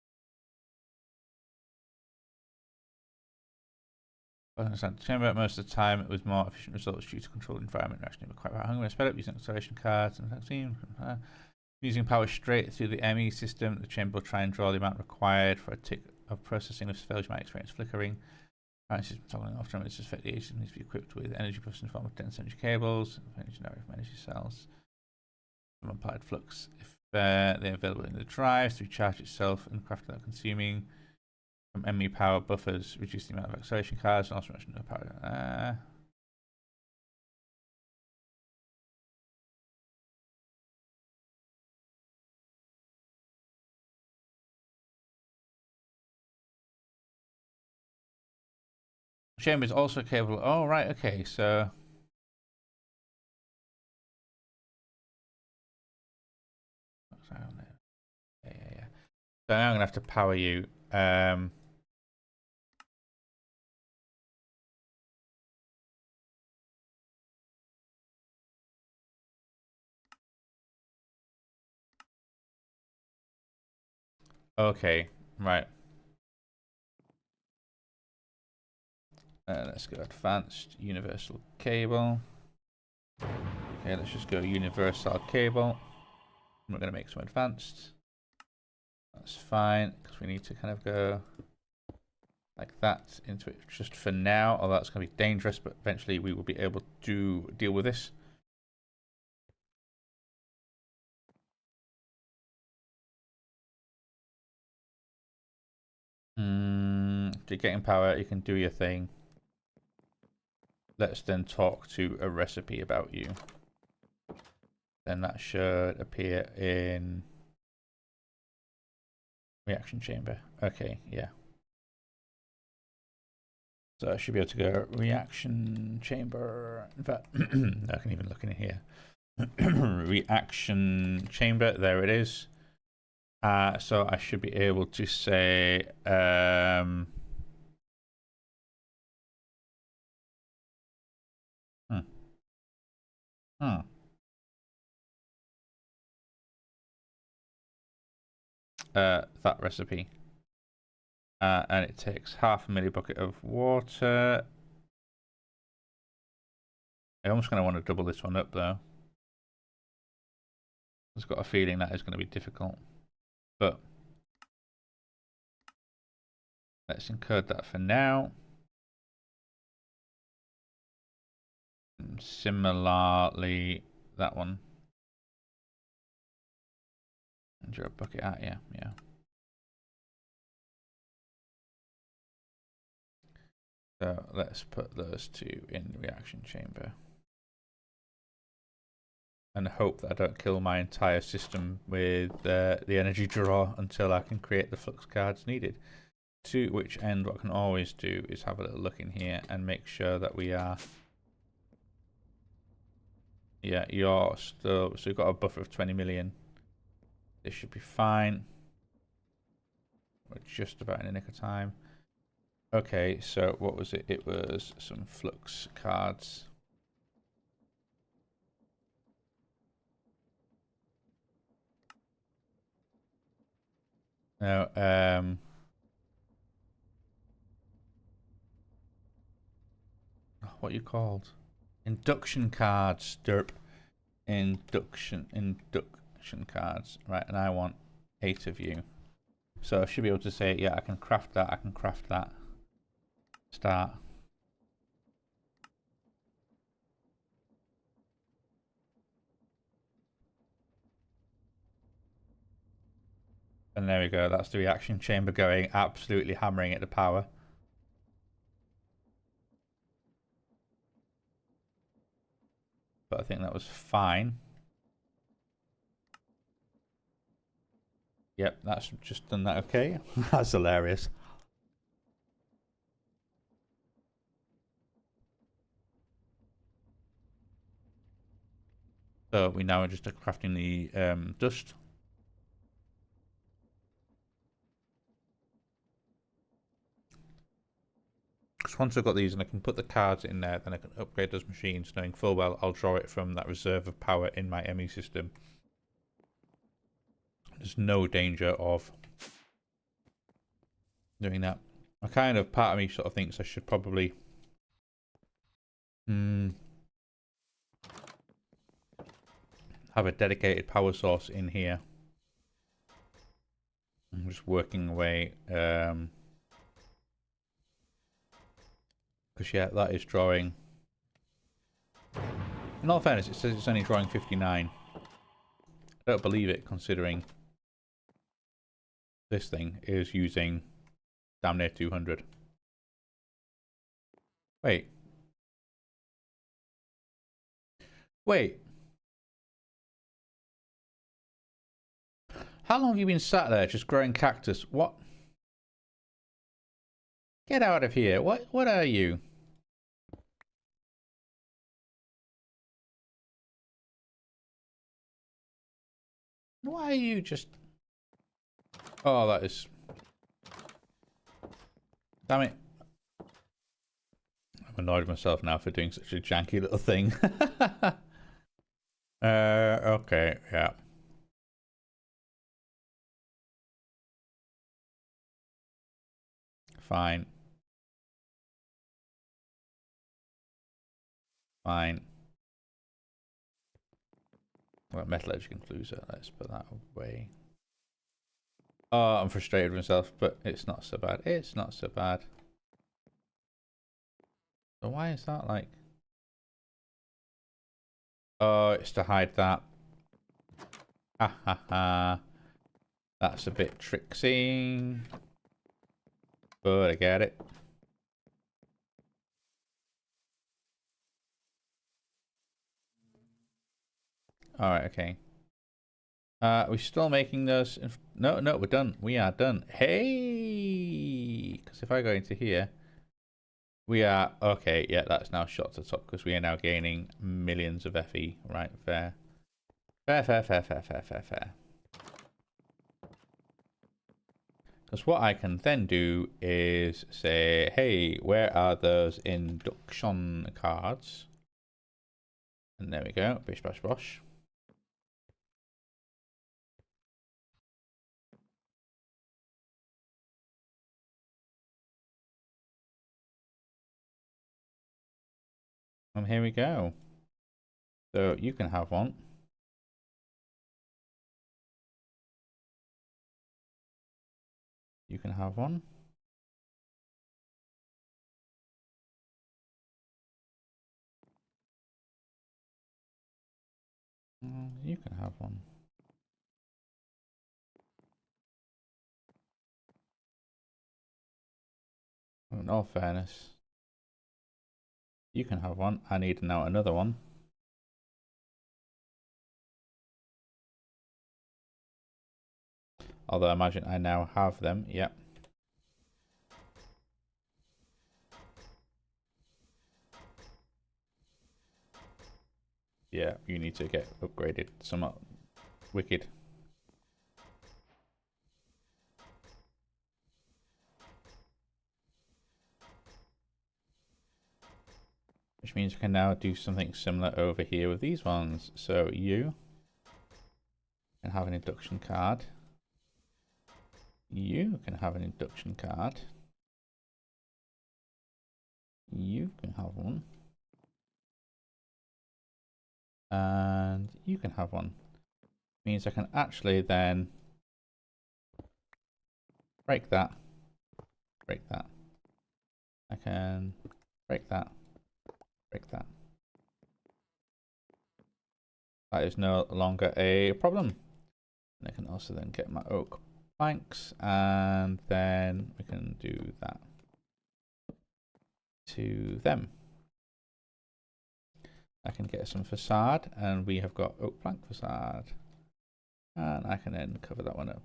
I understand. The chamber most of the time it was more efficient results due to controlled environment rationing, but quite right. I'm going to sped up using acceleration cards and vaccine. Using power straight through the ME system, the chamber will try and draw the amount required for a tick of processing. If fails, you might experience flickering. System toggling off from its effect. The agent needs to be equipped with energy buffs in the form of dense energy cables, energy cells, some applied flux. If they're available in the drives to recharge itself and craft without consuming from ME power buffers, reduce the amount of acceleration cards and also mention the power. Chamber is also capable. Oh, right, okay, so. Yeah. So now I'm gonna have to power you. Okay, right. Let's go advanced universal cable. Okay, let's just go universal cable. We're going to make some advanced. That's fine, because we need to kind of go like that into it just for now. Although that's going to be dangerous, but eventually we will be able to deal with this. To get in power, you can do your thing. Let's then talk to a recipe about you. Then that should appear in reaction chamber. Okay, yeah. So I should be able to go reaction chamber. In fact, I can even look in here. Reaction chamber, there it is. So I should be able to say that recipe. And it takes half a millibucket of water. I'm almost going to want to double this one up though. I've got a feeling that is going to be difficult. But let's encode that for now. And similarly, that one. And draw a bucket out, yeah. So let's put those two in the reaction chamber. And hope that I don't kill my entire system with the energy draw until I can create the flux cards needed. To which end, what I can always do is have a little look in here and make sure that we are. Yeah, you're still. So we've got a buffer of 20 million. This should be fine. We're just about in the nick of time. Okay, so what was it? It was some flux cards. No, what are you called? Induction cards, derp. Induction cards. Right, and I want 8 of you. So I should be able to say, yeah, I can craft that, I can craft that. Start. And there we go, that's the reaction chamber going, absolutely hammering at the power. but I think that was fine. Yep, that's just done that okay. That's hilarious. So we now are just crafting the dust. So once I've got these and I can put the cards in there, then I can upgrade those machines, knowing full well I'll draw it from that reserve of power in my ME system. There's no danger of doing that. A kind of part of me sort of thinks I should probably have a dedicated power source in here. I'm just working away. Because yeah, that is drawing. In all fairness, it says it's only drawing 59. I don't believe it, considering this thing is using damn near 200. Wait. Wait. How long have you been sat there just growing cactus? What? Get out of here. What are you? Why are you just... Oh, that is... Damn it. I'm annoyed with myself now for doing such a janky little thing. Okay, yeah. Fine. Fine. Well, metallurgic incluser. Let's put that away. Oh, I'm frustrated with myself, but it's not so bad. It's not so bad. So why is that like... Oh, it's to hide that. Ha ha ha. That's a bit tricksy. But I get it. Alright, okay. We're still making those... No, we're done. We are done. Hey! Because if I go into here... We are... Okay, yeah, that's now shot to the top because we are now gaining millions of FE. Right, fair. Fair. Because what I can then do is say, hey, where are those induction cards? And there we go. Bish, bash, bosh. And here we go. So you can have one. You can have one. You can have one. In all fairness, you can have one. I need now another one. Although I imagine I now have them. Yep. Yeah, you need to get upgraded somewhat wicked. Which means we can now do something similar over here with these ones. So you can have an induction card. You can have an induction card. You can have one. And you can have one. Means I can actually then break that. Break that. I can break that. Break that. That is no longer a problem. And I can also then get my oak planks, and then we can do that to them. I can get some facade, and we have got oak plank facade. And I can then cover that one up.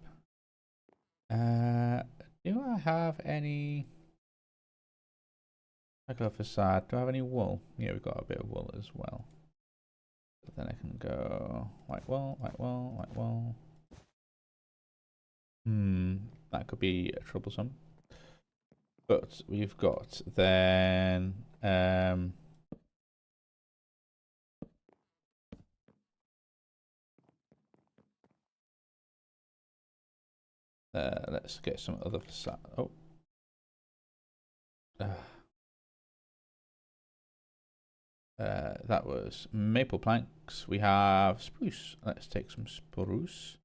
Do I have any regular facade? Do I have any wool? Yeah, we've got a bit of wool as well. But then I can go white wool, white wool, white wool. That could be troublesome. But we've got then let's get some other facade. Oh. That was maple planks. We have spruce. Let's take some spruce.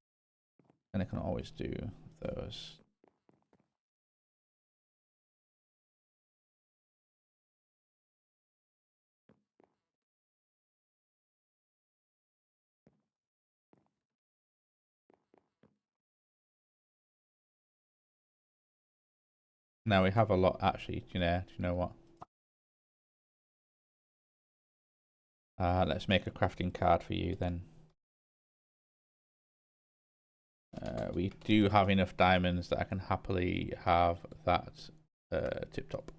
And I can always do those. Now we have a lot actually. Do you know what? Let's make a crafting card for you then. We do have enough diamonds that I can happily have that tip top.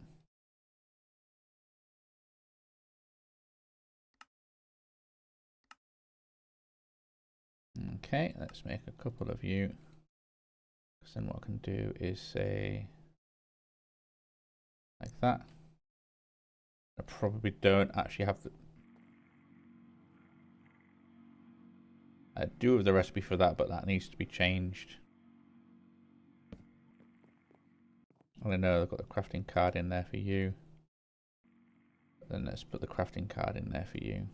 Okay, let's make a couple of you. Because then what I can do is say like that. I probably don't actually have the. I do have the recipe for that, but that needs to be changed. I know I've got the crafting card in there for you. But then let's put the crafting card in there for you.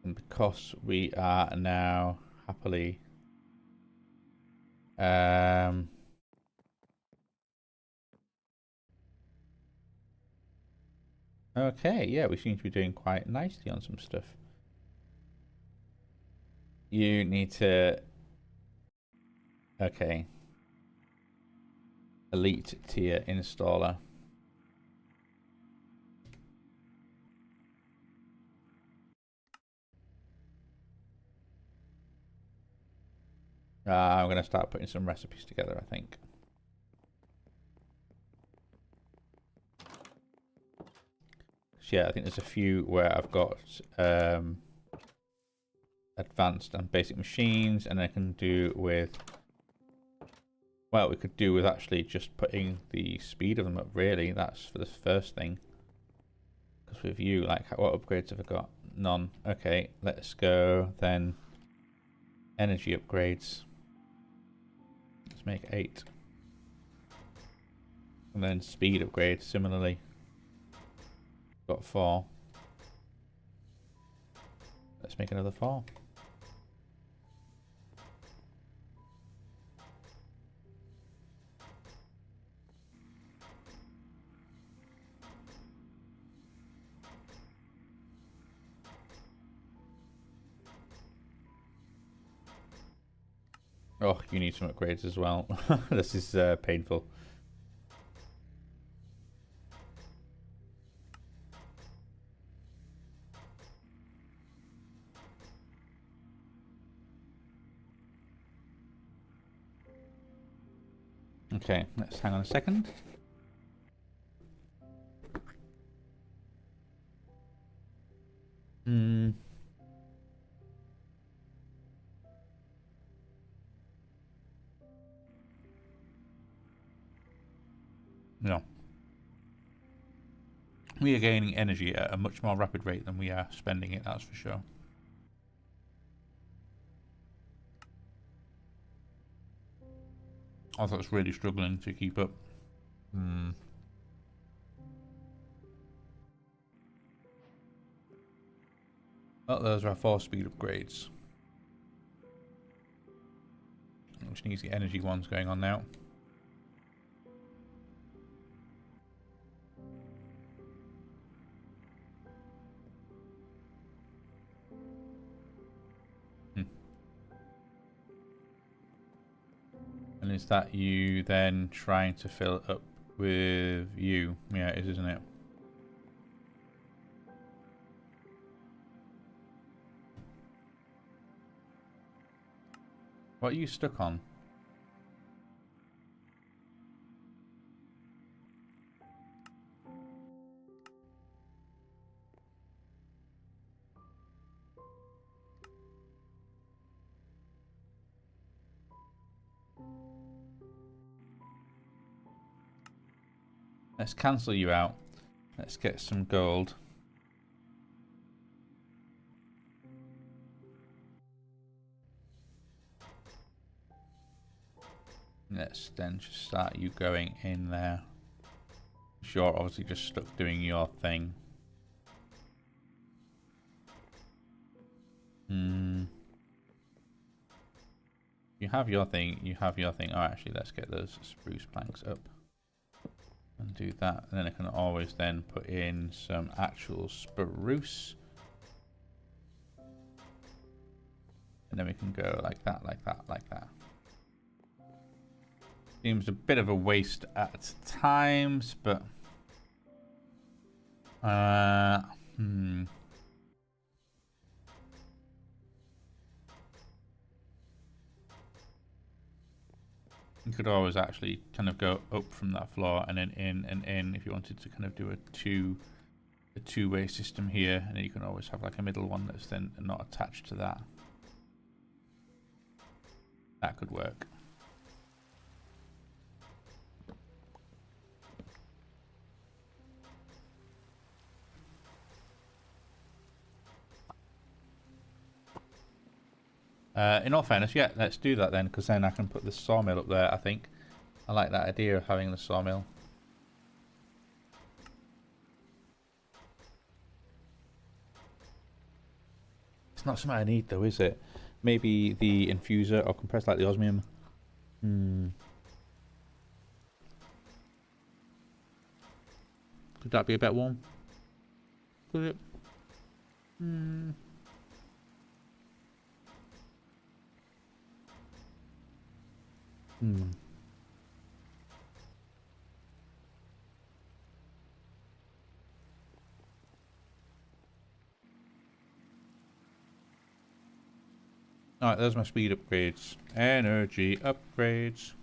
And because we are now happily okay, yeah, we seem to be doing quite nicely on some stuff. You need to okay. Elite tier installer. I'm going to start putting some recipes together, I think. So yeah, I think there's a few where I've got advanced and basic machines, and I can do with, well, we could do with actually just putting the speed of them up, really. That's for the first thing. Because with you, like, what upgrades have I got? None. Okay, let's go then. Energy upgrades. Let's make 8. And then speed upgrade similarly. Got 4. Let's make another 4. Oh, you need some upgrades as well. This is painful. Okay, let's hang on a second. No. We are gaining energy at a much more rapid rate than we are spending it, that's for sure. I thought it was really struggling to keep up. Oh, those are our 4 speed upgrades. Which needs the energy ones going on now. Is that you then trying to fill it up with you? Yeah, it is, isn't it? What are you stuck on? Let's cancel you out. Let's get some gold. Let's then just start you going in there. You're obviously just stuck doing your thing. You have your thing, you have your thing. Oh, actually, let's get those spruce planks up. And do that. And then I can always then put in some actual spruce. And then we can go like that, like that, like that. Seems a bit of a waste at times, but... You could always actually kind of go up from that floor and then in and in if you wanted to kind of do a two-way system here, and then you can always have like a middle one that's then not attached to that. That could work. In all fairness, yeah, let's do that then, because then I can put the sawmill up there, I think. I like that idea of having the sawmill. It's not something I need though, is it? Maybe the infuser or compressed like the osmium. Could that be a better one? Could it? Alright, there's my speed upgrades. Energy upgrades.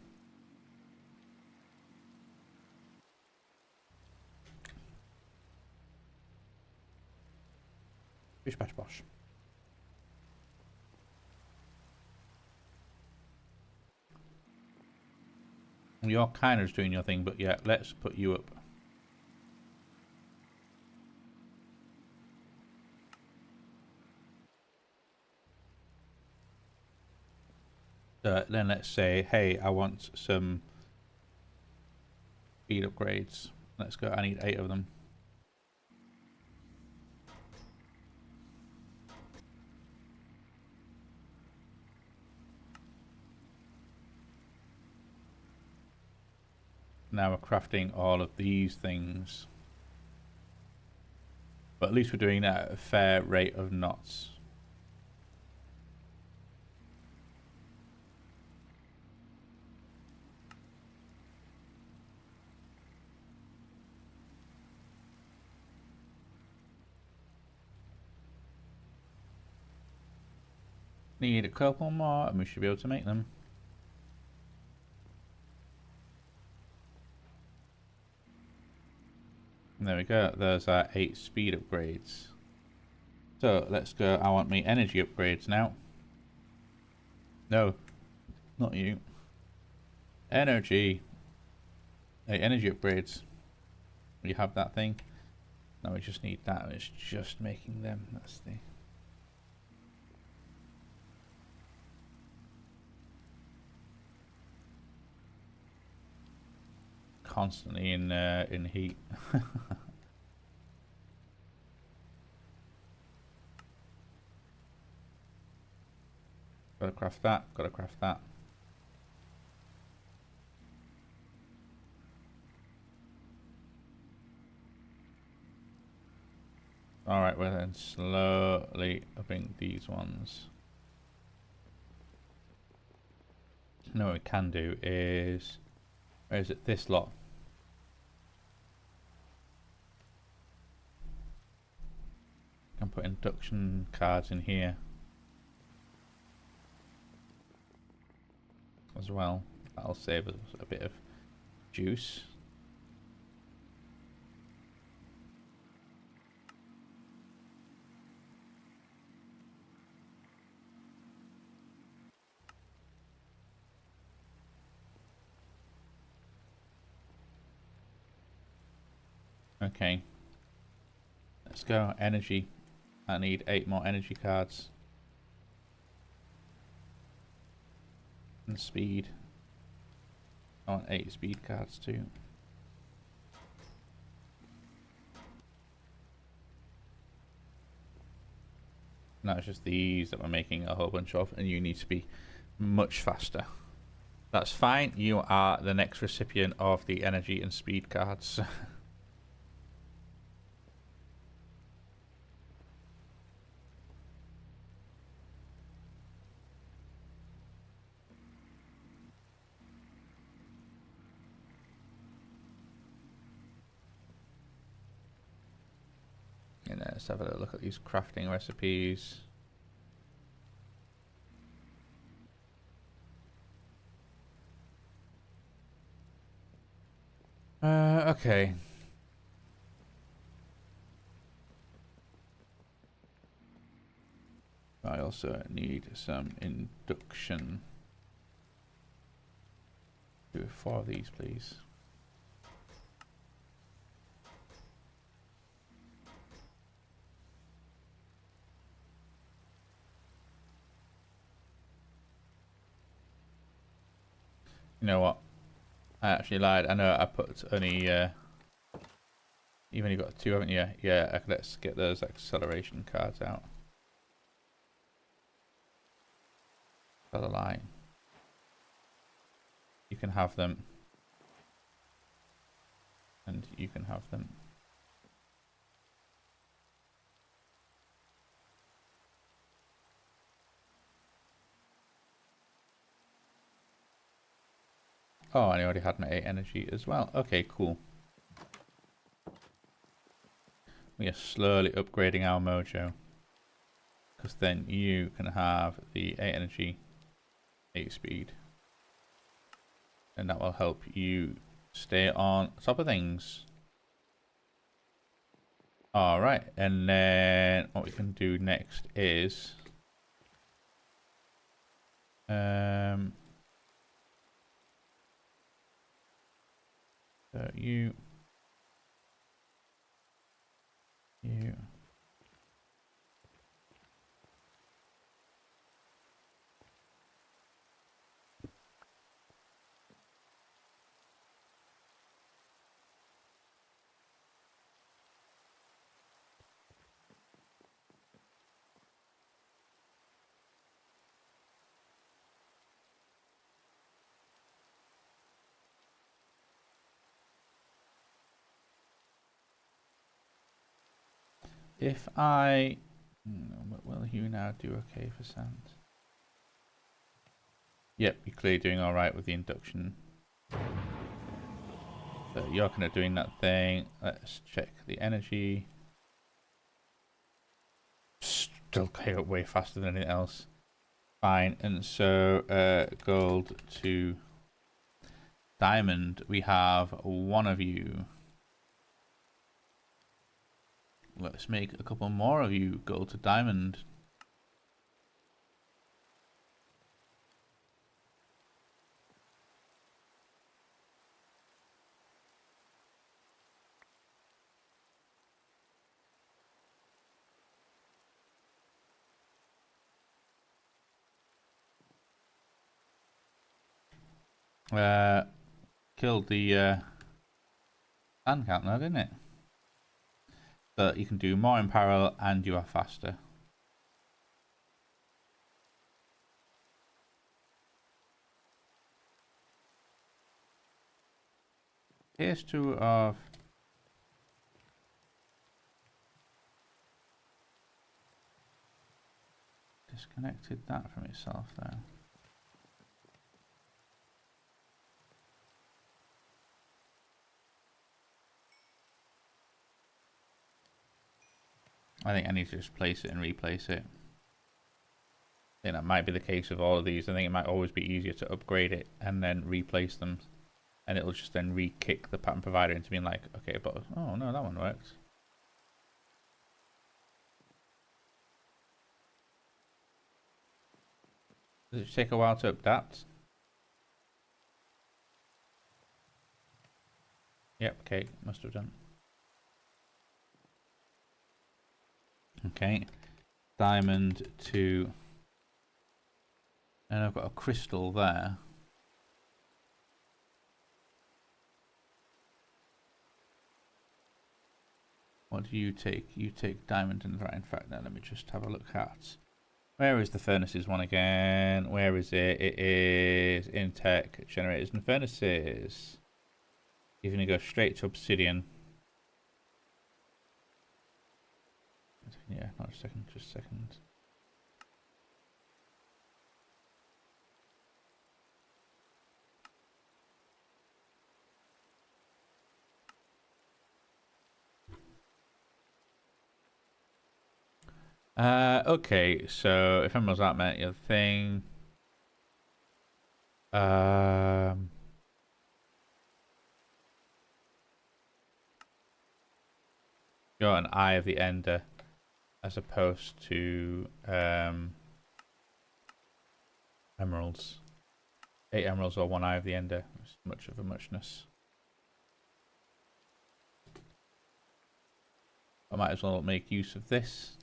Bish bash bosh. You're kind of just doing your thing, but yeah, let's put you up. Then let's say, hey, I want some speed upgrades. Let's go, I need 8 of them. Now we're crafting all of these things. But at least we're doing that at a fair rate of knots. Need a couple more and we should be able to make them. And there we go, there's our 8 speed upgrades. So let's go, I want me energy upgrades now. No, not you. Energy. Hey, energy upgrades. We have that thing. Now we just need that, it's just making them, that's the... Constantly in heat. Gotta craft that, gotta craft that. Alright, we're then slowly upping these ones. No, what we can do is, where is it? This lot. Can put induction cards in here as well. That'll save us a bit of juice. Okay, let's go. Energy. I need 8 more energy cards. And speed. I want 8 speed cards too. Now it's just these that we're making a whole bunch of, and you need to be much faster. That's fine. You are the next recipient of the energy and speed cards. And let's have a look at these crafting recipes. Okay. I also need some induction. Do 4 of these, please. You know what? I actually lied. I know I put only you've only got 2, haven't you? Yeah, let's get those acceleration cards out. For the line. You can have them. And you can have them. Oh, and I already had my 8 energy as well. Okay, cool. We are slowly upgrading our mojo. Because then you can have the 8 energy, 8 speed. And that will help you stay on top of things. Alright, and then what we can do next is... so you... If I... will you now do okay for sand? Yep, you're clearly doing alright with the induction. So you're kind of doing that thing. Let's check the energy. Still going up way faster than anything else. Fine. And so gold to diamond. We have 1 of you. Let's make a couple more of you gold to diamond. Killed the sand count now, didn't it? But you can do more in parallel and you are faster. Here's 2 of... disconnected that from itself there. I think I need to just place it and replace it. I think that might be the case with all of these. I think it might always be easier to upgrade it and then replace them. And it'll just then re-kick the pattern provider into being like, okay, but oh no, that one works. Does it take a while to adapt? Yep, okay, must have done. Okay, diamond to, and I've got a crystal there. What do you take? You take diamond and right. In fact, now let me just have a look at. Where is the furnaces one again? Where is it? It is in tech, generators and furnaces. You're going to go straight to obsidian. Yeah, not a second, just a second. Okay, so if emeralds aren't meant the other thing. Got an eye of the ender as opposed to emeralds. 8 emeralds or 1 eye of the ender. It's much of a muchness. I might as well make use of this.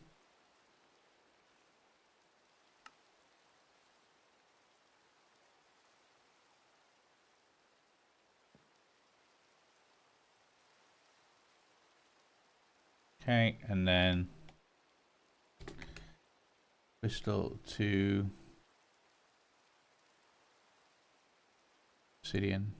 Okay, and then crystal to obsidian.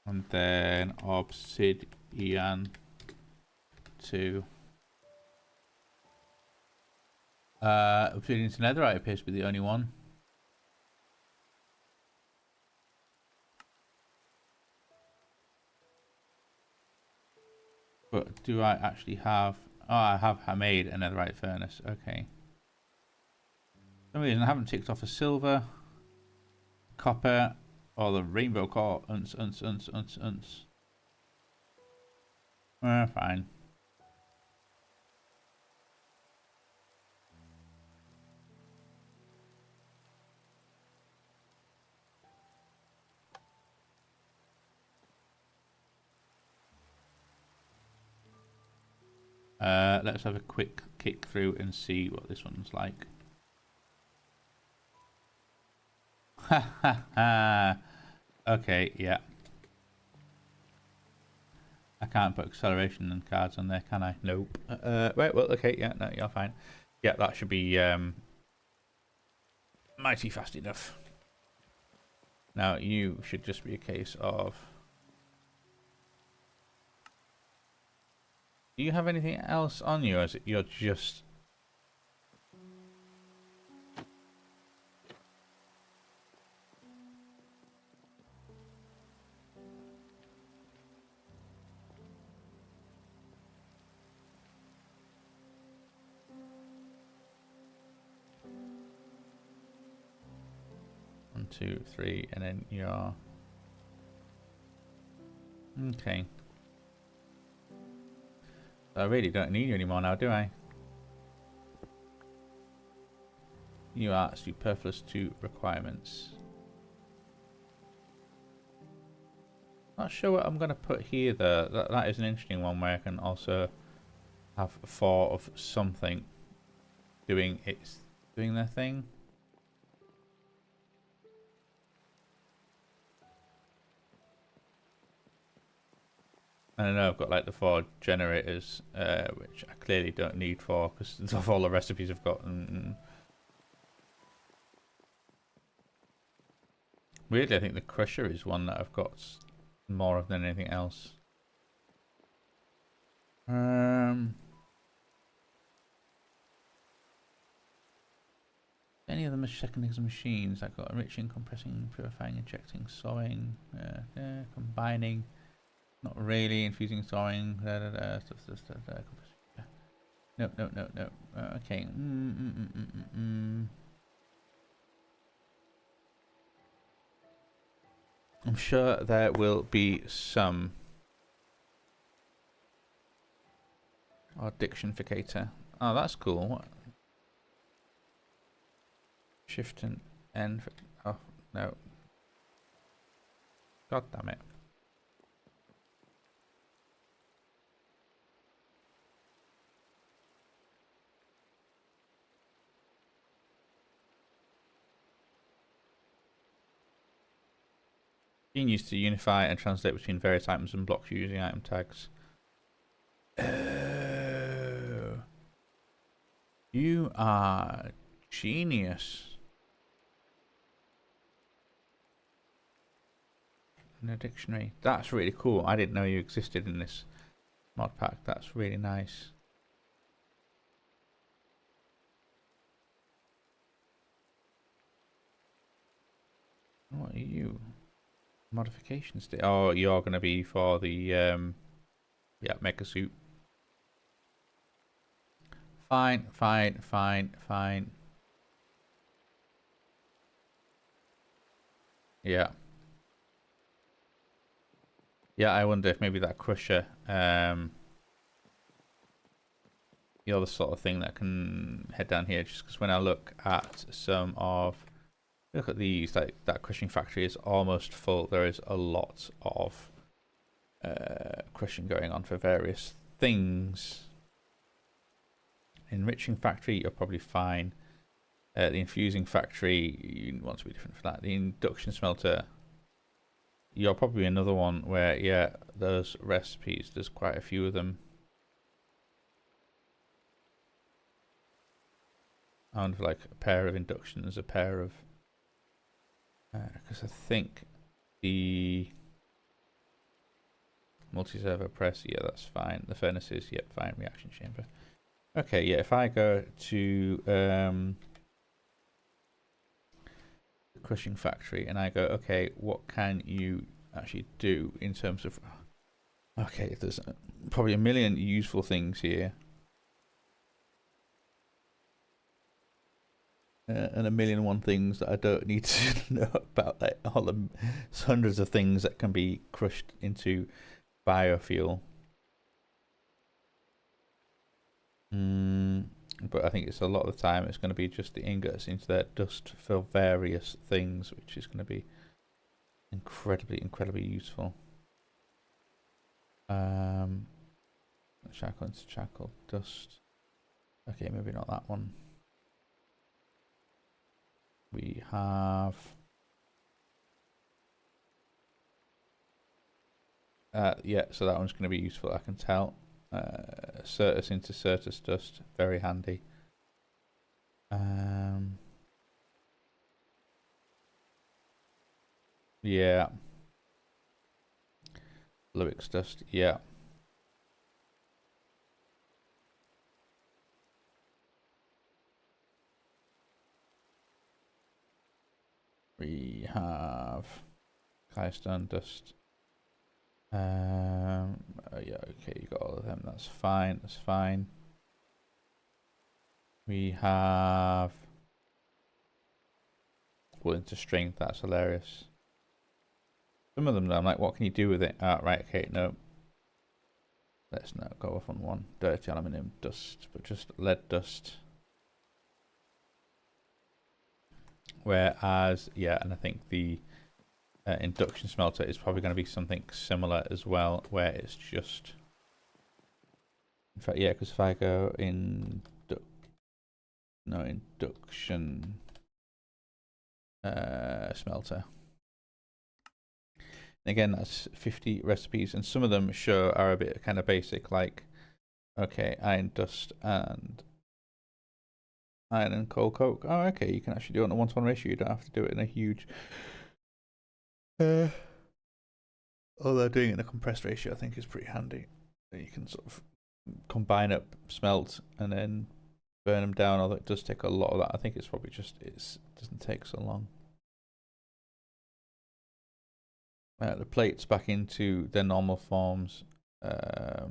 And then obsidian to obsidian to netherite appears to be the only one. But do I actually have... Oh, I have made a netherite furnace. Okay. For some reason I haven't ticked off a silver, copper, or the rainbow core. Fine. Let's have a quick kick through and see what this one's like. Ha ha ha. Okay, yeah. I can't put acceleration and cards on there, can I? Nope. Right, well, okay, yeah, no, you're fine. Yeah, that should be mighty fast enough. Now, you should just be a case of... Do you have anything else on you, or is it you're just... One, two, three, and then you're... Okay. I really don't need you anymore now, do I? You are superfluous to requirements. Not sure what I'm going to put here though. That is an interesting one where I can also have 4 of something doing their thing. And I know I've got like the 4 generators, which I clearly don't need 4 because of all the recipes I've got. Weirdly, I think the crusher is one that I've got more of than anything else. any of the second machines. I've got enriching, compressing, purifying, injecting, sawing, combining. Not really. Infusing, sawing. No. Okay. I'm sure there will be some. Or dictionificator. Oh, that's cool. What? Shift and N. Oh, no. God damn it. Being used to unify and translate between various items and blocks using item tags. Oh. You are genius. In a dictionary. That's really cool. I didn't know you existed in this mod pack. That's really nice. What are you? Modifications. Oh, you're going to be for the yeah, mecha suit. Fine. Yeah. Yeah, I wonder if maybe that crusher, you're the sort of thing that can head down here. Just because when I look at some of, look at these, like that crushing factory is almost full. There is a lot of crushing going on for various things. Enriching factory, you're probably fine. The infusing factory, you want to be different for that. The induction smelter, you're probably another one where, yeah, those recipes, there's quite a few of them. And like a pair of inductions, a pair of, because I think the multi-servo press, yeah, that's fine. The furnaces, yep, fine. Reaction chamber. Okay, yeah, if I go to the crushing factory and I go, okay, what can you actually do in terms of, okay, there's probably a million useful things here. And a million and one things that I don't need to know about, like all the hundreds of things that can be crushed into biofuel. But I think it's a lot of the time it's going to be just the ingots into that dust for various things, which is going to be incredibly useful. Shackle into shackle, dust. Okay, maybe not that one. We have yeah, so that one's going to be useful, I can tell. Certus into Certus dust, very handy. Yeah. Lewix dust, yeah. We have Klystone dust. Yeah, okay, you got all of them. That's fine. That's fine. We have wool into strength. That's hilarious. Some of them, though, I'm like, what can you do with it? Ah, right. Okay, no. Let's not go off on one. Dirty aluminium dust, but just lead dust. Whereas, yeah, and I think the induction smelter is probably going to be something similar as well, where it's just, in fact, yeah, because if I go induction smelter, again, that's 50 recipes, and some of them are a bit kind of basic, like, okay, iron dust and iron and coal coke. Oh, okay, you can actually do it on a 1-to-1 ratio. You don't have to do it in a huge although doing it in a compressed ratio I think is pretty handy. You can sort of combine up smelt and then burn them down, although it does take a lot of that. I think it's probably just it doesn't take so long. The plates back into their normal forms. I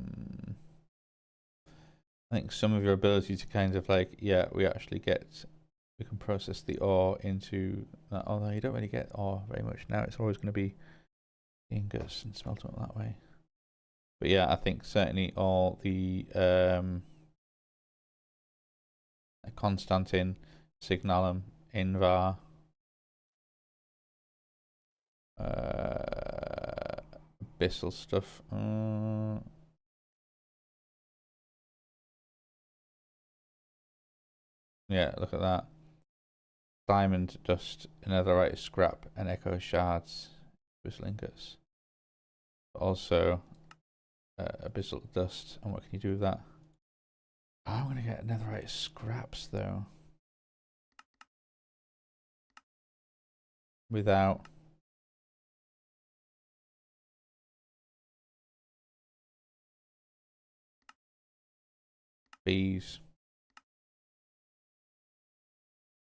think some of your ability to kind of like, yeah, we can process the ore into that, although you don't really get ore very much now. It's always going to be ingots and smelt up that way. But yeah, I think certainly all the Constantin, Signalum, Invar, Abyssal stuff. Yeah, look at that. Diamond dust, netherite scrap, and echo shards, abyssal ingots. But also abyssal dust. And what can you do with that? I'm gonna get netherite scraps though. Without bees.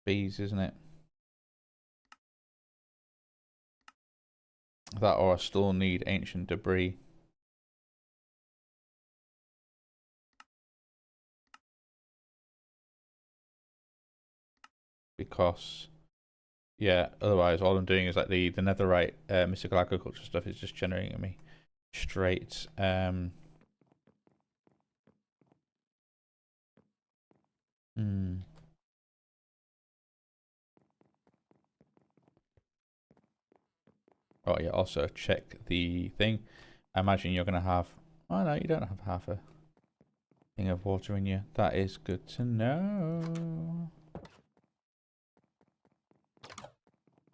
Bees, isn't it? That, or I still need ancient debris. Because, yeah, otherwise all I'm doing is like the netherite mystical agriculture stuff is just generating me straight Oh yeah, also check the thing. I imagine you're gonna have, oh no, you don't have half a thing of water in you. That is good to know.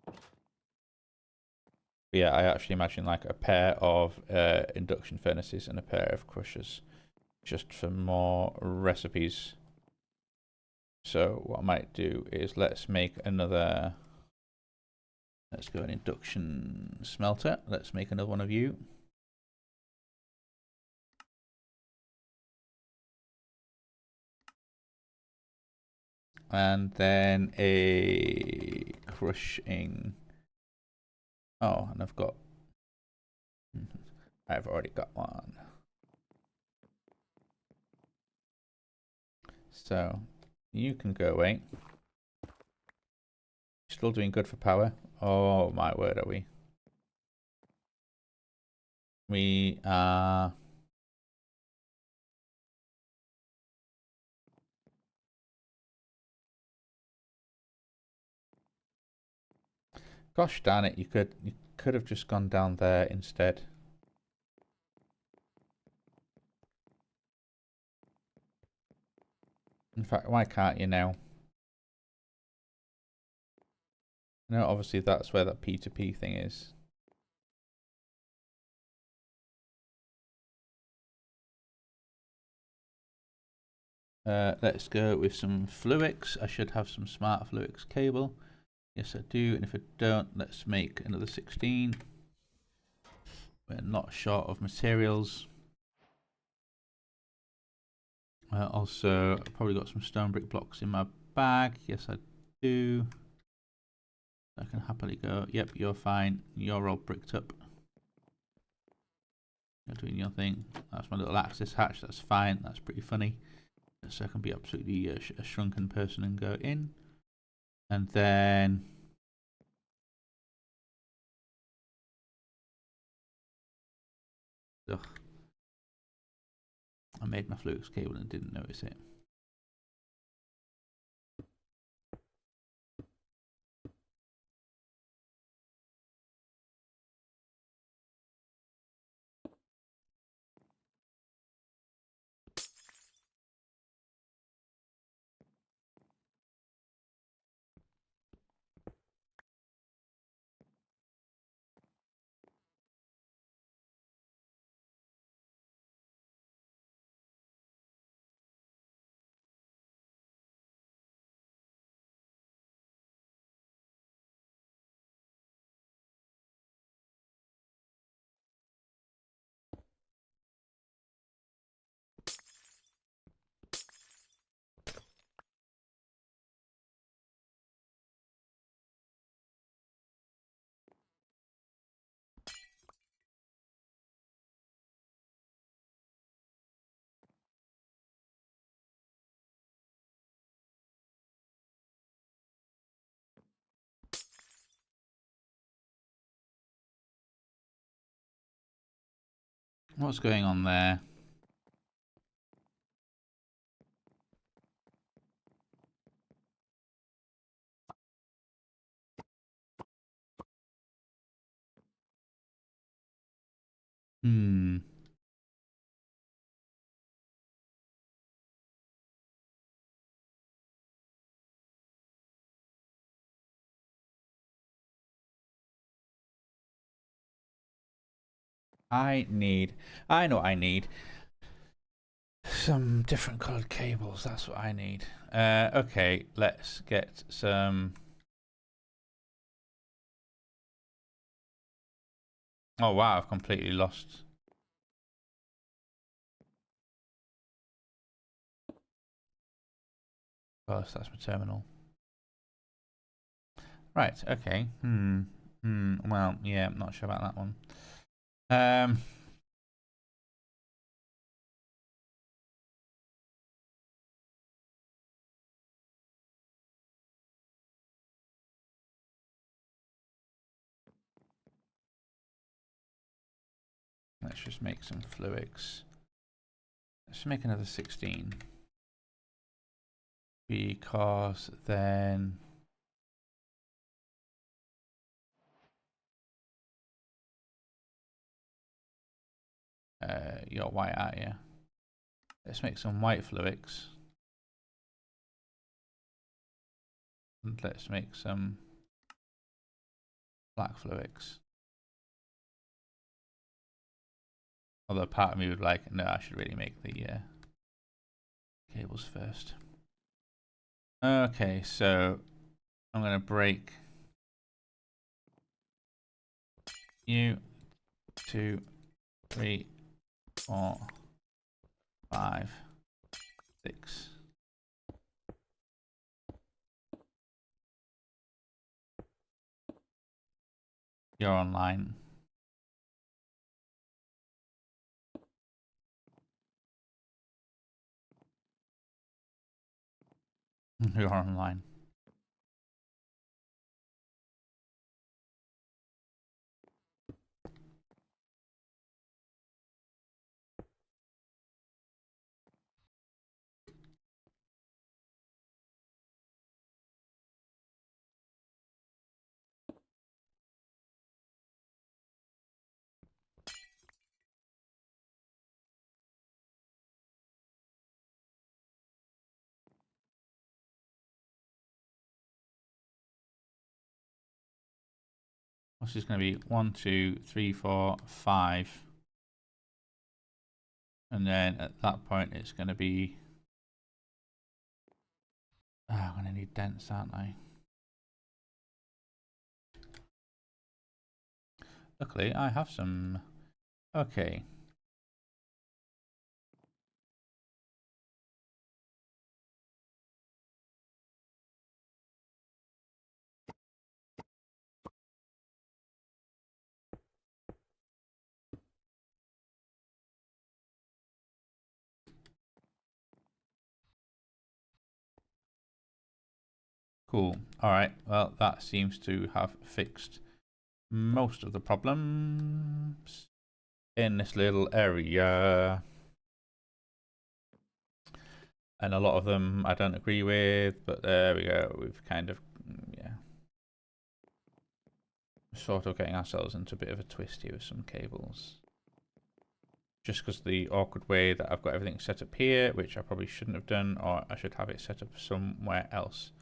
But yeah, I actually imagine like a pair of induction furnaces and a pair of crushers, just for more recipes. So what I might do is let's make another. Let's go an induction smelter. Let's make another one of you. And then a crushing. Oh, and I've got. I've already got one. So you can go away. Still doing good for power. Oh my word, are we? We are. Gosh darn it! You could have just gone down there instead. In fact, why can't you now? No, obviously that's where that P2P thing is. Let's go with some Fluix. I should have some smart Fluix cable. Yes, I do. And if I don't, let's make another 16. We're not short of materials. Also, I've probably got some stone brick blocks in my bag. Yes, I do. I can happily go. Yep, you're fine. You're all bricked up. You're doing your thing. That's my little access hatch. That's fine. That's pretty funny. So I can be absolutely a shrunken person and go in. And then ugh, I made my Flux cable and didn't notice it. What's going on there? I know what I need. Some different colored cables, that's what I need. Okay, let's get some... Oh wow, I've completely lost. Oh, so that's my terminal. Right, okay. Well, yeah, I'm not sure about that one. Let's just make some fluics. Let's make another 16. Because then... you're white, aren't you? Let's make some white fluics. And let's make some black fluics. Although part of me would like, no, I should really make the cables first. Okay, so I'm going to break you 2, 3, 4, 5, 6. You're online. You're online. What's this going to be? 1, 2, 3, 4, 5. And then at that point, it's going to be... Oh, I'm going to need dents, aren't I? Luckily, I have some. Okay. Cool. All right. Well, that seems to have fixed most of the problems in this little area. And a lot of them I don't agree with, but there we go. We've kind of, yeah, sort of getting ourselves into a bit of a twist here with some cables. Just because the awkward way that I've got everything set up here, which I probably shouldn't have done, or I should have it set up somewhere else.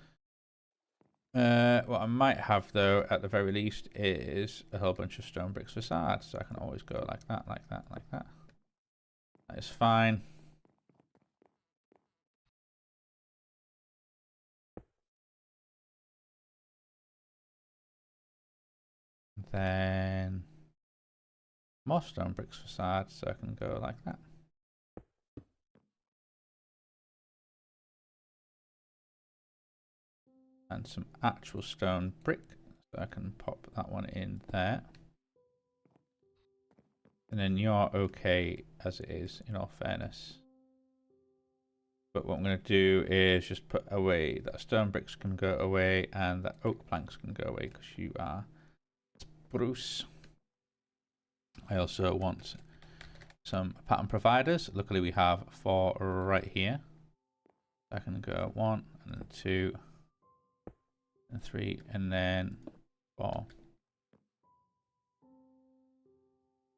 What I might have, though, at the very least, is a whole bunch of stone bricks facades, so I can always go like that, like that, like that. That is fine. Then more stone bricks facades, so I can go like that. And some actual stone brick, so I can pop that one in there. And then you're okay as it is, in all fairness. But what I'm going to do is just put away that stone bricks can go away and that oak planks can go away because you are spruce. I also want some pattern providers. Luckily we have 4 right here. I can go 1 and then 2 and 3 and then 4.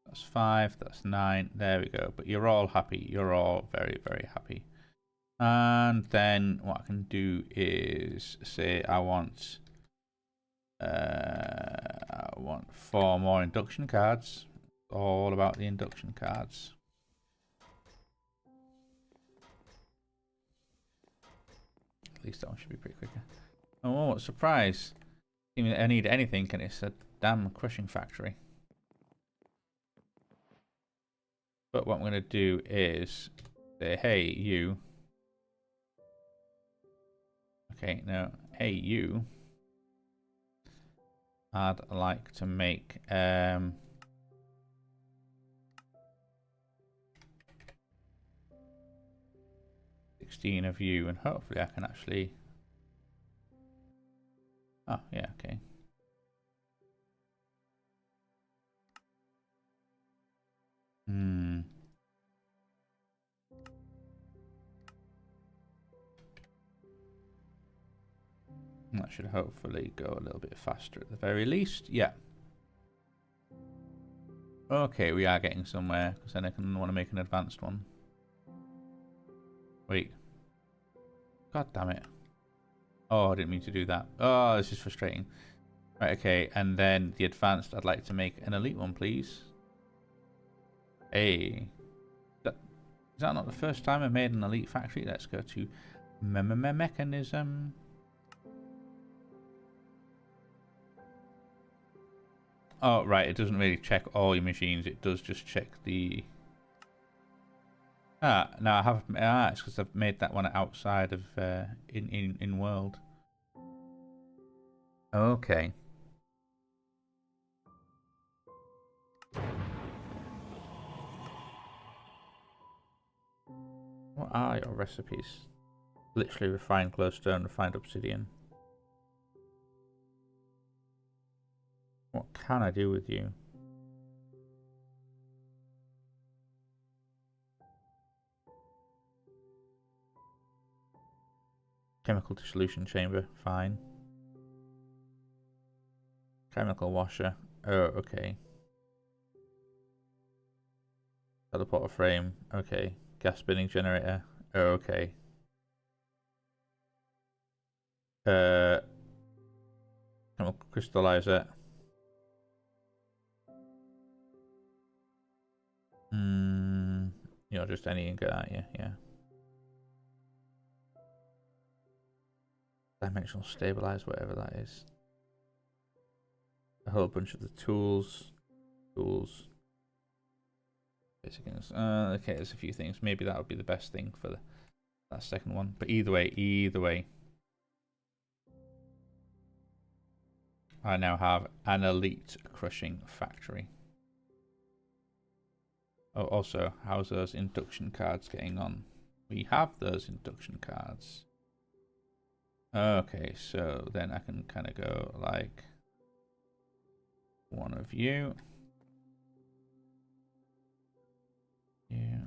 That's 5, that's 9, there we go. But you're all happy, you're all very, very happy. And then what I can do is say I want 4 more induction cards. All about the induction cards. At least that one should be pretty quicker. Oh, what a surprise. Even I need anything and it's a damn crushing factory. But what I'm going to do is say, hey, you. Okay, no, hey, you. I'd like to make 16 of you, and hopefully I can actually. Oh, yeah, okay. That should hopefully go a little bit faster at the very least. Yeah. Okay, we are getting somewhere, because then I can want to make an advanced one. Wait. God damn it. Oh, I didn't mean to do that. Oh, this is frustrating. Right, okay, and then the advanced, I'd like to make an elite one, please. Hey. Is that not the first time I've made an elite factory? Let's go to mechanism. Oh, right, it doesn't really check all your machines. It does just check the... Ah, no, I have... Ah, it's because I've made that one outside of... in world. Okay. What are your recipes? Literally refined glowstone, refined obsidian. What can I do with you? Chemical dissolution chamber, fine. Chemical washer, oh, okay. Teleporter frame, okay. Gas spinning generator, oh, okay. Chemical crystallizer. You know, just any and get at you, yeah. Dimensional stabilize, whatever that is. A whole bunch of the tools. Basic things. Okay, there's a few things. Maybe that would be the best thing for that second one. But either way. I now have an elite crushing factory. Oh, also, how's those induction cards getting on? We have those induction cards. Okay, so then I can kind of go like 1 of you. Yeah.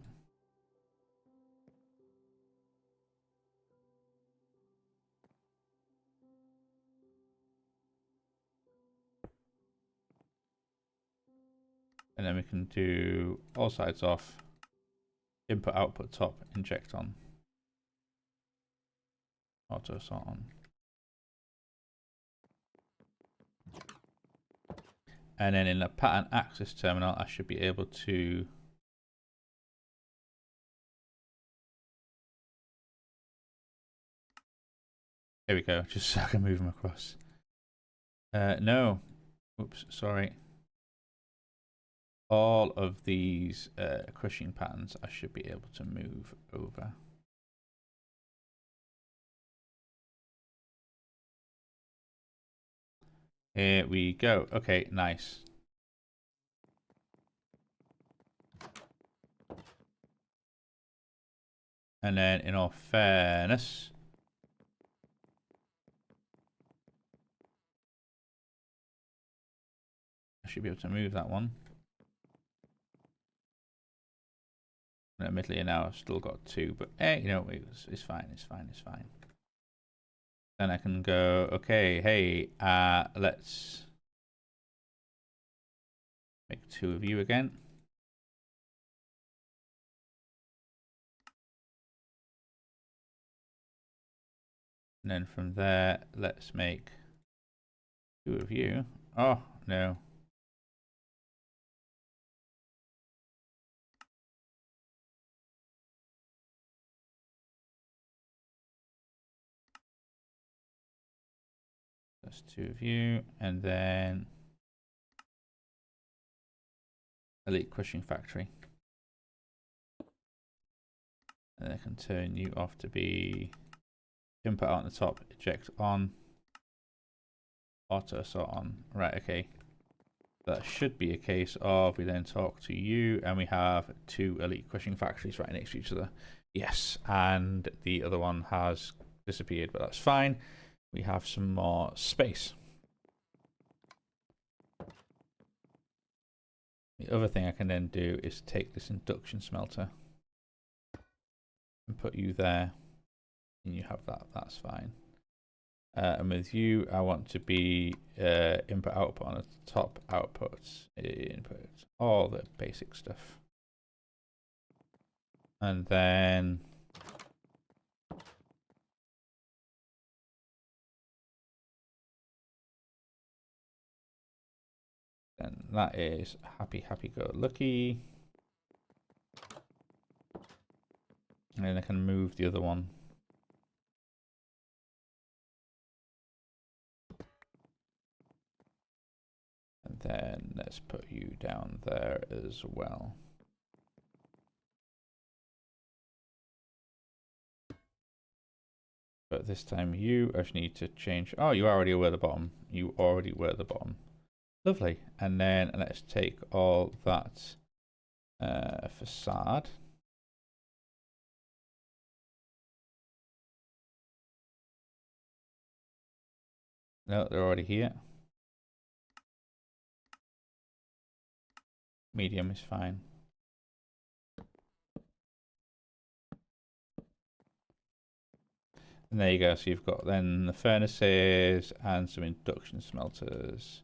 And then we can do all sides off, input, output, top, inject on, auto sort on. And then in the pattern access terminal, I should be able to there we go, just so I can move them across. No, oops, sorry. All of these crushing patterns I should be able to move over. Here we go. Okay, nice. And then in all fairness, I should be able to move that one. And admittedly now I've still got 2, but you know, it's fine, it's fine, it's fine. Then I can go, okay, hey, let's make 2 of you again. And then from there, let's make 2 of you. Oh, no. That's 2 of you. And then Elite Crushing Factory. And I can turn you off to be input out on the top, eject on, auto sort on. Right, okay. That should be a case of we then talk to you and we have 2 Elite Crushing Factories right next to each other. Yes, and the other one has disappeared, but that's fine. We have some more space. The other thing I can then do is take this induction smelter and put you there, and you have that. That's fine. And with you, I want to be input output on the top, outputs, input, all the basic stuff. And then that is happy go lucky. And then I can move the other one. And then let's put you down there as well. But this time you actually need to change. Oh, you already were the bottom. You already were the bottom. Lovely. And then let's take all that facade. No, they're already here. Medium is fine. And there you go. So you've got then the furnaces and some induction smelters.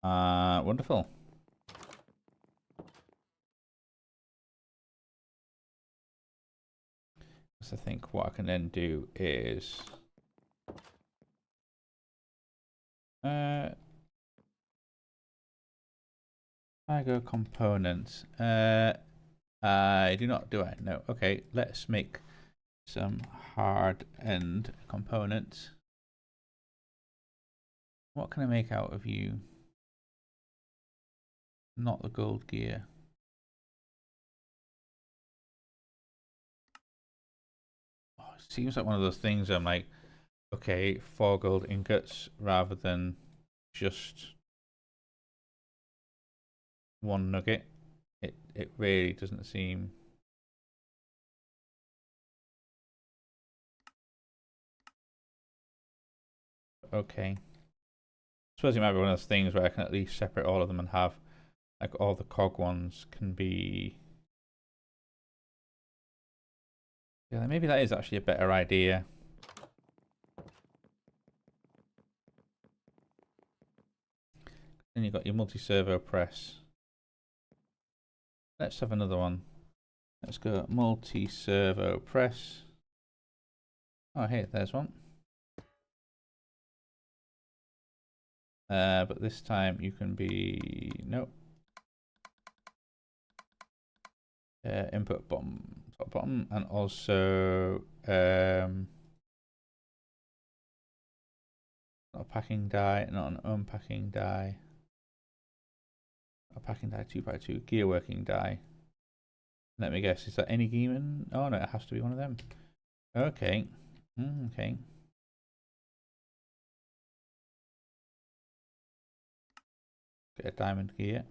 Wonderful. So I think what I can then do is I go components. I do not, do I? No. Okay, let's make some hard end components. What can I make out of you? Not the gold gear. Oh, it seems like one of those things I'm like, okay, 4 gold ingots rather than just 1 nugget. It really doesn't seem. Okay. I suppose it might be one of those things where I can at least separate all of them and have like all the cog ones can be. Yeah, maybe that is actually a better idea. Then you've got your multi-servo press. Let's have another one. Let's go multi-servo press. Oh, hey, there's one. But this time you can be, nope. Input bottom, top bottom, and also not a packing die, not an unpacking die. A packing die 2x2, gear working die. Let me guess, is that any demon? Oh no, it has to be one of them. Okay. Okay. Get a diamond gear.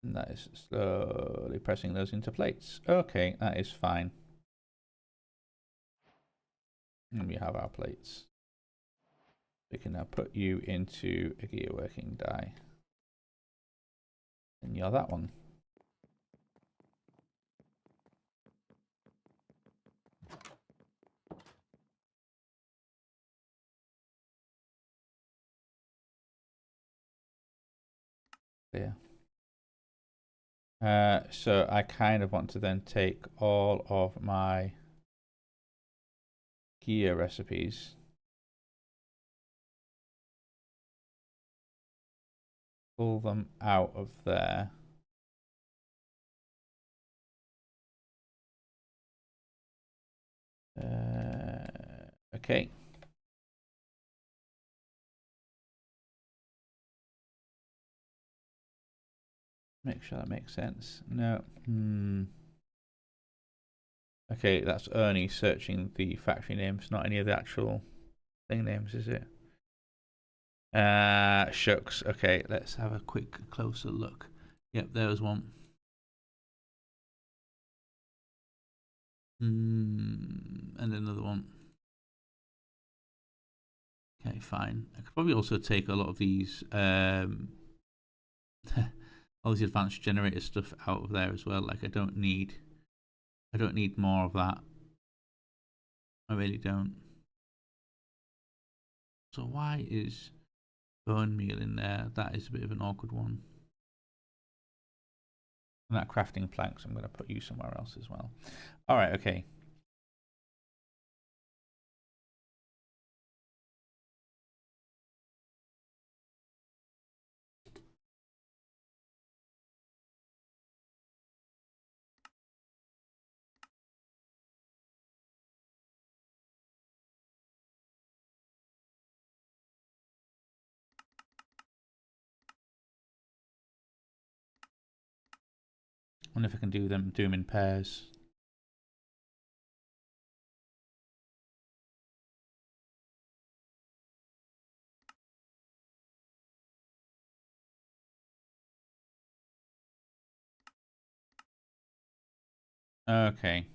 And that is slowly pressing those into plates. Okay, that is fine. And we have our plates. We can now put you into a gear working die. And you're that one. Yeah. So I kind of want to then take all of my gear recipes, pull them out of there. Okay. Make sure that makes sense. No. Okay, that's Ernie searching the factory names, not any of the actual thing names, is it? Shucks. Okay, let's have a quick closer look. Yep, there was one. And another one. Okay, fine. I could probably also take a lot of these all these advanced generator stuff out of there as well. Like I don't need more of that. I really don't. So why is bone meal in there? That is a bit of an awkward one. And that crafting planks, I'm going to put you somewhere else as well. All right, okay. I wonder if I can do them in pairs. Okay.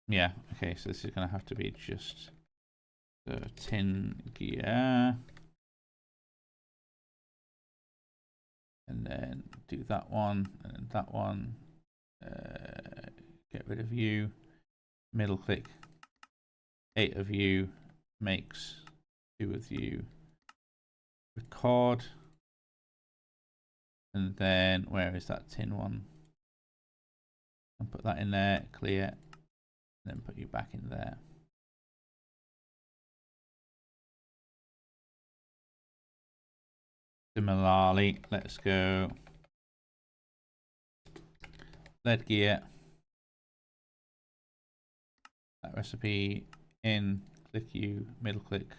Yeah, okay, so this is going to have to be just the tin gear. And then do that one, and then that one. Get rid of you. Middle click. 8 of you makes 2 of you. Record. And then where is that tin one? And put that in there, clear, and then put you back in there. Similarly, let's go lead gear. That recipe in, click you, middle click,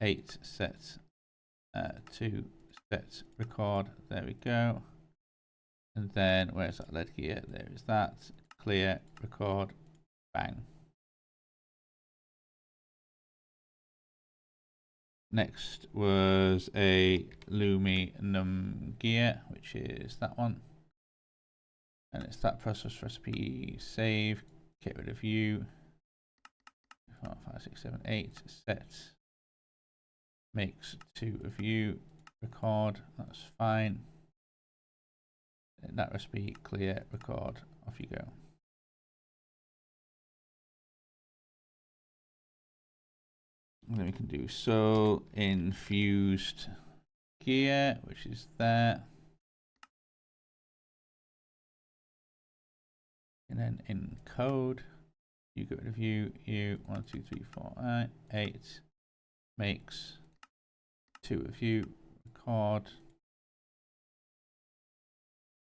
8 set, 2 set record. There we go. And then where's that lead gear? There is that. Clear, record, bang. Next was a aluminum gear, which is that one. And it's that process recipe, save, get rid of you. 4, 5, 6, 7, 8, set. Makes 2 of you, record, that's fine. That recipe, clear, record, off you go. And then we can do soul infused gear, which is there. And then in code, you get rid of you, 1, 2, 3, 4, 8, makes 2 of you, record.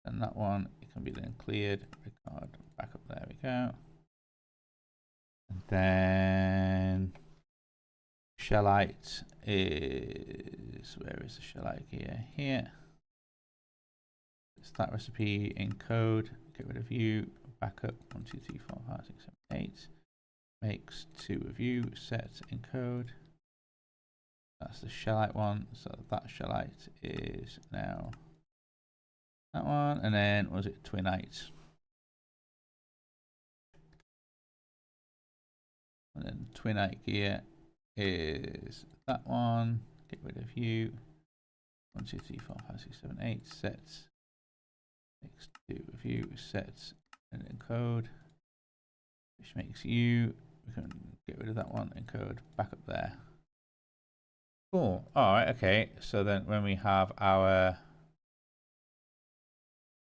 And that one, it can be then cleared, record, back up, there we go. And then shellite is, where is the shellite gear? Here. It's that recipe in code, get rid of you, back up, 1, 2, 3, 4, 5, 6, 7, 8. Makes 2 of you, set in code. That's the shellite one. So that shellite is now that one. And then was it twinite? And then twinite gear is that one. Get rid of you. 1, 2, 3, 4, 5, 6, 7, 8 sets. Next to view sets and encode, which makes you. We can get rid of that one. Encode back up there. Cool. All right. Okay. So then when we have our,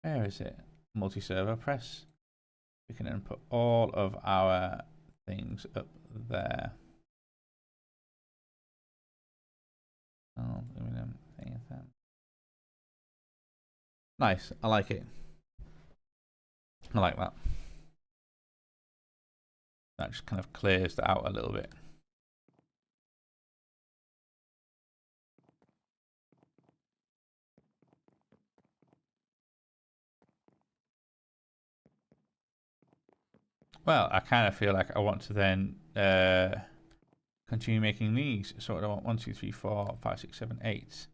where is it? Multi-server press. We can then put all of our things up there. Oh, aluminum thing. Nice. I like it. I like that. That just kind of clears that out a little bit. Well, I kind of feel like I want to then continue making these. So I want 1, 2, 3, 4, 5, 6, 7, 8.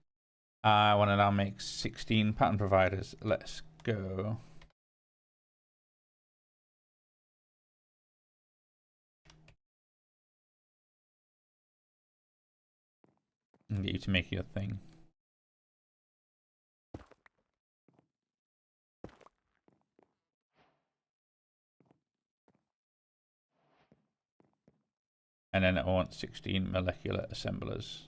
I want to now make 16 pattern providers. Let's go. And get you to make your thing. And then I want 16 molecular assemblers.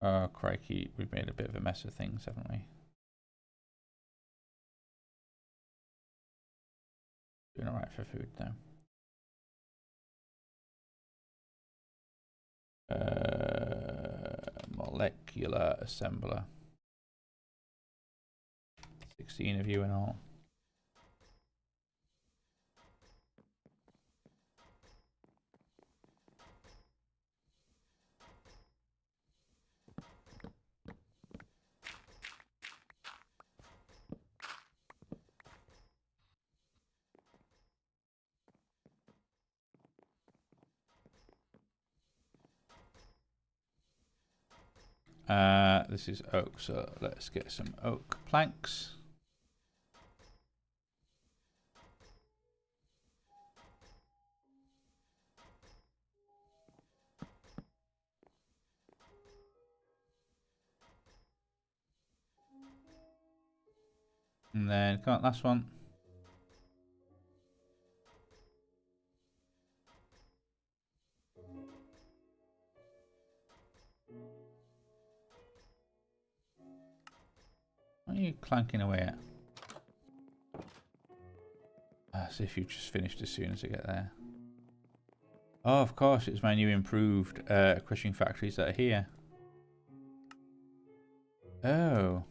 Oh, crikey, we've made a bit of a mess of things, haven't we? Doing alright for food, though. Molecular assembler. 16 of you in all. This is oak, so let's get some oak planks. And then, come on, last one. What are you clanking away at? As if you just finished as soon as I get there. Oh, of course, it's my new improved crushing factories that are here. Oh.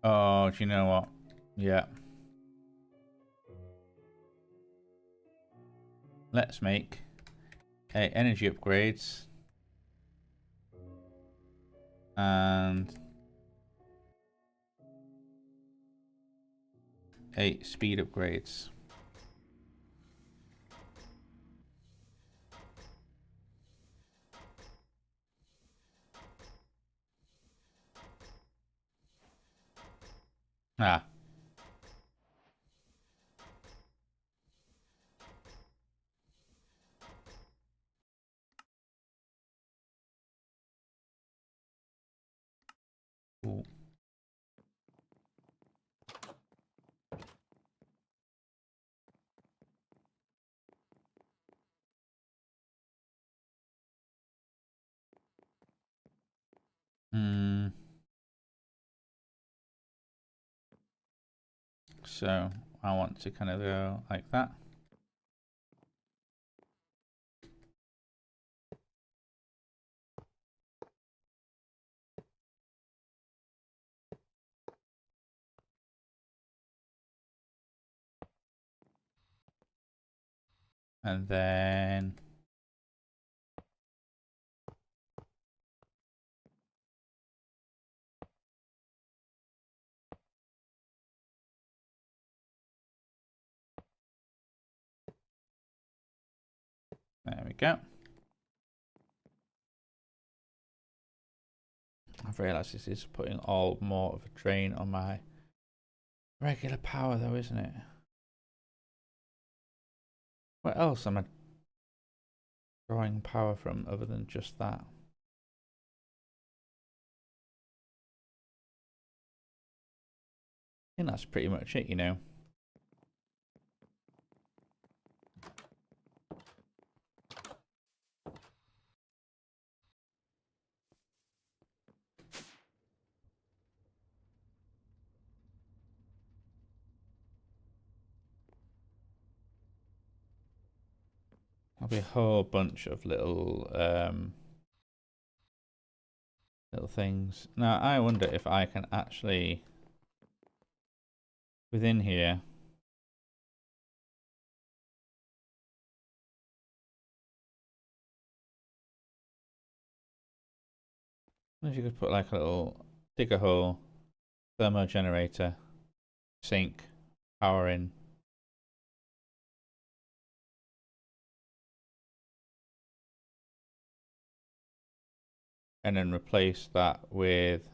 Oh, do you know what? Yeah. Let's make energy upgrades. And 8 speed upgrades. Ah. Cool. So I want to kind of go like that. And then There we go. I've realised this is putting all more of a drain on my regular power though, isn't it? Where else am I drawing power from other than just that? I think that's pretty much it, you know. There'll be a whole bunch of little little things. Now I wonder if I can actually within here if you could put like a little dig a hole, thermo generator, sink, power in. And then replace that with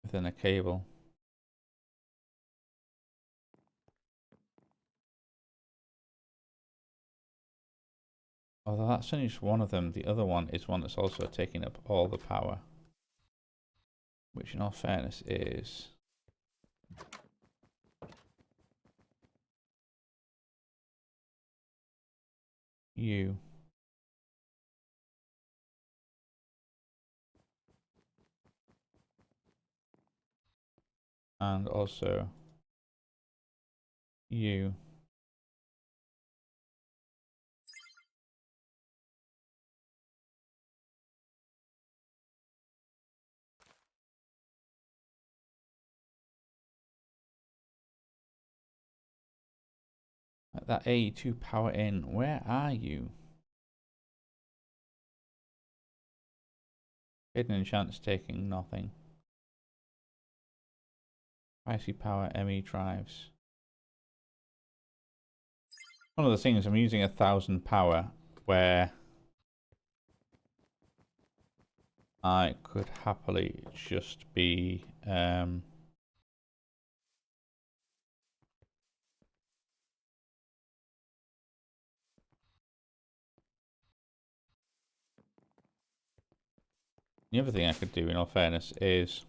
within a cable. Although that's only just one of them, the other one is one that's also taking up all the power. Which in all fairness is you. And also you. Like that AE2 power in, where are you? Hidden enchants taking nothing. Spicy power ME drives. One of the things I'm using 1000 power where I could happily just be the other thing I could do in all fairness is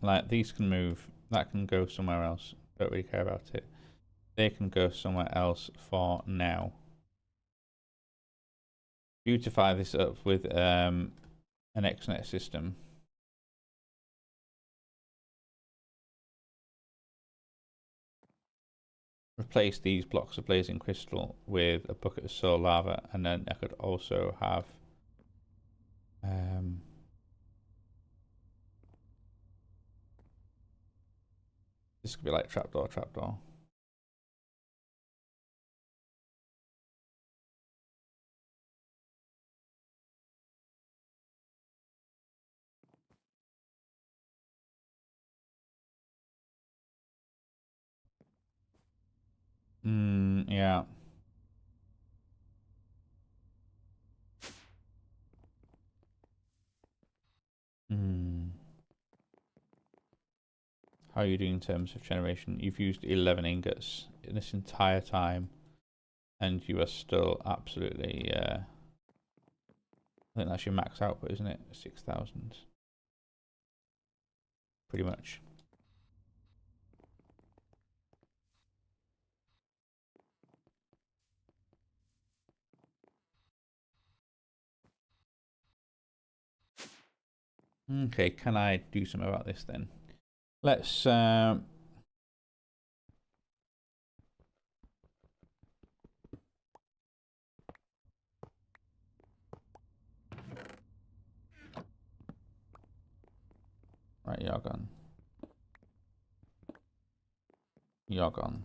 like these can move, that can go somewhere else. Don't really care about it. They can go somewhere else for now. Beautify this up with an XNet system. Replace these blocks of blazing crystal with a bucket of soul lava, and then I could also have this could be like trapdoor. Yeah. How are you doing in terms of generation? You've used 11 ingots in this entire time, and you are still absolutely. I think that's your max output, isn't it? 6,000. Pretty much. Okay, can I do something about this then? Let's right, you're gone. You're gone.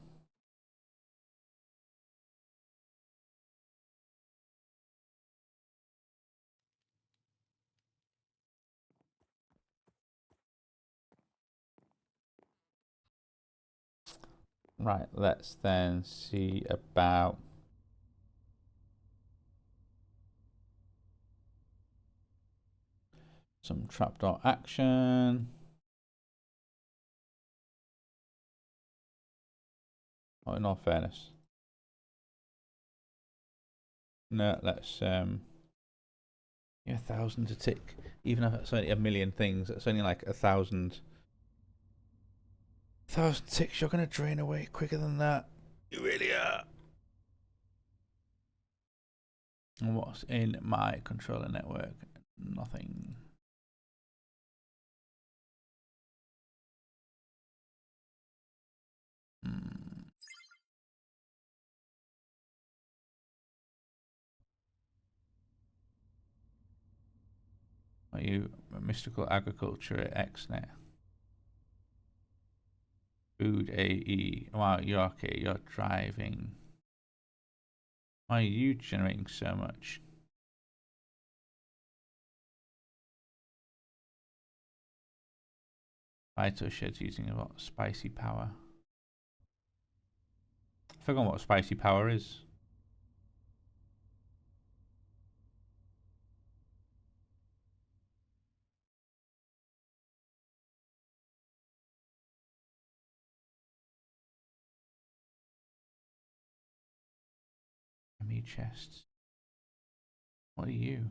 Right, let's then see about some trapdoor action. Oh, in all fairness. No, let's yeah, 1,000 to tick. Even if it's only a million things, it's only like 1,000 ticks. You're gonna drain away quicker than that. You really are. And what's in my controller network? Nothing. Are you mystical agriculture at XNet? Food AE. Wow, you're okay. You're driving. Why are you generating so much? Phyto shed's using a lot of spicy power. I forgot what spicy power is. Me chests. What are you?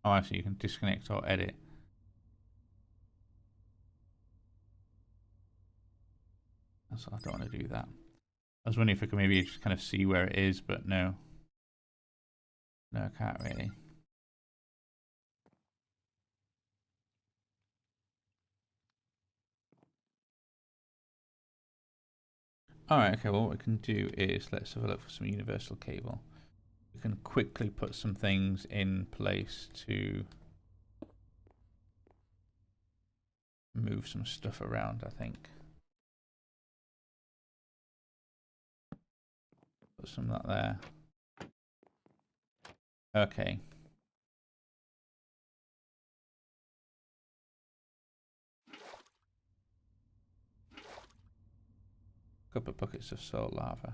Oh, actually, you can disconnect or edit. So I don't want to do that. I was wondering if I could maybe just kind of see where it is, but no. No, I can't really. Alright, okay, well what we can do is let's have a look for some universal cable. We can quickly put some things in place to move some stuff around, I think. Put some of that there. Okay. Couple of buckets of salt lava.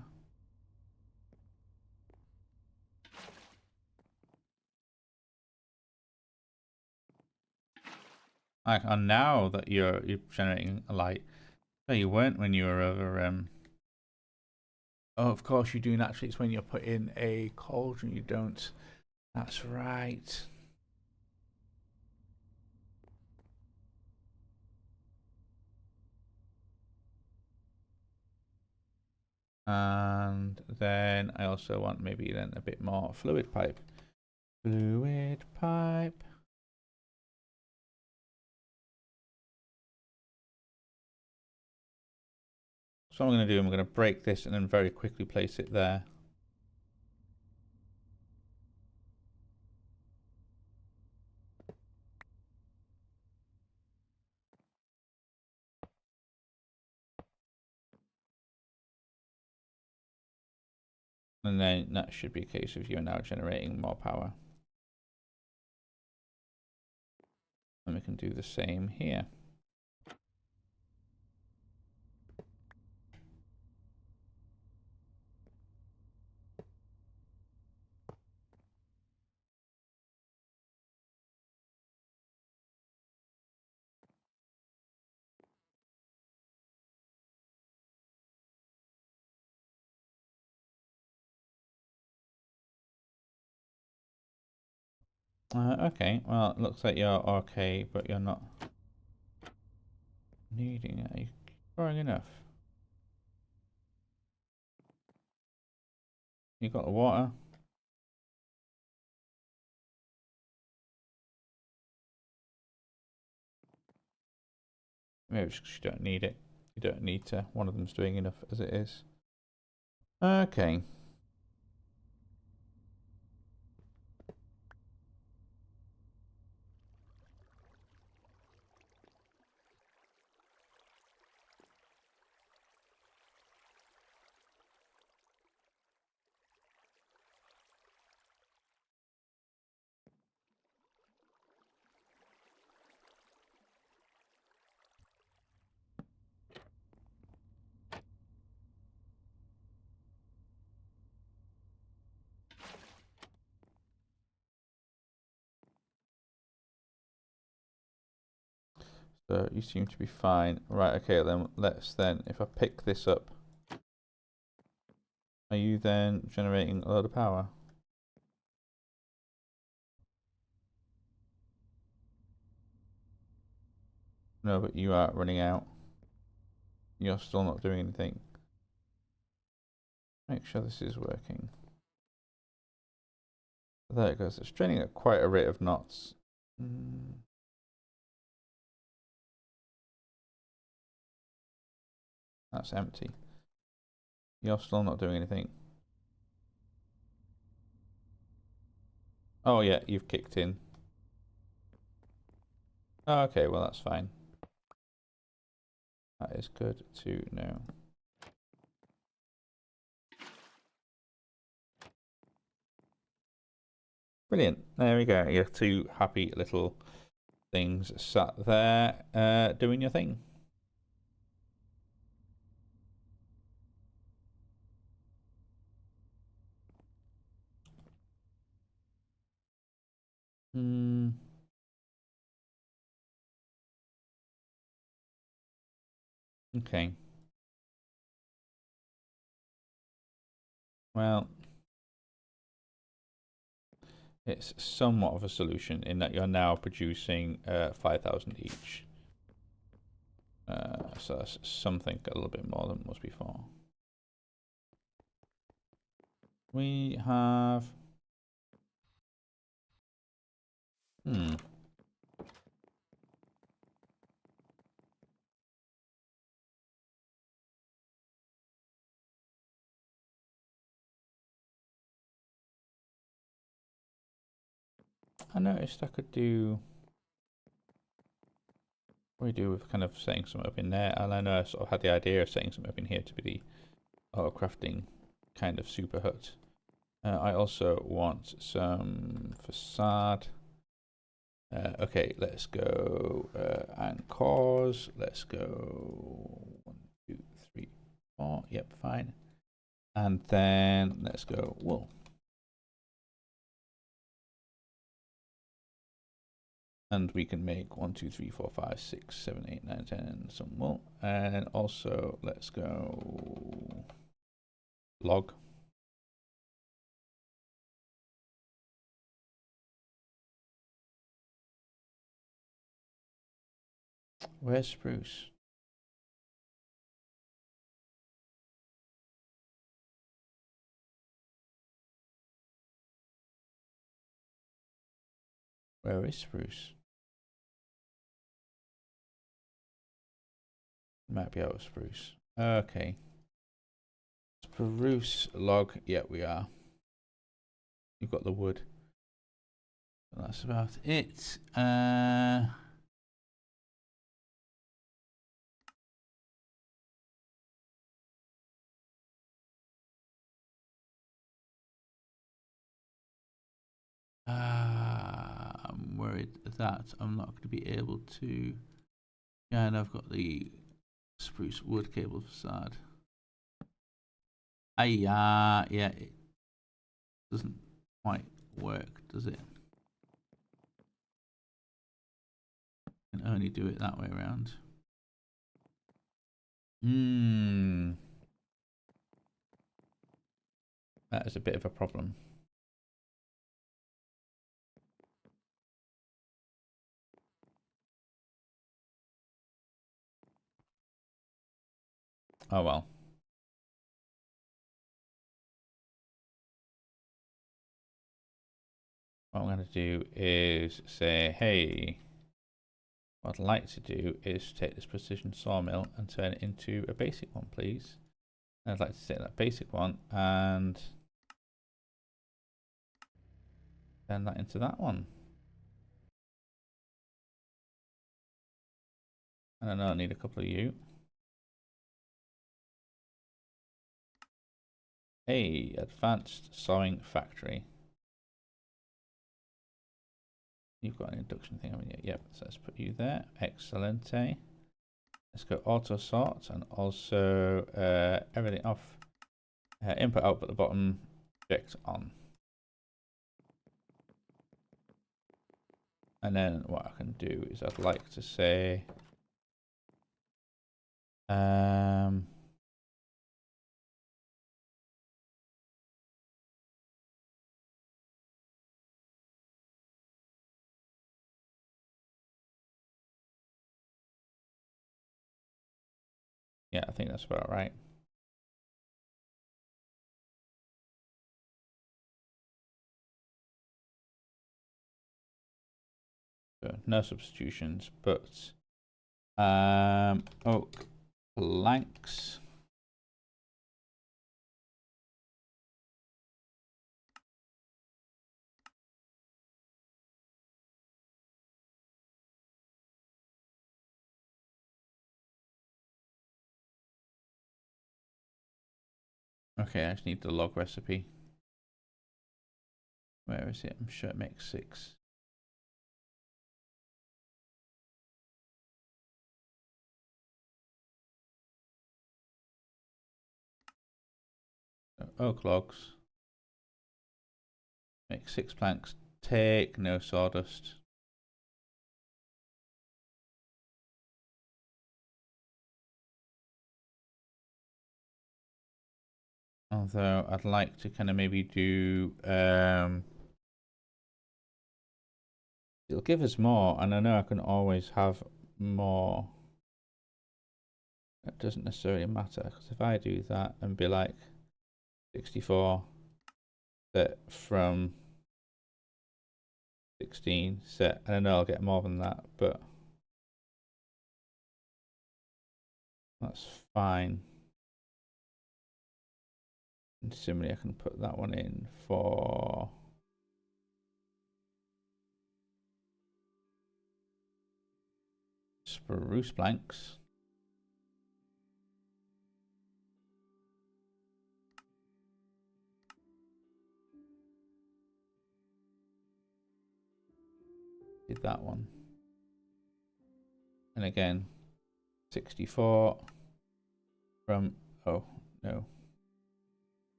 And now that you're generating a light. No, you weren't when you were over oh, of course you do naturally. It's when you're put in a cauldron you don't. That's right. And then I also want maybe then a bit more fluid pipe. Fluid pipe. So what I'm going to do, I'm going to break this and then very quickly place it there. And then that should be a case of you now generating more power. And we can do the same here. Okay, well, it looks like you're okay, but you're not needing it. Are you growing enough? You got the water? Maybe it's because you don't need it. You don't need to. One of them's doing enough as it is. Okay. So you seem to be fine. Right, okay, then let's then, if I pick this up, are you then generating a lot of power? No, but you are running out. You're still not doing anything. Make sure this is working. There it goes. It's training at quite a rate of knots. That's empty. You're still not doing anything. Oh yeah, you've kicked in. Oh, okay, well that's fine. That is good to know. Brilliant. There we go. Your two happy little things sat there doing your thing. Okay. Well, it's somewhat of a solution in that you're now producing 5,000 each. So that's something a little bit more than it was before. We have... I noticed I could do... What do we do with kind of setting something up in there? And I know I sort of had the idea of setting something up in here to be the auto crafting kind of super hut. I also want some facade. Okay, let's go and cause. Let's go 1, 2, 3, 4. Yep, fine. And then let's go wool. And we can make 1, 2, 3, 4, 5, 6, 7, 8, 9, 10 some wool. And also let's go log. Where's spruce? Where is spruce? Might be out of spruce. Okay. Spruce log. Yeah, we are. You've got the wood. That's about it. I'm worried that I'm not going to be able to. Yeah, and I've got the spruce wood cable facade. Yeah, it doesn't quite work, does it? I can only do it that way around. That is a bit of a problem. Oh well. What I'm going to do is say, hey, what I'd like to do is take this precision sawmill and turn it into a basic one, please. I'd like to say that basic one and turn that into that one. And I know I need a couple of you. Hey, advanced sewing factory. You've got an induction thing, haven't you? Yep, so let's put you there. Excellent. Let's go auto sort and also everything off. Input output at the bottom, object on. And then what I can do is I'd like to say yeah, I think that's about right. So no substitutions, but oak planks. Okay, I just need the log recipe. Where is it? I'm sure it makes 6. So oak logs. Make 6 planks. Take no sawdust. Although I'd like to kind of maybe do it'll give us more, and I know I can always have more. It doesn't necessarily matter, because if I do that and be like 64 set from 16 set, and I know I'll get more than that, but that's fine. And similarly, I can put that one in for spruce planks. Did that one. And again, 64 from, oh no,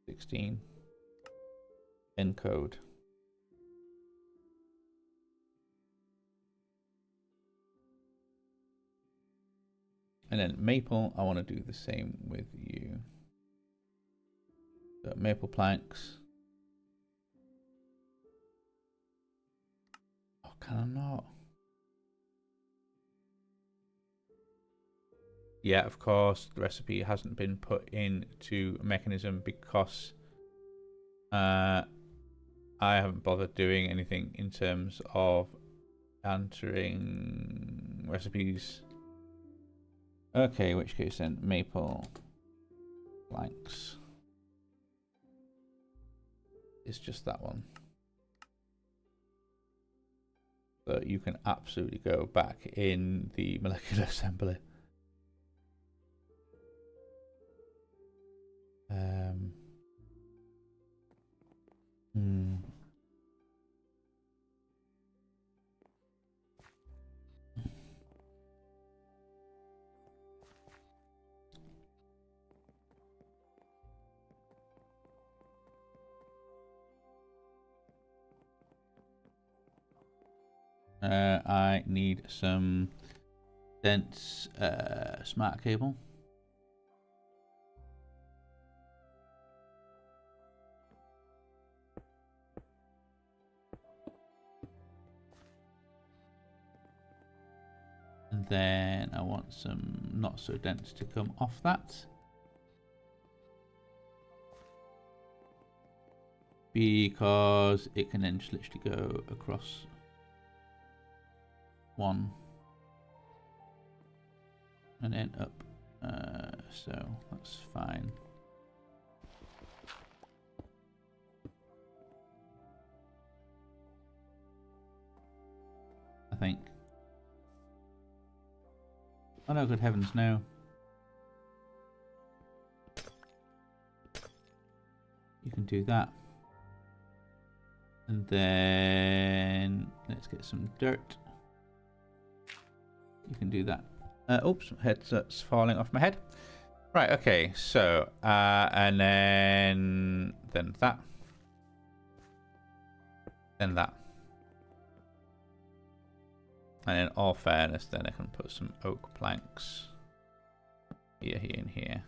16 encode. And then maple, I want to do the same with you. So maple planks. Oh, can I not? Yeah, of course, the recipe hasn't been put into mechanism because I haven't bothered doing anything in terms of entering recipes. Okay, in which case then maple planks. It's just that one. So you can absolutely go back in the molecular assembly. I need some dense smart cable. And then I want some not so dense to come off that. Because it can then just literally go across one. and then up. So that's fine. I think. Oh no, good heavens, no. You can do that. And then let's get some dirt. You can do that. Oops, headset's falling off my head. Right, okay, so and then that. Then that. And in all fairness, then I can put some oak planks here, here, and here.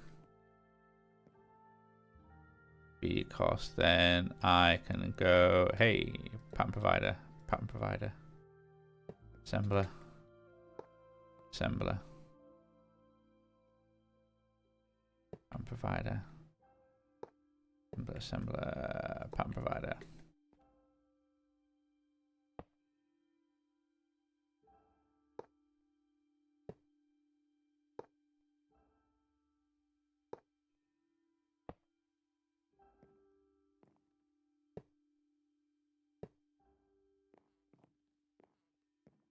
Because then I can go, hey, pattern provider, assembler, pattern provider, assembler, pattern provider.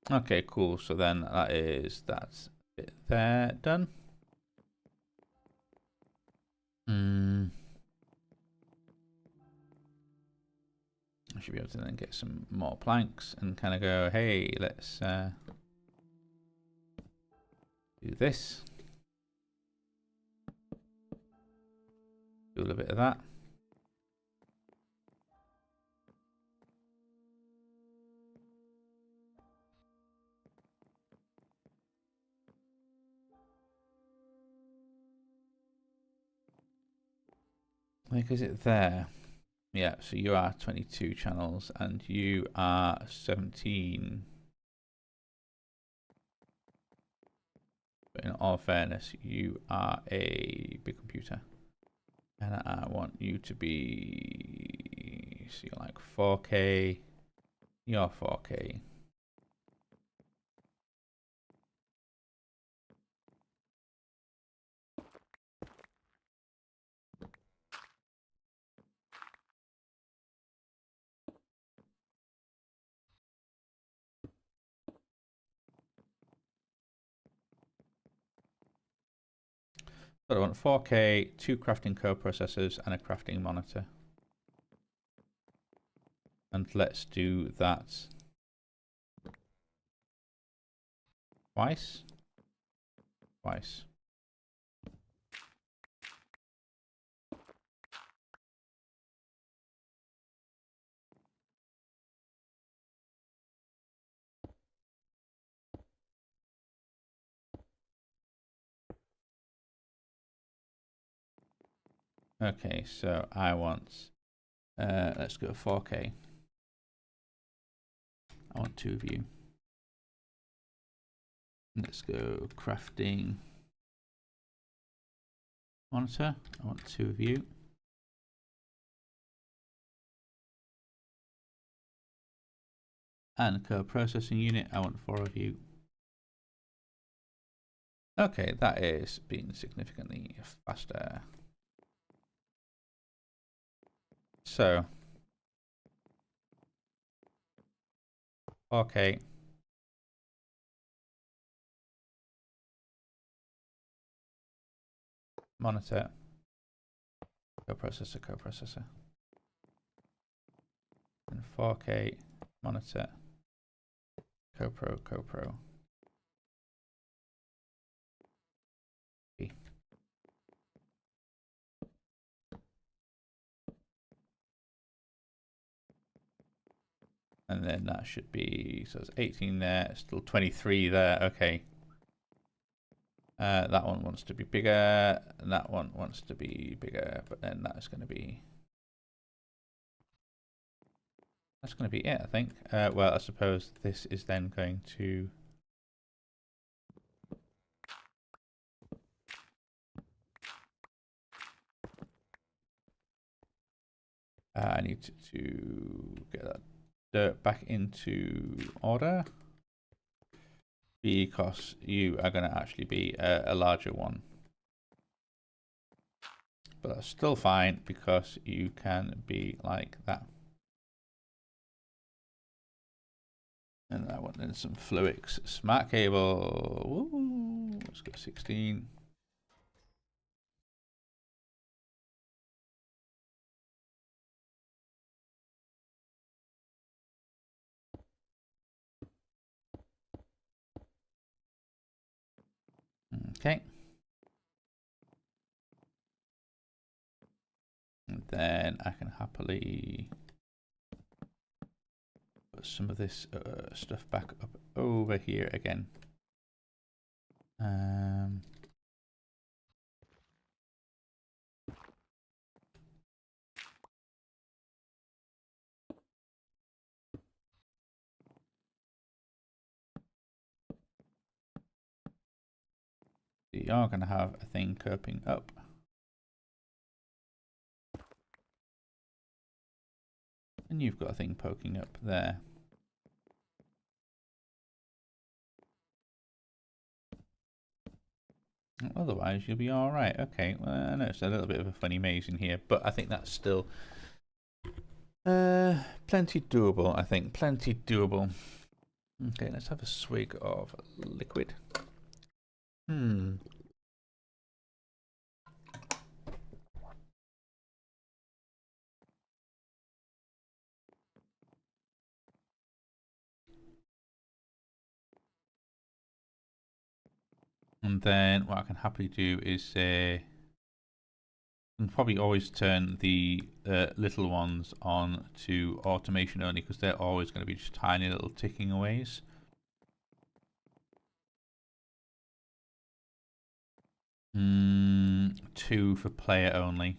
Okay, cool. So then that's it there done. I should be able to then get some more planks and kind of go, hey, let's do this. Do a little bit of that. Like, is it there? Yeah, so you are 22 channels and you are 17. But in all fairness, you are a big computer. And I want you to be, so you're like 4K, you're 4K. So I want 4K, 2 crafting co-processors and a crafting monitor. And let's do that twice. Okay, so I want, let's go 4K. I want 2 of you. Let's go crafting monitor. I want 2 of you. And co-processing unit, I want 4 of you. Okay, that is being significantly faster. So, okay. Monitor. Co-processor. And 4K monitor. Co-pro. And then that should be, so it's 18 there, still 23 there, okay. That one wants to be bigger, and that one wants to be bigger, but then that's going to be... That's going to be it, I think. Well, I suppose this is then going to... I need to get that dirt back into order. because you are going to actually be a larger one. But that's still fine because you can be like that. And I want then some Fluix smart cable. Woo, let's go 16. Okay. And then I can happily put some of this stuff back up over here again. You are going to have a thing curping up. And you've got a thing poking up there. Otherwise, you'll be all right. Okay, well, I know it's a little bit of a funny maze in here, but I think that's still plenty doable, I think. Plenty doable. Okay, let's have a swig of liquid. And then what I can happily do is say, and probably always turn the little ones on to automation only, because they're always going to be just tiny little ticking aways. Two for player only.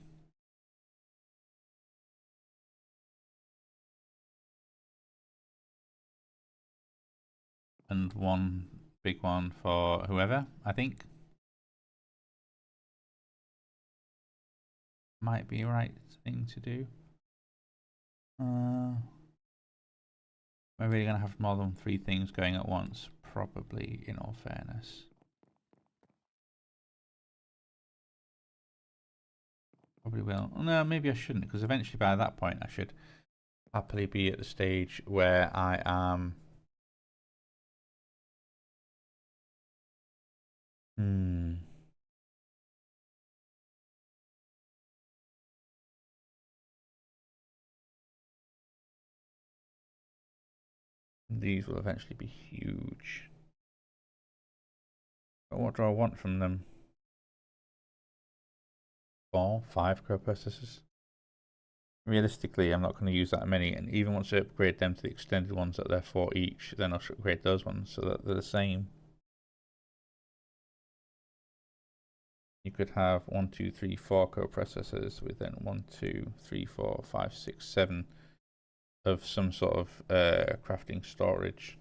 And one big one for whoever, I think. Might be the right thing to do. Am I really going to have more than 3 things going at once? Probably, in all fairness. Probably will. No, maybe I shouldn't, because eventually by that point I should happily be at the stage where I am... These will eventually be huge. But what do I want from them? 4, 5 co-processors? Realistically, I'm not going to use that many, and even once I upgrade them to the extended ones that they're 4 each, then I'll upgrade those ones so that they're the same. You could have 1, 2, 3, 4 co-processors with then 1, 2, 3, 4, 5, 6, 7 of some sort of crafting storage.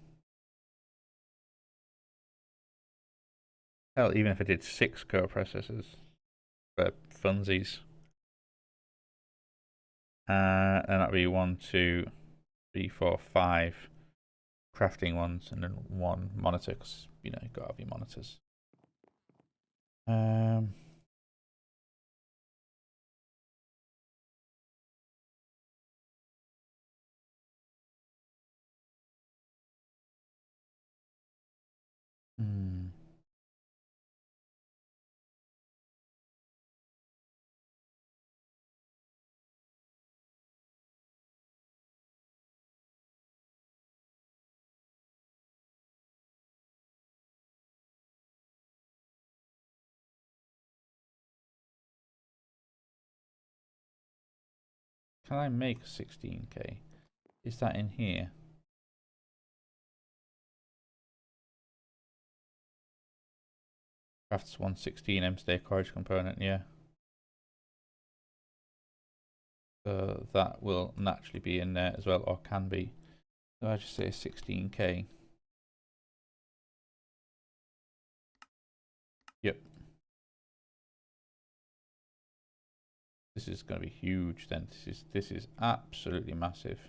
Hell, even if I did 6 co-processors for funsies. And that'd be 1, 2, 3, 4, 5 crafting ones, and then 1 monitor, because you know you've got to have your monitors. Can I make 16k? Is that in here? Crafts 116 M-Stay Courage component, yeah. So that will naturally be in there as well, or can be. So I just say 16k. Yep. This is going to be huge then. This is absolutely massive.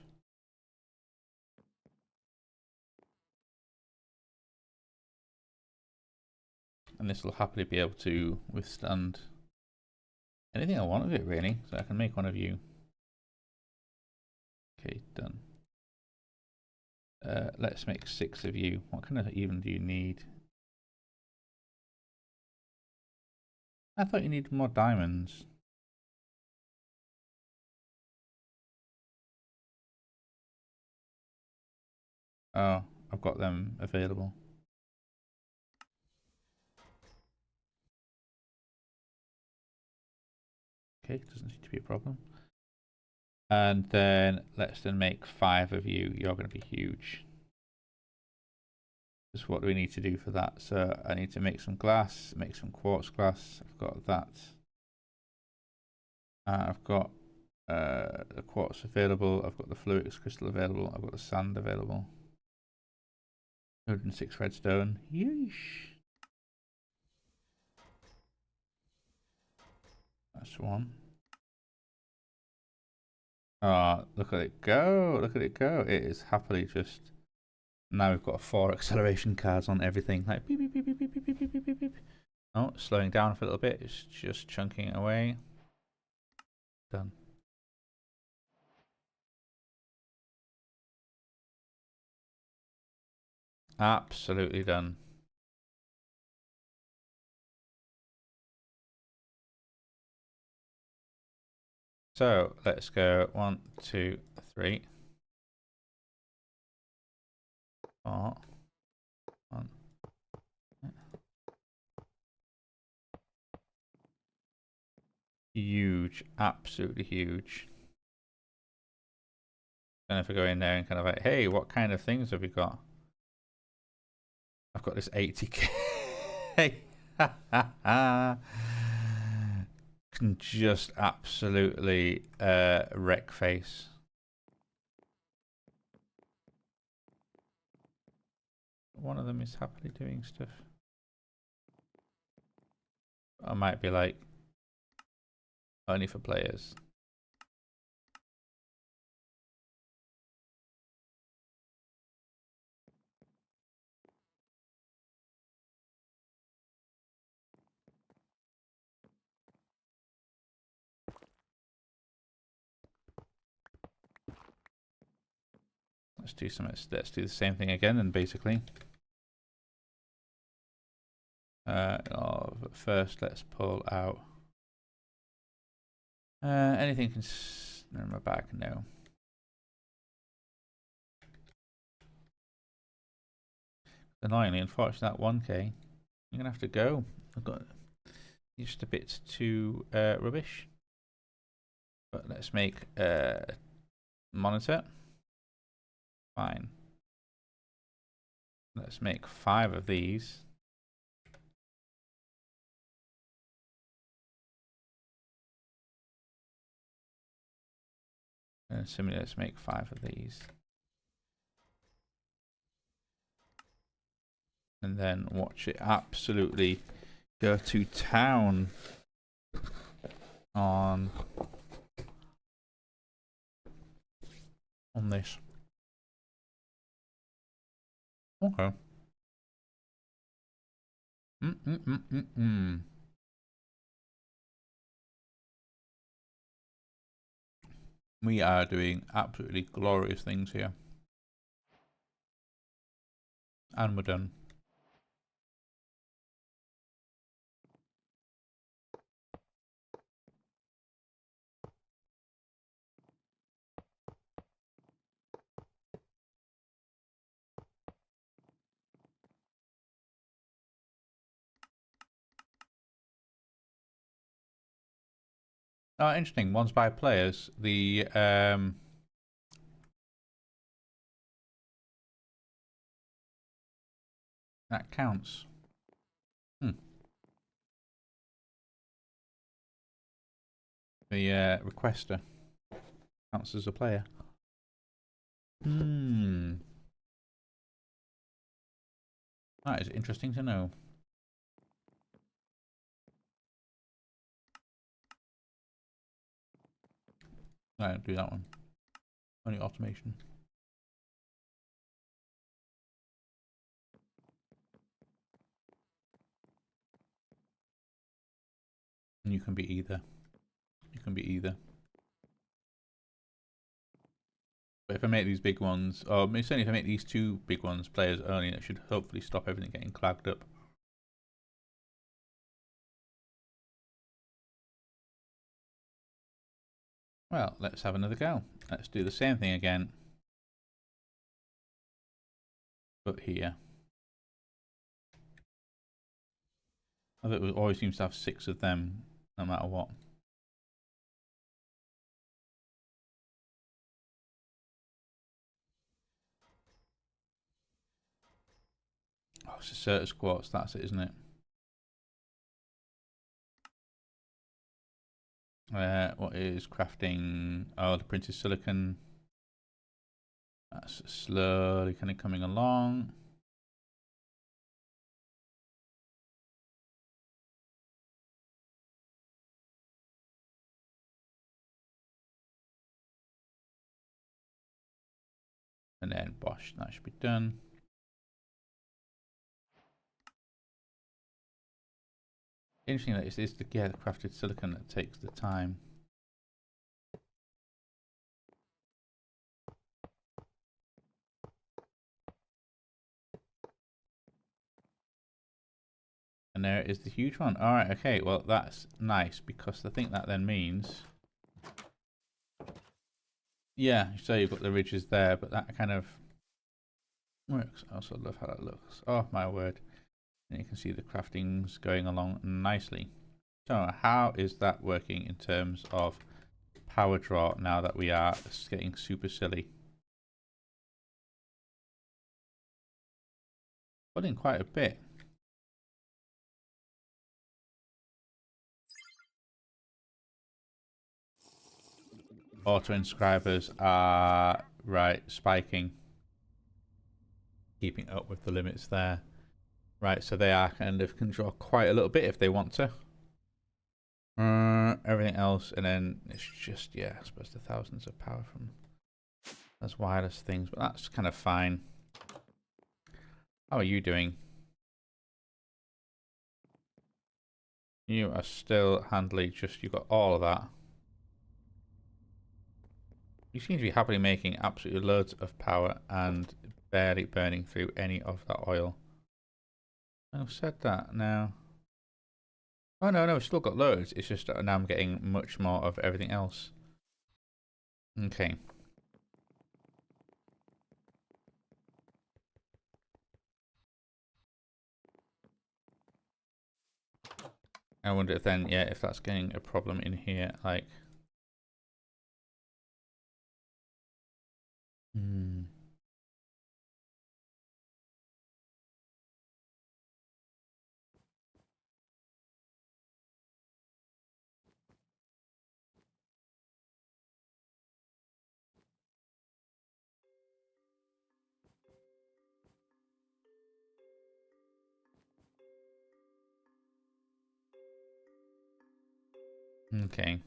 and this will happily be able to withstand anything I want of it, really. So I can make one of you. Okay, done. Let's make 6 of you. What kind of even do you need? I thought you needed more diamonds. Oh, I've got them available. Okay, doesn't seem to be a problem. And then let's then make 5 of you. You're going to be huge. Just what do we need to do for that? So I need to make some glass, make some quartz glass. I've got that. I've got the quartz available. I've got the fluix crystal available. I've got the sand available. 106 redstone. Yeesh. That's one. Ah, look at it go! Look at it go! It is happily just. Now we've got 4 acceleration cards on everything. Like beep beep beep beep beep beep beep beep beep beep. Oh, slowing down for a little bit. It's just chunking away. Done. Absolutely done. So let's go 1, 2, 3, 4. 1. Huge, absolutely huge. And if I go in there and kind of like, hey, what kind of things have we got? I've got this 80k. Can just absolutely wreck face. One of them is happily doing stuff. I might be like, only for players. Let's do some. Let's do the same thing again, and basically, first let's pull out anything can. In my bag, no. Annoyingly, unfortunately, that 1k, you're gonna have to go. I've got just a bit too rubbish. But let's make a monitor. Fine. Let's make 5 of these. And similarly, let's make 5 of these. And then watch it absolutely go to town on this. Okay. We are doing absolutely glorious things here. And we're done. Oh, interesting. Ones by players. The that counts. The requester counts as a player. That is interesting to know. I don't do that one. Only automation. And you can be either. You can be either. But if I make these big ones, or certainly if I make these 2 big ones players only, that should hopefully stop everything getting clogged up. Well, let's have another go. Let's do the same thing again, but here. It always seems to have 6 of them, no matter what. Oh, it's a Certus quartz, that's it, isn't it? What is crafting? Oh, the printed silicon. That's slowly kind of coming along. And then bosh, that should be done. Interesting that it's the crafted silicon that takes the time. And there is the huge one. Alright, okay, well that's nice because I think that then means... Yeah, so you've got the ridges there, but that kind of works. I also love how that looks. Oh my word. And you can see the craftings going along nicely. So how is that working in terms of power draw now that we are getting super silly? Putting quite a bit. Auto inscribers are right spiking, keeping up with the limits there. Right, so they are kind of can draw quite a little bit if they want to. Everything else, and then it's just, yeah, I suppose the thousands of power from those wireless things, but that's kind of fine. How are you doing? You are still handily just, you've got all of that. You seem to be happily making absolutely loads of power and barely burning through any of that oil. I've said that now. Oh no, I've still got loads. It's just that now I'm getting much more of everything else. Okay. I wonder if then, yeah, if that's getting a problem in here, like... Okay.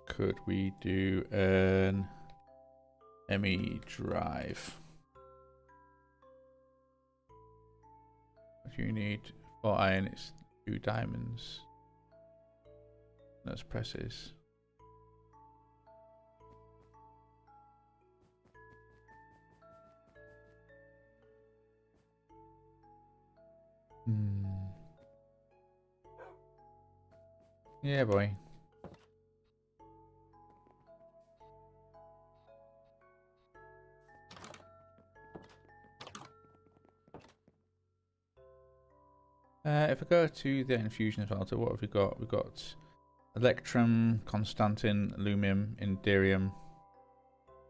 Could we do an ME drive? What do you need? 4 iron, it's 2 diamonds. Those presses. Yeah, boy. If I go to the infusion smelter, what have we got? We've got electrum, constantin, lumium, inderium,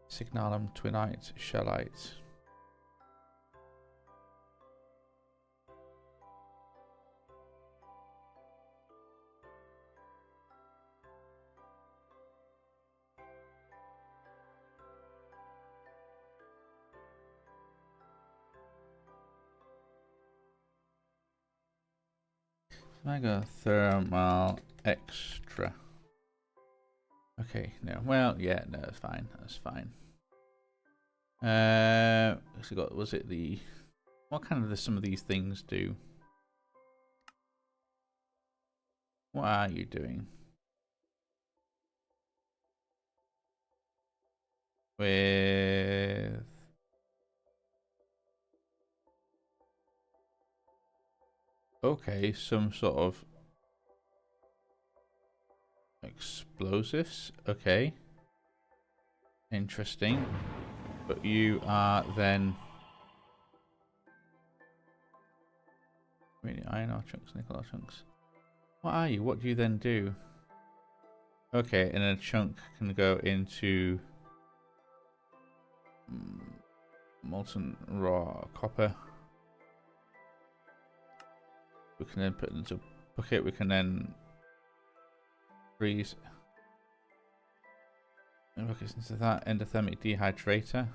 signalum, twinite, shellite. Mega thermal extra. Okay, no. Well, yeah, no, that's fine. That's fine. So got, was it the... What kind of some of these things do? What are you doing? With... Okay, some sort of explosives. Okay. Interesting. But you are then... Really, iron ore chunks, nickel ore chunks. What are you? What do you then do? Okay, and a chunk can go into molten raw copper. We can then put it into a bucket. We can then freeze buckets into that endothermic dehydrator.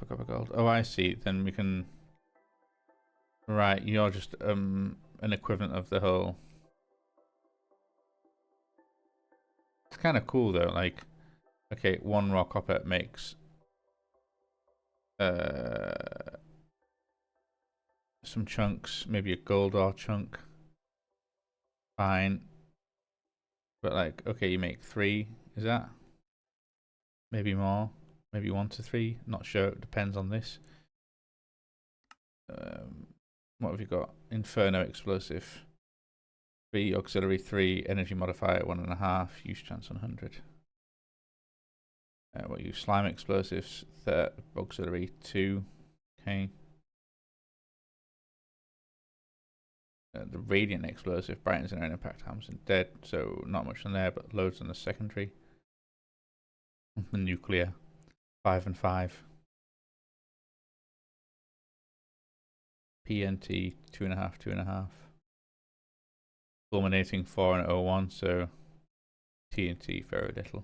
Copper gold. Oh, I see. Then we can. Right, you're just an equivalent of the whole. It's kind of cool though. Like, okay, one raw copper makes some chunks, maybe a gold ore chunk. Fine. But like, okay, you make 3, is that? Maybe more. Maybe 1 to 3. Not sure, it depends on this. What have you got? Inferno explosive. 3, auxiliary 3, energy modifier 1.5, use chance 100. What use slime explosives, auxiliary 2. Okay. The radiant explosive brightens and impact harms and dead, so not much on there, but loads on the secondary. The nuclear 5 and 5. PNT 2.5, 2.5. Fulminating 4 and 01, so TNT very little.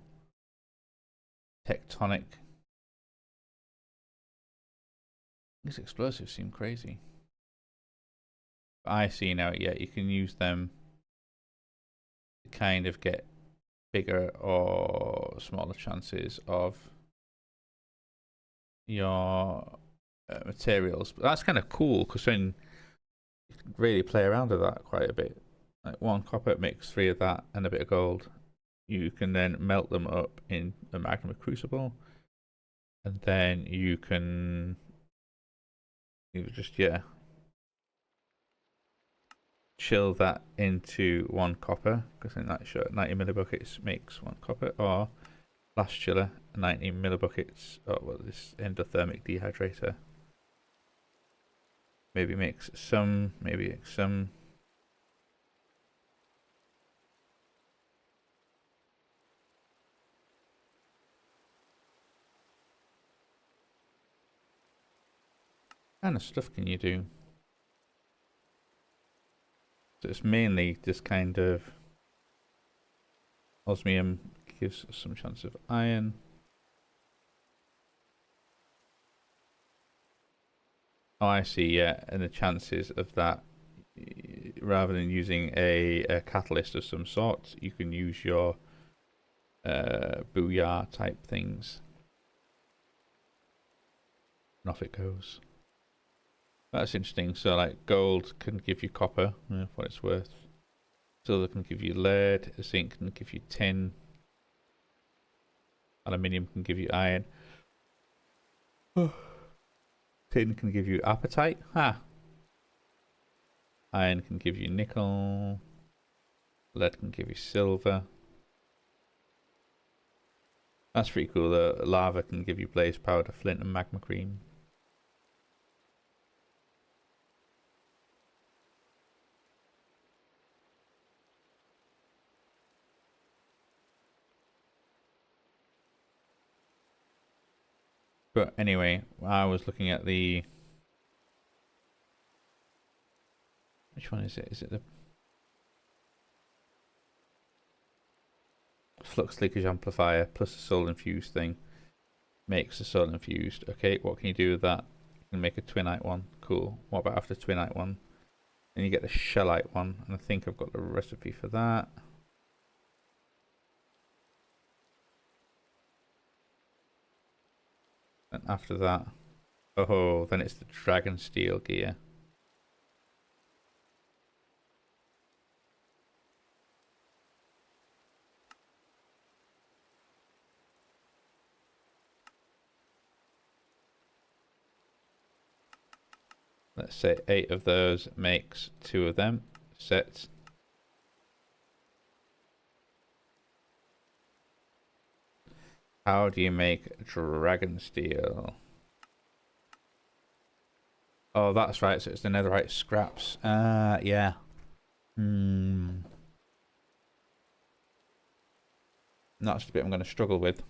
Tectonic. These explosives seem crazy. I see now, yeah, you can use them to kind of get bigger or smaller chances of your materials. But that's kind of cool because then you can really play around with that quite a bit. Like 1 copper makes 3 of that and a bit of gold. You can then melt them up in a magma crucible, and then you can just chill that into 1 copper, because then that 90 millibuckets makes 1 copper, or blast chiller 90 millibuckets. Oh well, this endothermic dehydrator maybe makes some, maybe some. What kind of stuff can you do? So it's mainly this kind of osmium gives some chance of iron. Oh, I see, yeah, and the chances of that, rather than using a catalyst of some sort, you can use your booyah type things. And off it goes. That's interesting. So like gold can give you copper, for what it's worth. Silver can give you lead. Zinc can give you tin. Aluminium can give you iron. Tin can give you apatite. Ha! Iron can give you nickel. Lead can give you silver. That's pretty cool. The lava can give you blaze powder, flint, and magma cream. But anyway, I was looking at the... Which one is it? Is it the flux leakage amplifier plus the soul infused thing? Makes the soul infused. Okay, what can you do with that? You can make a twinite one. Cool. What about after twinite one? Then you get the shellite one, and I think I've got the recipe for that. And after that, oh, then it's the dragon steel gear. Let's say 8 of those makes 2 of them. Set. How do you make dragon steel? Oh, that's right. So it's the netherite scraps. Yeah. That's the bit I'm going to struggle with.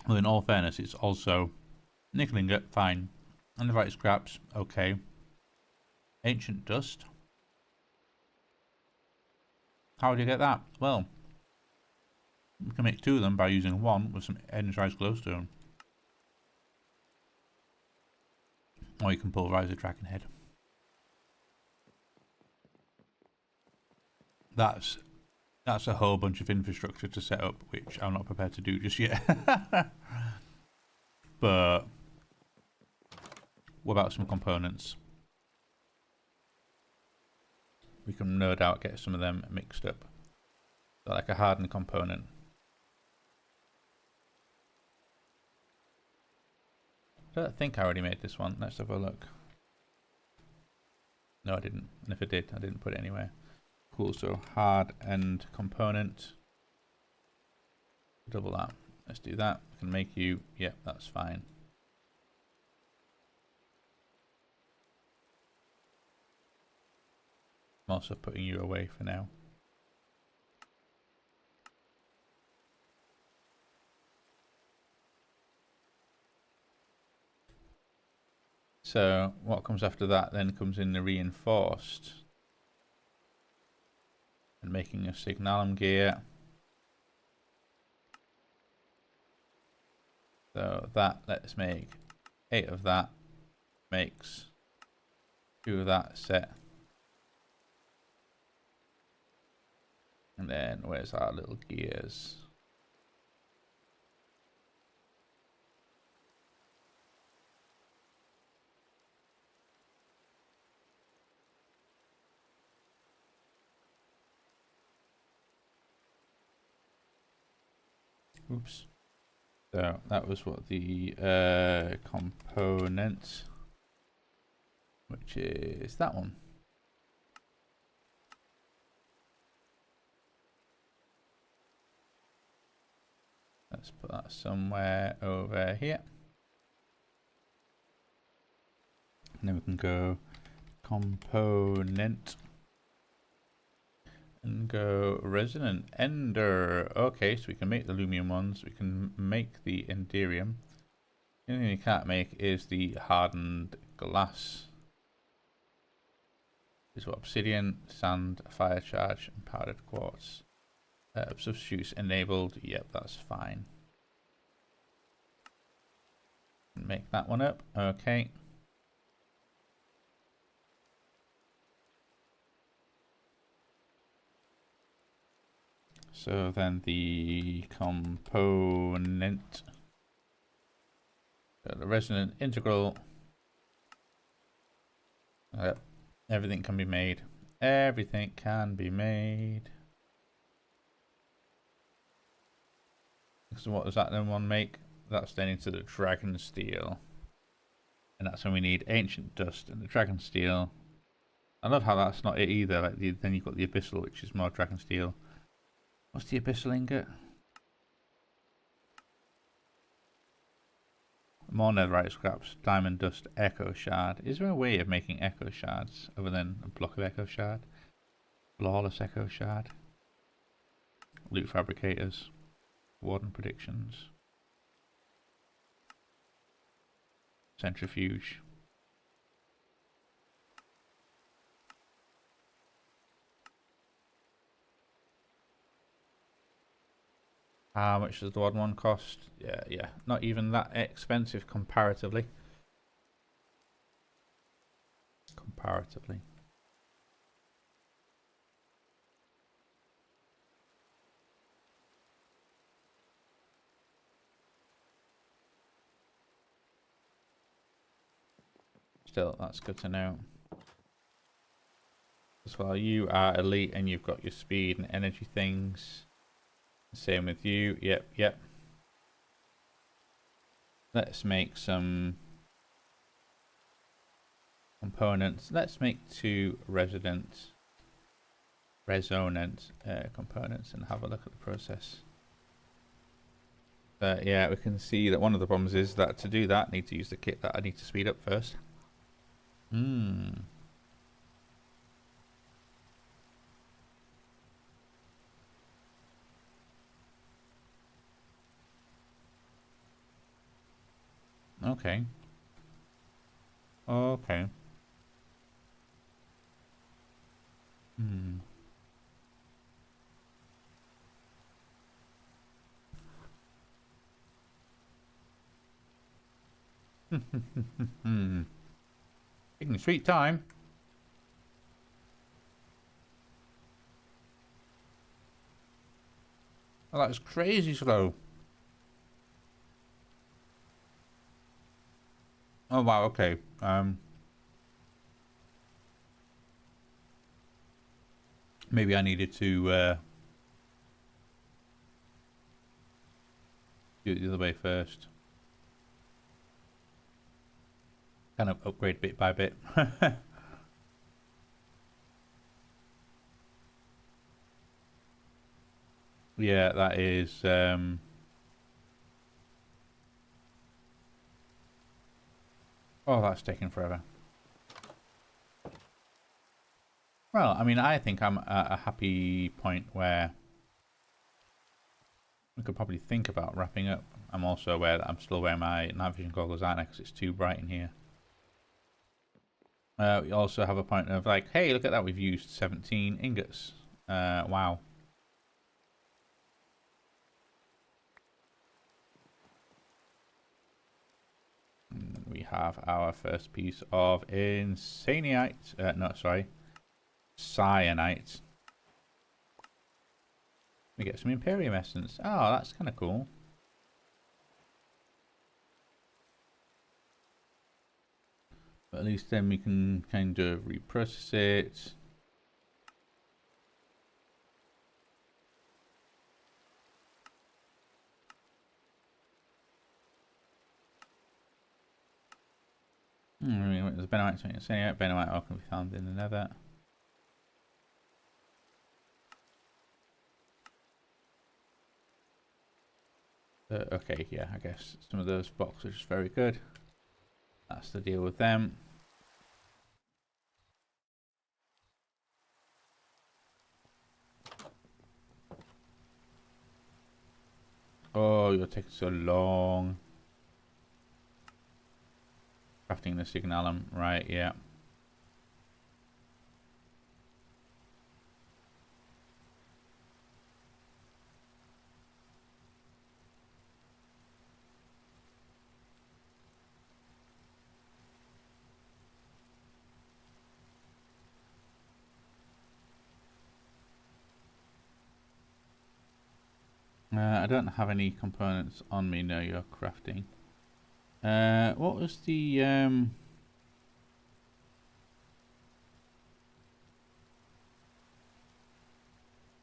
Well, in all fairness, it's also nickel ingot, fine. Netherite scraps, okay. Ancient dust. How do you get that? Well, you can make 2 of them by using 1 with some energized glowstone. Or you can pulverize a dragon head. That's a whole bunch of infrastructure to set up, which I'm not prepared to do just yet. But what about some components? We can no doubt get some of them mixed up. So like a hardened component. I don't think I already made this one. Let's have a look. No, I didn't. And if I did, I didn't put it anywhere. Cool, so hard end component. Double that. Let's do that. I can make you. Yep, that's fine. I'm also putting you away for now. So what comes after that then comes in the reinforced. And making a signalum gear. So that, let's make 8 of that. Makes 2 of that set. And then where's our little gears? Oops. So that was what the component, which is that one. Let's put that somewhere over here. And then we can go component and go resonant ender. Okay, so we can make the lumium ones. We can make the enderium. The only thing we can't make is the hardened glass. This is what obsidian, sand, fire charge, and powdered quartz. Substitutes enabled. Yep, that's fine. Make that one up. Okay. So then the component, the resonant integral. Everything can be made. Everything can be made. So what does that then one make? That's then into the dragon steel. And that's when we need ancient dust and the dragon steel. I love how that's not it either. Like then you've got the abyssal, which is more dragon steel. What's the abyssal ingot? More netherite scraps, diamond dust, echo shard. Is there a way of making echo shards other than a block of echo shard? Flawless echo shard. Loot fabricators. Warden predictions. Centrifuge. How much does the Warden one cost? Yeah, not even that expensive comparatively. Comparatively. still, that's good to know. As well, you are elite and you've got your speed and energy things. Same with you. Yep, yep. Let's make some components. Let's make 2 resonant components and have a look at the process. Yeah, we can see that one of the problems is that to do that, I need to use the kit that I need to speed up first. Okay. Okay. Taking sweet time. Oh, that's crazy slow. Oh wow, okay. Maybe I needed to do it the other way first. Kind of upgrade bit by bit. Yeah, that is oh, that's taking forever. Well, I mean, I think I'm at a happy point where we could probably think about wrapping up. I'm also aware that I'm still wearing my night vision goggles, aren't I? Because it's too bright in here. We also have a point of like, hey, look at that, we've used 17 ingots. Wow. We have our first piece of insaniite. No, sorry. Cyanite. We get some Imperium essence. Oh, that's kind of cool. But at least then we can kind of reprocess it. There's benamite ore can be found in the nether. Okay, yeah, I guess some of those blocks are just very good. That's the deal with them. Oh, you're taking so long. Crafting the signalum, right, yeah. I don't have any components on me. No, you're crafting. What was the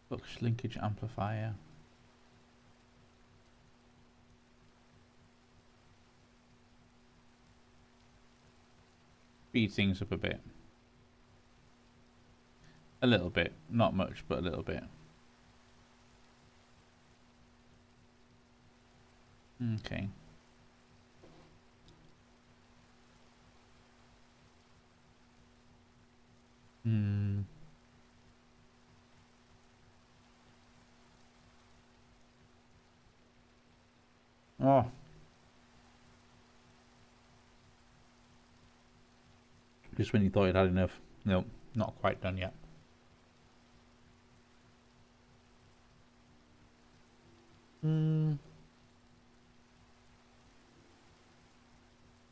flux linkage amplifier? Speed things up a bit. A little bit, not much, but a little bit. Okay. Oh. Just when you thought it had enough. Nope, not quite done yet.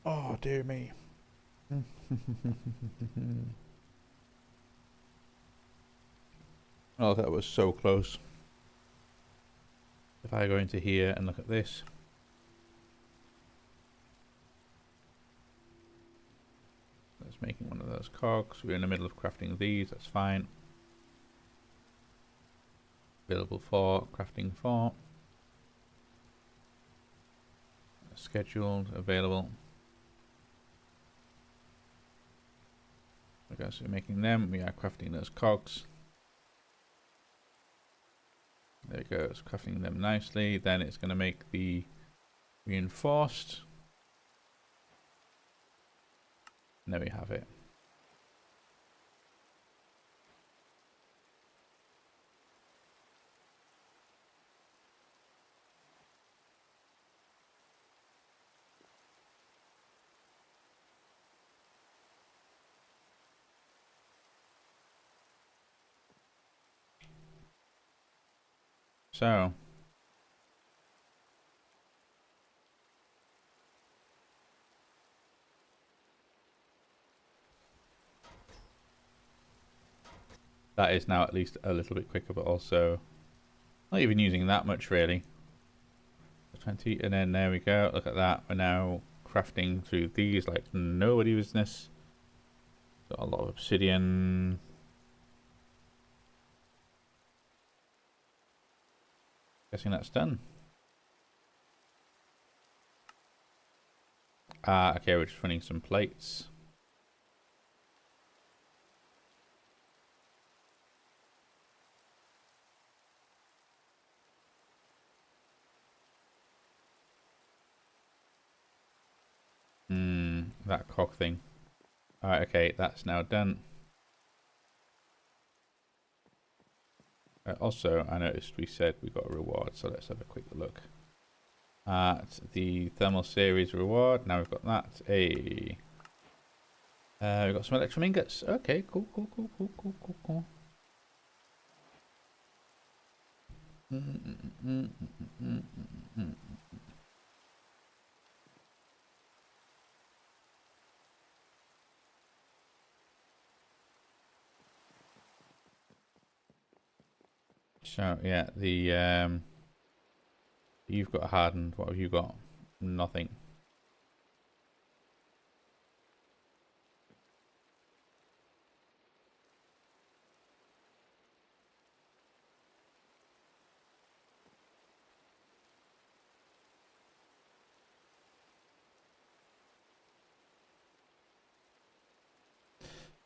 Oh, dear me. Oh, that was so close. If I go into here and look at this. Just making one of those cogs. We're in the middle of crafting these, that's fine. Available for crafting for. Scheduled, available. Okay, so we're making them. We are crafting those cogs. There we go, it's crafting them nicely. Then it's going to make the reinforced. And there we have it. So that is now at least a little bit quicker, but also not even using that much really. 20, and then there we go. Look at that. We're now crafting through these like nobody business. Got a lot of obsidian. Guessing that's done. Okay, we're just running some plates. That cog thing. Alright, okay, that's now done. Also, I noticed we said we got a reward, so let's have a quick look at the thermal series reward. Now we've got that. We've got some electrum ingots. Okay, cool. So yeah, the you've got hardened. What have you got? Nothing.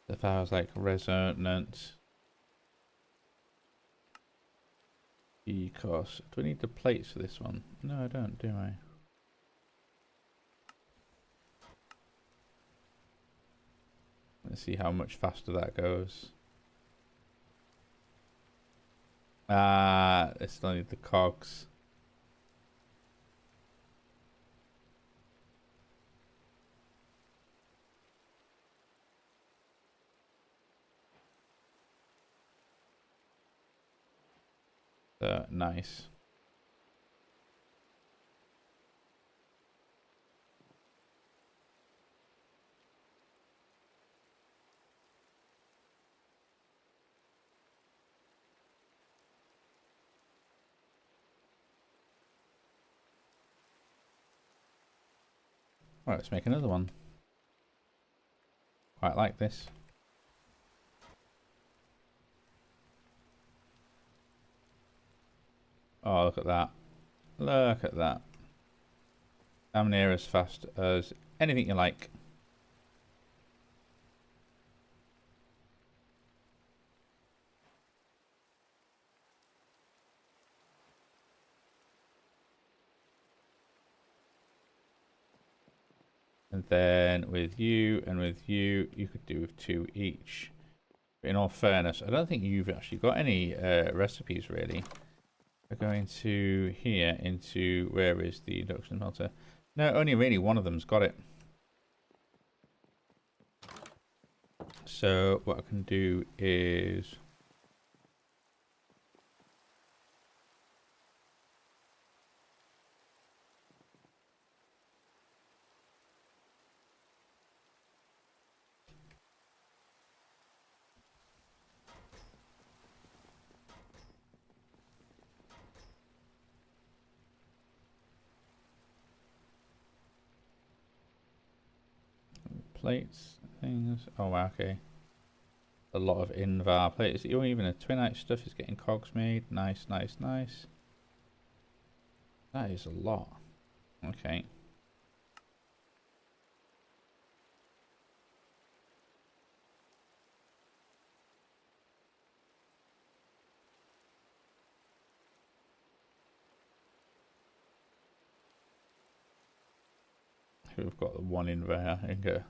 If I was like resonant. Because do I need the plates for this one? No, I don't, do I? Let's see how much faster that goes. I still need the cogs. Nice. Right, let's make another one. Quite like this. Oh, look at that. Look at that. I'm near as fast as anything you like. And then with you and with you, you could do with 2 each. But in all fairness, I don't think you've actually got any recipes really. We're going to here into, where is the induction melter? No, only really one of them's got it. So what I can do is plates things. Oh wow, okay. A lot of Invar plates. Even the Twinite stuff is getting cogs made. Nice, nice, nice. That is a lot. Okay. We've got the one Invar ingot.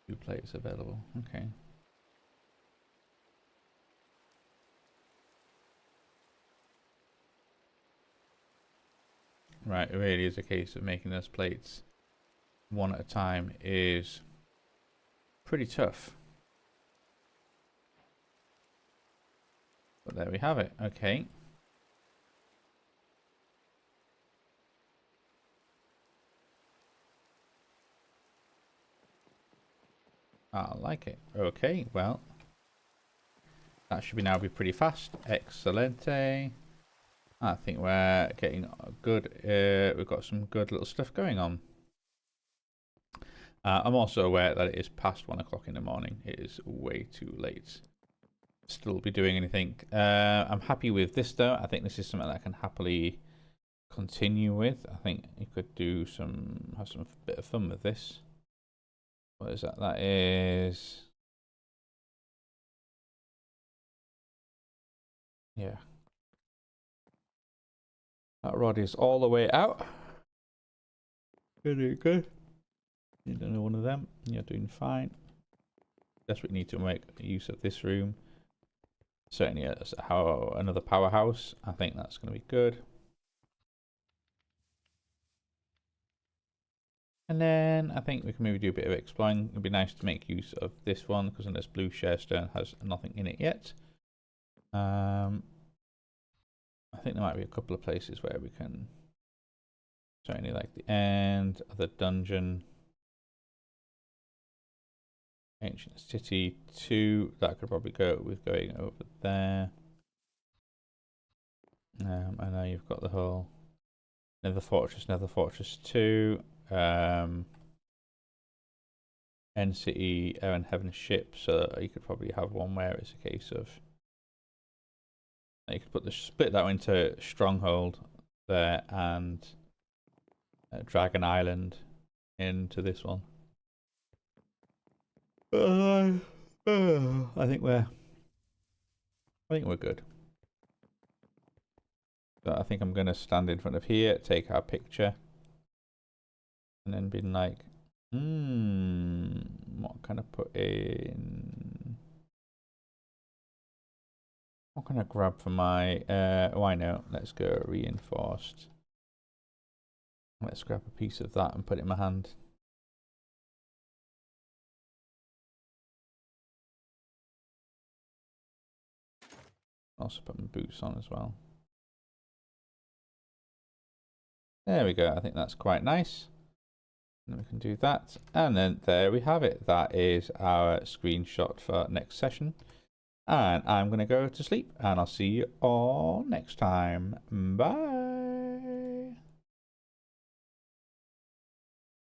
2 plates available. Okay. Right, it really is a case of making those plates one at a time is pretty tough. But there we have it. Okay. I like it. Okay, well, that should now be pretty fast. Excelente. I think we're getting good. We've got some good little stuff going on. I'm also aware that it is past 1 o'clock in the morning. It is way too late. Still be doing anything. I'm happy with this though. I think this is something that I can happily continue with. I think you could do have some bit of fun with this. What is that? That is, yeah. That rod is all the way out. Very good. You don't know one of them. You're doing fine. Desperately need to make use of this room. Certainly as another powerhouse. I think that's going to be good. And then I think we can maybe do a bit of exploring. It'd be nice to make use of this one because this blue sharestone has nothing in it yet. I think there might be a couple of places where we can, certainly like the end of the dungeon. Ancient City 2, that could probably go with going over there. I know you've got the whole Nether Fortress 2, End City, and Heaven Ship, so you could probably have one where it's a case of you could split that into Stronghold there and Dragon Island into this one. I think we're good. So I think I'm going to stand in front of here, take our picture, and then be like, what can I put in? What can I grab for my, I know, let's go reinforced. Let's grab a piece of that and put it in my hand. Also put my boots on as well. There we go. I think that's quite nice. And we can do that. And then there we have it. That is our screenshot for next session. And I'm going to go to sleep. And I'll see you all next time. Bye.